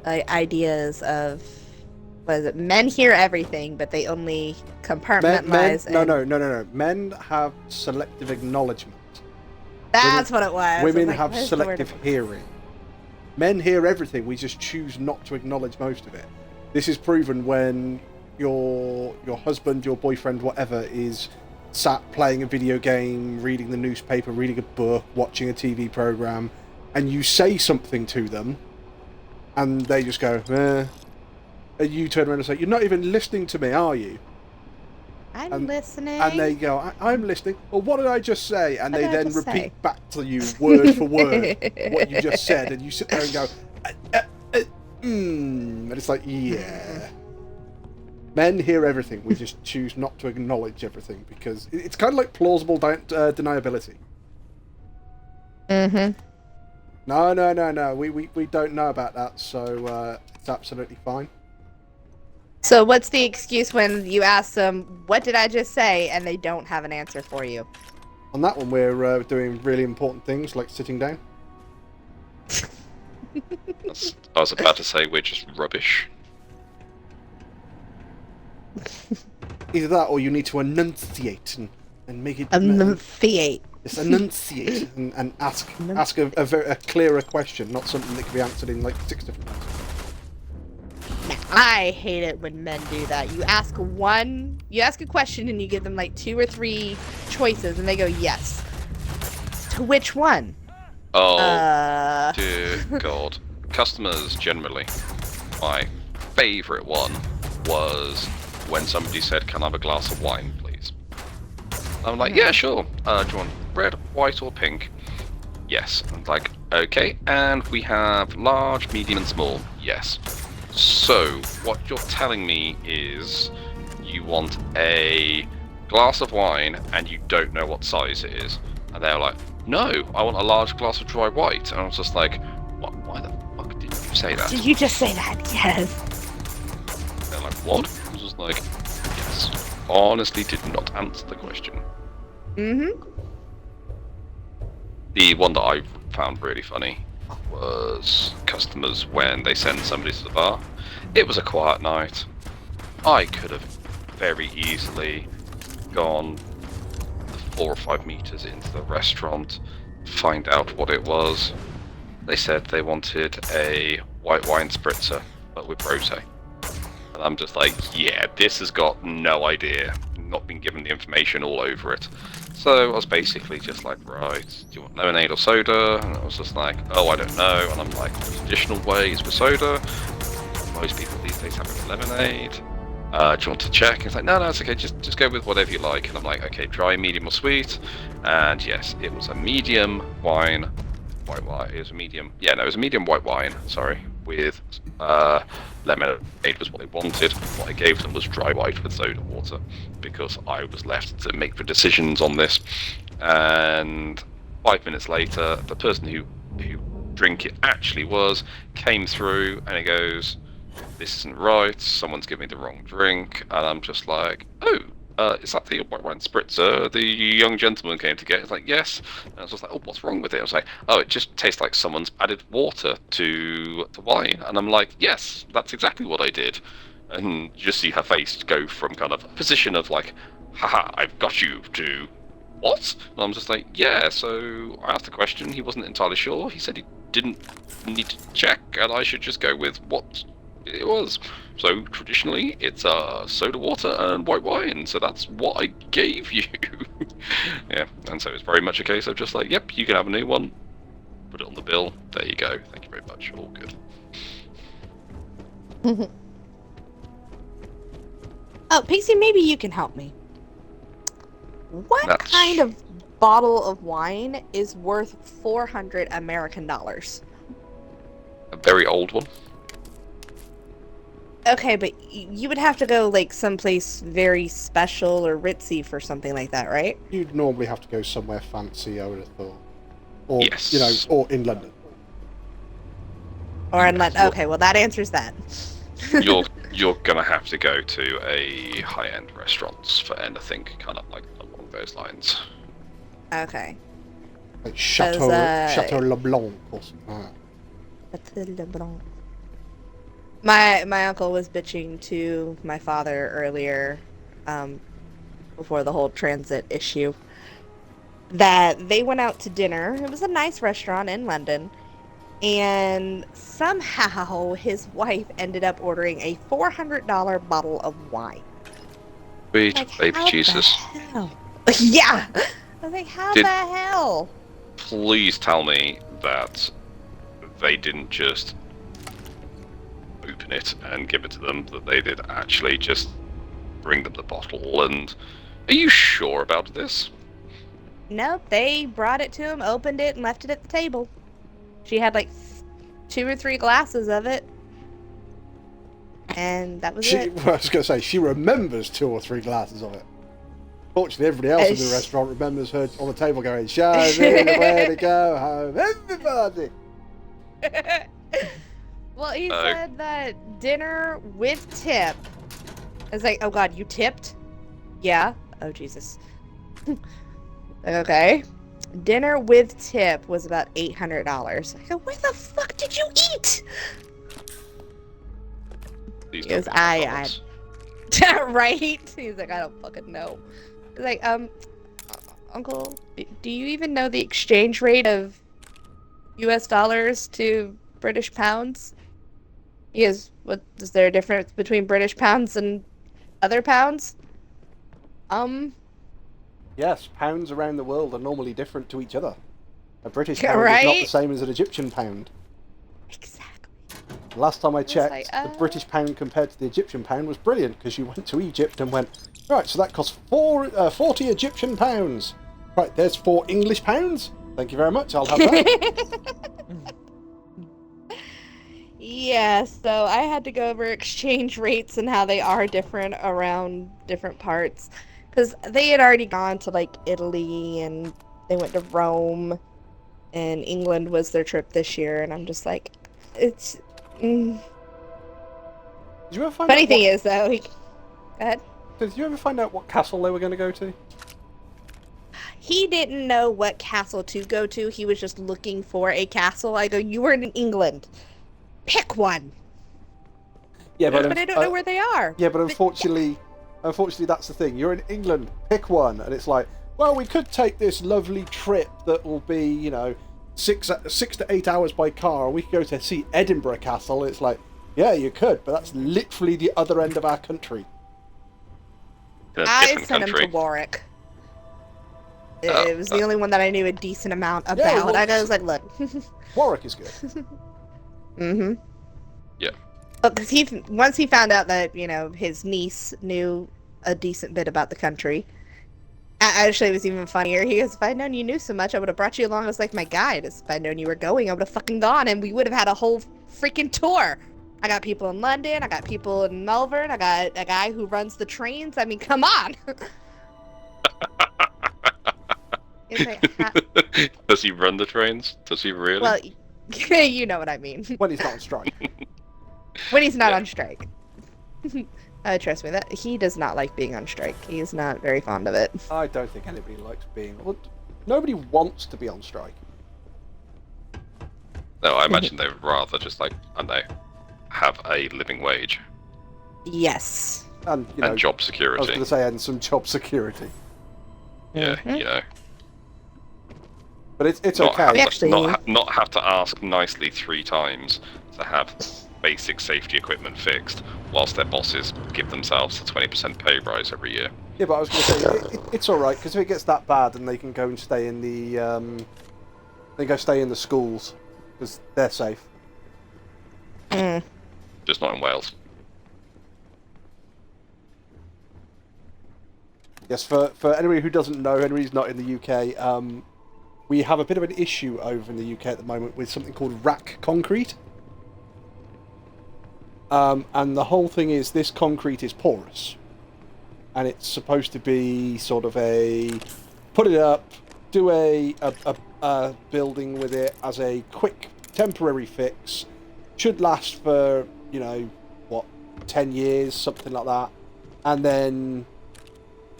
ideas of, what is it? Men hear everything, but they only compartmentalize. No. Men have selective acknowledgement. That's what it was. Women have selective hearing. Men hear everything, we just choose not to acknowledge most of it. This is proven when your husband, your boyfriend, whatever, is sat playing a video game, reading the newspaper, reading a book, watching a TV program, and you say something to them, and they just go, eh. And you turn around and say, you're not even listening to me, are you? I'm listening. And they go, I'm listening. Well, what did I just say? And they then repeat back to you, word for word, what you just said. And you sit there and go, and it's like, yeah. Men hear everything. We just choose not to acknowledge everything because it's kind of like plausible deniability. Mm-hmm. No. We don't know about that, so it's absolutely fine. So what's the excuse when you ask them, what did I just say, and they don't have an answer for you? On that one, we're doing really important things like sitting down. I was about to say we're just rubbish. Either that, or you need to enunciate and make it... Enunciate. Just enunciate and ask a clearer question, not something that can be answered in like 6 different ways. I hate it when men do that. You ask a question and you give them like 2 or 3 choices and they go yes. To which one? Oh, dear God. Customers generally. My favourite one was when somebody said, can I have a glass of wine, please? I'm like, yeah, sure. Do you want red, white, or pink? Yes. I'm like, okay. And we have large, medium, and small. Yes. So, what you're telling me is you want a glass of wine and you don't know what size it is. And they're like, no, I want a large glass of dry white. And I was just like, what? Why the fuck did you say that? Did you just say that? Yes. They're like, what? I was just like, yes. Honestly did not answer the question. Mm-hmm. The one that I found really funny was customers when they send somebody to the bar. It was a quiet night. I could have very easily gone 4 or 5 meters into the restaurant, find out what it was. They said they wanted a white wine spritzer, but with rosé. And I'm just like, yeah, this has got no idea not been given the information all over it. So I was basically just like, right, do you want lemonade or soda? And I was just like, oh, I don't know. And I'm like, the traditional way is with soda. Most people these days have lemonade. Do you want to check? And it's like, no, it's okay. Just go with whatever you like. And I'm like, okay, dry, medium, or sweet. And yes, it was a medium wine. White wine. It was a medium. Yeah, no, it was a medium white wine. Sorry, with lemonade was what they wanted. What I gave them was dry white with soda water, because I was left to make the decisions on this. And 5 minutes later, the person who drink it actually was came through, and he goes, "This isn't right. Someone's giving me the wrong drink." And I'm just like, "Oh, is that the white wine spritzer the young gentleman came to get?" It's like, "Yes." And I was just like, "Oh, what's wrong with it?" I was like, "Oh, it just tastes like someone's added water to the wine." And I'm like, "Yes, that's exactly what I did." And you just see her face go from kind of a position of like, "Haha, I've got you," to "What?" And I'm just like, "Yeah." So I asked a question. He wasn't entirely sure. He said he didn't need to check, and I should just go with what it was. So traditionally, it's soda water and white wine. So that's what I gave you. Yeah, and so it's very much a case of just like, yep, you can have a new one. Put it on the bill. There you go. Thank you very much. All good. Oh, Pixie, maybe you can help me. What kind of bottle of wine is worth 400 American dollars? A very old one. Okay, but you would have to go like someplace very special or ritzy for something like that, right? You'd normally have to go somewhere fancy, I would have thought. Or, yes. You know, or in London. Or in London. Okay, well that answers that. You're gonna have to go to a high-end restaurants for anything kind of like along those lines. Okay. Like Chateau Leblanc or something like that. Chateau Leblanc. My uncle was bitching to my father earlier, before the whole transit issue, that they went out to dinner. It was a nice restaurant in London, and somehow his wife ended up ordering a $400 bottle of wine. Sweet like, baby Jesus. Yeah! I was like, how the hell? Please tell me that they didn't just open it and give it to them, that they did actually just bring them the bottle. And are you sure about this? Nope, they brought it to him, opened it, and left it at the table. She had like 2 or 3 glasses of it, and that was it. Well, I was going to say, she remembers 2 or 3 glasses of it. Fortunately, everybody else in the restaurant remembers her on the table going, "Show me where to go home, everybody." Well, he said that dinner with tip. I was like, oh god, you tipped? Yeah. Oh Jesus. Okay. Dinner with tip was about $800. I go, where the fuck did you eat? He goes, I right? He's like, I don't fucking know. I was like, Uncle, do you even know the exchange rate of US dollars to British pounds? He goes, what, is there a difference between British pounds and other pounds? Yes, pounds around the world are normally different to each other. A British pound right? is not the same as an Egyptian pound. Exactly. Last time I checked, like, the British pound compared to the Egyptian pound was brilliant, because you went to Egypt and went, right, so that costs 40 Egyptian pounds. Right, there's 4 English pounds. Thank you very much, I'll have that. Yeah, so I had to go over exchange rates and how they are different around different parts. Because they had already gone to, like, Italy, and they went to Rome, and England was their trip this year, and I'm just like, it's... Did you ever find Funny out thing is, though, Go ahead. Did you ever find out what castle they were going to go to? He didn't know what castle to go to. He was just looking for a castle. I go, you were in England. Pick one. Yeah, but I don't know where they are. Yeah, but unfortunately, that's the thing. You're in England. Pick one, and it's like, well, we could take this lovely trip that will be, you know, 6 to 8 hours by car. We could go to see Edinburgh Castle. It's like, yeah, you could, but that's literally the other end of our country. in a I different sent country. him to Warwick. It was the only one that I knew a decent amount about. Yeah, I was like, look. Warwick is good. Mm-hmm. Yeah. Because once he found out that, you know, his niece knew a decent bit about the country. Actually, it was even funnier. He goes, if I'd known you knew so much, I would have brought you along as, like, my guide. If I'd known you were going, I would have fucking gone, and we would have had a whole freaking tour. I got people in London, I got people in Melbourne, I got a guy who runs the trains. I mean, come on! Does he run the trains? Does he really? Well, you know what I mean. When he's not on strike. When he's not on strike. Trust me, that he does not like being on strike. He is not very fond of it. I don't think anybody likes being... Well, nobody wants to be on strike. No, I imagine they would rather just, like, I don't know, have a living wage. Yes. And, you know, and job security. I was going to say, and some job security. Yeah, you know. But it's not okay. Have to, not have to ask nicely 3 times to have basic safety equipment fixed, whilst their bosses give themselves a 20% pay rise every year. Yeah, but I was going to say it's all right because if it gets that bad, then they can go and stay in the stay in the schools because they're safe. Just not in Wales. Yes, for anybody who doesn't know, anybody who's not in the UK, we have a bit of an issue over in the UK at the moment with something called rack concrete. And the whole thing is this concrete is porous. And it's supposed to be sort of a... Put it up, do a building with it as a quick temporary fix. Should last for, you know, 10 years, something like that. And then...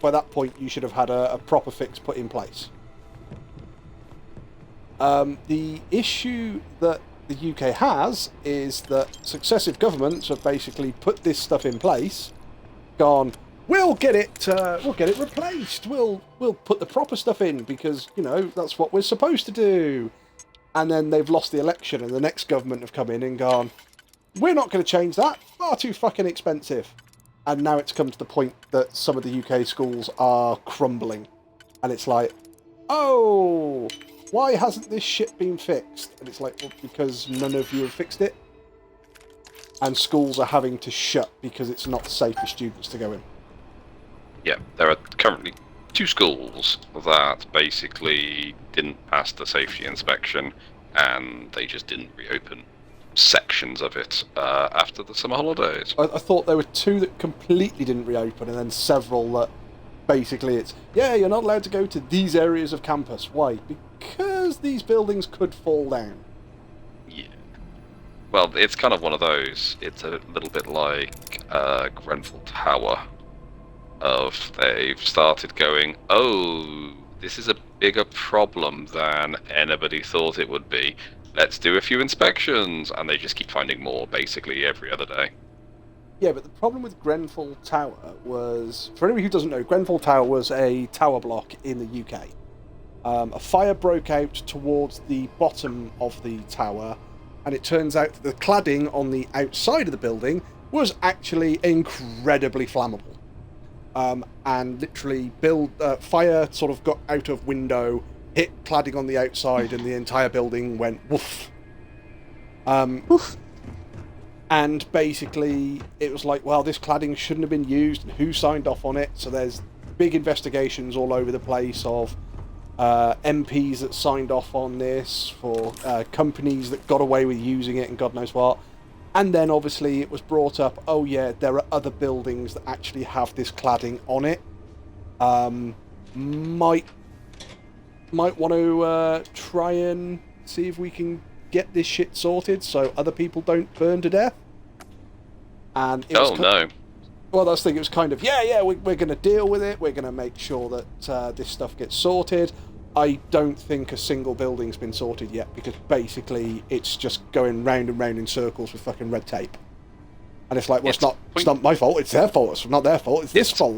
by that point, you should have had a proper fix put in place. The issue that the UK has is that successive governments have basically put this stuff in place, gone, we'll get it replaced. We'll put the proper stuff in because, you know, that's what we're supposed to do. And then they've lost the election, and the next government have come in and gone, we're not going to change that. Far too fucking expensive. And now it's come to the point that some of the UK schools are crumbling. And it's like, oh, why hasn't this shit been fixed? And it's like, well, because none of you have fixed it. And schools are having to shut because it's not safe for students to go in. Yeah, there are currently 2 schools that basically didn't pass the safety inspection, and they just didn't reopen sections of it after the summer holidays. I thought there were 2 that completely didn't reopen, and then several that basically it's, yeah, you're not allowed to go to these areas of campus. Why? Because these buildings could fall down. Yeah. Well, it's kind of one of those. It's a little bit like Grenfell Tower. They've started going, oh, this is a bigger problem than anybody thought it would be. Let's do a few inspections, and they just keep finding more, basically, every other day. Yeah, but the problem with Grenfell Tower was... For anybody who doesn't know, Grenfell Tower was a tower block in the UK. A fire broke out towards the bottom of the tower, and it turns out that the cladding on the outside of the building was actually incredibly flammable. And literally, fire sort of got out of window, hit cladding on the outside, and the entire building went woof. Woof. And basically, it was like, well, this cladding shouldn't have been used, and who signed off on it? So there's big investigations all over the place of MPs that signed off on this, for companies that got away with using it, and God knows what. And then, obviously, it was brought up, oh yeah, there are other buildings that actually have this cladding on it. Might want to try and see if we can get this shit sorted so other people don't burn to death. And it was no. Well, that's the thing. It was kind of, we're going to deal with it. We're going to make sure that this stuff gets sorted. I don't think a single building's been sorted yet because basically it's just going round and round in circles with fucking red tape. And it's like, well, it's not my fault. It's their fault. It's not their fault. It's this fault.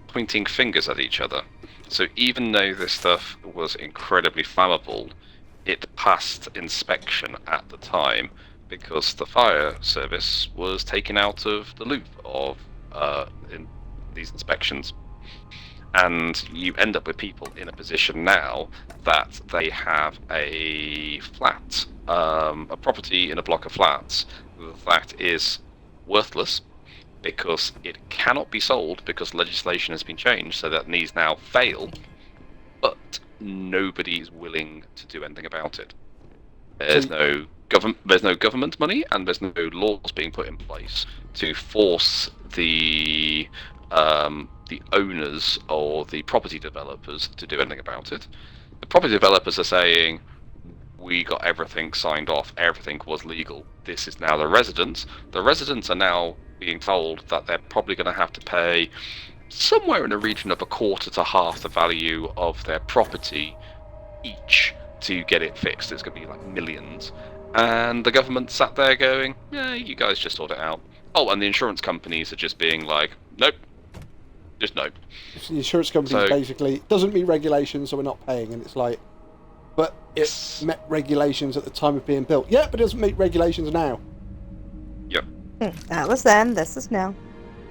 Pointing fingers at each other. So even though this stuff was incredibly flammable, it passed inspection at the time because the fire service was taken out of the loop of these inspections. And you end up with people in a position now that they have a flat, a property in a block of flats that is worthless because it cannot be sold because legislation has been changed, so that needs now fail, but nobody is willing to do anything about it. There's no government money, and there's no laws being put in place to force the owners or the property developers to do anything about it. The property developers are saying, we got everything signed off, everything was legal, this is now the residents. The residents are now being told that they're probably going to have to pay somewhere in the region of a quarter to half the value of their property each to get it fixed. It's going to be like millions. And the government sat there going, yeah, you guys just sort it out. Oh, and the insurance companies are just being like, nope. Just no. The insurance companies basically doesn't meet regulations, so we're not paying, and it's like, but it met regulations at the time of being built. Yeah, but it doesn't meet regulations now. Yep. That was then. This is now.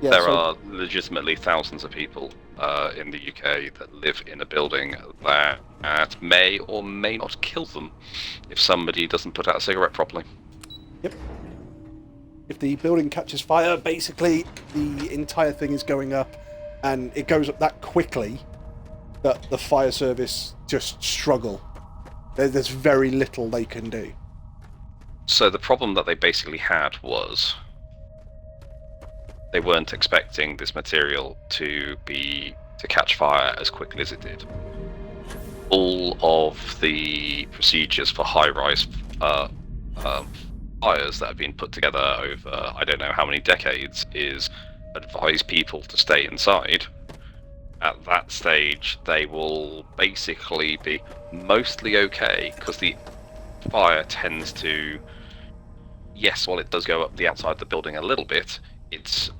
Yeah, there are legitimately thousands of people in the UK that live in a building that may or may not kill them if somebody doesn't put out a cigarette properly. Yep. If the building catches fire, basically the entire thing is going up. And it goes up that quickly that the fire service just struggle. There's very little they can do. So the problem that they basically had was they weren't expecting this material to catch fire as quickly as it did. All of the procedures for high-rise fires that have been put together over I don't know how many decades is advise people to stay inside. At that stage, they will basically be mostly okay because the fire tends to, yes, while it does go up the outside of the building a little bit, it's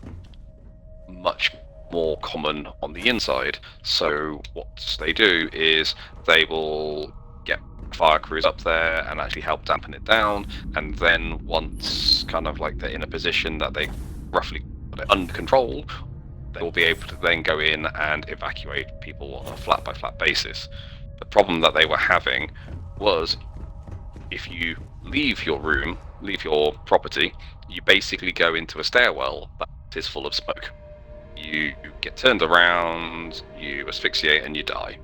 much more common on the inside. So what they do is they will get fire crews up there and actually help dampen it down, and then once kind of like they're in a position that they roughly under control, they will be able to then go in and evacuate people on a flat by flat basis. The problem that they were having was if you leave your room, leave your property, you basically go into a stairwell that is full of smoke. You get turned around, you asphyxiate, and you die.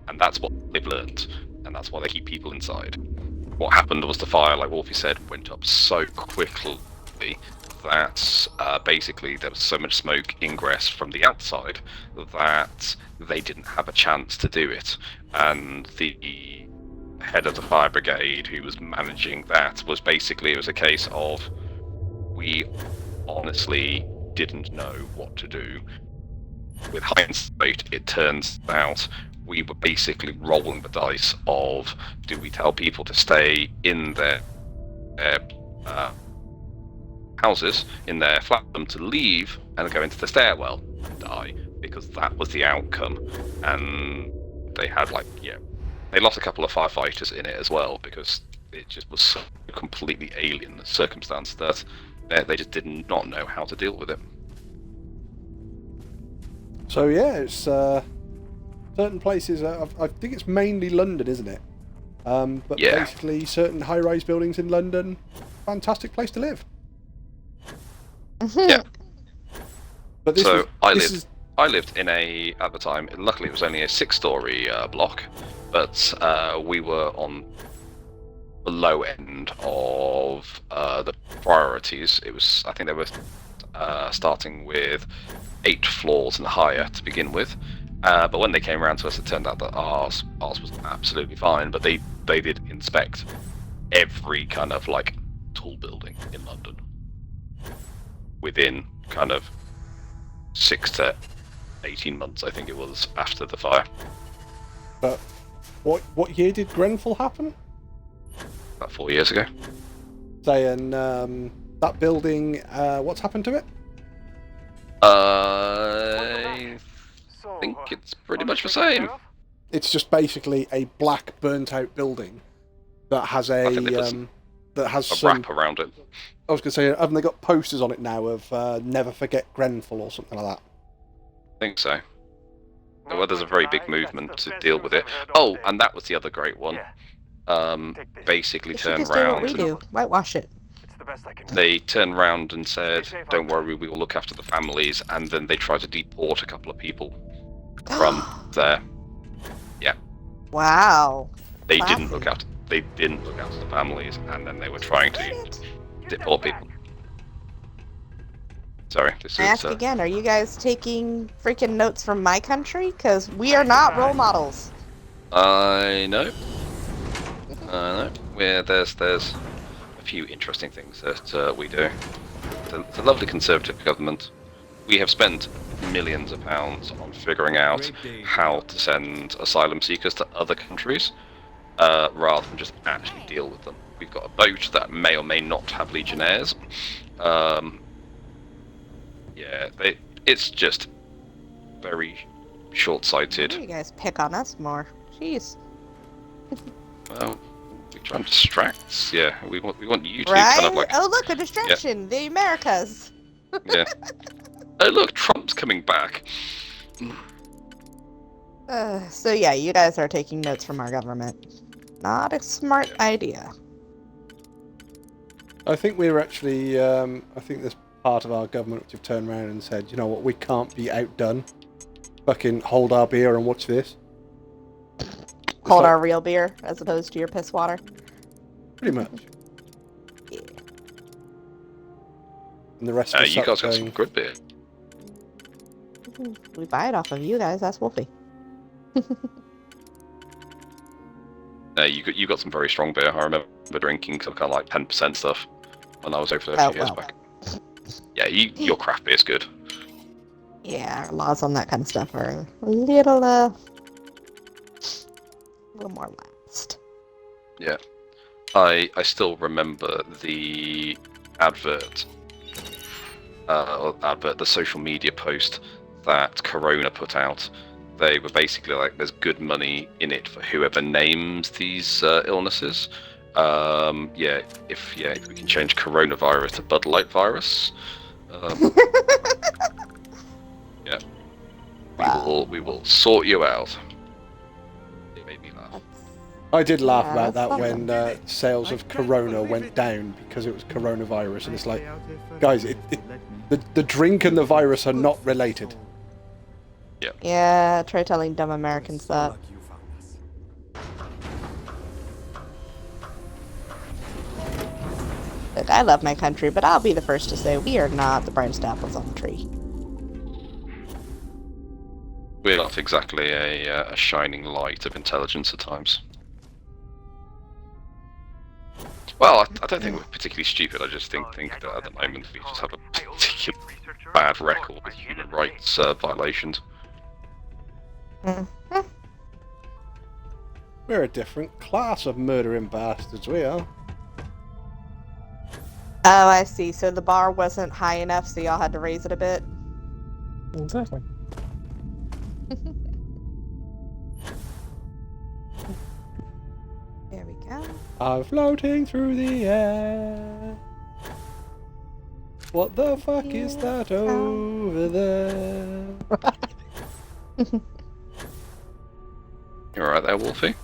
And that's what they've learned, and that's why they keep people inside. What happened was the fire, like Wolfie said, went up so quickly that basically there was so much smoke ingress from the outside that they didn't have a chance to do it. And the head of the fire brigade who was managing that was basically, it was a case of, we honestly didn't know what to do. With hindsight, it turns out we were basically rolling the dice of, do we tell people to stay in their houses, in their flat, them to leave and go into the stairwell and die, because that was the outcome. And they had they lost a couple of firefighters in it as well, because it just was so completely alien circumstance that they just did not know how to deal with it. So yeah, it's certain places. I think it's mainly London, isn't it? But yeah. Basically, certain high-rise buildings in London, fantastic place to live. Yeah. But this so I lived in at the time, luckily it was only a 6-story block, but we were on the low end of the priorities. It was, I think they were starting with 8 floors and higher to begin with. But when they came around to us, it turned out that ours was absolutely fine, but they did inspect every kind of like tall building in London within kind of 6 to 18 months, I think it was, after the fire. But what year did Grenfell happen? About 4 years ago. Saying that building, what's happened to it? I think it's pretty much the same. It's just basically a black, burnt-out building that has a wrap around it. I was going to say, haven't they got posters on it now of "Never Forget Grenfell" or something like that? think so. Well, there's a very big movement to deal with it. Oh, and that was the other great one. Basically You should turned just do what round. we do. Whitewash it. They turned round and said, "Don't worry, we will look after the families." And then they tried to deport a couple of people from there. Yeah. Wow. They Classy. didn't look after. They didn't look after the families, and then they were trying to deport people. Sorry, this I ask is. again, are you guys taking freaking notes from my country? Because we are not role models. I know. Where there's a few interesting things that we do. It's a lovely conservative government. We have spent millions of pounds on figuring out how to send asylum seekers to other countries, rather than just actually deal with them. We've got a boat that may or may not have legionnaires. Yeah, it's just very short-sighted. You guys pick on us more. Jeez. Well, we try and distract. Yeah, we want you to Right? kind of like. Oh, look, a distraction. Yeah. The Americas. Yeah. Oh, look, Trump's coming back. So yeah, you guys are taking notes from our government. Not a smart idea. I think we're actually. I think there's part of our government which have turned around and said, you know what, we can't be outdone. Fucking hold our beer and watch this. Hold our real beer as opposed to your piss water. Pretty much. Yeah. And the rest of us you guys got some good beer. We buy it off of you guys. That's Wolfie. You got some very strong beer. I remember drinking some kind of like 10% stuff when I was over there a few years back. Yeah, your craft beer's good. Yeah, our laws on that kind of stuff are a little more laxed. Yeah. I still remember the advert, the social media post that Corona put out. They were basically like, there's good money in it for whoever names these illnesses. If we can change coronavirus to Bud Light virus. Yeah. Wow. We will sort you out. It made me laugh. I did laugh about that when sales of Corona went down because it was coronavirus, and it's like, guys, the drink and the virus are not related. Yeah. Yeah, try telling dumb Americans that. Look, I love my country, but I'll be the first to say we are not the brightest apples on the tree. We're not exactly a shining light of intelligence at times. Well, I don't think we're particularly stupid. I just think that at the moment we just have a particularly bad record with human rights violations. We're a different class of murdering bastards, we are. Oh, I see. So the bar wasn't high enough, so y'all had to raise it a bit? Exactly. There we go. I'm floating through the air. What the fuck is that over there? You alright there, Wolfie?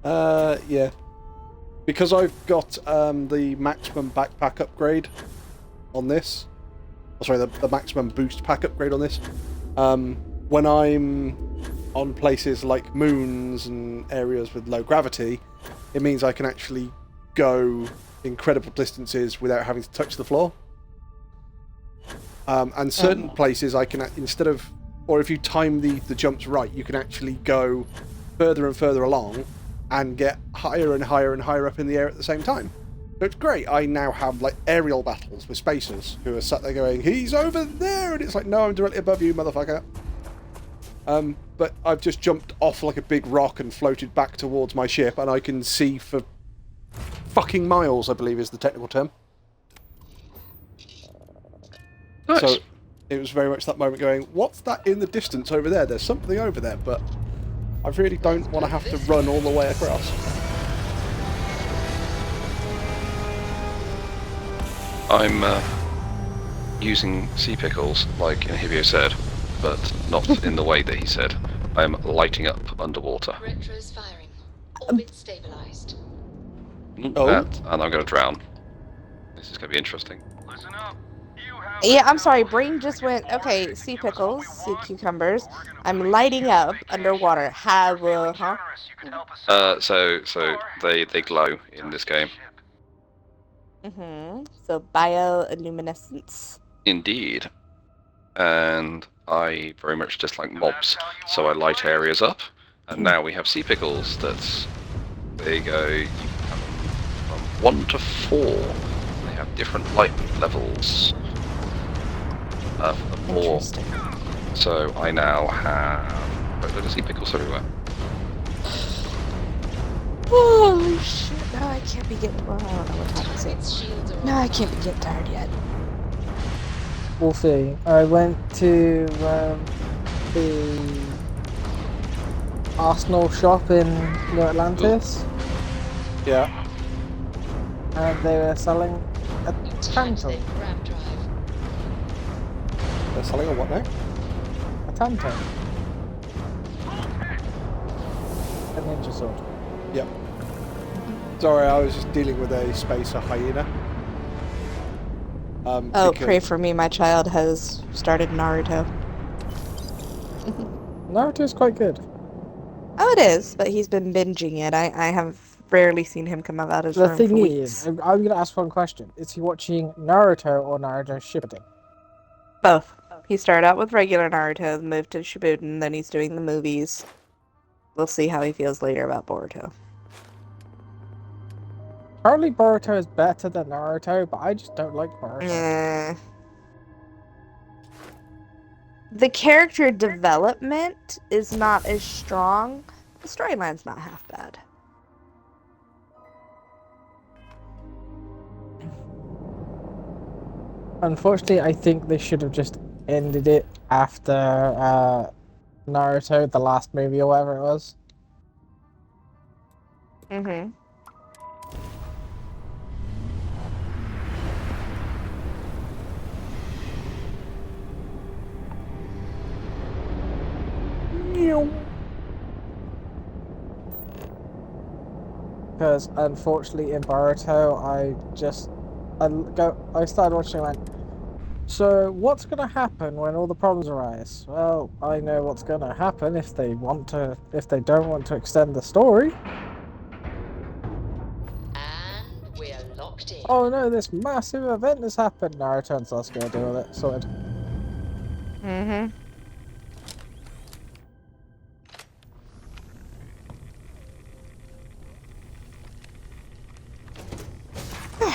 Yeah. Because I've got the maximum backpack upgrade on this. Oh, sorry, the maximum boost pack upgrade on this. When I'm on places like moons and areas with low gravity, it means I can actually go incredible distances without having to touch the floor. And certain places I can, instead of, or if you time the jumps right, you can actually go further and further along and get higher and higher and higher up in the air at the same time. So it's great. I now have like aerial battles with spacers who are sat there going, he's over there, and it's like, no, I'm directly above you, motherfucker. But I've just jumped off like a big rock and floated back towards my ship, and I can see for fucking miles, I believe is the technical term. Nice. So it was very much that moment going, what's that in the distance over there? There's something over there, but I really don't want to have to run all the way across. I'm using sea pickles, like Hibio said, but not in the way that he said. I am lighting up underwater. Retro's firing. Orbit stabilized. And I'm going to drown. This is going to be interesting. Yeah, I'm sorry. Brain just went. Okay, sea pickles, sea cucumbers. I'm lighting up underwater. Huh? So they glow in this game. So bioluminescence. Indeed. And I very much dislike mobs, so I light areas up. And now we have sea pickles that they go you can have them from 1 to 4. They have different light levels of 4. So I now have a load of sea pickles everywhere. Holy shit! No, I can't be getting. Well, I don't know what time it is. No, I can't be getting tired yet. Wolfie, I went to the Arsenal shop in New Atlantis. Yeah. And they were selling a Tanto. They're selling a what now? A Tanto. A ninja sword. Yep. Sorry, I was just dealing with a spacer hyena. Oh, pray for me, my child has started Naruto. Naruto's quite good. Oh, it is, but he's been binging it. I have rarely seen him come out of his room The for thing weeks. is, I'm going to ask one question. Is he watching Naruto or Naruto Shippuden? Both. He started out with regular Naruto, moved to Shippuden, then he's doing the movies. We'll see how he feels later about Boruto. Apparently Boruto is better than Naruto, but I just don't like Boruto. The character development is not as strong. The storyline's not half bad. Unfortunately, I think they should have just ended it after Naruto, the last movie or whatever it was. Mm-hmm. Because unfortunately in Boruto, I started watching and went, so what's going to happen when all the problems arise? Well, I know what's going to happen if they don't want to extend the story. And we're locked in. Oh no, this massive event has happened. Naruto and Sasuke will deal with it. Sorted. Mm-hmm.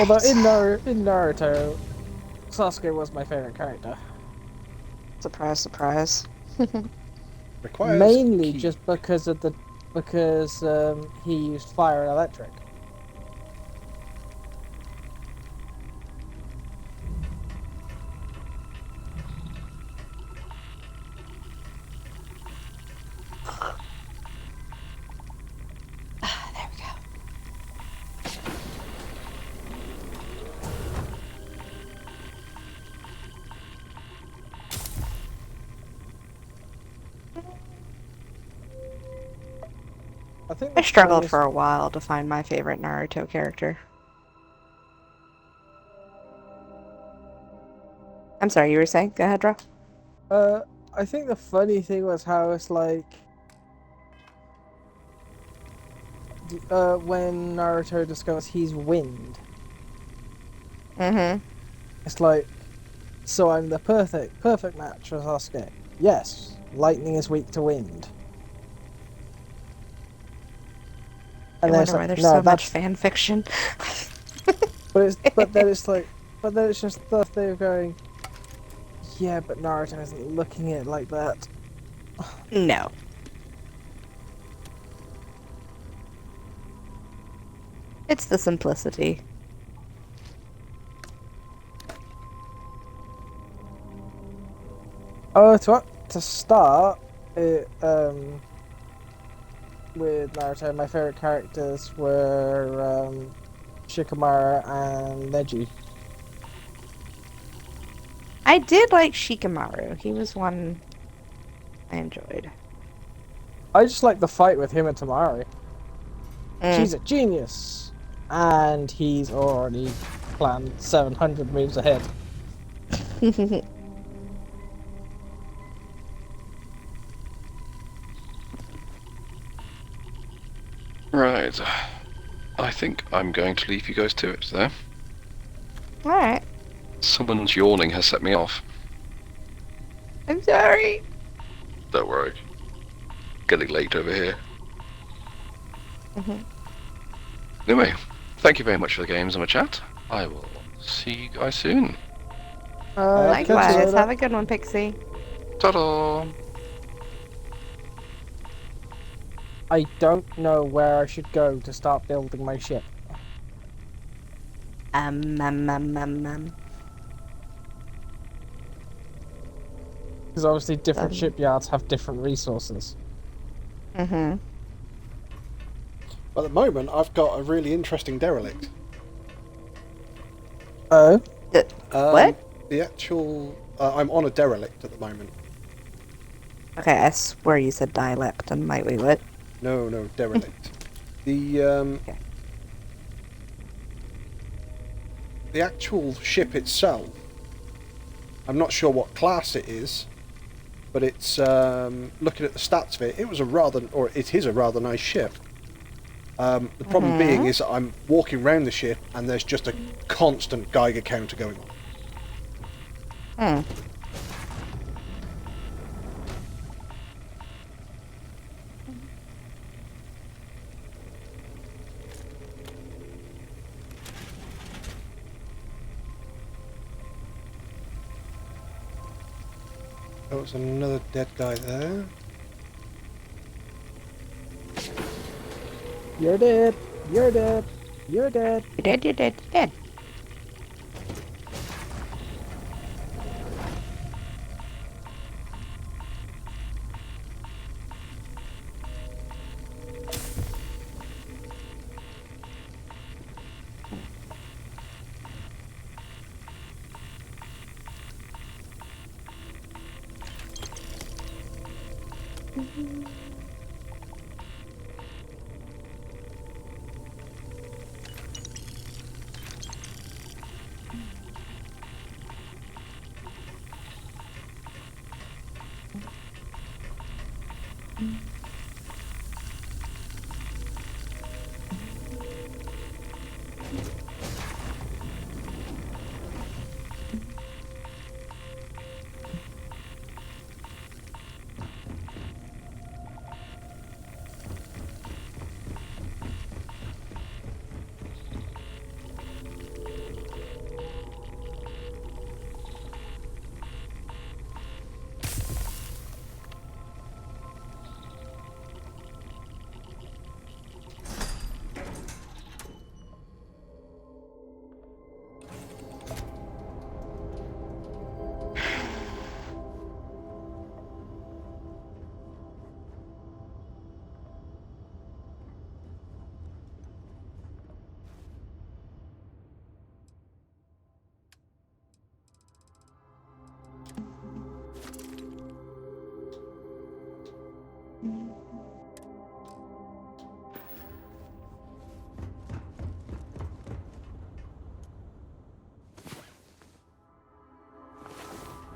Although in Naruto, Sasuke was my favorite character. Surprise, surprise. Requires Mainly key. just because he used fire and electric. There we go. I struggled for a while to find my favorite Naruto character. I'm sorry, you were saying? Go ahead, Ro. I think the funny thing was how it's like when Naruto discovers he's wind. Mm-hmm. It's like, so I'm the perfect match for Sasuke. Yes, lightning is weak to wind. I And wonder why there's so much fan fiction. but then it's just stuff they're going, yeah, but Naruto isn't looking at it like that. No. It's the simplicity. Oh, to start, with Naruto, my favorite characters were Shikamaru and Neji. I did like Shikamaru. He was one I enjoyed. I just like the fight with him and Tamari. Mm. She's a genius, and he's already planned 700 moves ahead. Right. I think I'm going to leave you guys to it there. Alright. Someone's yawning has set me off. I'm sorry. Don't worry. Getting late over here. Anyway, thank you very much for the games and the chat. I will see you guys soon. Likewise. Have a good one, Pixie. Ta-da! I don't know where I should go to start building my ship. Because obviously different shipyards have different resources. Mm-hmm. But at the moment, I've got a really interesting derelict. Oh? What? The actual... I'm on a derelict at the moment. Okay, I swear you said dialect. I'm like, wait, what? No, derelict. The actual ship itself, I'm not sure what class it is, but it's looking at the stats of it. It is a rather nice ship. The problem being is that I'm walking around the ship and there's just a constant Geiger counter going on. There was another dead guy there. You're dead. You're dead. You're dead. You're dead, you're dead, you're dead.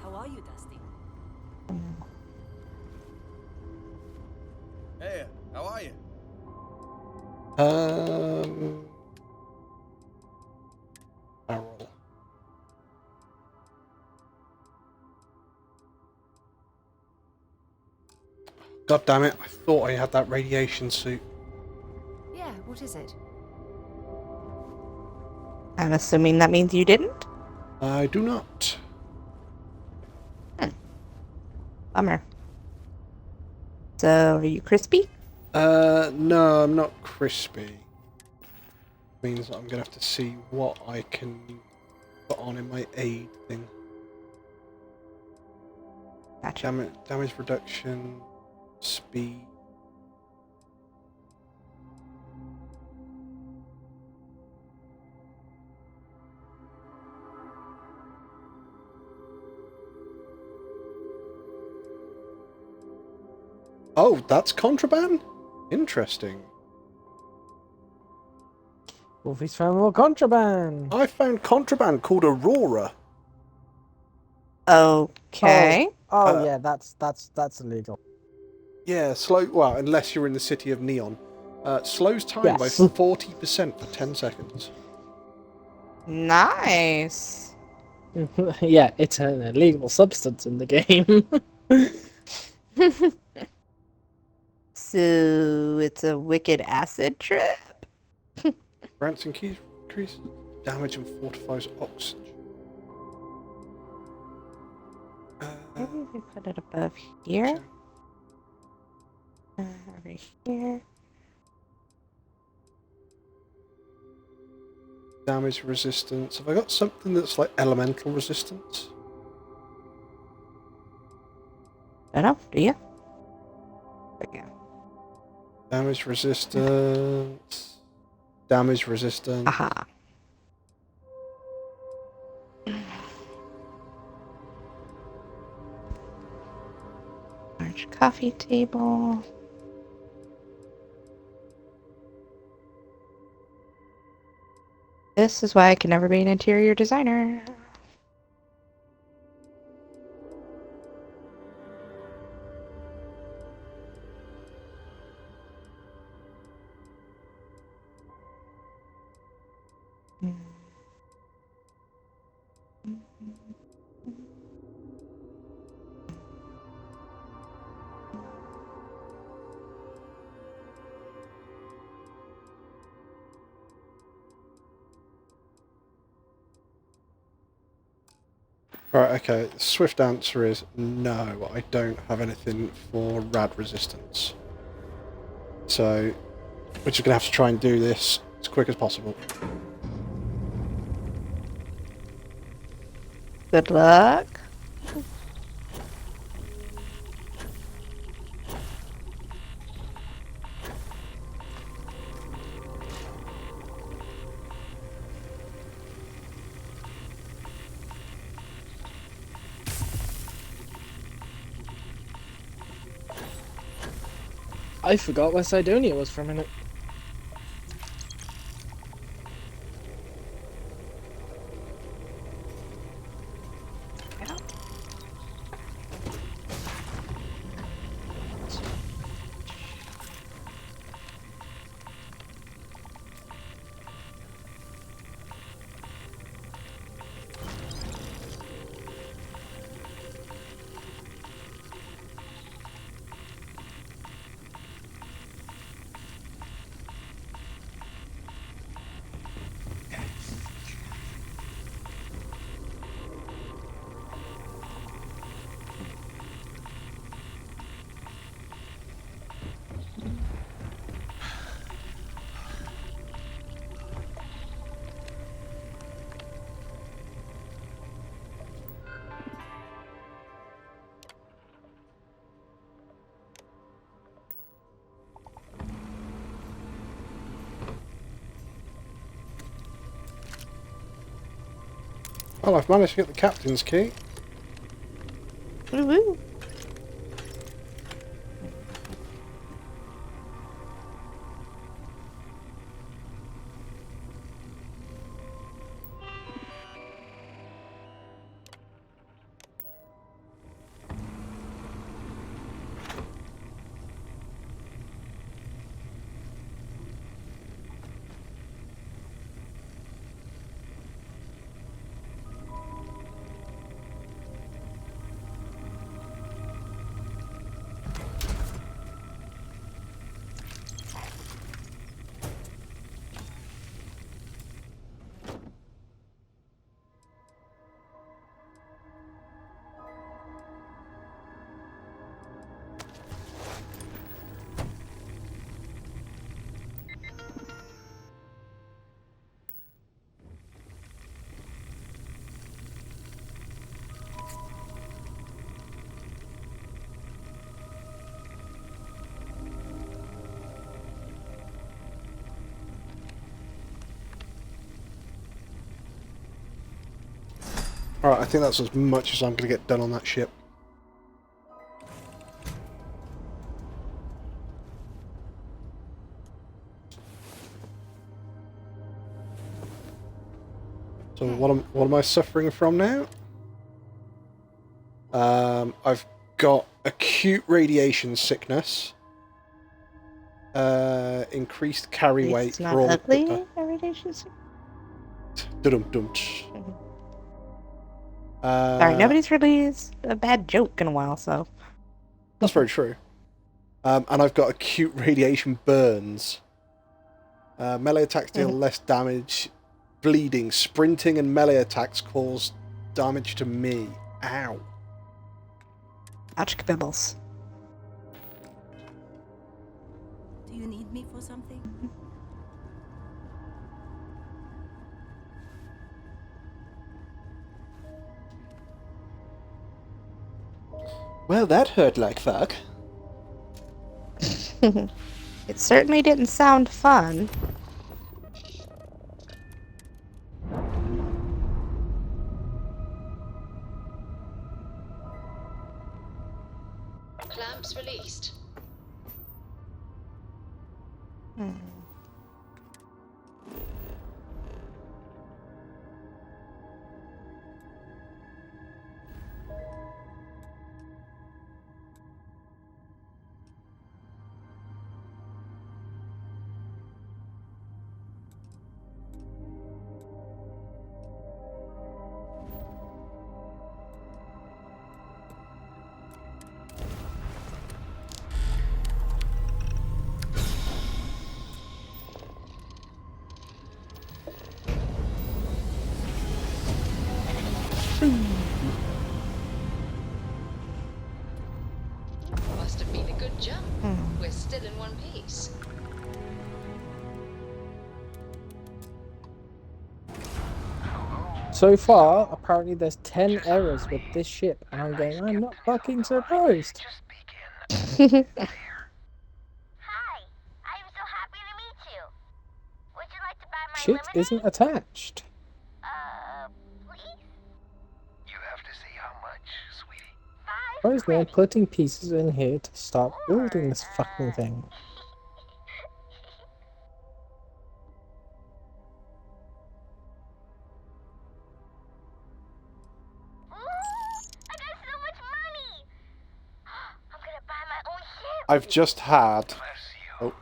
How are you, Dusty? Hey, how are you? Barrel. God damn it, I thought I had that radiation suit. Yeah, what is it? I'm assuming that means you didn't? I do not. Bummer. So, are you crispy? No, I'm not crispy. Means I'm gonna have to see what I can put on in my aid thing. Gotcha. Damage reduction, speed. Oh, that's contraband? Interesting. Wolfie's found more contraband. I found contraband called Aurora. Okay. Oh yeah, that's illegal. Yeah, well, unless you're in the city of Neon. Slows time by Yes. 40% for 10 seconds. Nice. Yeah, it's an illegal substance in the game. So it's a wicked acid trip. Grants increase damage and fortifies oxygen. Maybe we put it above here. Over here. Damage resistance. Have I got something that's like elemental resistance? I don't know. Do you? Okay. Damage resistance. Damage resistance. Aha. Large coffee table. This is why I can never be an interior designer. Right, okay. The swift answer is no, I don't have anything for rad resistance. So, we're just going to have to try and do this as quick as possible. Good luck. I forgot where Cydonia was for a minute. Well, I've managed to get the captain's key. Woo-woo. Alright, I think that's as much as I'm going to get done on that ship. So what am I suffering from now? I've got acute radiation sickness, increased carry weight It's not for all ugly, a radiation sickness. Sorry, nobody's released a bad joke in a while, so. That's very true. And I've got acute radiation burns. Melee attacks deal less damage. Bleeding, sprinting, and melee attacks cause damage to me. Ow. Ouch, kabibbles. Do you need me for something? Well, that hurt like fuck. It certainly didn't sound fun. Clamps released. Must have been a good jump. We're still in one piece. So far, apparently there's 10 errors with this ship, and I'm going, I'm not fucking surprised. Hi, I'm so happy to meet you. Would you like to buy my Shit lemonade? isn't attached. Please? You have to see how much, sweetie. Surprisingly, I'm putting pieces in here to start building this fucking thing. I've just had. Oh.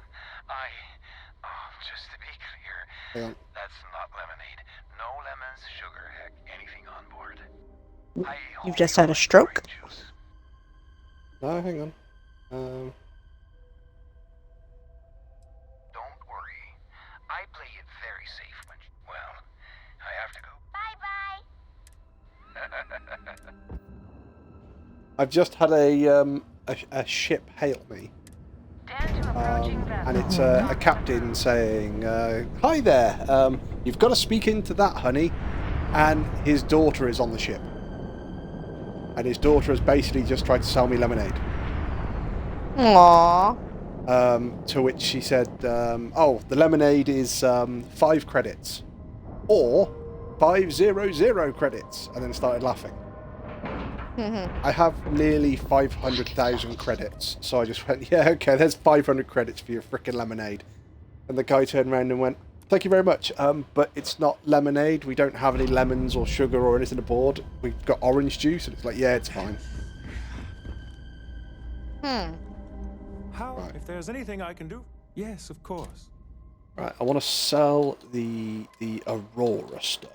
Just to be clear, Hang on. that's not lemonade. No lemons, sugar, heck, anything on board. You've just had a stroke? No, hang on. Don't worry. I play it very safe when, well, I have to go. Bye-bye. I've just had a ship hail me. And it's a captain saying, hi there, you've got to speak into that, honey. And his daughter is on the ship. And his daughter has basically just tried to sell me lemonade. Aww. To which she said, oh, the lemonade is 5 credits. Or 500 credits. And then started laughing. I have nearly 500,000 credits, so I just went, yeah, okay, there's 500 credits for your frickin' lemonade. And the guy turned around and went, thank you very much, but it's not lemonade, we don't have any lemons or sugar or anything aboard, we've got orange juice, and it's like, yeah, it's fine. How? Right. If there's anything I can do? Yes, of course. Right, I want to sell the Aurora stuff.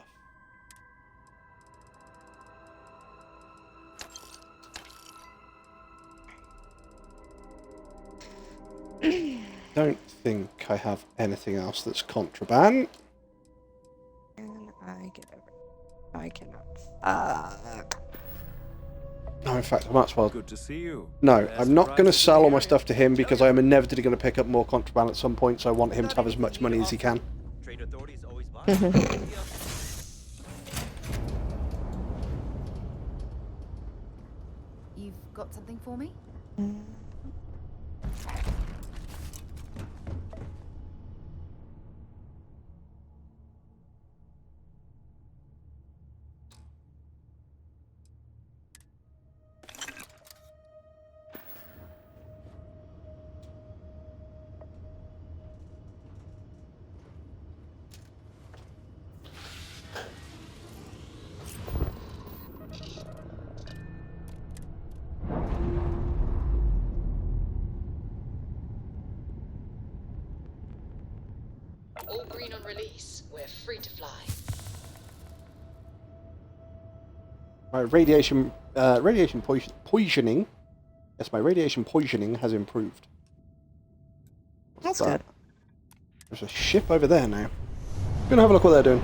Don't think I have anything else that's contraband. And I get over. I cannot. Fuck. No, in fact, I might as well. Good to see you. No, I'm not going to sell all my stuff to him because I am inevitably going to pick up more contraband at some point, so I want him to have as much money as he can. Trade authorities always buy. You've got something for me? All green on release. We're free to fly. My radiation poisoning. Yes, my radiation poisoning has improved. That's good. There's a ship over there now. Gonna have a look what they're doing.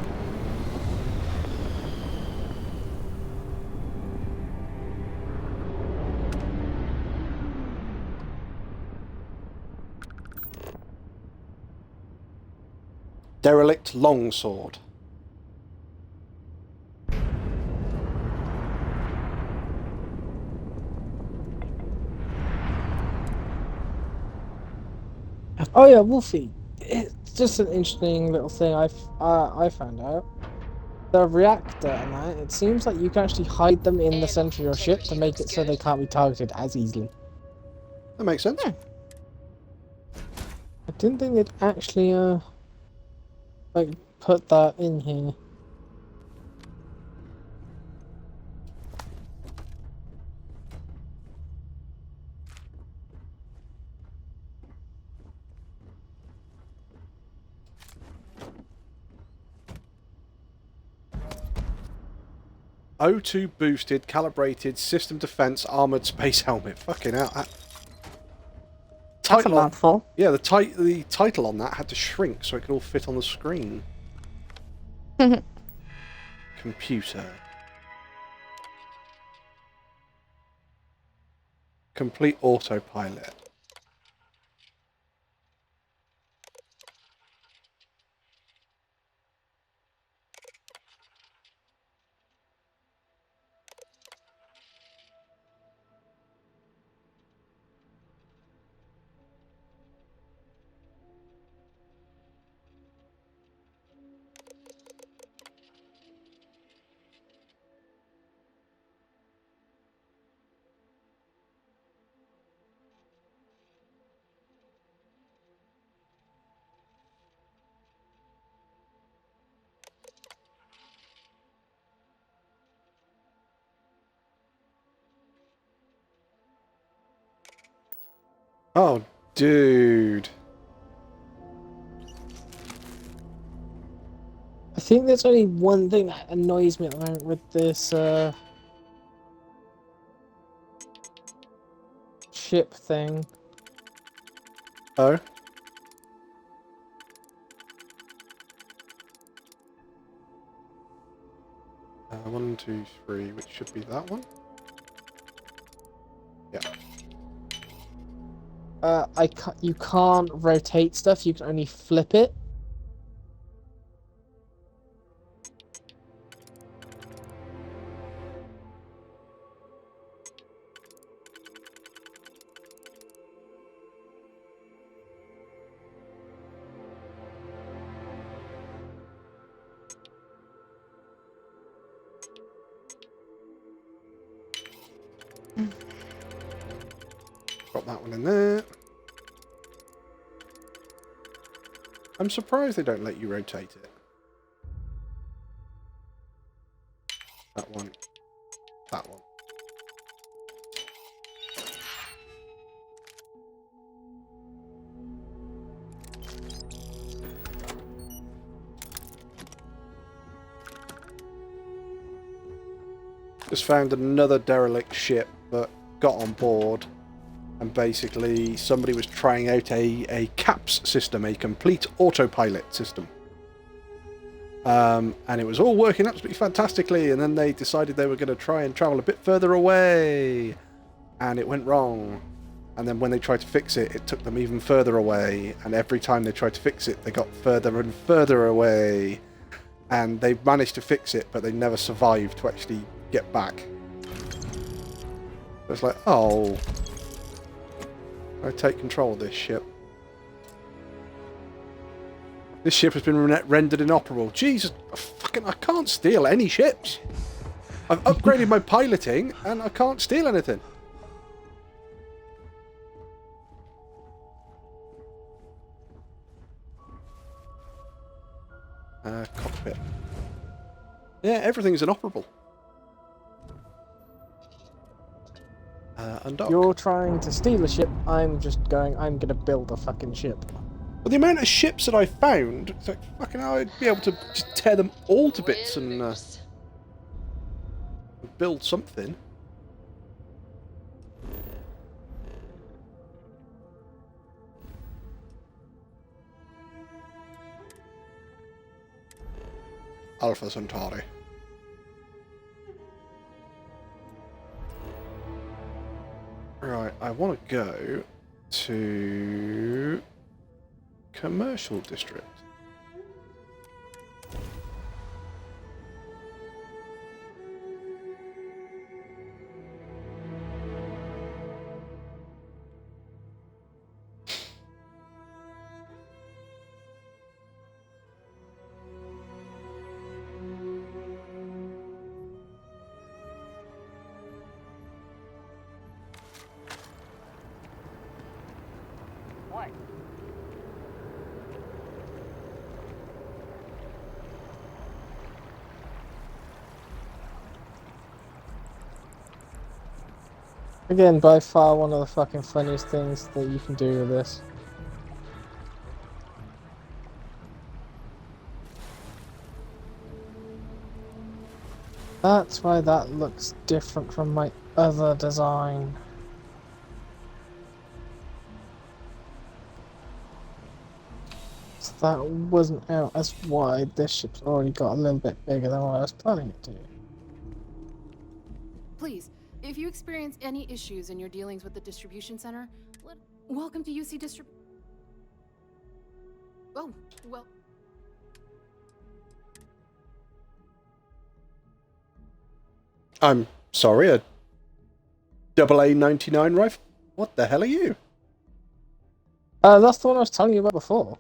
Derelict longsword. Oh yeah, Wolfie. It's just an interesting little thing I found out. The reactor and that, it seems like you can actually hide them in the center of your ship to make it so they can't be targeted as easily. That makes sense. I didn't think they'd actually like put that in here. O2 boosted, calibrated, system defense, armored space helmet. Fucking hell. That's a mouthful. Yeah, the title on that had to shrink so it could all fit on the screen. Computer. Complete autopilot. Oh, dude. I think there's only one thing that annoys me at the moment with this ship thing. Oh? 1, 2, 3, which should be that one. Yeah. You can't rotate stuff. You can only flip it. Got that one in there. I'm surprised they don't let you rotate it. That one. That one. Just found another derelict ship that got on board, and basically somebody was trying out a CAPS system, a complete autopilot system. And it was all working absolutely fantastically, and then they decided they were going to try and travel a bit further away, and it went wrong. And then when they tried to fix it, it took them even further away, and every time they tried to fix it, they got further and further away. And they managed to fix it, but they never survived to actually get back. It's like, oh, I take control of this ship. This ship has been rendered inoperable. Jesus, I can't steal any ships. I've upgraded my piloting, and I can't steal anything. Cockpit. Yeah, everything's inoperable. Undock. You're trying to steal a ship. I'm just going. I'm gonna build a fucking ship. But the amount of ships that I found, it's like, fucking hell, I'd be able to just tear them all to bits and build something. Alpha Centauri. Right, I want to go to Commercial District. What? Again, by far one of the fucking funniest things that you can do with this. That's why that looks different from my other design. So that wasn't out as wide. This ship's already got a little bit bigger than what I was planning it to. Please, if you experience any issues in your dealings with the distribution center, welcome to UC Oh, well. I'm sorry, a AA-99 rifle? What the hell are you? That's the one I was telling you about before.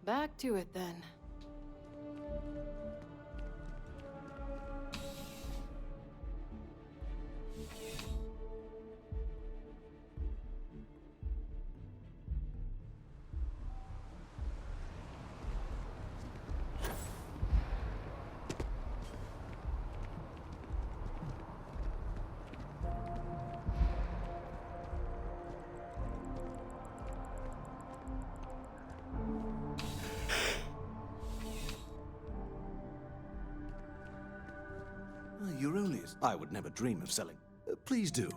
Back to it then. You're only... I would never dream of selling. Please do.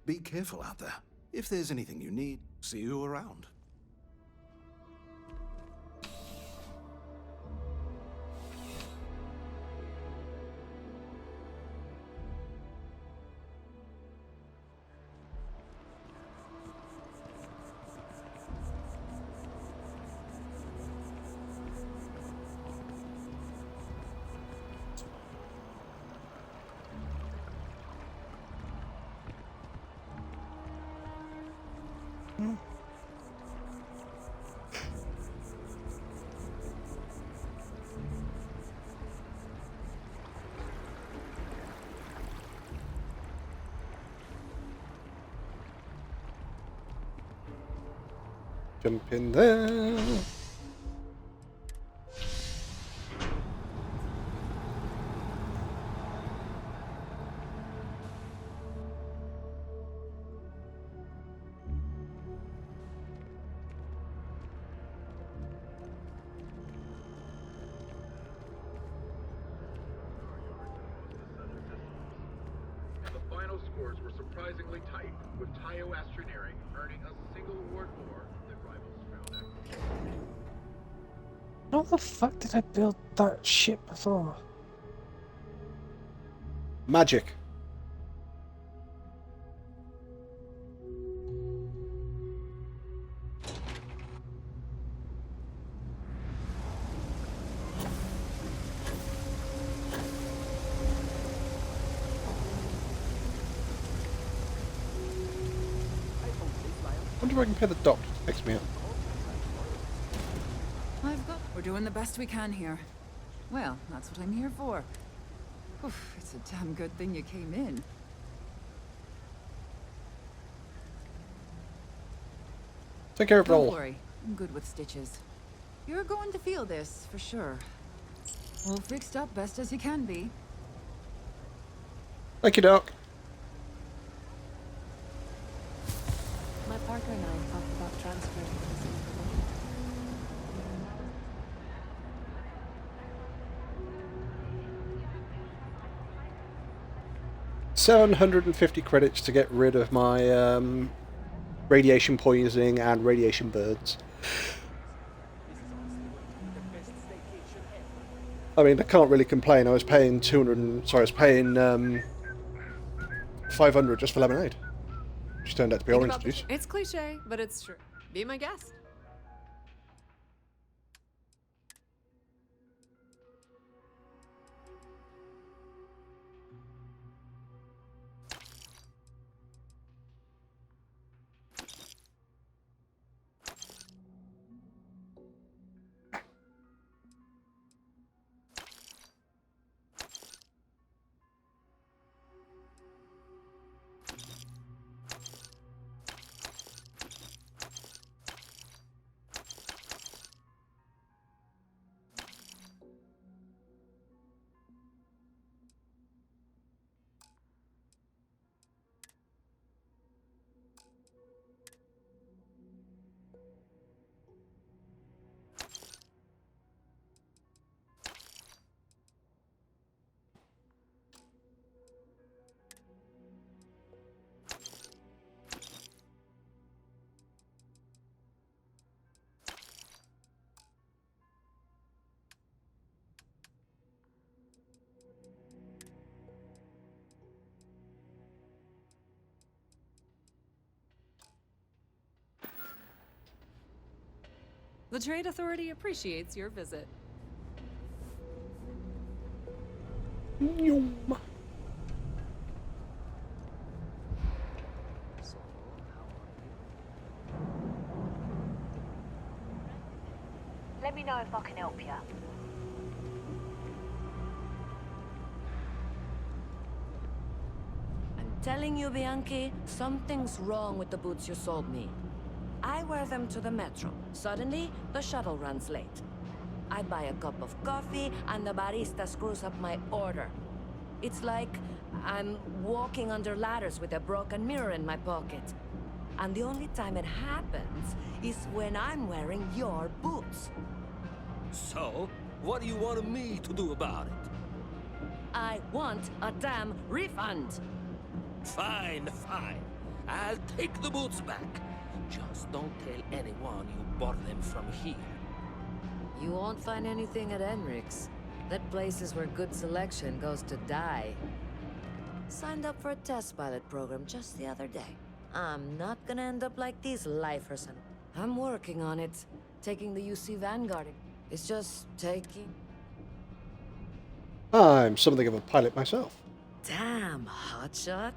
Be careful out there. If there's anything you need, see you around. Jump in there. The final score corridors were surprisingly tight, with Tayo Astroneering earning a single award more than rivals found out. How the fuck did I build that ship before? Magic. I wonder if I can pay the doctor to fix me up. We're doing the best we can here. Well, that's what I'm here for. Oof, it's a damn good thing you came in. Take care of it all. Don't worry, I'm good with stitches. You're going to feel this, for sure. All fixed up best as you can be. Thank you, Doc. My partner and I talked about transferring to the same company. 750 credits to get rid of my radiation poisoning and radiation burns. I mean, I can't really complain. I was paying 500 just for lemonade, which turned out to be orange juice. It's cliche, but it's true. Be my guest. The Trade Authority appreciates your visit. Let me know if I can help you. I'm telling you, Bianchi, something's wrong with the boots you sold me. I wear them to the metro. Suddenly, the shuttle runs late. I buy a cup of coffee, and the barista screws up my order. It's like I'm walking under ladders with a broken mirror in my pocket. And the only time it happens is when I'm wearing your boots. So, what do you want me to do about it? I want a damn refund. Fine, fine. I'll take the boots back. Just don't tell anyone you bought them from here. You won't find anything at Enric's. That place is where good selection goes to die. Signed up for a test pilot program just the other day. I'm not gonna end up like these lifers. I'm working on it. Taking the UC Vanguard. It's just taking... I'm something of a pilot myself. Damn, hotshot.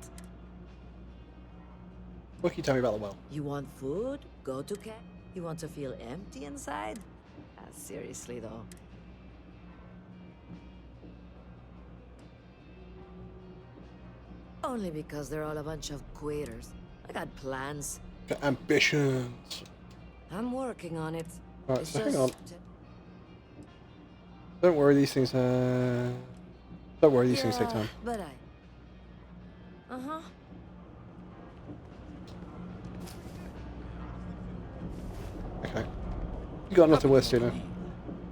What can you tell me about the well? You want food? Go to camp. You want to feel empty inside? Seriously, though. Only because they're all a bunch of quitters. I got plans. Got ambitions. I'm working on it. Right, It's so just... hang on. Don't worry, these things don't worry, these things take time. But Uh-huh. Okay. You got nothing worse to do now.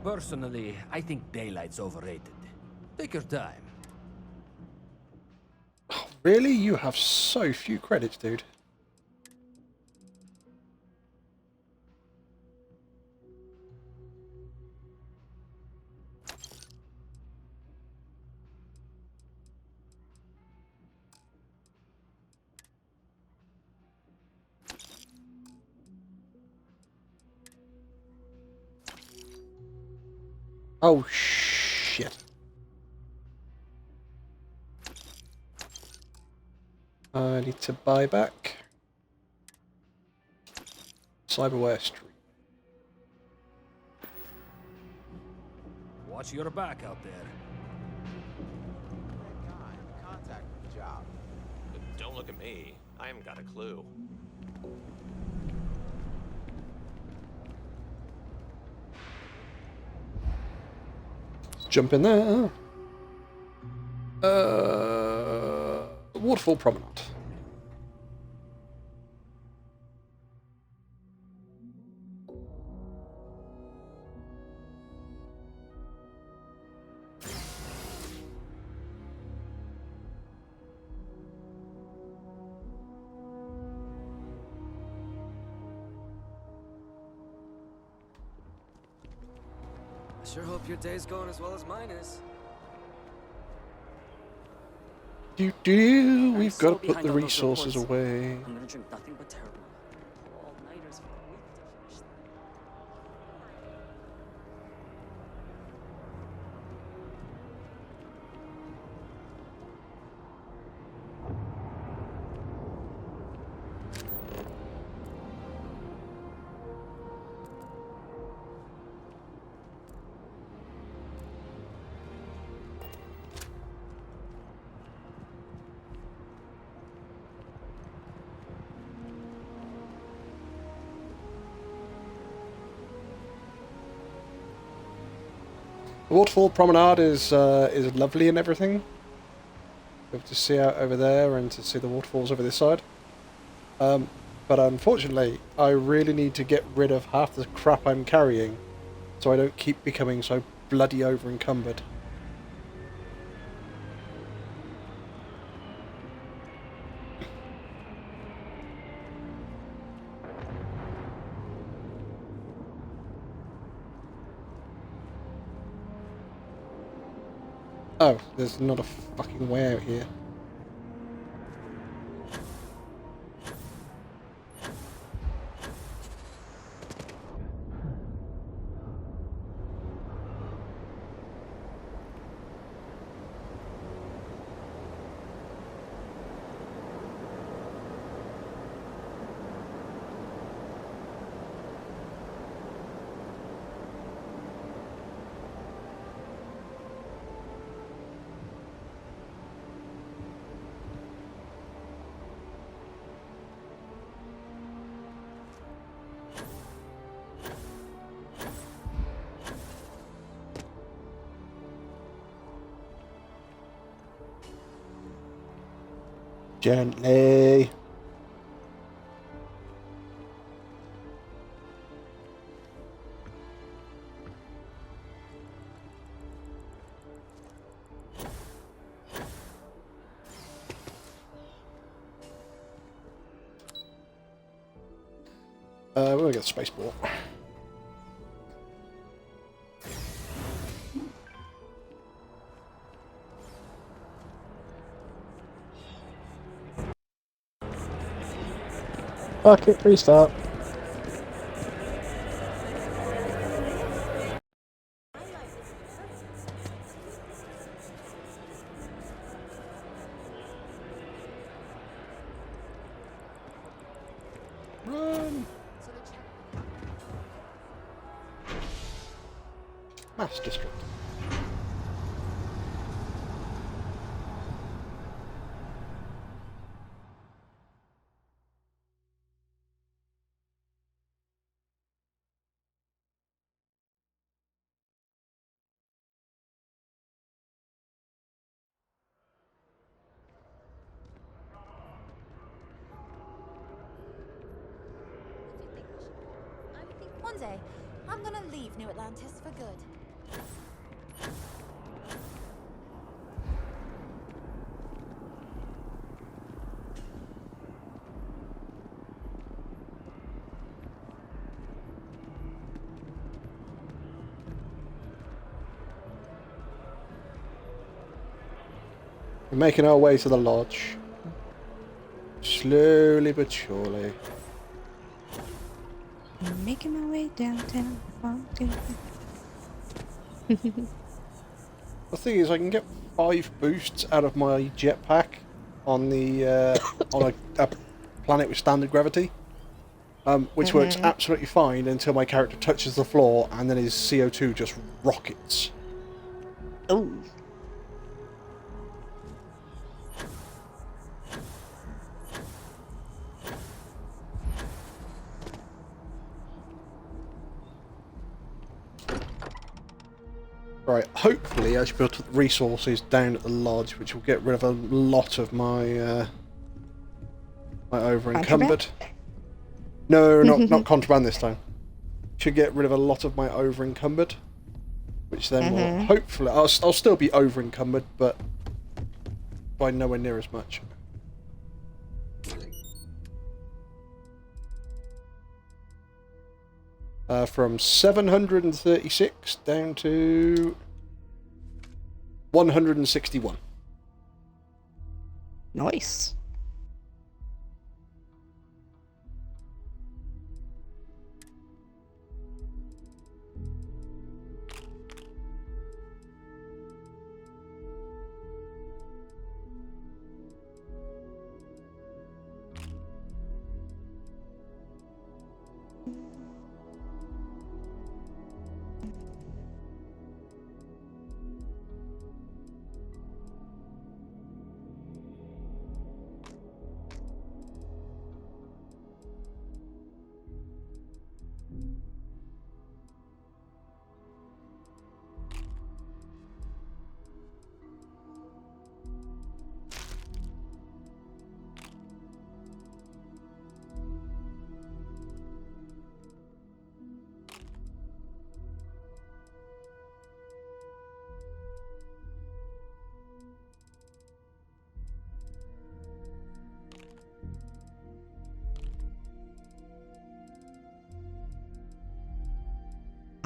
Personally, I think daylight's overrated. Take your time. Really? You have so few credits, dude. Oh, shit. I need to buy back. Cyberware Street. Watch your back out there. Contact for the job. But don't look at me. I haven't got a clue. Jump in there. Waterfall Promenade. I sure hope your day's going as well as mine is. We've got to put the resources away. I'm gonna drink nothing but terrible. All-nighters for a week to finish them. The Waterfall Promenade is lovely and everything. You have to see out over there and to see the waterfalls over this side. But unfortunately, I really need to get rid of half the crap I'm carrying, so I don't keep becoming so bloody over encumbered. Oh, there's not a fucking way out here. Gently. We'll get space ball. Fuck it, restart. Run! Mass District. I think one day I'm gonna leave New Atlantis for good. We're making our way to the lodge. Slowly but surely. Making my way downtown. The thing is, I can get 5 boosts out of my jetpack on the on a planet with standard gravity, which works absolutely fine until my character touches the floor, and then his CO2 just rockets. Oh. Right, hopefully I should be able to put resources down at the lodge, which will get rid of a lot of my my over-encumbered. No, not contraband this time. Should get rid of a lot of my over-encumbered, which then will hopefully... I'll still be over-encumbered, but by nowhere near as much. From 736 down to 161. Nice.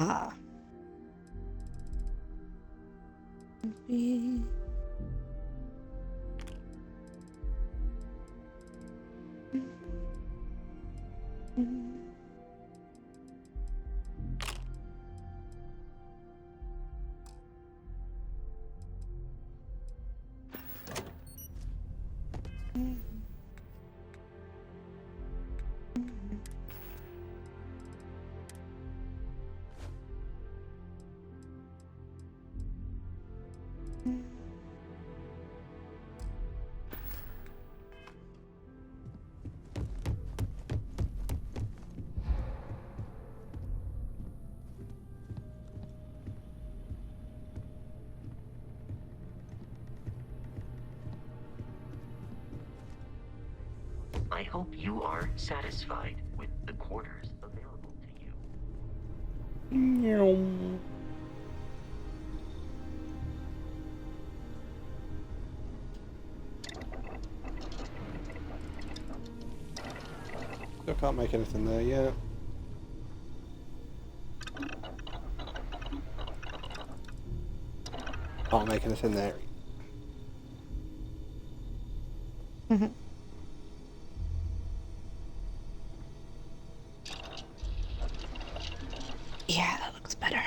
Ah. I hope you are satisfied with the quarters available to you. Still can't make anything there yet. Can't make anything there. Yeah, that looks better.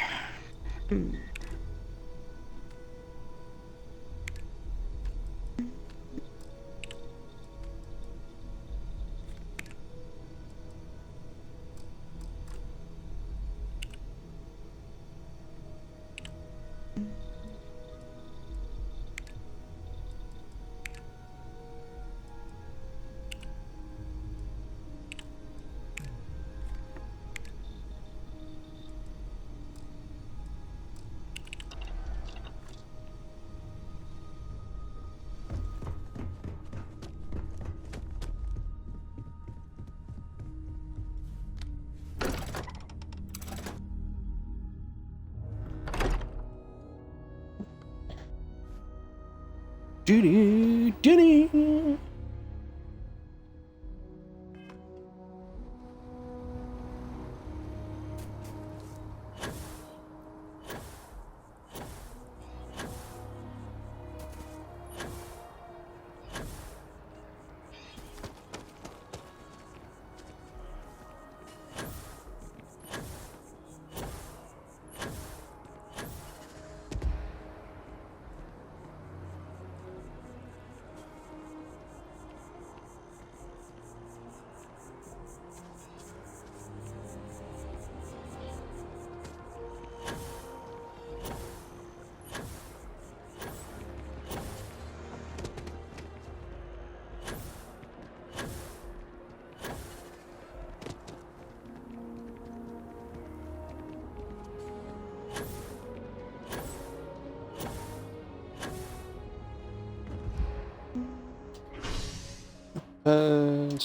Doo-doo-doo-doo.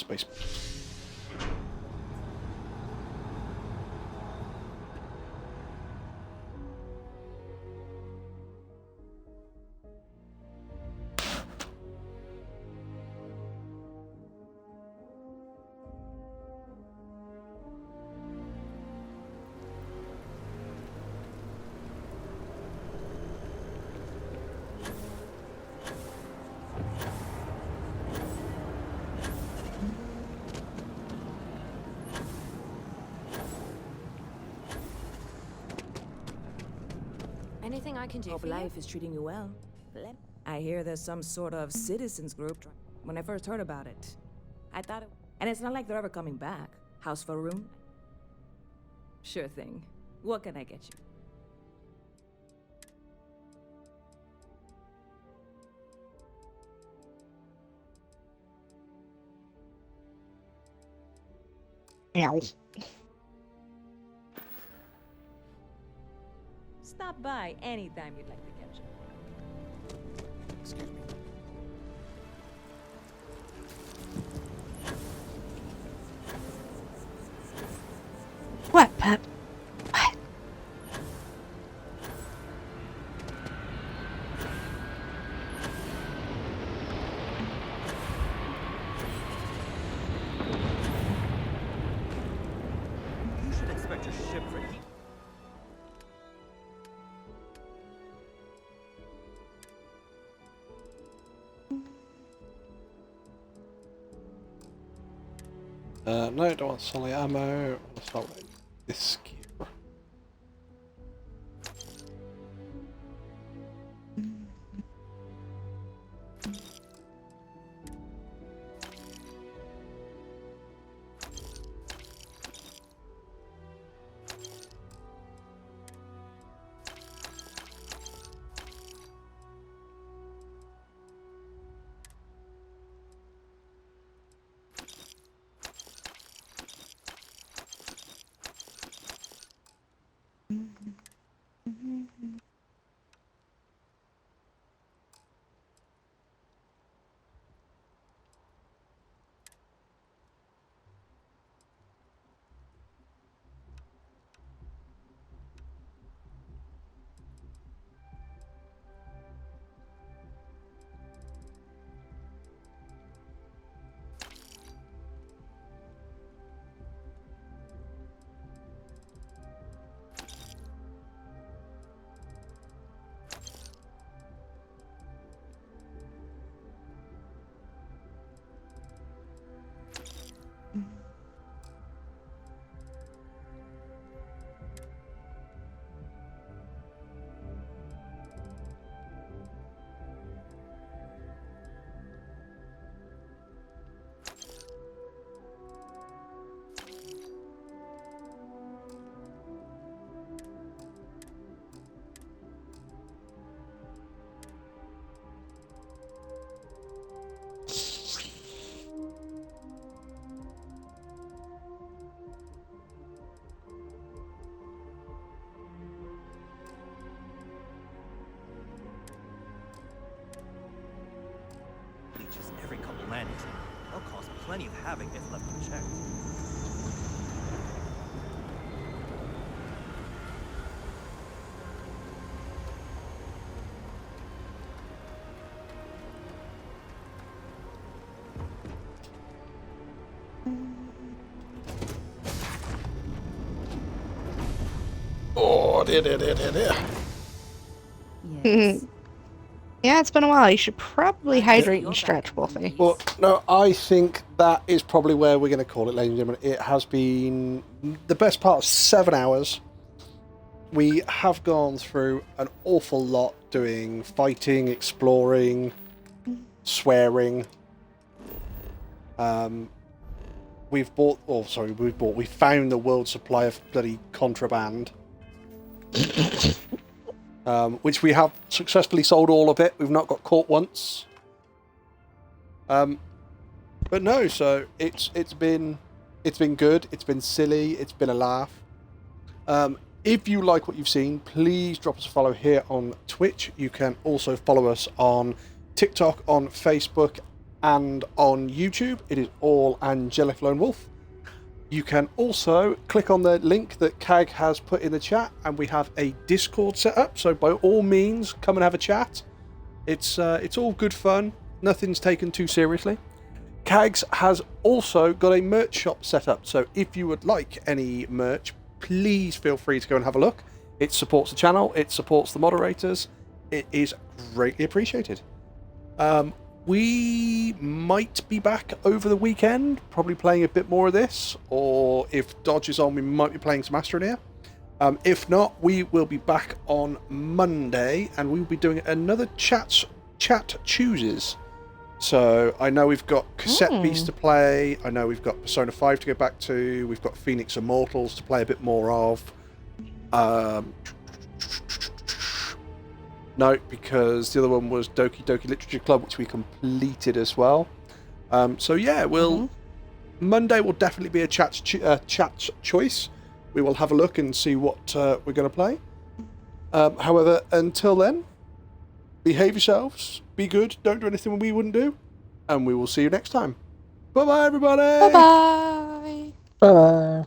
space. Anything I can do Hope for you? life is treating you well. I hear there's some sort of citizens group. When I first heard about it, I thought it... And it's not like they're ever coming back. House for a room? Sure thing. What can I get you? Ow. Stop by anytime you'd like to catch up. Excuse me. What, Pep? What? You should expect your ship for heat. No, don't want solid ammo. I'll start with this gear. Leeches every couple landings. They'll cause plenty of havoc if left unchecked. Oh, dear. Yes. Yeah, it's been a while. You should probably hydrate and stretch, Wolfie. Well, no, I think that is probably where we're going to call it, ladies and gentlemen. It has been the best part of 7 hours. We have gone through an awful lot, doing fighting, exploring, swearing. We found the world's supply of bloody contraband. Which we have successfully sold all of it. We've not got caught once. But no, so it's been good. It's been silly. It's been a laugh. If you like what you've seen, please drop us a follow here on Twitch. You can also follow us on TikTok, on Facebook, and on YouTube, it is all Angelic Lone Wolf. You can also click on the link that Kag has put in the chat, and we have a Discord set up. So by all means, come and have a chat. It's all good fun. Nothing's taken too seriously. Kags has also got a merch shop set up. So if you would like any merch, please feel free to go and have a look. It supports the channel. It supports the moderators. It is greatly appreciated. We might be back over the weekend, probably playing a bit more of this, or if Dodge is on, we might be playing some Astroneer. If not, we will be back on Monday, and we will be doing another chat chooses. So I know we've got Cassette Beast to play, I know we've got Persona 5 to go back to, we've got Phoenix Immortals to play a bit more of. No, because the other one was Doki Doki Literature Club, which we completed as well. So yeah, Monday will definitely be a chat choice. We will have a look and see what we're going to play. However, until then, behave yourselves, be good, don't do anything we wouldn't do, and we will see you next time. Bye bye, everybody. Bye bye. Bye.